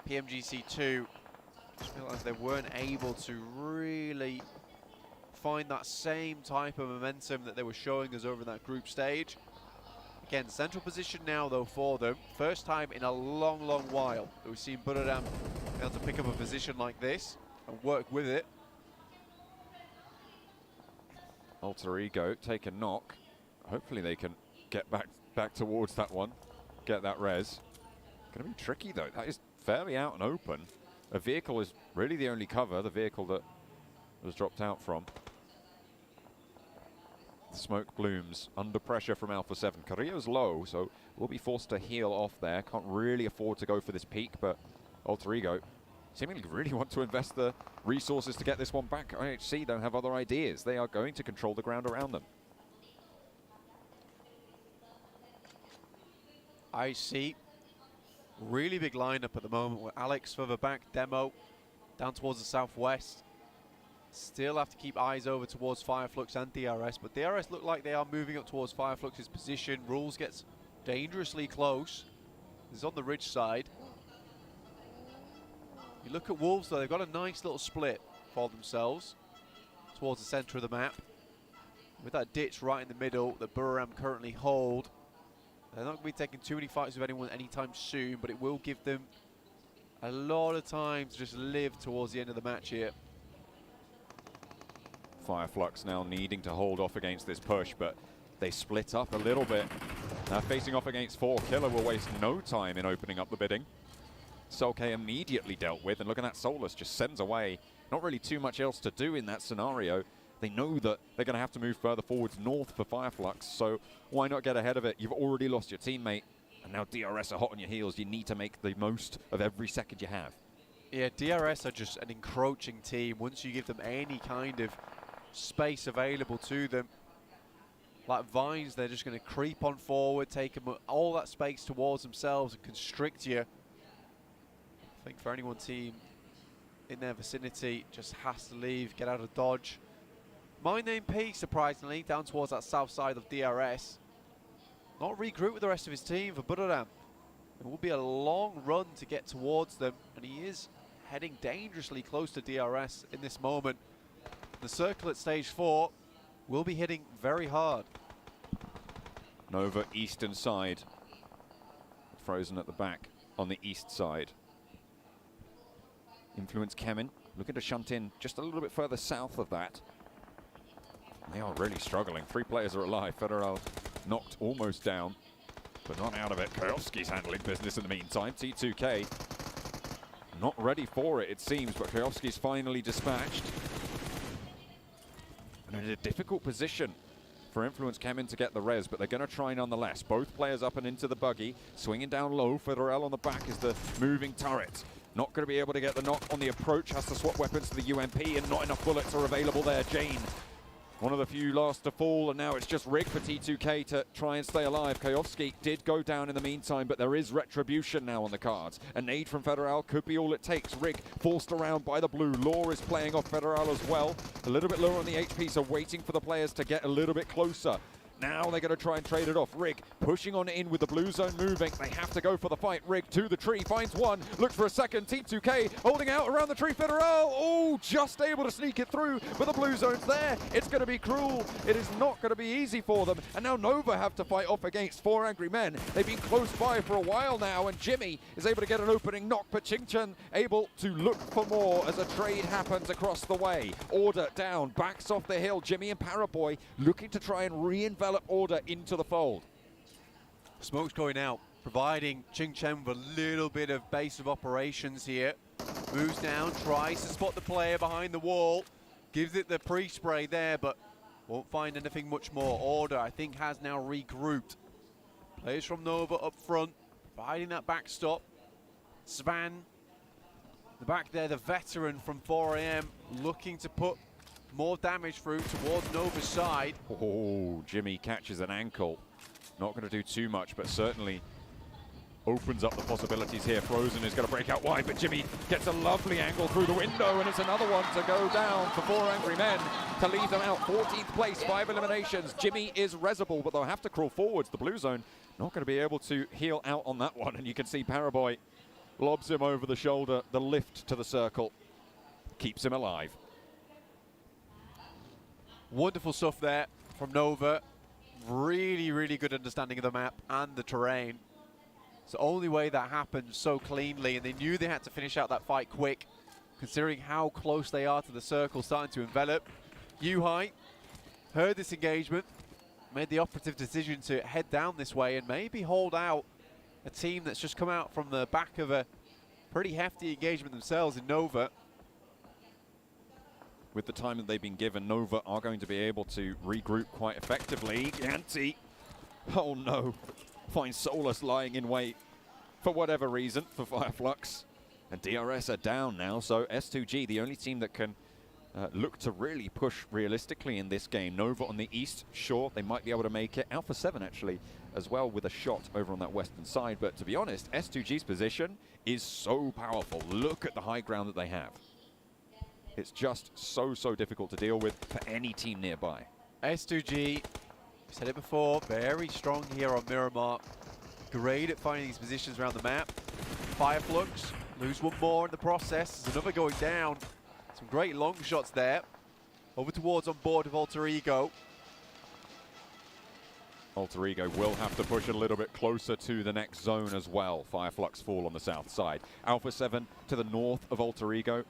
[SPEAKER 2] PMGC2. I feel like they weren't able to really find that same type of momentum that they were showing us over in that group stage. Again, central position now though for them. First time in a long, long while that we've seen Buderam be able to pick up a position like this and work with it.
[SPEAKER 5] Alter Ego take a knock. Hopefully they can get back towards that one, get that res. Gonna be tricky though. That is fairly out and open. A vehicle is really the only cover, the vehicle that was dropped out from. The smoke blooms under pressure from Alpha 7. Carrillo's low, so will be forced to heal off there. Can't really afford to go for this peak, but Alter Ego seemingly really want to invest the resources to get this one back. IHC don't have other ideas. They are going to control the ground around them.
[SPEAKER 2] IHC, really big lineup at the moment with Alex further back, Demo down towards the southwest. Still have to keep eyes over towards Fireflux and DRS, but DRS look like they are moving up towards Fireflux's position. Rules gets dangerously close. He's on the ridge side. You look at Wolves though, they've got a nice little split for themselves towards the centre of the map. With that ditch right in the middle that Buderam currently hold. They're not going to be taking too many fights with anyone anytime soon, but it will give them a lot of time to just live towards the end of the match here.
[SPEAKER 5] Fireflux now needing to hold off against this push, but they split up a little bit. Now facing off against 4, Killer will waste no time in opening up the bidding. Solke immediately dealt with, and look at that, Solus just sends away. Not really too much else to do in that scenario. They know that they're going to have to move further forwards north for Fireflux, so why not get ahead of it? You've already lost your teammate, and now DRS are hot on your heels. You need to make the most of every second you have.
[SPEAKER 2] Yeah, DRS are just an encroaching team. Once you give them any kind of space available to them, like vines, they're just going to creep on forward, take them all that space towards themselves and constrict you. I think for any one team in their vicinity, just has to leave, get out of dodge. My name P, surprisingly, down towards that south side of DRS. Not regroup with the rest of his team for Buderam. It will be a long run to get towards them, and he is heading dangerously close to DRS in this moment. The circle at stage 4 will be hitting very hard.
[SPEAKER 5] Nova eastern side. Frozen at the back on the east side. Influence Kemen looking to shunt in just a little bit further south of that. They are really struggling. 3 players are alive. Federal knocked almost down, but not out of it. Kajowski's handling business in the meantime. T2K not ready for it, it seems, but Kajowski's finally dispatched. And in a difficult position for Influence Kemen to get the res, but they're going to try nonetheless. Both players up and into the buggy. Swinging down low. Federal on the back is the moving turret. Not going to be able to get the knock on the approach. Has to swap weapons to the UMP, and not enough bullets are available there. Jane, one of the few last to fall, and now it's just Rig for T2K to try and stay alive. Kajowski did go down in the meantime, but there is retribution now on the cards. A nade from Federal could be all it takes. Rig forced around by the blue. Law is playing off Federal as well. A little bit lower on the HP, so waiting for the players to get a little bit closer. Now they're going to try and trade it off. Rig pushing on in with the blue zone moving. They have to go for the fight. Rig to the tree, finds one, looks for a second. T2K holding out around the tree. Federal, oh, just able to sneak it through, but the blue zone's there. It's going to be cruel. It is not going to be easy for them. And now Nova have to fight off against 4 angry men. They've been close by for a while now, and Jimmy is able to get an opening knock, but Chingchen able to look for more as a trade happens across the way. Order down, backs off the hill. Jimmy and Paraboy looking to try and re-envelop Order into the fold.
[SPEAKER 2] Smoke's going out, providing Ching Chen with a little bit of base of operations here. Moves down, tries to spot the player behind the wall, gives it the pre-spray there, but Won't find anything much more. Order, I think, has now regrouped. Players from Nova up front, providing that backstop. Svan, the back there, the veteran from 4am, looking to put more damage through towards Nova's side.
[SPEAKER 5] Oh, Jimmy catches an ankle. Not going to do too much, but certainly opens up the possibilities here. Frozen is going to break out wide, but Jimmy gets a lovely angle through the window, and it's another one to go down for 4 Angry Men to leave them out. 14th place, 5 eliminations. Jimmy is resable, but they'll have to crawl forwards. The blue zone not going to be able to heal out on that one, and you can see Paraboy lobs him over the shoulder. The lift to the circle keeps him alive.
[SPEAKER 2] Wonderful stuff there from Nova. Really, really good understanding of the map and the terrain. It's the only way that happened so cleanly, and they knew they had to finish out that fight quick, considering how close they are to the circle starting to envelop. Yuhai heard this engagement, made the operative decision to head down this way and maybe hold out a team that's just come out from the back of a pretty hefty engagement themselves in Nova.
[SPEAKER 5] With the time that they've been given, Nova are going to be able to regroup quite effectively. Yanti, oh no, finds Solus lying in wait for whatever reason for Fireflux. And DRS are down now, so S2G, the only team that can look to really push realistically in this game. Nova on the east, sure, they might be able to make it. Alpha 7 actually as well with a shot over on that western side. But to be honest, S2G's position is so powerful. Look at the high ground that they have. It's just so difficult to deal with for any team nearby.
[SPEAKER 2] S2G, we said it before, very strong here on Miramar. Great at finding these positions around the map. Fireflux, lose one more in the process. There's another going down. Some great long shots there. Over towards on board of Alter Ego.
[SPEAKER 5] Alter Ego will have to push a little bit closer to the next zone as well. Fireflux fall on the south side. Alpha 7 to the north of Alter Ego.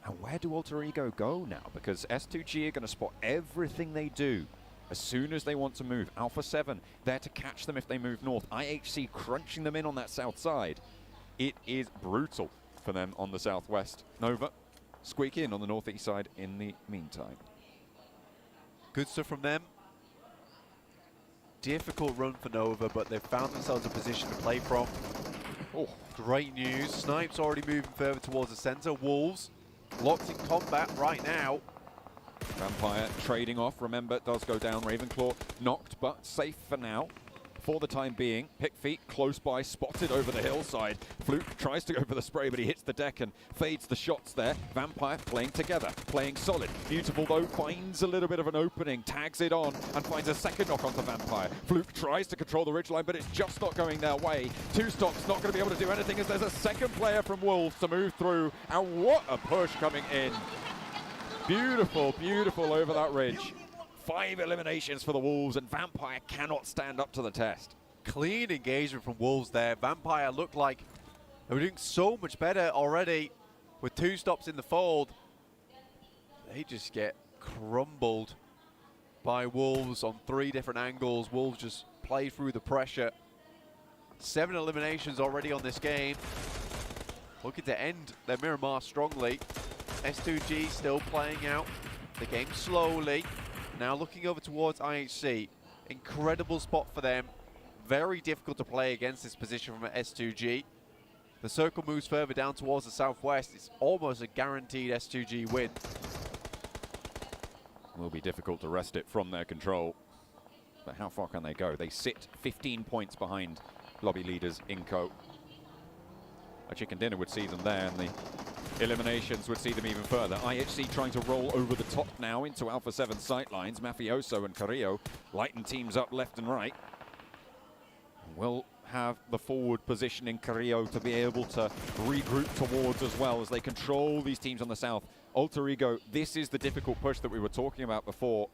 [SPEAKER 5] And where do Alter Ego go now? Because S2G are going to spot everything they do as soon as they want to move. Alpha 7 there to catch them if they move north. IHC crunching them in on that south side. It is brutal for them on the southwest. Nova squeak in on the northeast side in the meantime.
[SPEAKER 2] Good stuff from them. Difficult run for Nova, but they've found themselves a position to play from. Oh, great news. Snipes already moving further towards the center. Wolves locked in combat right now.
[SPEAKER 5] Vampire trading off, remember, does go down. Ravenclaw knocked, but safe for now. For the time being, Pick Feet close by, spotted over the hillside. Fluke tries to go for the spray, but he hits the deck and fades the shots there. Vampire playing together, playing solid. Beautiful, though, finds a little bit of an opening, tags it on, and finds a second knock onto Vampire. Fluke tries to control the ridgeline, but it's just not going their way. Two stops, not going to be able to do anything as there's a second player from Wolves to move through. And what a push coming in. Beautiful, beautiful over that ridge. 5 eliminations for the Wolves, and Vampire cannot stand up to the test.
[SPEAKER 2] Clean engagement from Wolves there. Vampire looked like they were doing so much better already with 2 stops in the fold. They just get crumbled by Wolves on 3 different angles. Wolves just play through the pressure. 7 eliminations already on this game. Looking to end their Miramar strongly. S2G still playing out the game slowly. Now looking over towards IHC. Incredible spot for them. Very difficult to play against this position from S2G. The circle moves further down towards the southwest. It's almost a guaranteed S2G win.
[SPEAKER 5] Will be difficult to wrest it from their control. But how far can they go? They sit 15 points behind lobby leaders Inco. A chicken dinner would see them there, and the eliminations would see them even further. IHC trying to roll over the top now into Alpha 7 sightlines. Mafioso and Carrillo lighten teams up left and right. Will have the forward position in Carrillo to be able to regroup towards as well as they control these teams on the south. Alter Ego, this is the difficult push that we were talking about before.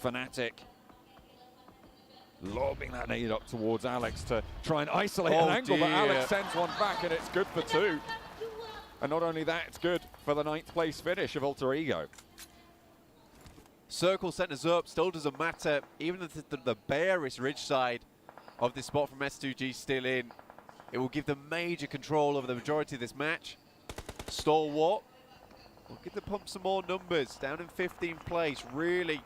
[SPEAKER 5] Fnatic lobbing that nade up towards Alex to try and isolate an angle, but Alex sends one back and it's good for 2. And not only that, it's good for the 9th place finish of Alter Ego.
[SPEAKER 2] Circle centers up, still doesn't matter. Even if the barest ridge side of this spot from S2G still in, it will give them major control over the majority of this match. Stalwart, looking to pump some more numbers, down in 15th place, really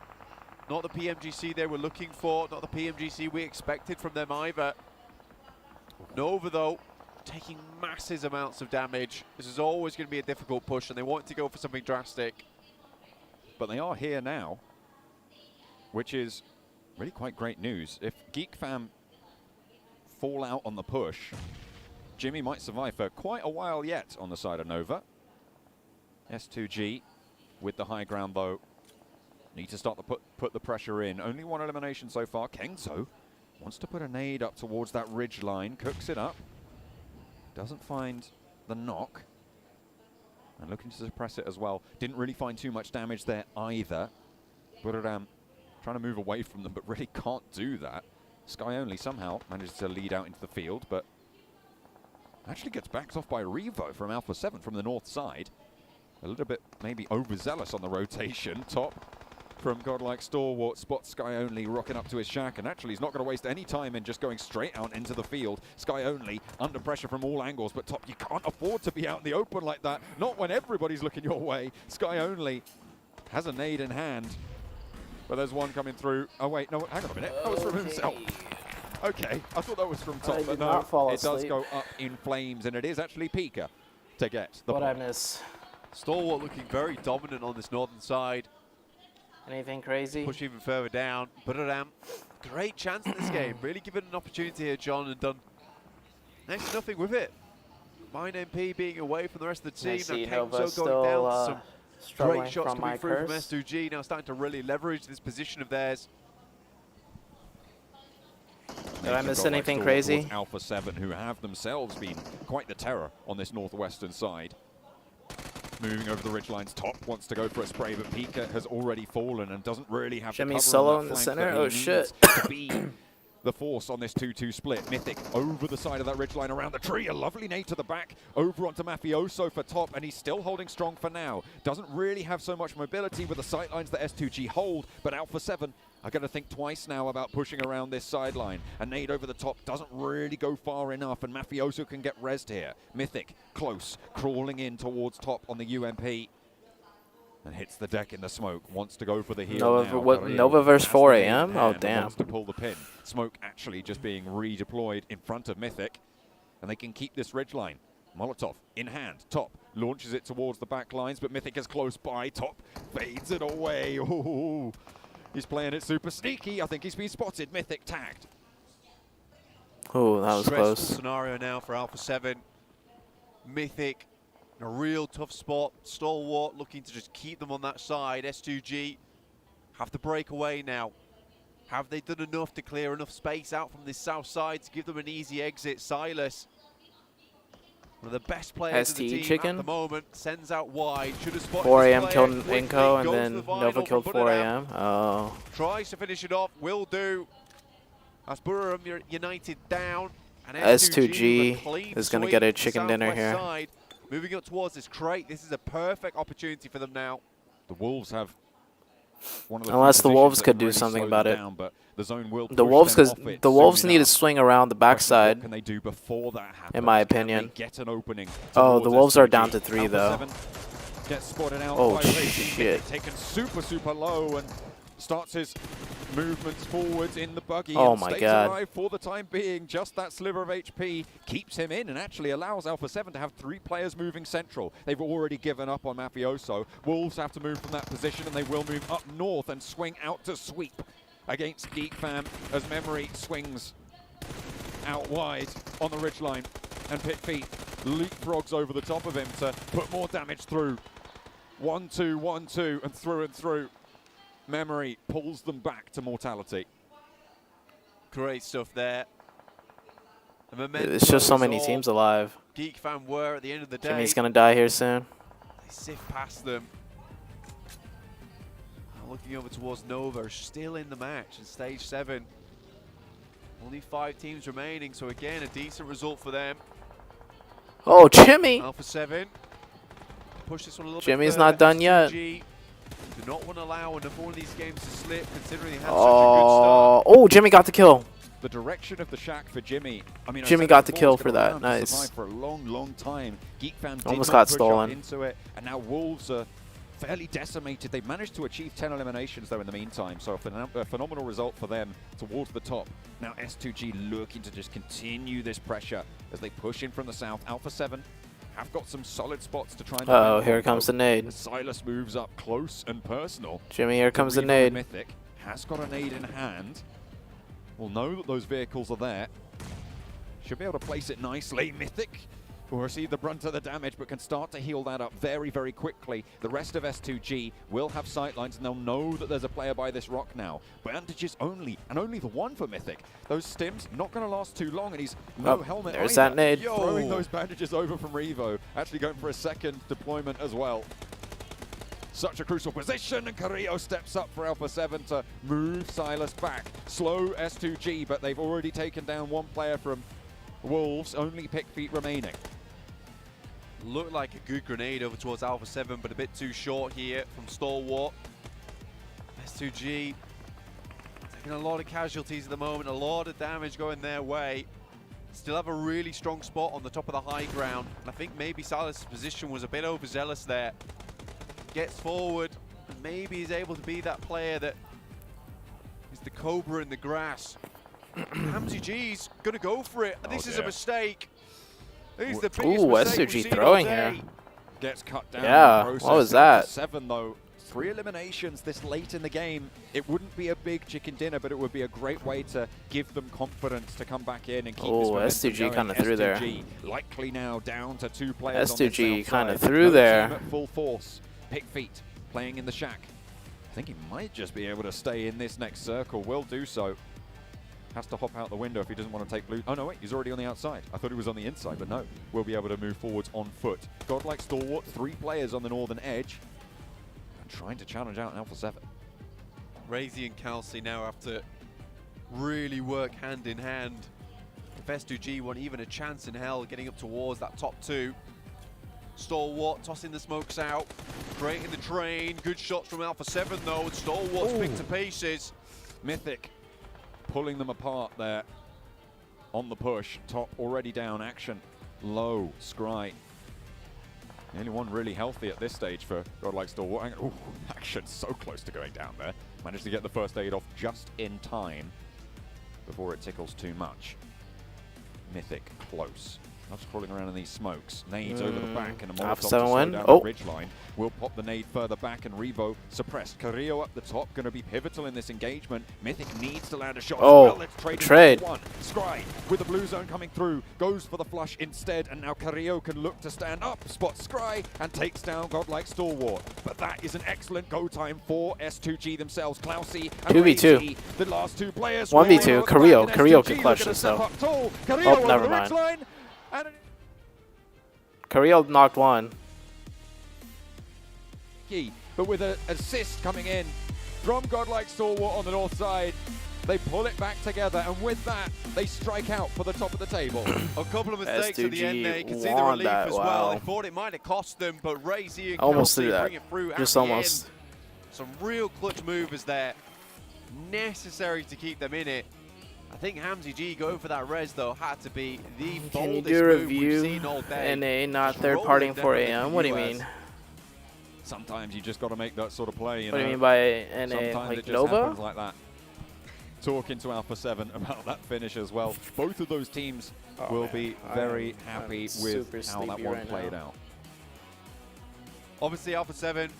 [SPEAKER 2] Not the PMGC they were looking for, not the PMGC we expected from them either. Nova, though, taking massive amounts of damage. This is always going to be a difficult push, and they want to go for something drastic.
[SPEAKER 5] But they are here now, which is really quite great news. If Geek Fam fall out on the push, Jimmy might survive for quite a while yet on the side of Nova. S2G with the high ground, though. Need to start to put the pressure in. Only one elimination so far. Kengzo wants to put a nade up towards that ridge line. Cooks it up. Doesn't find the knock. And looking to suppress it as well. Didn't really find too much damage there either. Buradam trying to move away from them, but really can't do that. Sky Only somehow manages to lead out into the field, but actually gets backed off by Revo from Alpha 7 from the north side. A little bit maybe overzealous on the rotation. Top from Godlike Stalwart, spots Sky Only rocking up to his shack, and actually he's not going to waste any time in just going straight out into the field. Sky Only under pressure from all angles, but Top, you can't afford to be out in the open like that, not when everybody's looking your way. Sky Only has a nade in hand, but there's one coming through. Oh wait, no, hang on a minute, that was from himself. Okay, I thought that was from Top, but no, it does go up in flames, and it is actually Pika to get the
[SPEAKER 1] What I
[SPEAKER 5] point.
[SPEAKER 1] miss?
[SPEAKER 2] Stalwart looking very dominant on this northern side.
[SPEAKER 1] Anything crazy?
[SPEAKER 2] Push even further down. Buradam, great chance in this game. Really given an opportunity here, John, and done next to nothing with it. Mine MP being away from the rest of the team. Now Kengzo going down. Some great shots coming through from S2G. Now starting to really leverage this position of theirs.
[SPEAKER 1] Did I miss anything crazy?
[SPEAKER 5] Alpha 7, who have themselves been quite the terror on this northwestern side. Moving over the ridgelines, Top wants to go for a spray, but Pika has already fallen and doesn't really have
[SPEAKER 1] Jimmy
[SPEAKER 5] the cover
[SPEAKER 1] solo
[SPEAKER 5] on
[SPEAKER 1] in
[SPEAKER 5] that
[SPEAKER 1] the
[SPEAKER 5] flank
[SPEAKER 1] center?
[SPEAKER 5] that he
[SPEAKER 1] Oh shit.
[SPEAKER 5] needs to be the force on this 2-2 split. Mythic over the side of that ridgeline around the tree. A lovely nade to the back, over onto Mafioso for Top, and he's still holding strong for now. Doesn't really have so much mobility with the sightlines that S2G hold, but Alpha 7 are going to think twice now about pushing around this sideline. A nade over the top doesn't really go far enough, and Mafioso can get rezzed here. Mythic close, crawling in towards Top on the UMP. And hits the deck in the smoke. Wants to go for the heal now.
[SPEAKER 1] Nova versus 4 AM? Oh, damn.
[SPEAKER 5] Wants to pull the pin. Smoke actually just being redeployed in front of Mythic. And they can keep this ridgeline. Molotov in hand. Top launches it towards the back lines, but Mythic is close by. Top fades it away. Ooh. He's playing it super sneaky. I think he's been spotted. Mythic tagged.
[SPEAKER 1] Oh, that was
[SPEAKER 2] Stressful
[SPEAKER 1] close.
[SPEAKER 2] scenario now for Alpha 7. Mythic in a real tough spot. Stalwart looking to just keep them on that side. S2G have to break away now. Have they done enough to clear enough space out from this south side to give them an easy exit? Silas, one of the best players of the team
[SPEAKER 1] chicken.
[SPEAKER 2] at the moment, sends out wide. Should have spotted
[SPEAKER 1] 4
[SPEAKER 2] this
[SPEAKER 1] AM
[SPEAKER 2] player
[SPEAKER 1] killed
[SPEAKER 2] quickly,
[SPEAKER 1] Inco, and
[SPEAKER 2] goes
[SPEAKER 1] then
[SPEAKER 2] to the
[SPEAKER 1] Nova
[SPEAKER 2] vinyl
[SPEAKER 1] killed
[SPEAKER 2] from
[SPEAKER 1] 4
[SPEAKER 2] Buradam.
[SPEAKER 1] AM. Oh.
[SPEAKER 2] Tries to finish it off, will do. As Buradam United down. And
[SPEAKER 1] S2G is going to get a chicken dinner here.
[SPEAKER 2] Side. Moving up towards this crate, this is a perfect opportunity for them now.
[SPEAKER 5] The Wolves have one of the
[SPEAKER 1] Unless the
[SPEAKER 5] positions
[SPEAKER 1] Wolves
[SPEAKER 5] that
[SPEAKER 1] could do
[SPEAKER 5] really
[SPEAKER 1] something
[SPEAKER 5] slow
[SPEAKER 1] about
[SPEAKER 5] them
[SPEAKER 1] it.
[SPEAKER 5] down, but the zone will
[SPEAKER 1] The
[SPEAKER 5] push
[SPEAKER 1] Wolves,
[SPEAKER 5] them
[SPEAKER 1] because
[SPEAKER 5] off it
[SPEAKER 1] the
[SPEAKER 5] soon
[SPEAKER 1] Wolves need to
[SPEAKER 5] enough.
[SPEAKER 1] swing around the backside.
[SPEAKER 5] What can they do before that happens?
[SPEAKER 1] In my
[SPEAKER 5] Can they
[SPEAKER 1] opinion.
[SPEAKER 5] get an opening
[SPEAKER 1] Oh, the
[SPEAKER 5] towards
[SPEAKER 1] Wolves are
[SPEAKER 5] STG?
[SPEAKER 1] down to 3
[SPEAKER 5] Alpha
[SPEAKER 1] though.
[SPEAKER 5] 7 gets spotted out
[SPEAKER 1] Oh
[SPEAKER 5] by Racing.
[SPEAKER 1] shit.
[SPEAKER 5] Mythic taken super low and starts his movements forwards in the buggy.
[SPEAKER 1] Oh
[SPEAKER 5] and
[SPEAKER 1] my
[SPEAKER 5] stays
[SPEAKER 1] God.
[SPEAKER 5] alive for the time being. Just that sliver of HP keeps him in and actually allows Alpha 7 to have 3 players moving central. They've already given up on Mafioso. Wolves have to move from that position, and they will move up north and swing out to sweep against Geek Fam as Memory swings out wide on the ridgeline, and Pit Feet leapfrogs over the top of him to put more damage through. 1-2, 1-2, and through. Memory pulls them back to mortality.
[SPEAKER 2] Great stuff there.
[SPEAKER 1] It's just so many teams alive.
[SPEAKER 2] Geek Fam were at the end of the day.
[SPEAKER 1] Jimmy's going to die here soon.
[SPEAKER 2] They sift past them. Looking over towards Nova, still in the match in stage 7. Only 5 teams remaining, so again, a decent result for them.
[SPEAKER 1] Oh, Jimmy!
[SPEAKER 2] Alpha 7. Push this one a little
[SPEAKER 1] Jimmy's
[SPEAKER 2] bit
[SPEAKER 1] not done yet.
[SPEAKER 2] Do not want to allow another one of these games to slip, considering they had such a good
[SPEAKER 1] Oh,
[SPEAKER 2] start.
[SPEAKER 1] oh, Jimmy got the kill.
[SPEAKER 5] The direction of the shack for Jimmy. I mean,
[SPEAKER 1] Jimmy got the kill for that. Nice.
[SPEAKER 5] For a long time. Geek Fam did
[SPEAKER 1] Almost
[SPEAKER 5] not
[SPEAKER 1] got
[SPEAKER 5] push up
[SPEAKER 1] stolen.
[SPEAKER 5] into it, and now Wolves are fairly decimated. They've managed to achieve 10 eliminations, though, in the meantime, so a phenomenal result for them towards the top. Now, S2G looking to just continue this pressure as they push in from the south. Alpha 7 have got some solid spots to try and...
[SPEAKER 1] Uh-oh, here comes the nade.
[SPEAKER 5] Silas moves up close and personal.
[SPEAKER 1] Jimmy, here comes the
[SPEAKER 5] Revo
[SPEAKER 1] nade.
[SPEAKER 5] Mythic has got a nade in hand. Will know that those vehicles are there. Should be able to place it nicely. Mythic will receive the brunt of the damage, but can start to heal that up very, very quickly. The rest of S2G will have sightlines, and they'll know that there's a player by this rock now. Bandages only, and only the one for Mythic. Those stims not going to last too long, and he's no helmet
[SPEAKER 1] there's
[SPEAKER 5] either.
[SPEAKER 1] that nade.
[SPEAKER 5] Throwing those bandages over from Revo, actually going for a second deployment as well. Such a crucial position, and Carrillo steps up for Alpha 7 to move Silas back. Slow S2G, but they've already taken down one player from Wolves, only pick feet remaining.
[SPEAKER 2] Looked like a good grenade over towards Alpha 7, but a bit too short here from Stalwart. S2G taking a lot of casualties at the moment, a lot of damage going their way. Still have a really strong spot on the top of the high ground. And I think maybe Silas' position was a bit overzealous there. Gets forward, and maybe he's able to be that player that is the cobra in the grass. Hamzy G's gonna go for it. This is a mistake. He's the biggest mistake we've
[SPEAKER 1] S2G
[SPEAKER 2] seen
[SPEAKER 1] throwing
[SPEAKER 2] all day.
[SPEAKER 1] here.
[SPEAKER 5] Gets cut down.
[SPEAKER 1] Yeah, what was that?
[SPEAKER 5] 7 though. 3 eliminations this late in the game. It wouldn't be a big chicken dinner, but it would be a great way to give them confidence to come back in and keep this momentum
[SPEAKER 1] S2G kind of threw there.
[SPEAKER 5] Likely now down to 2 players.
[SPEAKER 1] S2G kind of
[SPEAKER 5] threw
[SPEAKER 1] threw there.
[SPEAKER 5] At full force. Pick feet playing in the shack. I think he might just be able to stay in this next circle. Will do so. Has to hop out the window if he doesn't want to take blue. Oh no, wait, he's already on the outside. I thought he was on the inside, but no. We'll be able to move forwards on foot. Godlike Stalwart, 3 players on the northern edge. And trying to challenge out Alpha 7.
[SPEAKER 2] Razy and Kelsey now have to really work hand in hand. If S2G want even a chance in hell getting up towards that top 2. Stalwart tossing the smokes out, creating the train. Good shots from Alpha 7 though, and Stalwart's picked to pieces.
[SPEAKER 5] Mythic pulling them apart there on the push. Top already down, action low. Scry, the only one really healthy at this stage for Godlike Stalwart. Ooh, action so close to going down there. Managed to get the first aid off just in time before it tickles too much. Mythic close. Just crawling around in these smokes. Nades over the back and a Molotov to slow down the ridgeline. Will pop the nade further back and Revo suppressed. Carrillo up the top, going to be pivotal in this engagement. Mythic needs to land a shot.
[SPEAKER 1] Oh,
[SPEAKER 5] let's
[SPEAKER 1] trade.
[SPEAKER 5] One. Scry with the blue zone coming through, goes for the flush instead, and now Carrillo can look to stand up, spots Scry, and takes down Godlike Stalwart. But that is an excellent go time for S2G themselves. Klausy and
[SPEAKER 1] 2v2.
[SPEAKER 5] Razy, the last 2 players.
[SPEAKER 1] 1v2. Carrillo can clutch this though. Oh, never mind. Carrillo knocked one.
[SPEAKER 5] But with an assist coming in from Godlike Stalwart on the north side, they pull it back together, and with that, they strike out for the top of the table.
[SPEAKER 2] A couple of mistakes at the end there. You can see the
[SPEAKER 1] won
[SPEAKER 2] relief
[SPEAKER 1] that,
[SPEAKER 2] as
[SPEAKER 1] wow.
[SPEAKER 2] well. They thought it might have cost them, but Razy and
[SPEAKER 1] Almost
[SPEAKER 2] Kelsey
[SPEAKER 1] threw that.
[SPEAKER 2] bring it through
[SPEAKER 1] Just
[SPEAKER 2] at
[SPEAKER 1] almost.
[SPEAKER 2] the end. Some real clutch movers there. Necessary to keep them in it. I think Hamzy G going for that res though had to be the boldest
[SPEAKER 1] Can you do a
[SPEAKER 2] move we've
[SPEAKER 1] review?
[SPEAKER 2] seen all day.
[SPEAKER 1] NA, not
[SPEAKER 2] Just
[SPEAKER 1] third
[SPEAKER 2] rolling
[SPEAKER 1] party in
[SPEAKER 2] them
[SPEAKER 1] 4
[SPEAKER 2] in the
[SPEAKER 1] a.m. What do you
[SPEAKER 2] US.
[SPEAKER 1] mean?
[SPEAKER 5] Sometimes you just got to make that sort of play.
[SPEAKER 1] What do you mean by NA?
[SPEAKER 5] Sometimes
[SPEAKER 1] Like
[SPEAKER 5] it just
[SPEAKER 1] Nova?
[SPEAKER 5] happens like that. Talking to Alpha 7 about that finish as well. Both of those teams will be very happy with how that one played out.
[SPEAKER 2] Obviously Alpha 7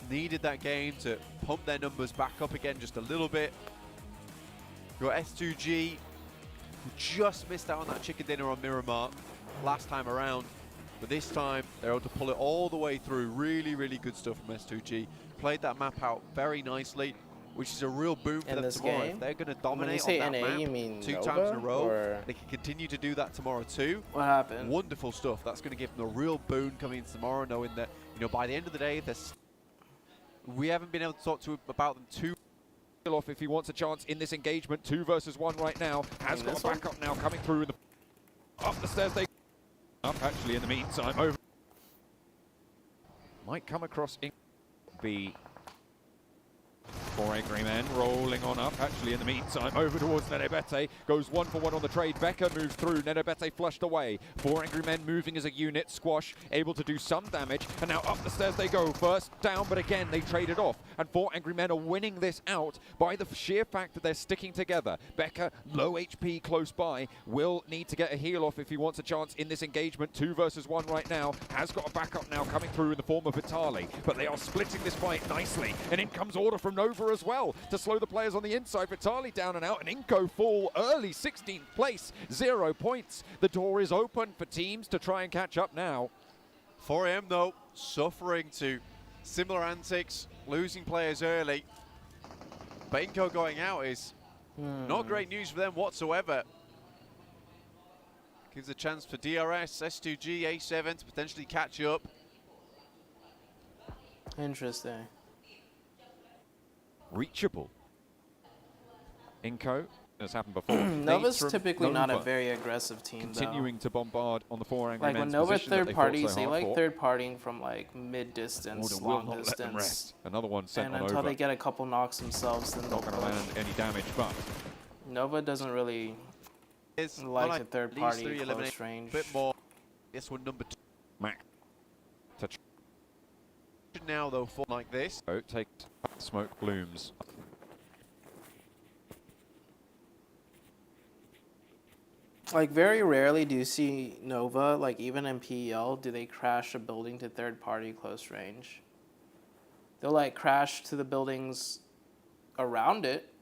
[SPEAKER 2] needed that game to pump their numbers back up again just a little bit. Your S2G, who just missed out on that chicken dinner on Miramar last time around, but this time they're able to pull it all the way through. Really, really good stuff from S2G. Played that map out very nicely, which is a real boon for them tomorrow.
[SPEAKER 1] game?
[SPEAKER 2] If they're going to
[SPEAKER 1] When you
[SPEAKER 2] dominate
[SPEAKER 1] say
[SPEAKER 2] on that
[SPEAKER 1] NA,
[SPEAKER 2] map
[SPEAKER 1] you mean
[SPEAKER 2] 2
[SPEAKER 1] Nova,
[SPEAKER 2] times in a row,
[SPEAKER 1] or-
[SPEAKER 2] they can continue to do that tomorrow too.
[SPEAKER 1] What happened?
[SPEAKER 2] Wonderful stuff. That's going to give them a real boon coming in tomorrow, knowing that, you know, by the end of the day, we haven't been able to talk to about them too.
[SPEAKER 5] Off if he wants a chance in this engagement. 2 versus 1 right now. Has got a backup now coming through. Up the stairs they up actually in the meantime. Over. Might come across in be 4 Angry Men rolling on up. Actually, in the meantime, over towards Nenebete. Goes 1 for 1 on the trade. Becker moves through. Nenebete flushed away. 4 Angry Men moving as a unit. Squash able to do some damage. And now up the stairs they go. First down, but again, they traded off. And 4 Angry Men are winning this out by the sheer fact that they're sticking together. Becker, low HP close by, will need to get a heal off if he wants a chance in this engagement. 2 versus 1 right now. Has got a backup now coming through in the form of Vitali. But they are splitting this fight nicely. And in comes order from Nova as well to slow the players on the inside. Vitali down and out, and Inko full early 16th place, 0 points. The door is open for teams to try and catch up now.
[SPEAKER 2] 4AM though, suffering to similar antics, losing players early. But Inko going out is not great news for them whatsoever. Gives a chance for DRS, S2G, A7 to potentially catch up.
[SPEAKER 1] Interesting.
[SPEAKER 5] Reachable. Inko, as happened before.
[SPEAKER 1] Nova's typically not a very aggressive team,
[SPEAKER 5] continuing to bombard on the 4 Angry
[SPEAKER 1] Like when
[SPEAKER 5] Men's
[SPEAKER 1] Nova
[SPEAKER 5] position that
[SPEAKER 1] third
[SPEAKER 5] they fought
[SPEAKER 1] parties,
[SPEAKER 5] so
[SPEAKER 1] they
[SPEAKER 5] hard
[SPEAKER 1] like
[SPEAKER 5] for.
[SPEAKER 1] third partying from like mid distance,
[SPEAKER 5] Will
[SPEAKER 1] long
[SPEAKER 5] not let them
[SPEAKER 1] distance.
[SPEAKER 5] rest. Another one sent
[SPEAKER 1] And
[SPEAKER 5] on
[SPEAKER 1] until
[SPEAKER 5] over.
[SPEAKER 1] they get a couple knocks themselves, then they'll
[SPEAKER 5] Not going to land any damage, but
[SPEAKER 1] Nova doesn't really like the third party close range.
[SPEAKER 2] Bit more. This one number 2.
[SPEAKER 5] Mac. Touch.
[SPEAKER 2] Now though, for like this.
[SPEAKER 5] Oh, take smoke blooms.
[SPEAKER 1] Like very rarely do you see Nova, like even in PEL, do they crash a building to third party close range. They'll like crash to the buildings around it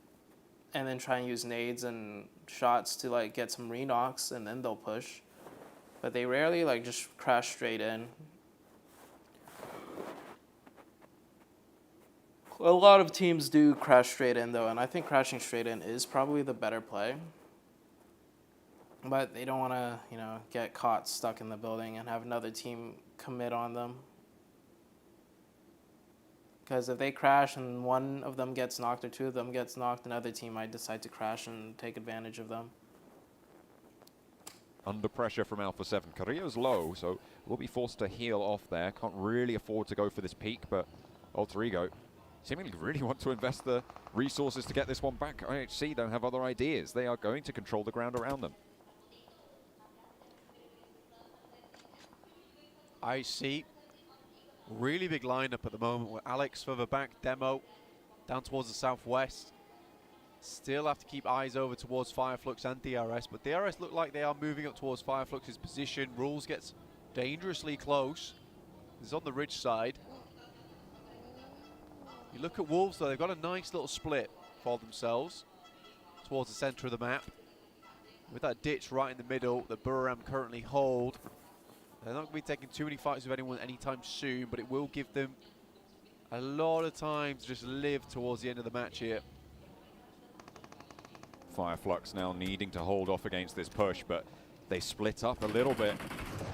[SPEAKER 1] and then try and use nades and shots to like get some re-knocks, and then they'll push. But they rarely like just crash straight in. A lot of teams do crash straight in though, and I think crashing straight in is probably the better play. But they don't want to, you know, get caught stuck in the building and have another team commit on them. Because if they crash and one of them gets knocked or 2 of them gets knocked, another team might decide to crash and take advantage of them.
[SPEAKER 5] Under pressure from Alpha 7. Carrillo's low, so will be forced to heal off there. Can't really afford to go for this peak, but Alter Ego seemingly really want to invest the resources to get this one back. IHC don't have other ideas. They are going to control the ground around them.
[SPEAKER 2] IHC, really big lineup at the moment with Alex further back, Demo down towards the southwest. Still have to keep eyes over towards Fireflux and DRS, but DRS look like they are moving up towards Fireflux's position. Rules gets dangerously close. He's on the ridge side. You look at Wolves though, they've got a nice little split for themselves towards the center of the map. With that ditch right in the middle that Buriram currently hold. They're not going to be taking too many fights with anyone anytime soon, but it will give them a lot of time to just live towards the end of the match here.
[SPEAKER 5] Fireflux now needing to hold off against this push, but they split up a little bit.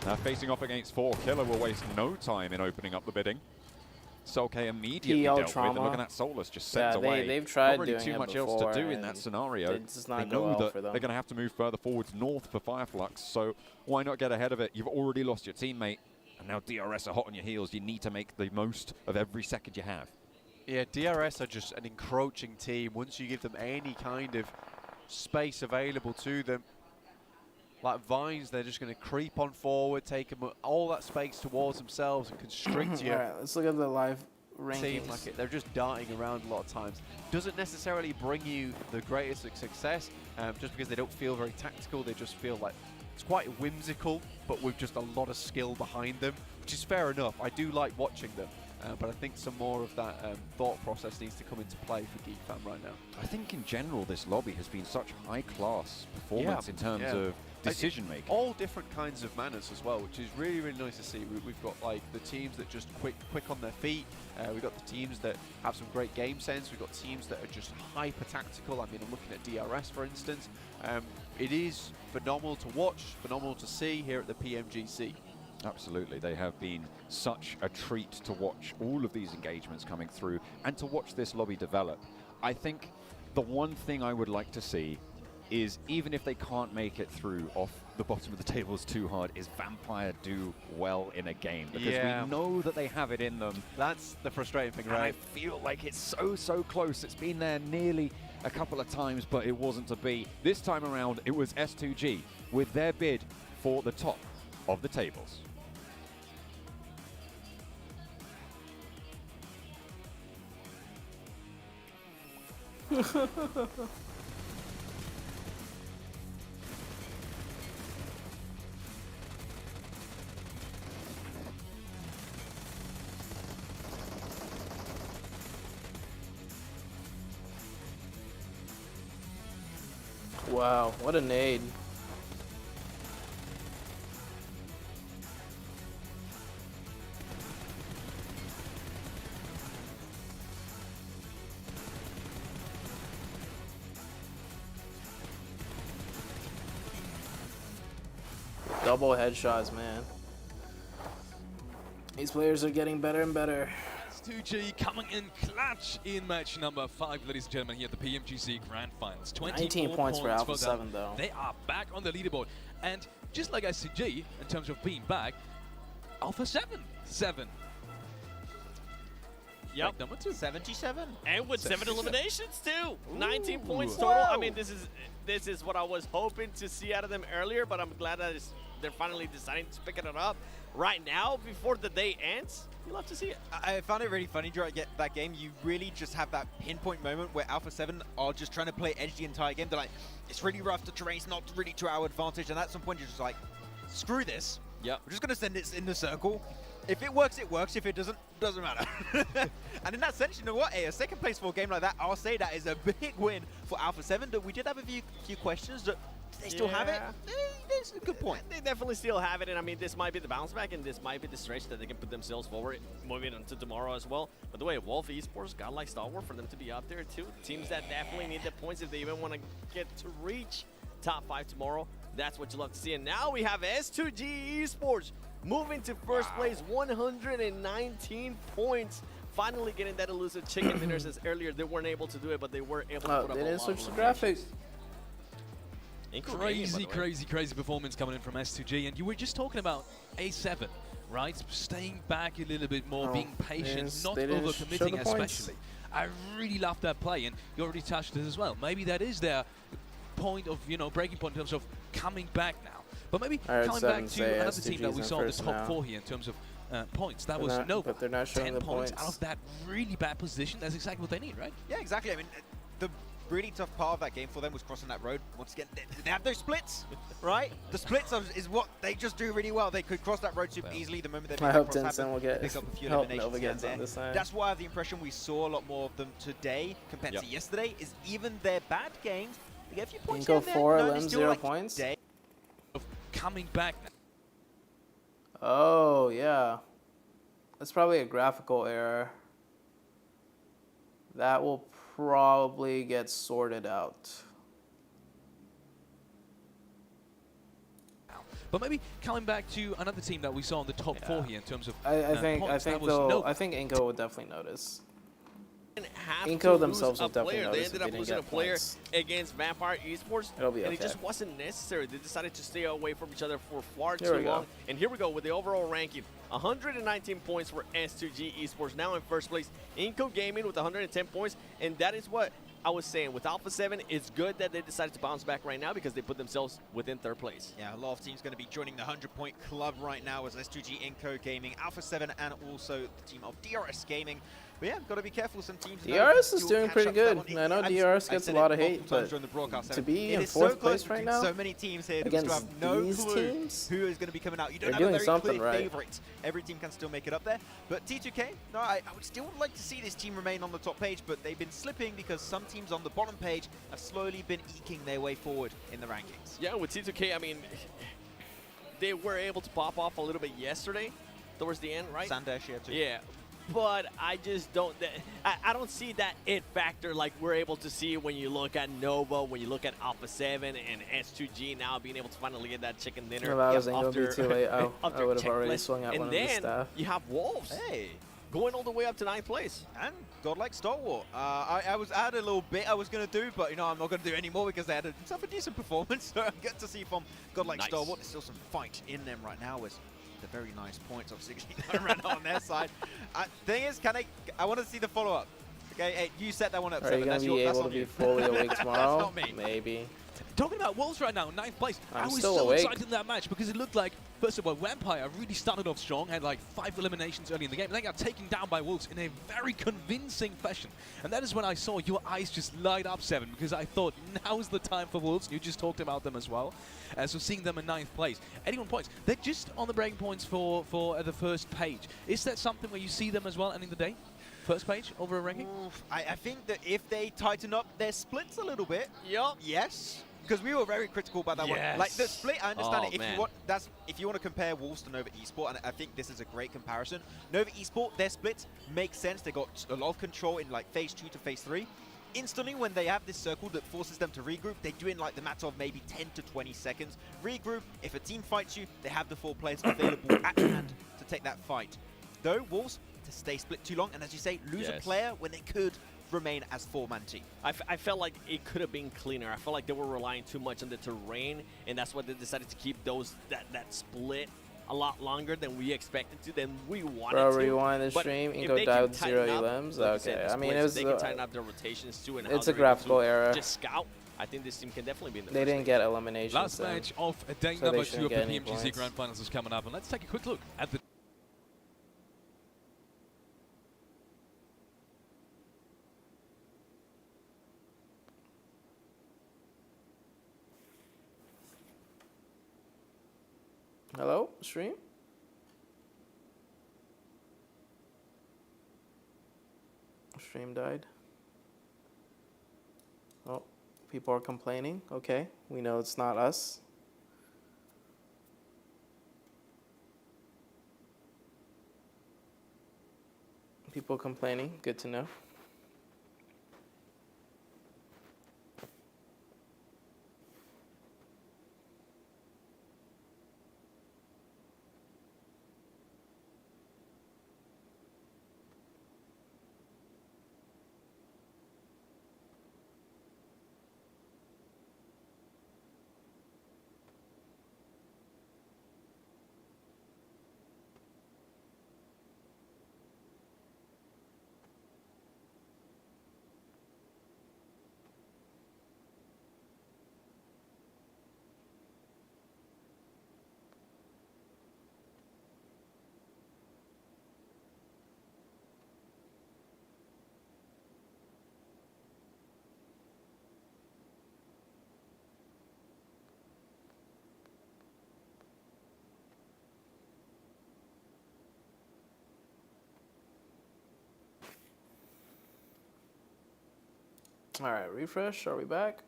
[SPEAKER 5] Now facing off against 4, Killer will waste no time in opening up the bidding. Solkay immediately dealt with, and look at that Solus just sends away.
[SPEAKER 1] They've tried
[SPEAKER 5] not really
[SPEAKER 1] doing
[SPEAKER 5] too much
[SPEAKER 1] before,
[SPEAKER 5] else to do in that scenario.
[SPEAKER 1] It does not
[SPEAKER 5] they
[SPEAKER 1] go
[SPEAKER 5] know
[SPEAKER 1] well
[SPEAKER 5] that
[SPEAKER 1] for them.
[SPEAKER 5] they're going to have to move further forwards north for Fireflux, so why not get ahead of it? You've already lost your teammate, and now DRS are hot on your heels. You need to make the most of every second you have.
[SPEAKER 2] Yeah, DRS are just an encroaching team. Once you give them any kind of space available to them, like vines, they're just going to creep on forward, take them all that space towards themselves and constrict you.
[SPEAKER 1] All right, let's look at the live rankings.
[SPEAKER 2] Team like it, they're just darting around a lot of times. Doesn't necessarily bring you the greatest of success, just because they don't feel very tactical. They just feel like it's quite whimsical, but with just a lot of skill behind them, which is fair enough. I do like watching them, but I think some more of that thought process needs to come into play for GeekFam right now.
[SPEAKER 5] I think in general this lobby has been such high-class performance in terms of decision-making.
[SPEAKER 2] All different kinds of manners as well, which is really, really nice to see. We've got like the teams that just quick on their feet. We've got the teams that have some great game sense. We've got teams that are just hyper-tactical. I mean, I'm looking at DRS, for instance. It is phenomenal to watch, phenomenal to see here at the PMGC.
[SPEAKER 5] Absolutely, they have been such a treat to watch all of these engagements coming through and to watch this lobby develop. I think the one thing I would like to see is even if they can't make it through off the bottom of the tables too hard, is Vampire do well in a game? Because we know that they have it in them.
[SPEAKER 2] That's the frustrating thing, right?
[SPEAKER 5] And I feel like it's so close. It's been there nearly a couple of times, but it wasn't to be. This time around, it was S2G with their bid for the top of the tables.
[SPEAKER 1] Wow, what a nade. Double headshots, man. These players are getting better and better.
[SPEAKER 12] S2G coming in clutch in match number 5, ladies and gentlemen, here at the PMGC Grand Finals.
[SPEAKER 1] 19 points for Alpha 7, though.
[SPEAKER 12] They are back on the leaderboard. And just like S2G, in terms of being back, Alpha 7.
[SPEAKER 3] Yep.
[SPEAKER 12] Number 2.
[SPEAKER 4] 77.
[SPEAKER 3] And with 7 eliminations too. 19 points total.
[SPEAKER 4] Whoa.
[SPEAKER 3] I mean, this is what I was hoping to see out of them earlier, but I'm glad that they're finally deciding to pick it up right now before the day ends. You love to see it.
[SPEAKER 4] I found it really funny during that game. You really just have that pinpoint moment where Alpha 7 are just trying to play edge the entire game. They're like, it's really rough, the terrain's not really to our advantage, and at some point you're just like, screw this.
[SPEAKER 12] Yep.
[SPEAKER 4] We're just going to send it in the circle. If it works, it works. If it doesn't, doesn't matter. And in that sense, you know what? A second place for a game like that, I'll say that is a big win for Alpha 7. We did have a few questions. Do they still have it? That's a good point.
[SPEAKER 3] They definitely still have it, and I mean, this might be the bounce back, and this might be the stretch that they can put themselves forward, moving into tomorrow as well. But the way Wolf Esports got like Stalwart for them to be up there too. Teams that definitely need the points if they even want to get to reach top 5 tomorrow. That's what you love to see. And now we have S2G Esports moving to first place, 119 points. Finally getting that elusive chicken dinners, as earlier they weren't able to do it, but they were able to put up a lot.
[SPEAKER 1] They didn't switch the graphics.
[SPEAKER 12] Crazy performance coming in from S2G. And you were just talking about A7, right? Staying back a little bit more, being patient, not overcommitting especially. I really love that play, and you already touched it as well. Maybe that is their point of, breaking point in terms of coming back now. But maybe coming back to another team that we saw in the top 4 here in terms of points. That was Nova.
[SPEAKER 1] But they're not showing
[SPEAKER 12] 10
[SPEAKER 1] the
[SPEAKER 12] points
[SPEAKER 1] points
[SPEAKER 12] out of that really bad position. That's exactly what they need, right?
[SPEAKER 4] Yeah, exactly. I mean, the really tough part of that game for them was crossing that road. Once again, they have those splits, right? The splits is what they just do really well. They could cross that road super easily the moment they
[SPEAKER 1] I hope Denson will get
[SPEAKER 4] pick up a few
[SPEAKER 1] help
[SPEAKER 4] eliminations
[SPEAKER 1] Nova gets
[SPEAKER 4] here
[SPEAKER 1] on
[SPEAKER 4] and
[SPEAKER 1] this
[SPEAKER 4] there.
[SPEAKER 1] side.
[SPEAKER 4] That's why I have the impression we saw a lot more of them today compared to yesterday. Is even their bad games, they get a few points
[SPEAKER 1] Inco
[SPEAKER 4] here and there.
[SPEAKER 1] 4,
[SPEAKER 4] No,
[SPEAKER 1] Lim
[SPEAKER 4] still
[SPEAKER 1] 0
[SPEAKER 4] like
[SPEAKER 1] points.
[SPEAKER 4] day.
[SPEAKER 12] Coming back now.
[SPEAKER 1] Oh, yeah. That's probably a graphical error. That will probably get sorted out.
[SPEAKER 12] But maybe coming back to another team that we saw in the top 4 here in terms of
[SPEAKER 1] I think Inco would definitely notice. Inco themselves will definitely notice.
[SPEAKER 3] They ended up losing a player
[SPEAKER 1] points.
[SPEAKER 3] against Vampire Esports,
[SPEAKER 1] It'll be
[SPEAKER 3] and
[SPEAKER 1] okay.
[SPEAKER 3] it just wasn't necessary. They decided to stay away from each other for far
[SPEAKER 1] Here
[SPEAKER 3] too
[SPEAKER 1] we go.
[SPEAKER 3] long. And here we go with the overall ranking. 119 points for S2G Esports, now in first place. Inco Gaming with 110 points, and that is what I was saying. With Alpha 7, it's good that they decided to bounce back right now because they put themselves within third place.
[SPEAKER 4] Yeah, a lot of teams going to be joining the 100-point club right now as S2G Inco Gaming, Alpha 7, and also the team of DRS Gaming. But yeah, got to be careful. Some teams.
[SPEAKER 1] DRS is doing pretty good. I know DRS gets a lot of hate, but to be in fourth place right now,
[SPEAKER 4] so many teams here
[SPEAKER 1] against
[SPEAKER 4] have no
[SPEAKER 1] these
[SPEAKER 4] clue
[SPEAKER 1] teams,
[SPEAKER 4] who is going to be coming out. You don't
[SPEAKER 1] they're
[SPEAKER 4] have a
[SPEAKER 1] doing
[SPEAKER 4] very
[SPEAKER 1] something
[SPEAKER 4] clear
[SPEAKER 1] right.
[SPEAKER 4] favorite. Every team can still make it up there. But T2K, no, I would still like to see this team remain on the top page, but they've been slipping because some teams on the bottom page have slowly been eking their way forward in the rankings.
[SPEAKER 3] Yeah, with T2K, I mean, they were able to pop off a little bit yesterday, towards the end, right?
[SPEAKER 4] Sandesh here too.
[SPEAKER 3] Yeah. But I just don't. I don't see that it factor like we're able to see when you look at Nova, when you look at Alpha 7 and S2G now being able to finally get that chicken dinner.
[SPEAKER 1] If I was going to be too late, I would have already
[SPEAKER 3] checklist.
[SPEAKER 1] swung at
[SPEAKER 3] and
[SPEAKER 1] one of the
[SPEAKER 3] then
[SPEAKER 1] staff.
[SPEAKER 3] you have Wolves.
[SPEAKER 4] Hey.
[SPEAKER 3] going all the way up to 9th place.
[SPEAKER 4] And godlike Stalwart. I had a little bit I was going to do, but you know I'm not going to do any more because they had a decent performance. So I'm good to see from godlike Stalwart. There's still some fight in them right now with the very nice points of 69 right now on their side. Thing is, I want to see the follow-up. Okay, hey, you set that one up.
[SPEAKER 1] Are you going to be able to be fully awake tomorrow?
[SPEAKER 4] That's not me.
[SPEAKER 1] Maybe.
[SPEAKER 12] Talking about Wolves right now, 9th place. I was
[SPEAKER 1] still
[SPEAKER 12] so
[SPEAKER 1] awake.
[SPEAKER 12] excited in that match because it looked like, first of all, Vampire really started off strong, had like 5 eliminations early in the game, and then got taken down by Wolves in a very convincing fashion. And that is when I saw your eyes just light up, Seven, because I thought now's the time for Wolves. You just talked about them as well. So seeing them in 9th place, 81 points. They're just on the breaking points for the first page. Is that something where you see them as well ending the day? First page over a ranking?
[SPEAKER 4] I think that if they tighten up their splits a little bit, yes. Because we were very critical about that one. Like the split, I understand it. If you want to compare Wolves to Nova Esport, and I think this is a great comparison. Nova Esport, their splits make sense. They got a lot of control in like phase 2 to phase 3. Instantly, when they have this circle that forces them to regroup, they do it in like the matter of maybe 10 to 20 seconds. Regroup. If a team fights you, they have the 4 players available at hand to take that fight. Though Wolves, to stay split too long, and as you say, lose a player when they could remain as 4-man team.
[SPEAKER 3] I felt like it could have been cleaner. I felt like they were relying too much on the terrain, and that's why they decided to keep that split a lot longer than we expected to, than we wanted to.
[SPEAKER 1] Bro, rewind the stream. Ingo died with 0 elims. Okay, I mean, it was.
[SPEAKER 3] They can tighten up their rotations too, and
[SPEAKER 1] it's a graphical error.
[SPEAKER 3] Just scout. I think this team can definitely be in the
[SPEAKER 1] They didn't get elimination.
[SPEAKER 12] Last match of day number 2 of the PMGC Grand Finals is coming up, and let's take a quick look at the.
[SPEAKER 1] Hello, stream? Stream died. Oh, people are complaining. Okay, we know it's not us. People complaining, good to know. All right, refresh. Are we back?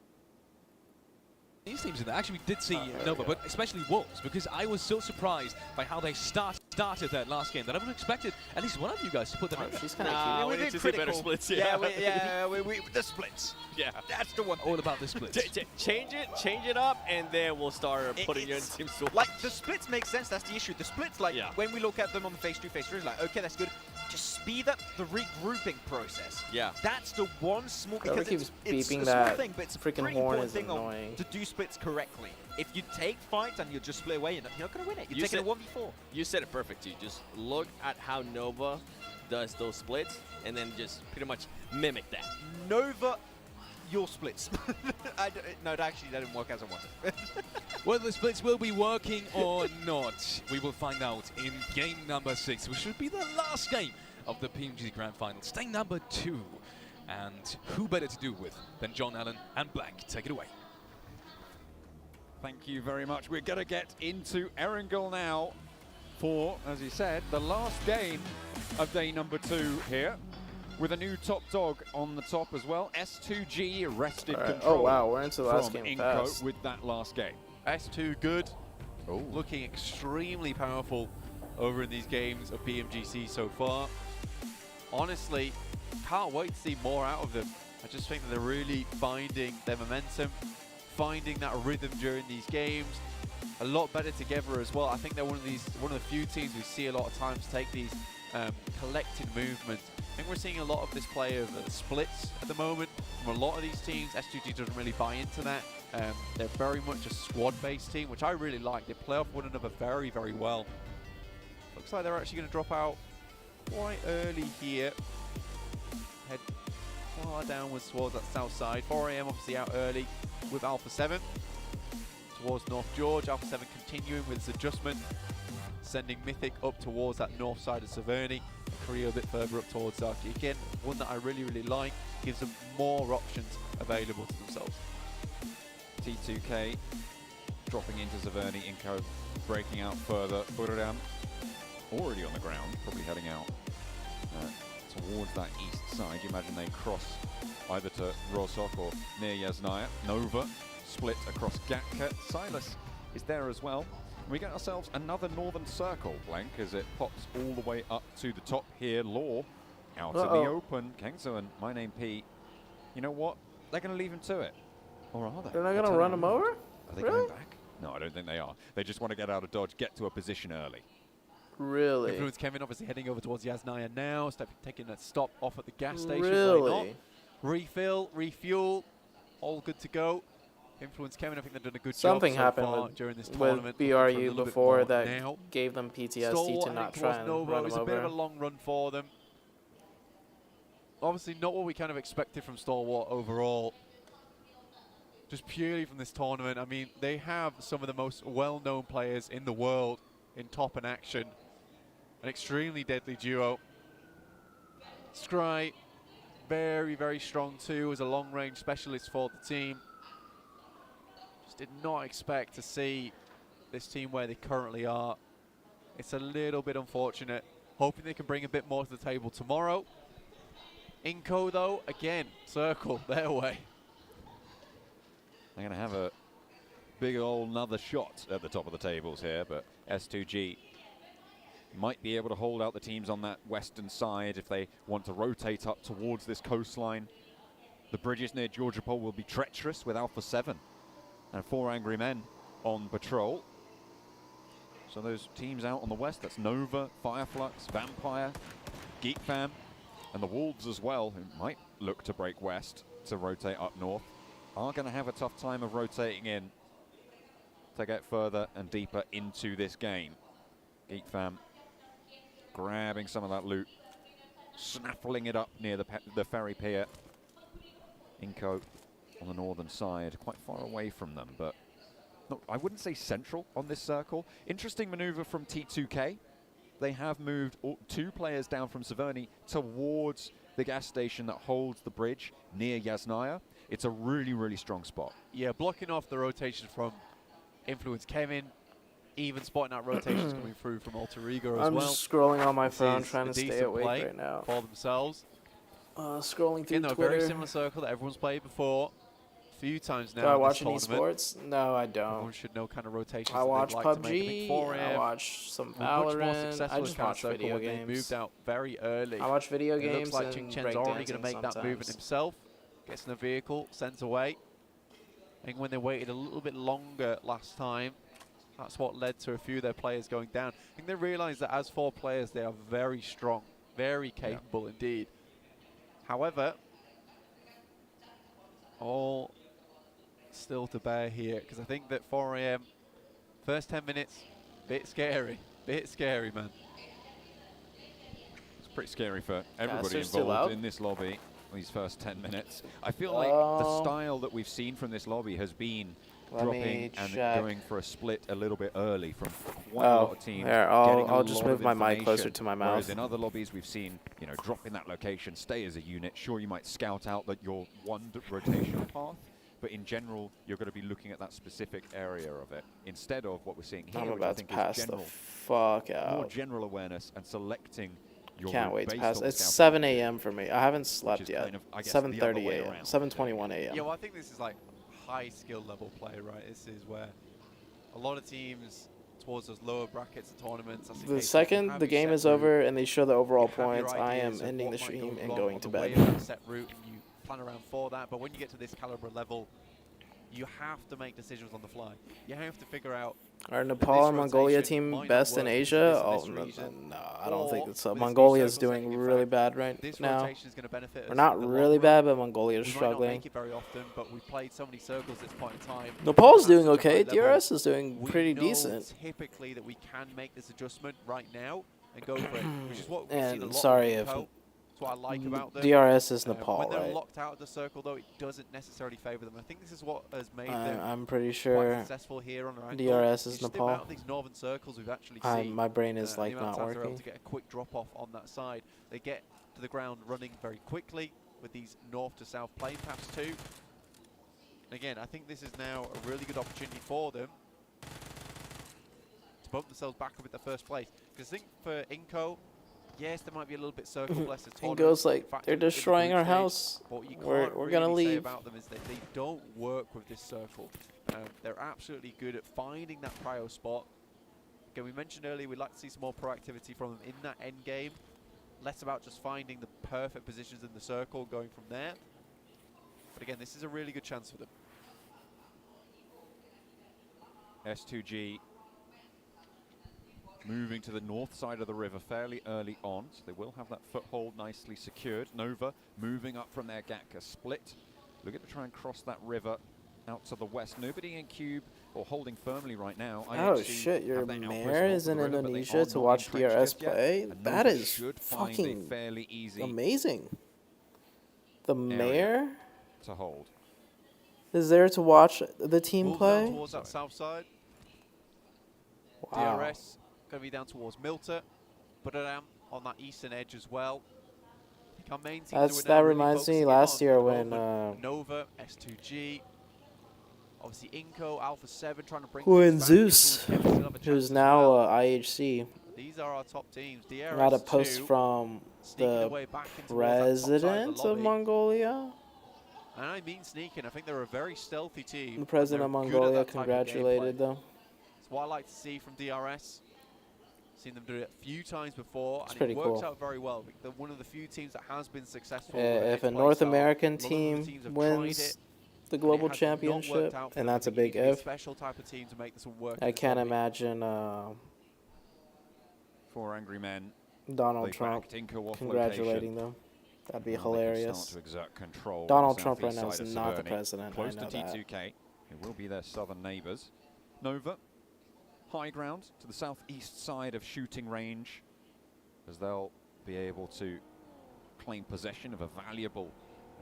[SPEAKER 12] These teams in there, actually we did see Nova, but especially Wolves, because I was so surprised by how they started that last game that I would have expected at least one of you guys to put them in.
[SPEAKER 1] She's kind of cute.
[SPEAKER 3] We need to see better splits.
[SPEAKER 4] The splits.
[SPEAKER 3] Yeah,
[SPEAKER 4] that's the one.
[SPEAKER 12] All about the splits.
[SPEAKER 3] Change it up, and then we'll start putting your teams to
[SPEAKER 4] like the splits make sense. That's the issue. The splits, like when we look at them on the phase 2, phase 3, it's like okay, that's good. Just speed up the regrouping process.
[SPEAKER 3] Yeah,
[SPEAKER 4] that's the one small
[SPEAKER 1] Whoever
[SPEAKER 4] because
[SPEAKER 1] keeps
[SPEAKER 4] it's
[SPEAKER 1] beeping
[SPEAKER 4] a small
[SPEAKER 1] that
[SPEAKER 4] thing, but it's a
[SPEAKER 1] freaking
[SPEAKER 4] pretty
[SPEAKER 1] horn
[SPEAKER 4] important
[SPEAKER 1] is
[SPEAKER 4] thing
[SPEAKER 1] annoying.
[SPEAKER 4] to do splits correctly. If you take fights and you just split away, you're not going to win it. You're taking a 1v4.
[SPEAKER 3] You said it perfect. You just look at how Nova does those splits, and then just pretty much mimic that.
[SPEAKER 4] Nova, your splits. No, that didn't work as I wanted.
[SPEAKER 12] Whether the splits will be working or not, we will find out in game number 6, which should be the last game of the PMGC Grand Finals. Day number 2. And who better to do with than John Allen and Black? Take it away.
[SPEAKER 5] Thank you very much. We're going to get into Erangel now for, as he said, the last game of day number 2 here, with a new top dog on the top as well. S2G wrested control.
[SPEAKER 1] Oh wow, we're into the last
[SPEAKER 5] from
[SPEAKER 1] game
[SPEAKER 5] Inco
[SPEAKER 1] fast.
[SPEAKER 5] with that last game.
[SPEAKER 2] S2 good, looking extremely powerful over in these games of PMGC so far. Honestly, can't wait to see more out of them. I just think that they're really finding their momentum, finding that rhythm during these games. A lot better together as well. I think they're one of the few teams we see a lot of times take these collected movement. I think we're seeing a lot of this play of splits at the moment from a lot of these teams. S2G doesn't really buy into that. They're very much a squad-based team, which I really like. They play off one another very, very well. Looks like they're actually going to drop out quite early here. Head far downwards towards that south side. 4 AM obviously out early with Alpha 7 towards North George. Alpha 7 continuing with its adjustment, sending Mythic up towards that north side of Severny. Korea a bit further up towards Zaki. Again, one that I really, really like. Gives them more options available to themselves.
[SPEAKER 5] T2K dropping into Severny. Inco breaking out further. Buradam already on the ground, probably heading out towards that east side. You imagine they cross either to Rosok or near Yasnaya. Nova split across Gatka. Silas is there as well. And we get ourselves another northern circle, Blank, as it pops all the way up to the top here. Law out in the open. Kengso and My Name P. You know what? They're going to leave him to it. Or are they?
[SPEAKER 1] They're not going to run him over?
[SPEAKER 5] Are they going back? No, I don't think they are. They just want to get out of dodge, get to a position early.
[SPEAKER 1] Really?
[SPEAKER 2] Influence Kevin obviously heading over towards Yasnaya now, taking a stop off at the gas station.
[SPEAKER 1] Really?
[SPEAKER 2] Why not? Refill, refuel, all good to go. Influence Kevin, I think they've done a good
[SPEAKER 1] Something
[SPEAKER 2] job so far
[SPEAKER 1] happened
[SPEAKER 2] during this
[SPEAKER 1] with
[SPEAKER 2] tournament.
[SPEAKER 1] BRU before that
[SPEAKER 2] now.
[SPEAKER 1] gave them PTSD
[SPEAKER 2] Stalwart
[SPEAKER 1] to not
[SPEAKER 2] heading
[SPEAKER 1] try
[SPEAKER 2] towards
[SPEAKER 1] and
[SPEAKER 2] Nova.
[SPEAKER 1] run
[SPEAKER 2] It was
[SPEAKER 1] him
[SPEAKER 2] a bit of
[SPEAKER 1] over.
[SPEAKER 2] a long run for them. Obviously not what we kind of expected from Stalwart overall. Just purely from this tournament. I mean, they have some of the most well-known players in the world in top and action. An extremely deadly duo. Scry, very, very strong too as a long-range specialist for the team. Just did not expect to see this team where they currently are. It's a little bit unfortunate. Hoping they can bring a bit more to the table tomorrow. Inco though, again, circle their way.
[SPEAKER 5] They're going to have a big old another shot at the top of the tables here, but S2G might be able to hold out the teams on that western side if they want to rotate up towards this coastline. The bridges near Georgia Pole will be treacherous with Alpha 7 and 4 angry men on patrol. So those teams out on the west, that's Nova, Fireflux, Vampire, Geek Fam, and the Wolves as well, who might look to break west to rotate up north, are going to have a tough time of rotating in to get further and deeper into this game. Geek Fam grabbing some of that loot, snaffling it up near the ferry pier. Inco on the northern side, quite far away from them, but no, I wouldn't say central on this circle. Interesting maneuver from T2K. They have moved 2 players down from Severny towards the gas station that holds the bridge near Yasnaya. It's a really, really strong spot.
[SPEAKER 2] Yeah, blocking off the rotation from Influence Kevin, even spotting out rotations coming through from Alter Ego as well.
[SPEAKER 1] I'm just scrolling on my
[SPEAKER 2] This
[SPEAKER 1] phone
[SPEAKER 2] is
[SPEAKER 1] trying
[SPEAKER 2] a
[SPEAKER 1] to stay
[SPEAKER 2] decent
[SPEAKER 1] awake
[SPEAKER 2] play
[SPEAKER 1] right now.
[SPEAKER 2] for themselves.
[SPEAKER 1] Scrolling through
[SPEAKER 2] Again, though, a
[SPEAKER 1] Twitter.
[SPEAKER 2] very similar circle that everyone's played before. A few times now.
[SPEAKER 1] Do I
[SPEAKER 2] in
[SPEAKER 1] watch
[SPEAKER 2] this
[SPEAKER 1] any
[SPEAKER 2] tournament.
[SPEAKER 1] sports? No, I don't.
[SPEAKER 2] Everyone should know kind of rotations.
[SPEAKER 1] I
[SPEAKER 2] that they'd
[SPEAKER 1] watch
[SPEAKER 2] like to make. I think
[SPEAKER 1] PUBG,
[SPEAKER 2] 4AM
[SPEAKER 1] I watch some
[SPEAKER 2] were much more
[SPEAKER 1] Valorant,
[SPEAKER 2] successful
[SPEAKER 1] I
[SPEAKER 2] in
[SPEAKER 1] just
[SPEAKER 2] kind of
[SPEAKER 1] watch
[SPEAKER 2] circle
[SPEAKER 1] video
[SPEAKER 2] when they
[SPEAKER 1] games.
[SPEAKER 2] moved out very early.
[SPEAKER 1] I watch video
[SPEAKER 2] It
[SPEAKER 1] games
[SPEAKER 2] looks like
[SPEAKER 1] and
[SPEAKER 2] Ching Chen's already going to make that movement
[SPEAKER 1] sometimes.
[SPEAKER 2] himself. Gets in a vehicle, sends away. I think when they waited a little bit longer last time, that's what led to a few of their players going down. I think they realized that as 4 players, they are very strong, very capable indeed. However, all still to bear here, because I think that 4 AM, first 10 minutes, bit scary, man.
[SPEAKER 5] It's pretty scary for everybody
[SPEAKER 1] Gankstars still
[SPEAKER 5] involved
[SPEAKER 1] out?
[SPEAKER 5] in this lobby, these first 10 minutes. I feel like the style that we've seen from this lobby has been
[SPEAKER 1] Let
[SPEAKER 5] dropping
[SPEAKER 1] me
[SPEAKER 5] and
[SPEAKER 1] check.
[SPEAKER 5] going for a split a little bit early from quite a lot of teams.
[SPEAKER 1] here,
[SPEAKER 5] getting a
[SPEAKER 1] I'll just
[SPEAKER 5] lot
[SPEAKER 1] move
[SPEAKER 5] of
[SPEAKER 1] my mic closer
[SPEAKER 5] information.
[SPEAKER 1] to my
[SPEAKER 5] Whereas
[SPEAKER 1] mouth.
[SPEAKER 5] in other lobbies we've seen, you know, drop in that location, stay as a unit. Sure, you might scout out that your one rotation path, but in general, you're going to be looking at that specific area of it instead of what we're seeing here,
[SPEAKER 1] I'm
[SPEAKER 5] which I
[SPEAKER 1] about to
[SPEAKER 5] think
[SPEAKER 1] pass
[SPEAKER 5] is
[SPEAKER 1] the
[SPEAKER 5] general,
[SPEAKER 1] fuck
[SPEAKER 5] more
[SPEAKER 1] out.
[SPEAKER 5] general awareness and selecting your
[SPEAKER 1] Can't
[SPEAKER 5] route
[SPEAKER 1] wait to
[SPEAKER 5] based
[SPEAKER 1] pass.
[SPEAKER 5] on the
[SPEAKER 1] It's
[SPEAKER 5] scouting
[SPEAKER 1] 7 a.m. for me. I haven't slept
[SPEAKER 5] is
[SPEAKER 1] yet.
[SPEAKER 5] kind of, I guess, the other
[SPEAKER 1] 7:30
[SPEAKER 5] way
[SPEAKER 1] a.m.
[SPEAKER 5] around.
[SPEAKER 1] 7:21 a.m.
[SPEAKER 2] Yeah, well, I think this is like high skill level play, right? This is where a lot of teams towards those lower brackets of tournaments. that's
[SPEAKER 1] The
[SPEAKER 2] case of
[SPEAKER 1] second
[SPEAKER 2] have
[SPEAKER 1] the
[SPEAKER 2] your
[SPEAKER 1] game
[SPEAKER 2] set
[SPEAKER 1] is
[SPEAKER 2] route,
[SPEAKER 1] over and they show the overall
[SPEAKER 2] you have your
[SPEAKER 1] points, I
[SPEAKER 2] ideas
[SPEAKER 1] am
[SPEAKER 2] of
[SPEAKER 1] ending
[SPEAKER 2] what
[SPEAKER 1] the
[SPEAKER 2] might go
[SPEAKER 1] stream and
[SPEAKER 2] wrong
[SPEAKER 1] going
[SPEAKER 2] on
[SPEAKER 1] to
[SPEAKER 2] the way
[SPEAKER 1] bed.
[SPEAKER 2] of that set route, and you plan around for that. But when you get to this caliber level, you have to make decisions on the fly. You have to figure out.
[SPEAKER 1] Are Nepal and Mongolia team best in Asia? Oh, no, I don't think so. Mongolia is doing really bad right now. We're not really bad, but Mongolia is struggling.
[SPEAKER 2] Very often, but we played so many circles at this point in time.
[SPEAKER 1] Nepal's doing okay. DRS is doing pretty decent.
[SPEAKER 2] Typically, that we can make this adjustment right now and go for it, which is what we've seen a lot.
[SPEAKER 1] Sorry if
[SPEAKER 2] what I like about them.
[SPEAKER 1] DRS is Nepal,
[SPEAKER 2] when they're
[SPEAKER 1] right?
[SPEAKER 2] locked out of the circle, though, it doesn't necessarily favor them. I think this is what has made them
[SPEAKER 1] I'm pretty sure
[SPEAKER 2] quite successful here on Erangel.
[SPEAKER 1] DRS is
[SPEAKER 2] It's
[SPEAKER 1] Nepal.
[SPEAKER 2] The amount of these northern circles we've actually seen.
[SPEAKER 1] My brain is like
[SPEAKER 2] the amount
[SPEAKER 1] not
[SPEAKER 2] of times they're able
[SPEAKER 1] working.
[SPEAKER 2] to get a quick drop off on that side. They get to the ground running very quickly with these north to south plane paths too. Again, I think this is now a really good opportunity for them to bump themselves back up at the first place. Because I think for Inco, yes, there might be a little bit circle less.
[SPEAKER 1] Inco's like, they're destroying our house. We're gonna leave.
[SPEAKER 2] Say about them is that they don't work with this circle. They're absolutely good at finding that prio spot. Again, we mentioned earlier we'd like to see some more proactivity from them in that end game. Less about just finding the perfect positions in the circle, going from there. But again, this is a really good chance for them.
[SPEAKER 5] S2G moving to the north side of the river fairly early on, so they will have that foothold nicely secured. Nova moving up from their Gatka split, looking to try and cross that river out to the west. Nobody in cube or holding firmly right now.
[SPEAKER 1] Oh shit, your mayor is in Indonesia to watch DRS play? That is fucking
[SPEAKER 5] fairly easy
[SPEAKER 1] amazing. The mayor
[SPEAKER 5] to hold
[SPEAKER 1] is there to watch the team play?
[SPEAKER 2] Towards that south side.
[SPEAKER 1] Wow.
[SPEAKER 2] DRS going to be down towards Milta, but on that eastern edge as well. I think our main teams
[SPEAKER 1] That reminds me last year when
[SPEAKER 2] Nova, S2G, obviously Inco, Alpha 7 trying to bring
[SPEAKER 1] when Zeus, who's now IHC.
[SPEAKER 2] These are our top teams.
[SPEAKER 1] I got a post from the president of Mongolia.
[SPEAKER 2] And I mean sneaking. I think they're a very stealthy team.
[SPEAKER 1] The president of Mongolia congratulated them.
[SPEAKER 2] That's what I like to see from DRS. Seen them do it a few times before,
[SPEAKER 1] It's
[SPEAKER 2] and
[SPEAKER 1] pretty
[SPEAKER 2] it works
[SPEAKER 1] cool.
[SPEAKER 2] out very well. They're one of the few teams that has been successful.
[SPEAKER 1] If a North American team wins the global championship, and that's a big if,
[SPEAKER 2] special type of team to make this one work.
[SPEAKER 1] I can't imagine
[SPEAKER 5] Four Angry Men.
[SPEAKER 1] Donald Trump congratulating them. That'd be hilarious. Donald Trump right now is not the president.
[SPEAKER 5] Close
[SPEAKER 1] I know
[SPEAKER 5] to
[SPEAKER 1] that.
[SPEAKER 5] T2K. It will be their southern neighbours. Nova, high ground to the southeast side of shooting range, as they'll be able to claim possession of a valuable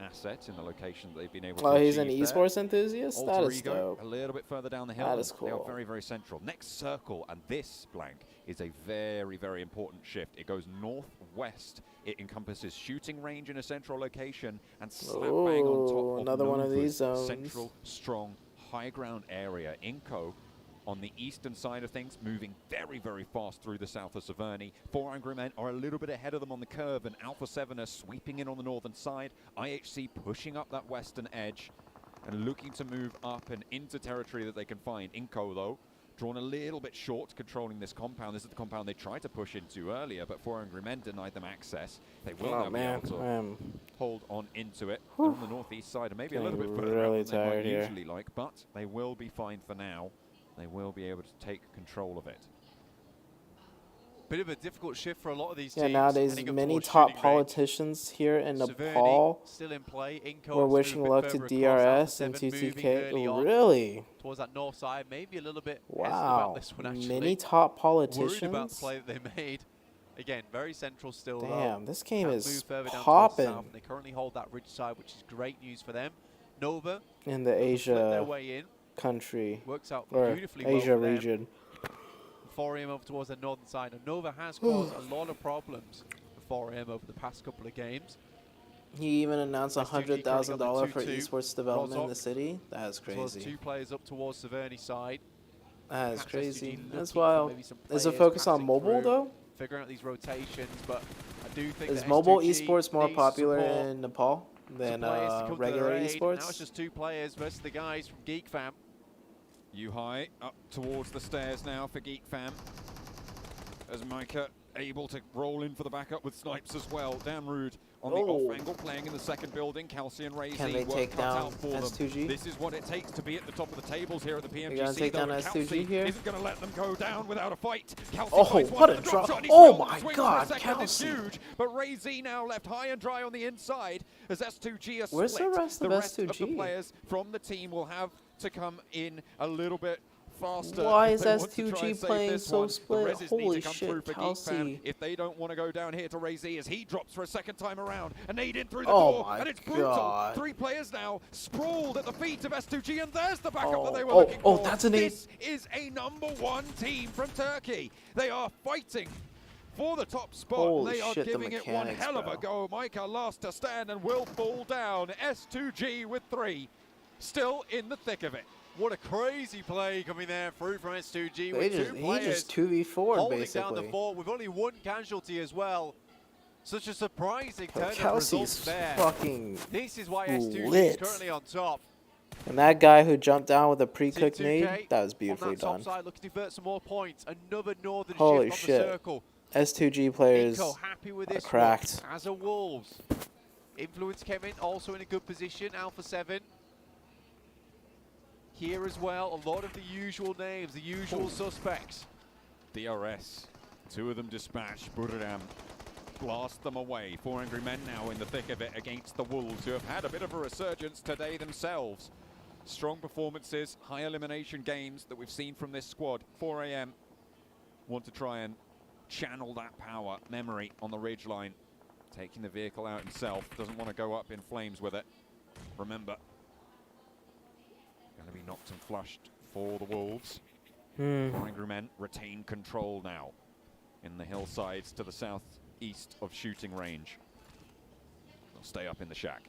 [SPEAKER 5] asset in the location that they've been able to achieve.
[SPEAKER 1] He's an esports enthusiast? That is dope.
[SPEAKER 5] A little bit further down the hill.
[SPEAKER 1] That is
[SPEAKER 5] They are
[SPEAKER 1] cool.
[SPEAKER 5] very, very central. Next circle, and this blank is a very, very important shift. It goes northwest. It encompasses shooting range in a central location and slap bang on top of
[SPEAKER 1] another one of
[SPEAKER 5] Nova's
[SPEAKER 1] these zones.
[SPEAKER 5] central, strong, high ground area. Inco on the eastern side of things, moving very, very fast through the south of Severny. Four Angry Men are a little bit ahead of them on the curve, and Alpha 7 are sweeping in on the northern side. IHC pushing up that western edge and looking to move up and into territory that they can find. Inco, though, drawn a little bit short controlling this compound. This is the compound they tried to push into earlier, but Four Angry Men denied them access. They will now be able to hold on into it. They're on the northeast side, and maybe a little bit further
[SPEAKER 1] really
[SPEAKER 5] out than they might
[SPEAKER 1] tired here.
[SPEAKER 5] usually like, but they will be fine for now. They will be able to take control of it.
[SPEAKER 2] Bit of a difficult shift for a lot of these
[SPEAKER 1] Yeah,
[SPEAKER 2] teams.
[SPEAKER 1] nowadays
[SPEAKER 2] heading up
[SPEAKER 1] many
[SPEAKER 2] towards
[SPEAKER 1] top
[SPEAKER 2] shooting range.
[SPEAKER 1] politicians here in
[SPEAKER 2] Severny
[SPEAKER 1] Nepal
[SPEAKER 2] still in play. Inco
[SPEAKER 1] were
[SPEAKER 2] has
[SPEAKER 1] wishing
[SPEAKER 2] moved a
[SPEAKER 1] luck
[SPEAKER 2] bit
[SPEAKER 1] to
[SPEAKER 2] further across,
[SPEAKER 1] DRS and
[SPEAKER 2] Alpha 7 moving
[SPEAKER 1] T2K.
[SPEAKER 2] early on
[SPEAKER 1] Really?
[SPEAKER 2] towards that north side. Maybe a little bit hesitant
[SPEAKER 1] Wow.
[SPEAKER 2] about this one, actually.
[SPEAKER 1] Many top
[SPEAKER 2] Worried about the
[SPEAKER 1] politicians.
[SPEAKER 2] play that they made. Again, very central still.
[SPEAKER 1] Damn,
[SPEAKER 2] though.
[SPEAKER 1] this game
[SPEAKER 2] Can
[SPEAKER 1] is
[SPEAKER 2] move further down towards the
[SPEAKER 1] popping.
[SPEAKER 2] south, and they currently hold that ridge side, which is great news for them. Nova
[SPEAKER 1] In the
[SPEAKER 2] flip their
[SPEAKER 1] Asia
[SPEAKER 2] way in.
[SPEAKER 1] country,
[SPEAKER 2] Works out
[SPEAKER 1] or
[SPEAKER 2] beautifully well
[SPEAKER 1] Asia
[SPEAKER 2] for them.
[SPEAKER 1] region.
[SPEAKER 2] Four-AM over towards the northern side. And Nova has caused a lot of problems for 4AM over the past couple of games.
[SPEAKER 1] He even announced
[SPEAKER 2] S2G
[SPEAKER 1] $100,000 for
[SPEAKER 2] currently
[SPEAKER 1] esports development in the
[SPEAKER 2] Rozok,
[SPEAKER 1] city. That is
[SPEAKER 2] As well as
[SPEAKER 1] crazy.
[SPEAKER 2] 2 players up towards Severny side.
[SPEAKER 1] That is
[SPEAKER 2] Perhaps
[SPEAKER 1] crazy.
[SPEAKER 2] SGG
[SPEAKER 1] That's
[SPEAKER 2] looking for
[SPEAKER 1] wild.
[SPEAKER 2] maybe some
[SPEAKER 1] Is it
[SPEAKER 2] players
[SPEAKER 1] focused on
[SPEAKER 2] passing
[SPEAKER 1] mobile
[SPEAKER 2] through,
[SPEAKER 1] though?
[SPEAKER 2] Figuring out these rotations, but I do think
[SPEAKER 1] Is
[SPEAKER 2] that
[SPEAKER 1] mobile
[SPEAKER 2] S2G
[SPEAKER 1] esports more
[SPEAKER 2] needs
[SPEAKER 1] popular
[SPEAKER 2] support.
[SPEAKER 1] in Nepal than
[SPEAKER 2] Some players to come to their
[SPEAKER 1] regular
[SPEAKER 2] aid. Now it's
[SPEAKER 1] esports?
[SPEAKER 2] just 2 players versus the guys from Geek Fam.
[SPEAKER 5] U-High up towards the stairs now for Geek Fam. As Micah able to roll in for the backup with snipes as well. Damn rude on the off angle, playing in the second building. Kelsey and Razy
[SPEAKER 1] Can they take down S2G?
[SPEAKER 5] This is what it takes to be at the top of the tables here at the PMGC.
[SPEAKER 1] They're gonna take down S2G here?
[SPEAKER 5] Isn't going to let them go down without a fight. Kelsey
[SPEAKER 1] Oh,
[SPEAKER 5] finds
[SPEAKER 1] what
[SPEAKER 5] one
[SPEAKER 1] a
[SPEAKER 5] with the drop
[SPEAKER 1] drop.
[SPEAKER 5] shot. He's
[SPEAKER 1] Oh
[SPEAKER 5] filled.
[SPEAKER 1] my
[SPEAKER 5] Swings
[SPEAKER 1] God,
[SPEAKER 5] for a second. It's
[SPEAKER 1] Kelsey.
[SPEAKER 5] huge, but Razy now left high and dry on the inside as S2G are
[SPEAKER 1] Where's the
[SPEAKER 5] split.
[SPEAKER 1] rest of
[SPEAKER 5] the rest of the
[SPEAKER 1] S2G?
[SPEAKER 5] players from the team will have to come in a little bit faster.
[SPEAKER 1] Why
[SPEAKER 5] if
[SPEAKER 1] is
[SPEAKER 5] they want to try
[SPEAKER 1] S2G
[SPEAKER 5] and save
[SPEAKER 1] playing
[SPEAKER 5] this
[SPEAKER 1] so
[SPEAKER 5] one.
[SPEAKER 1] split?
[SPEAKER 5] The reses need
[SPEAKER 1] Holy
[SPEAKER 5] to come
[SPEAKER 1] shit,
[SPEAKER 5] through for Geekfan
[SPEAKER 1] Kelsey.
[SPEAKER 5] if they don't want to go down here to Razy as he drops for a second time around. A nade in through the
[SPEAKER 1] Oh
[SPEAKER 5] door,
[SPEAKER 1] my
[SPEAKER 5] and it's brutal.
[SPEAKER 1] God.
[SPEAKER 5] 3 players now sprawled at the feet of S2G, and there's the backup that they were
[SPEAKER 1] Oh,
[SPEAKER 5] looking
[SPEAKER 1] oh,
[SPEAKER 5] for.
[SPEAKER 1] that's a nade.
[SPEAKER 5] This is a #1 team from Turkey. They are fighting for the top spot.
[SPEAKER 1] Holy
[SPEAKER 5] They are
[SPEAKER 1] shit, the
[SPEAKER 5] giving it one
[SPEAKER 1] mechanics,
[SPEAKER 5] hell of a
[SPEAKER 1] bro.
[SPEAKER 5] go. Micah last to stand and will fall down. S2G with 3, still in the thick of it.
[SPEAKER 2] What a crazy play coming there through from S2G
[SPEAKER 1] They
[SPEAKER 2] with
[SPEAKER 1] just,
[SPEAKER 2] 2
[SPEAKER 1] he
[SPEAKER 2] players
[SPEAKER 1] just 2v4
[SPEAKER 2] holding
[SPEAKER 1] basically.
[SPEAKER 2] down the fort with only 1 casualty as well. Such a surprising
[SPEAKER 1] But
[SPEAKER 2] turn of
[SPEAKER 1] Kelsey's
[SPEAKER 2] results there.
[SPEAKER 1] fucking
[SPEAKER 2] This is why S2G is
[SPEAKER 1] lit.
[SPEAKER 2] currently on top.
[SPEAKER 1] And that guy who jumped down with a pre-cooked
[SPEAKER 2] T2K
[SPEAKER 1] nade, that was
[SPEAKER 2] on
[SPEAKER 1] beautifully
[SPEAKER 2] that top
[SPEAKER 1] done.
[SPEAKER 2] side looking to convert some more points. Another northern
[SPEAKER 1] Holy
[SPEAKER 2] shift on
[SPEAKER 1] shit.
[SPEAKER 2] the circle.
[SPEAKER 1] S2G players
[SPEAKER 2] Nico happy with
[SPEAKER 1] are
[SPEAKER 2] this
[SPEAKER 1] cracked.
[SPEAKER 2] one. As a Wolves. Influence came in also in a good position. Alpha 7. Here as well, a lot of the usual names, the usual suspects.
[SPEAKER 5] DRS, 2 of them dispatched. Buradam blast them away. 4 angry men now in the thick of it against the Wolves, who have had a bit of a resurgence today themselves. Strong performances, high elimination games that we've seen from this squad. 4 AM want to try and channel that power, memory on the ridgeline. Taking the vehicle out himself, doesn't want to go up in flames with it. Remember, going to be knocked and flushed for the Wolves. 4 angry men retain control now in the hillsides to the southeast of shooting range. They'll stay up in the shack.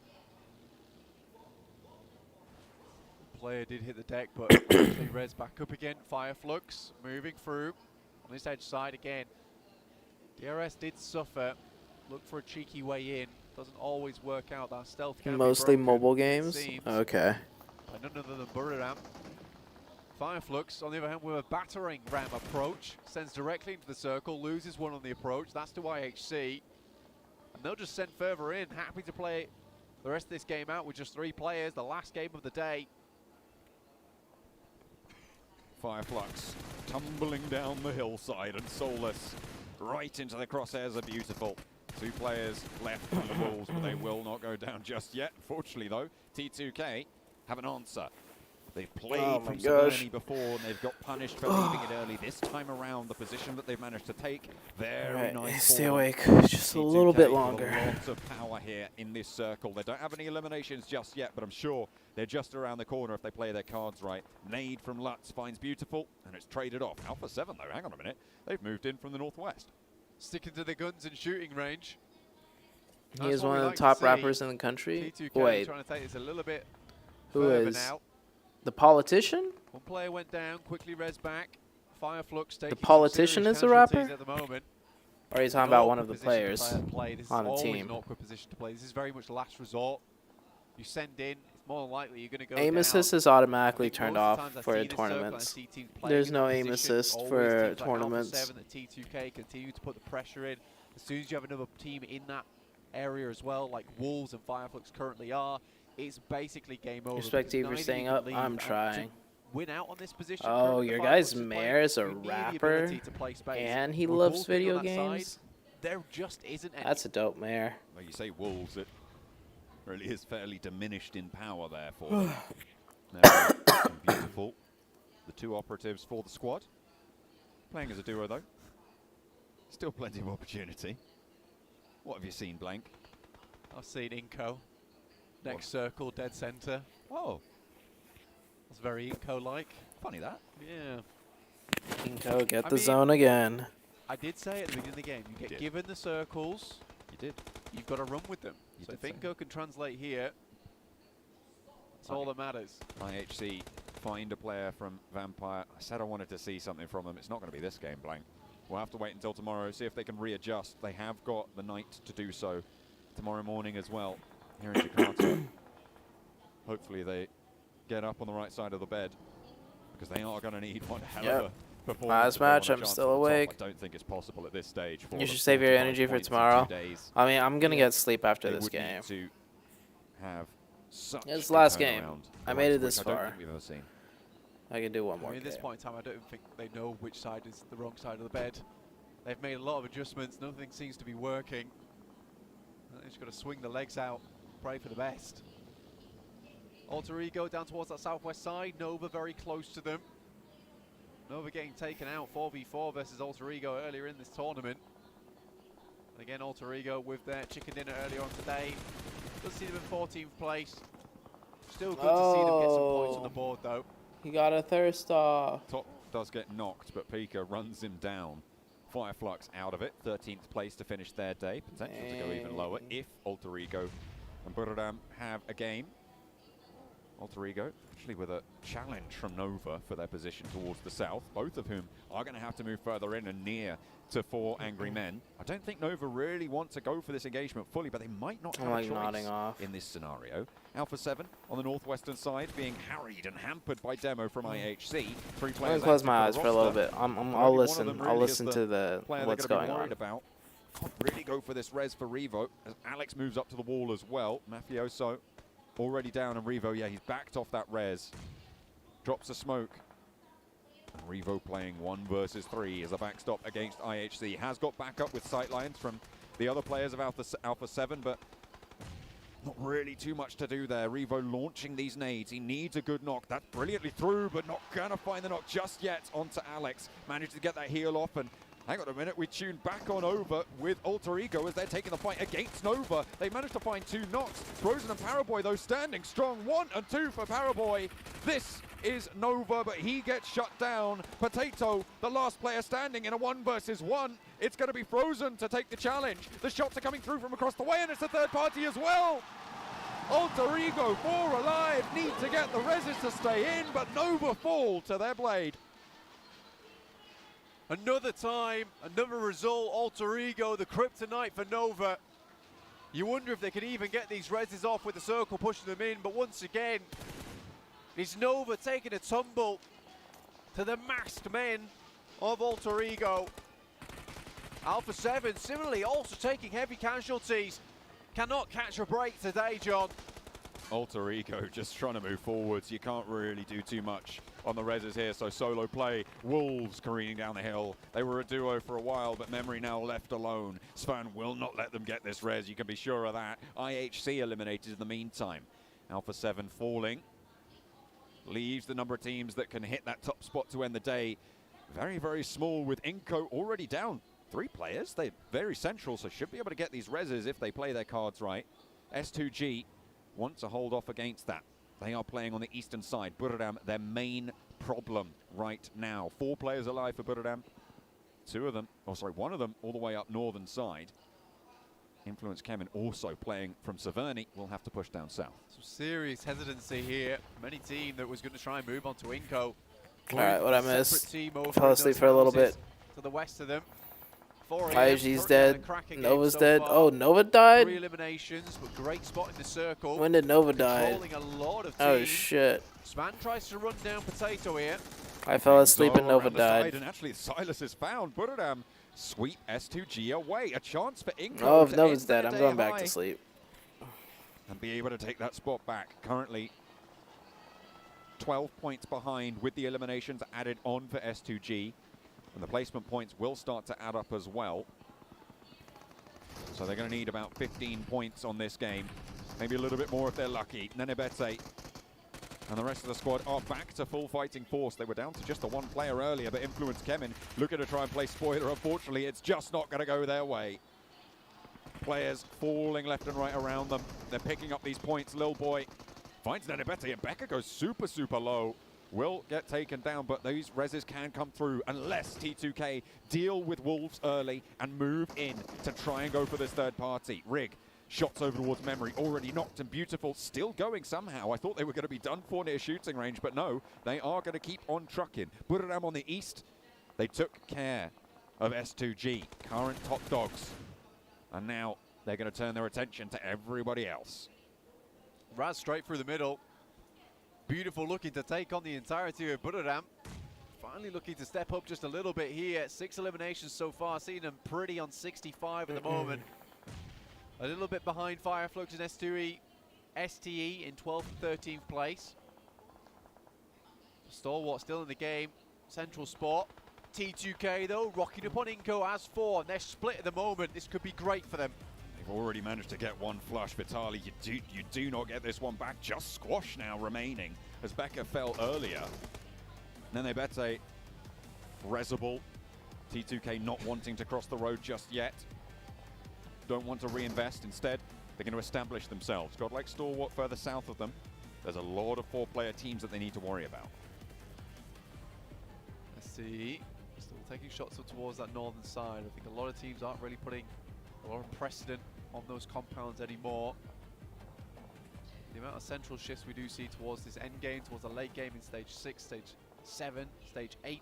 [SPEAKER 2] Player did hit the deck, but eventually res back up again. Fireflux moving through on this edge side again. DRS did suffer. Look for a cheeky way in. Doesn't always work out. That stealth can be
[SPEAKER 1] Mostly
[SPEAKER 2] broken,
[SPEAKER 1] mobile
[SPEAKER 2] it
[SPEAKER 1] games?
[SPEAKER 2] seems.
[SPEAKER 1] Okay.
[SPEAKER 2] By none other than Buradam. Fireflux, on the other hand, with a battering ram approach, sends directly into the circle, loses one on the approach. That's to IHC. And they'll just send further in. Happy to play the rest of this game out with just 3 players. The last game of the day.
[SPEAKER 5] Fireflux tumbling down the hillside, and Soulless right into the crosshairs are beautiful. 2 players left from the Wolves, but they will not go down just yet. Fortunately, though, T2K have an answer. They've played from Severny before, and they've got punished for leaving it early. This time around, the position that they've managed to take, very nice.
[SPEAKER 1] Stay
[SPEAKER 5] for them.
[SPEAKER 1] awake just a little
[SPEAKER 5] T2K
[SPEAKER 1] bit
[SPEAKER 5] with
[SPEAKER 1] longer.
[SPEAKER 5] Lots of power here in this circle. They don't have any eliminations just yet, but I'm sure they're just around the corner if they play their cards right. Nade from Lutz finds beautiful, and it's traded off. Alpha 7, though, hang on a minute. They've moved in from the northwest.
[SPEAKER 2] Sticking to the guns and shooting range.
[SPEAKER 1] He
[SPEAKER 2] That's
[SPEAKER 1] is
[SPEAKER 2] what
[SPEAKER 1] one
[SPEAKER 2] we
[SPEAKER 1] of the
[SPEAKER 2] like to
[SPEAKER 1] top
[SPEAKER 2] see.
[SPEAKER 1] rappers in the country.
[SPEAKER 2] T2K
[SPEAKER 1] Wait,
[SPEAKER 2] trying to take this a little bit
[SPEAKER 1] who
[SPEAKER 2] further
[SPEAKER 1] is?
[SPEAKER 2] now.
[SPEAKER 1] The politician?
[SPEAKER 2] One player went down, quickly res back. Fireflux taking
[SPEAKER 1] The politician
[SPEAKER 2] some
[SPEAKER 1] is
[SPEAKER 2] serious
[SPEAKER 1] the rapper?
[SPEAKER 2] casualties at the moment.
[SPEAKER 1] Or are you talking
[SPEAKER 2] An
[SPEAKER 1] about one
[SPEAKER 2] awkward
[SPEAKER 1] of the
[SPEAKER 2] position
[SPEAKER 1] players
[SPEAKER 2] to play. This
[SPEAKER 1] on the
[SPEAKER 2] is always
[SPEAKER 1] team?
[SPEAKER 2] an awkward position to play. This is very much last resort. You send in, it's more than likely you're going to go
[SPEAKER 1] Aim
[SPEAKER 2] down.
[SPEAKER 1] assist is automatically
[SPEAKER 2] I think
[SPEAKER 1] turned
[SPEAKER 2] most of the
[SPEAKER 1] off
[SPEAKER 2] times I
[SPEAKER 1] for
[SPEAKER 2] see this circle, I
[SPEAKER 1] tournaments.
[SPEAKER 2] see teams playing
[SPEAKER 1] There's
[SPEAKER 2] in
[SPEAKER 1] no
[SPEAKER 2] that
[SPEAKER 1] aim
[SPEAKER 2] position.
[SPEAKER 1] assist
[SPEAKER 2] Always
[SPEAKER 1] for
[SPEAKER 2] teams like
[SPEAKER 1] tournaments.
[SPEAKER 2] Alpha 7 that T2K continue to put the pressure in. As soon as you have another team in that area as well, like Wolves and Fireflux currently are, it's basically game over.
[SPEAKER 1] Respect to you for
[SPEAKER 2] Neither
[SPEAKER 1] staying
[SPEAKER 2] can
[SPEAKER 1] up.
[SPEAKER 2] leave
[SPEAKER 1] I'm
[SPEAKER 2] and to
[SPEAKER 1] tring.
[SPEAKER 2] Win out on this position.
[SPEAKER 1] Oh,
[SPEAKER 2] currently
[SPEAKER 1] your
[SPEAKER 2] the
[SPEAKER 1] guy's
[SPEAKER 2] Fireflux are playing,
[SPEAKER 1] mayor is a
[SPEAKER 2] you need the
[SPEAKER 1] rapper,
[SPEAKER 2] ability to play space.
[SPEAKER 1] and he
[SPEAKER 2] With
[SPEAKER 1] loves
[SPEAKER 2] Wolves being
[SPEAKER 1] video
[SPEAKER 2] on that side,
[SPEAKER 1] games.
[SPEAKER 2] there just isn't any.
[SPEAKER 1] That's a dope mayor.
[SPEAKER 5] Like you say, Wolves, it really is fairly diminished in power there for them. Now, beautiful. The 2 operatives for the squad. Playing as a duo, though. Still plenty of opportunity. What have you seen, Blank?
[SPEAKER 2] I've seen Inco. Next circle, dead center.
[SPEAKER 5] Oh.
[SPEAKER 2] That's very Inco-like.
[SPEAKER 5] Funny that.
[SPEAKER 2] Yeah.
[SPEAKER 1] Inco, get
[SPEAKER 2] I
[SPEAKER 1] the
[SPEAKER 2] mean,
[SPEAKER 1] zone again.
[SPEAKER 2] I did say at the beginning of the game, you get given the circles.
[SPEAKER 5] You did.
[SPEAKER 2] You've got to run with them. So if Inco can translate here, that's all that matters.
[SPEAKER 5] IHC find a player from Vampire. I said I wanted to see something from them. It's not going to be this game, Blank. We'll have to wait until tomorrow, see if they can readjust. They have got the night to do so tomorrow morning as well here in Jakarta. Hopefully they get up on the right side of the bed, because they are going to need one hell of a performance.
[SPEAKER 1] Last match, I'm still awake.
[SPEAKER 5] I don't think it's possible at this stage.
[SPEAKER 1] You should save your energy for tomorrow. I mean, I'm gonna get sleep after this game.
[SPEAKER 5] To have such
[SPEAKER 1] It's the last
[SPEAKER 5] a
[SPEAKER 1] game.
[SPEAKER 5] turnaround,
[SPEAKER 1] I made it
[SPEAKER 5] which
[SPEAKER 1] this
[SPEAKER 5] I don't
[SPEAKER 1] far.
[SPEAKER 5] think we've ever seen.
[SPEAKER 1] I can do one
[SPEAKER 2] I
[SPEAKER 1] more
[SPEAKER 2] mean, at this
[SPEAKER 1] game.
[SPEAKER 2] point in time, I don't think they know which side is the wrong side of the bed. They've made a lot of adjustments. Nothing seems to be working. They've just got to swing the legs out, pray for the best. Alter Ego down towards that southwest side. Nova very close to them. Nova getting taken out 4v4 versus Alter Ego earlier in this tournament. And again, Alter Ego with their chicken dinner earlier on today. Good to see them in 14th place. Still good to see them get some points on the board, though.
[SPEAKER 1] He got a thirst off.
[SPEAKER 5] Top does get knocked, but Pika runs him down. Fireflux out of it. 13th place to finish their day. Potential to go even lower if Alter Ego and Buradam have a game. Alter Ego actually with a challenge from Nova for their position towards the south, both of whom are going to have to move further in and near to 4 angry men. I don't think Nova really want to go for this engagement fully, but they might not have a choice in this scenario. Alpha 7 on the northwestern side being harried and hampered by demo from IHC. 3 players.
[SPEAKER 1] I'm gonna close my eyes for a little bit. I'll listen. I'll listen to the what's going on.
[SPEAKER 5] About. Can't really go for this res for Revo as Alex moves up to the wall as well. Mafioso already down, and Revo, yeah, he's backed off that res. Drops a smoke. And Revo playing 1 versus 3 as a backstop against IHC. Has got backup with sightlines from the other players of Alpha 7, but not really too much to do there. Revo launching these nades. He needs a good knock. That's brilliantly through, but not gonna find the knock just yet onto Alex. Managed to get that heal off, and hang on a minute, we tuned back on over with Alter Ego as they're taking the fight against Nova. They managed to find 2 knocks. Frozen and Paraboy, though, standing strong. 1 and 2 for Paraboy. This is Nova, but he gets shut down. Potato, the last player standing in a 1 versus 1. It's going to be Frozen to take the challenge. The shots are coming through from across the way, and it's a third party as well. Alter Ego, 4 alive, need to get the reses to stay in, but Nova fall to their blade.
[SPEAKER 2] Another time, another result, Alter Ego, the kryptonite for Nova. You wonder if they can even get these reses off with the circle pushing them in, but once again, it's Nova taking a tumble to the masked men of Alter Ego. Alpha 7 similarly also taking heavy casualties. Cannot catch a break today, John.
[SPEAKER 5] Alter Ego just trying to move forwards. You can't really do too much on the reses here, so solo play. Wolves careening down the hill. They were a duo for a while, but Memory now left alone. Svan will not let them get this res, you can be sure of that. IHC eliminated in the meantime. Alpha 7 falling. Leaves the number of teams that can hit that top spot to end the day very, very small, with Inco already down 3 players. They're very central, so should be able to get these reses if they play their cards right. S2G want to hold off against that. They are playing on the eastern side. Buradam, their main problem right now. 4 players alive for Buradam. 2 of them, oh sorry, 1 of them all the way up northern side. Influence Kemen also playing from Severny. Will have to push down south.
[SPEAKER 2] Some serious hesitancy here from any team that was going to try and move on to Inco.
[SPEAKER 1] Alright, what I missed. Fell asleep for a little bit.
[SPEAKER 2] To the west of them.
[SPEAKER 1] IG's dead. Nova's dead. Oh, Nova died?
[SPEAKER 2] 3 eliminations, but great spot in the circle.
[SPEAKER 1] When did Nova die?
[SPEAKER 2] A lot of
[SPEAKER 1] Oh,
[SPEAKER 2] teams.
[SPEAKER 1] shit.
[SPEAKER 2] Svan tries to run down Potato here.
[SPEAKER 1] I fell asleep and Nova died.
[SPEAKER 5] And actually, Silas is found. Buradam sweep S2G away. A chance for Inco.
[SPEAKER 1] Oh, if
[SPEAKER 5] to
[SPEAKER 1] Nova's
[SPEAKER 5] end
[SPEAKER 1] dead,
[SPEAKER 5] the
[SPEAKER 1] I'm
[SPEAKER 5] day
[SPEAKER 1] going back
[SPEAKER 5] high
[SPEAKER 1] to sleep.
[SPEAKER 5] and be able to take that spot back. Currently 12 points behind with the eliminations added on for S2G. And the placement points will start to add up as well. So they're going to need about 15 points on this game. Maybe a little bit more if they're lucky. Nenebete and the rest of the squad are back to full fighting force. They were down to just the 1 player earlier, but Influence Kemen looking to try and play spoiler. Unfortunately, it's just not going to go their way. Players falling left and right around them. They're picking up these points. Lil Boy finds Nenebete, and Becca goes super, super low. Will get taken down, but these reses can come through unless T2K deal with Wolves early and move in to try and go for this third party. Rig, shots over towards Memory, already knocked and Beautiful, still going somehow. I thought they were going to be done for near shooting range, but no, they are going to keep on trucking. Buradam on the east, they took care of S2G, current top dogs, and now they're going to turn their attention to everybody else.
[SPEAKER 2] Raz straight through the middle. Beautiful looking to take on the entirety of Buradam. finally looking to step up just a little bit here. 6 eliminations so far, seeing them pretty on 65 at the moment. A little bit behind Fireflux and STE in 12th and 13th place. Stalwart still in the game. Central spot. T2K though, rocking up on Inco as 4. They're split at the moment. This could be great for them.
[SPEAKER 5] They've already managed to get one flush. Vitali, you do not get this one back. Just Squash now remaining as Becca fell earlier. Nenebete, Rezable, T2K not wanting to cross the road just yet. Don't want to reinvest. Instead, they're going to establish themselves. Godlike Stalwart further south of them. There's a lot of 4-player teams that they need to worry about.
[SPEAKER 2] Let's see. Still taking shots up towards that northern side. I think a lot of teams aren't really putting a lot of precedent on those compounds anymore. The amount of central shifts we do see towards this end game, towards the late game in stage 6, stage 7, stage 8.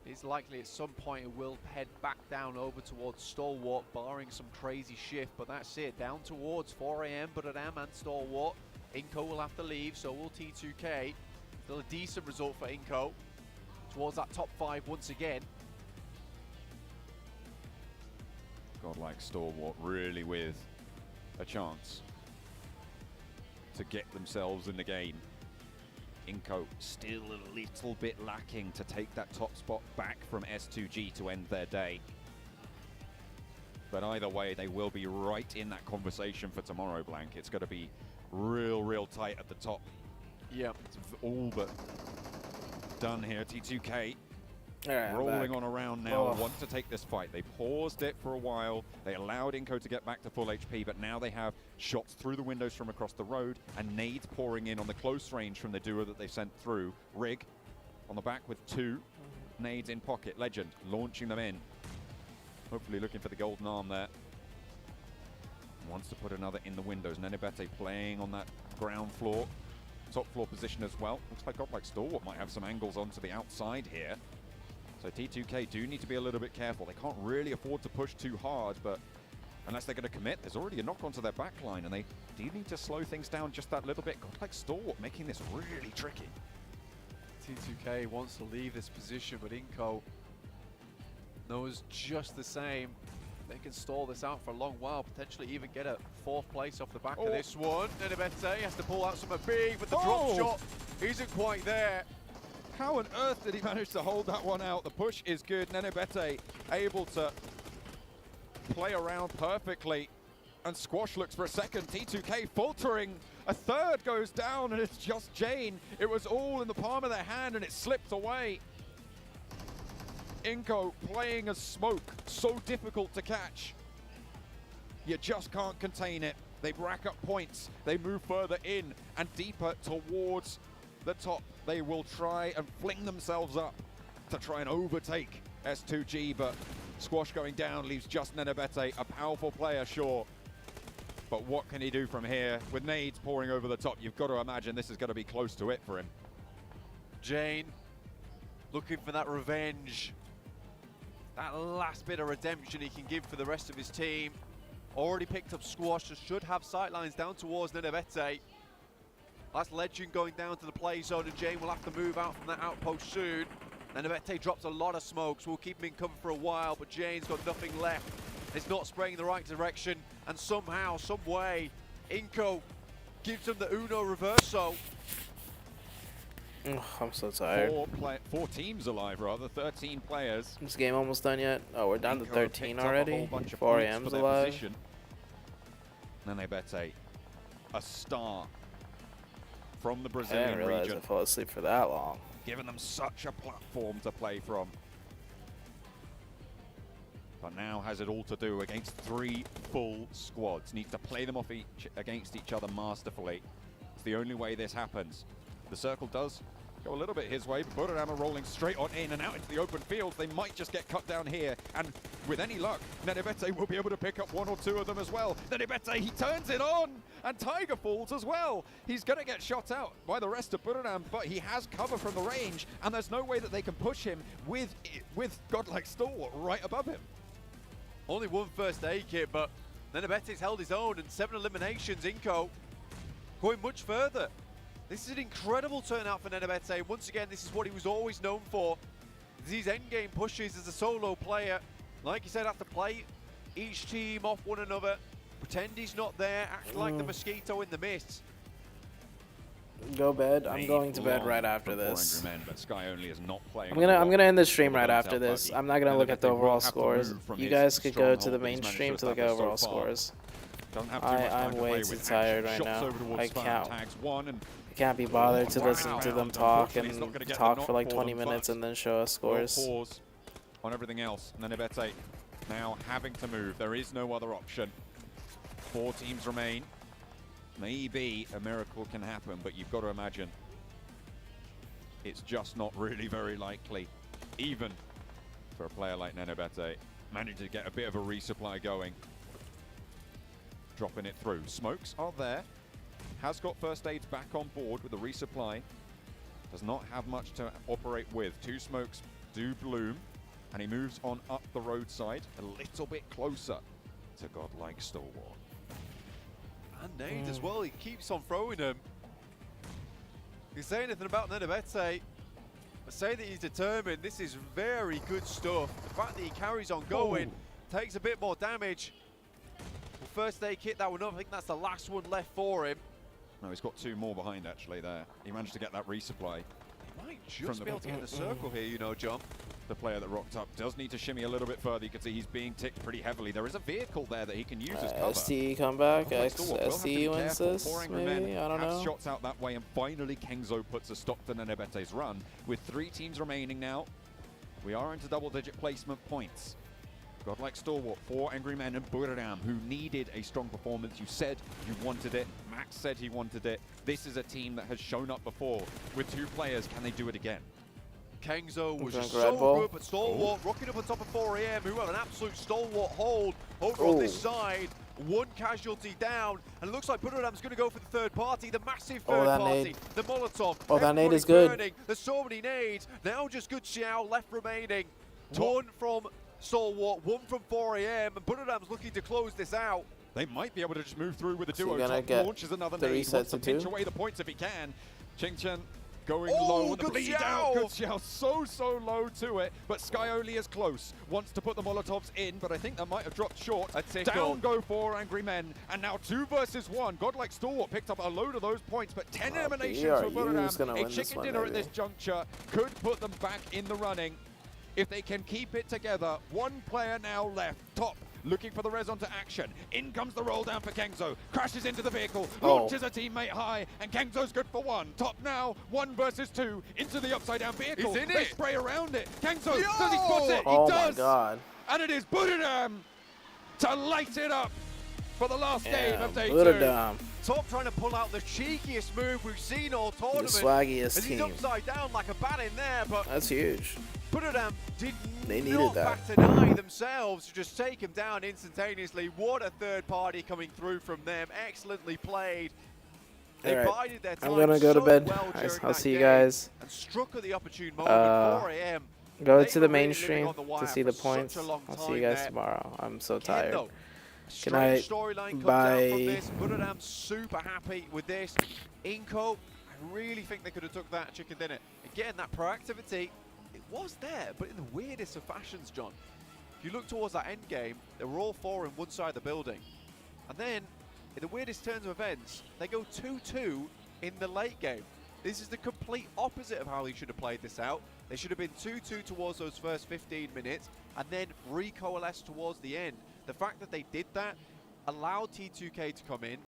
[SPEAKER 2] It's likely at some point it will head back down over towards Stalwart, barring some crazy shift, but that's it. Down towards 4 AM, but at and Stalwart. Inco will have to leave, so will T2K. Still a decent result for Inco. Towards that top 5 once again.
[SPEAKER 5] Godlike Stalwart really with a chance to get themselves in the game. Inco still a little bit lacking to take that top spot back from S2G to end their day. But either way, they will be right in that conversation for tomorrow, Blank. It's going to be real tight at the top.
[SPEAKER 2] Yeah.
[SPEAKER 5] It's all but done here. T2K
[SPEAKER 1] right,
[SPEAKER 5] rolling on around now, want to take this fight. They paused it for a while. They allowed Inco to get back to full HP, but now they have shots through the windows from across the road and nades pouring in on the close range from the duo that they sent through. Rig on the back with 2 nades in pocket. Legend launching them in. Hopefully looking for the golden arm there. Wants to put another in the windows. Nenebete playing on that ground floor. Top floor position as well. Looks like Godlike Stalwart might have some angles onto the outside here. So T2K do need to be a little bit careful. They can't really afford to push too hard, but unless they're going to commit, there's already a knock onto their back line, and they do need to slow things down just that little bit. Godlike Stalwart making this really tricky.
[SPEAKER 2] T2K wants to leave this position, but Inco knows just the same. They can stall this out for a long while, potentially even get a 4th place off the back of this one. Nenebete has to pull out something big, but the drop shot isn't quite there.
[SPEAKER 5] How on earth did he manage to hold that one out? The push is good. Nenebete able to play around perfectly. And Squash looks for a second. T2K faltering. A 3rd goes down, and it's just Jane. It was all in the palm of their hand, and it slipped away. Inco playing as smoke, so difficult to catch. You just can't contain it. They rack up points. They move further in and deeper towards the top. They will try and fling themselves up to try and overtake S2G, but Squash going down leaves just Nenebete, a powerful player, sure. But what can he do from here? With nades pouring over the top, you've got to imagine this is going to be close to it for him.
[SPEAKER 2] Jane looking for that revenge. That last bit of redemption he can give for the rest of his team. Already picked up Squash, so should have sightlines down towards Nenebete. That's Legend going down to the play zone, and Jane will have to move out from that outpost soon. Nenebete drops a lot of smokes. We'll keep him in cover for a while, but Jane's got nothing left. It's not spraying the right direction, and somehow, some way, Inco gives him the Uno Reverso.
[SPEAKER 1] I'm so tired.
[SPEAKER 5] 4 teams alive, rather. 13 players.
[SPEAKER 1] This game almost done yet? Oh, we're down to
[SPEAKER 5] Inco
[SPEAKER 1] 13
[SPEAKER 5] picked up a
[SPEAKER 1] already.
[SPEAKER 5] whole bunch of
[SPEAKER 1] 4
[SPEAKER 5] points
[SPEAKER 1] AM's
[SPEAKER 5] for their
[SPEAKER 1] alive.
[SPEAKER 5] position. Nenebete, a star from the
[SPEAKER 1] I
[SPEAKER 5] Brazilian
[SPEAKER 1] didn't realize
[SPEAKER 5] region.
[SPEAKER 1] I fell asleep for that long.
[SPEAKER 5] Giving them such a platform to play from. But now has it all to do against 3 full squads. Needs to play them off against each other masterfully. It's the only way this happens. The circle does go a little bit his way. Buradama rolling straight on in and out into the open field. They might just get cut down here. And with any luck, Nenebete will be able to pick up 1 or 2 of them as well. Nenebete, he turns it on! And Tiger falls as well. He's going to get shot out by the rest of Buradam, but he has cover from the range, and there's no way that they can push him with Godlike Stalwart right above him.
[SPEAKER 2] Only 1 first aid kit, but Nenebete's held his own, and 7 eliminations. Inco going much further. This is an incredible turnout for Nenebete. Once again, this is what he was always known for. These endgame pushes as a solo player. Like you said, have to play each team off one another. Pretend he's not there, act like the mosquito in the mist.
[SPEAKER 1] Go bed. I'm going to bed right after this.
[SPEAKER 5] Men, but Sky only is not playing.
[SPEAKER 1] I'm gonna end the stream right after this. I'm not gonna look at the overall scores. You guys could go to the main stream to look at overall scores. I'm way too tired right now. I can't be bothered to listen to them talk and talk for like 20 minutes and then show us scores.
[SPEAKER 5] Pause on everything else. Nenebete now having to move. There is no other option. 4 teams remain. Maybe a miracle can happen, but you've got to imagine it's just not really very likely, even for a player like Nenebete. Managed to get a bit of a resupply going. Dropping it through. Smokes are there. Has got first aids back on board with the resupply. Does not have much to operate with. 2 smokes do bloom, and he moves on up the roadside a little bit closer to godlike Stalwart.
[SPEAKER 2] And nades as well, he keeps on throwing them. You say anything about Nenebete, but say that he's determined. This is very good stuff. The fact that he carries on going, takes a bit more damage. Well, first aid kit that one up, I think that's the last one left for him.
[SPEAKER 5] No, he's got 2 more behind actually there. He managed to get that resupply.
[SPEAKER 2] He might just be able to get in the circle here, you know, John.
[SPEAKER 5] The player that rocked up does need to shimmy a little bit further. You can see he's being ticked pretty heavily. There is a vehicle there that he can use as cover.
[SPEAKER 1] STE comeback, STE wins this, maybe, I don't know.
[SPEAKER 5] Shots out that way, and finally Kengzo puts a stop to Nenebete's run. With 3 teams remaining now, we are into double-digit placement points. Godlike Stalwart, 4 Angry Men, and Buradam, who needed a strong performance. You said you wanted it. Max said he wanted it. This is a team that has shown up before. With 2 players, can they do it again?
[SPEAKER 2] Kengzo was just so good, but Stalwart rocking up on top of 4AM, who have an absolute stalwart hold over on this side. 1 casualty down, and it looks like Buradam's going to go for the third party, the massive third party,
[SPEAKER 1] nade.
[SPEAKER 2] the Molotov.
[SPEAKER 1] Oh, that nade is good.
[SPEAKER 2] Burning. There's so many nades. Now just good Xi'an left remaining. 1 from Stalwart, 1 from 4AM, and Buradam's looking to close this out.
[SPEAKER 5] They might be able to just move through with a duo.
[SPEAKER 1] Gonna
[SPEAKER 5] Top
[SPEAKER 1] get
[SPEAKER 5] launches another
[SPEAKER 1] the
[SPEAKER 5] nade.
[SPEAKER 1] reset
[SPEAKER 5] Wants to
[SPEAKER 1] to
[SPEAKER 5] pinch
[SPEAKER 1] 2.
[SPEAKER 5] away the points if he can. Ching-Chen going low, the bleed out. Good Xiao, so low to it, but Sky only is close. Wants to put the Molotovs in, but I think that might have dropped short. Down go 4 Angry Men, and now 2 versus 1. Godlike Stalwart picked up a load of those points, but 10 eliminations for Buradam. A chicken dinner at this juncture could put them back in the running. If they can keep it together, 1 player now left. Top, looking for the res onto action. In comes the roll down for Kengzo. Crashes into the vehicle, launches a teammate high, and Kengzo's good for 1. Top now, 1 versus 2, into the upside down vehicle.
[SPEAKER 2] He's in
[SPEAKER 5] they
[SPEAKER 2] it.
[SPEAKER 5] spray around it. Kengzo, does he spot it?
[SPEAKER 1] Oh
[SPEAKER 5] He does.
[SPEAKER 1] my god.
[SPEAKER 5] And it is Buradam to light it up for the last game of day 2.
[SPEAKER 1] Buradam.
[SPEAKER 2] Top trying to pull out the cheekiest move we've seen all tournament.
[SPEAKER 1] The swaggiest
[SPEAKER 2] and he's
[SPEAKER 1] team.
[SPEAKER 2] upside down like a bat in there, but
[SPEAKER 1] That's huge.
[SPEAKER 2] Buradam did
[SPEAKER 1] They needed
[SPEAKER 2] not
[SPEAKER 1] that.
[SPEAKER 2] back to deny themselves to just take him down instantaneously. What a third party coming through from them. Excellently played. They bided their time.
[SPEAKER 1] I'm gonna go to bed.
[SPEAKER 2] Well
[SPEAKER 1] I'll see you guys.
[SPEAKER 2] And struck at the opportune moment. 4 AM.
[SPEAKER 1] Go
[SPEAKER 2] They
[SPEAKER 1] to the
[SPEAKER 2] were
[SPEAKER 1] main
[SPEAKER 2] really
[SPEAKER 1] stream
[SPEAKER 2] living on the
[SPEAKER 1] to
[SPEAKER 2] wire
[SPEAKER 1] see
[SPEAKER 2] for
[SPEAKER 1] the points.
[SPEAKER 2] such a long
[SPEAKER 1] I'll see you
[SPEAKER 2] time
[SPEAKER 1] guys
[SPEAKER 2] there.
[SPEAKER 1] tomorrow. I'm so
[SPEAKER 2] Again,
[SPEAKER 1] tired.
[SPEAKER 2] though,
[SPEAKER 1] Good night.
[SPEAKER 2] strange storyline comes out
[SPEAKER 1] Bye.
[SPEAKER 2] from this. Buradam's super happy with this. Inco, I really think they could have took that chicken dinner. Again, that proactivity, it was there, but in the weirdest of fashions, John. If you look towards that end game, they were all 4 in one side of the building. And then, in the weirdest turns of events, they go 2-2 in the late game. This is the complete opposite of how they should have played this out. They should have been 2-2 towards those first 15 minutes and then recoalesce towards the end. The fact that they did that allowed T2K to come in,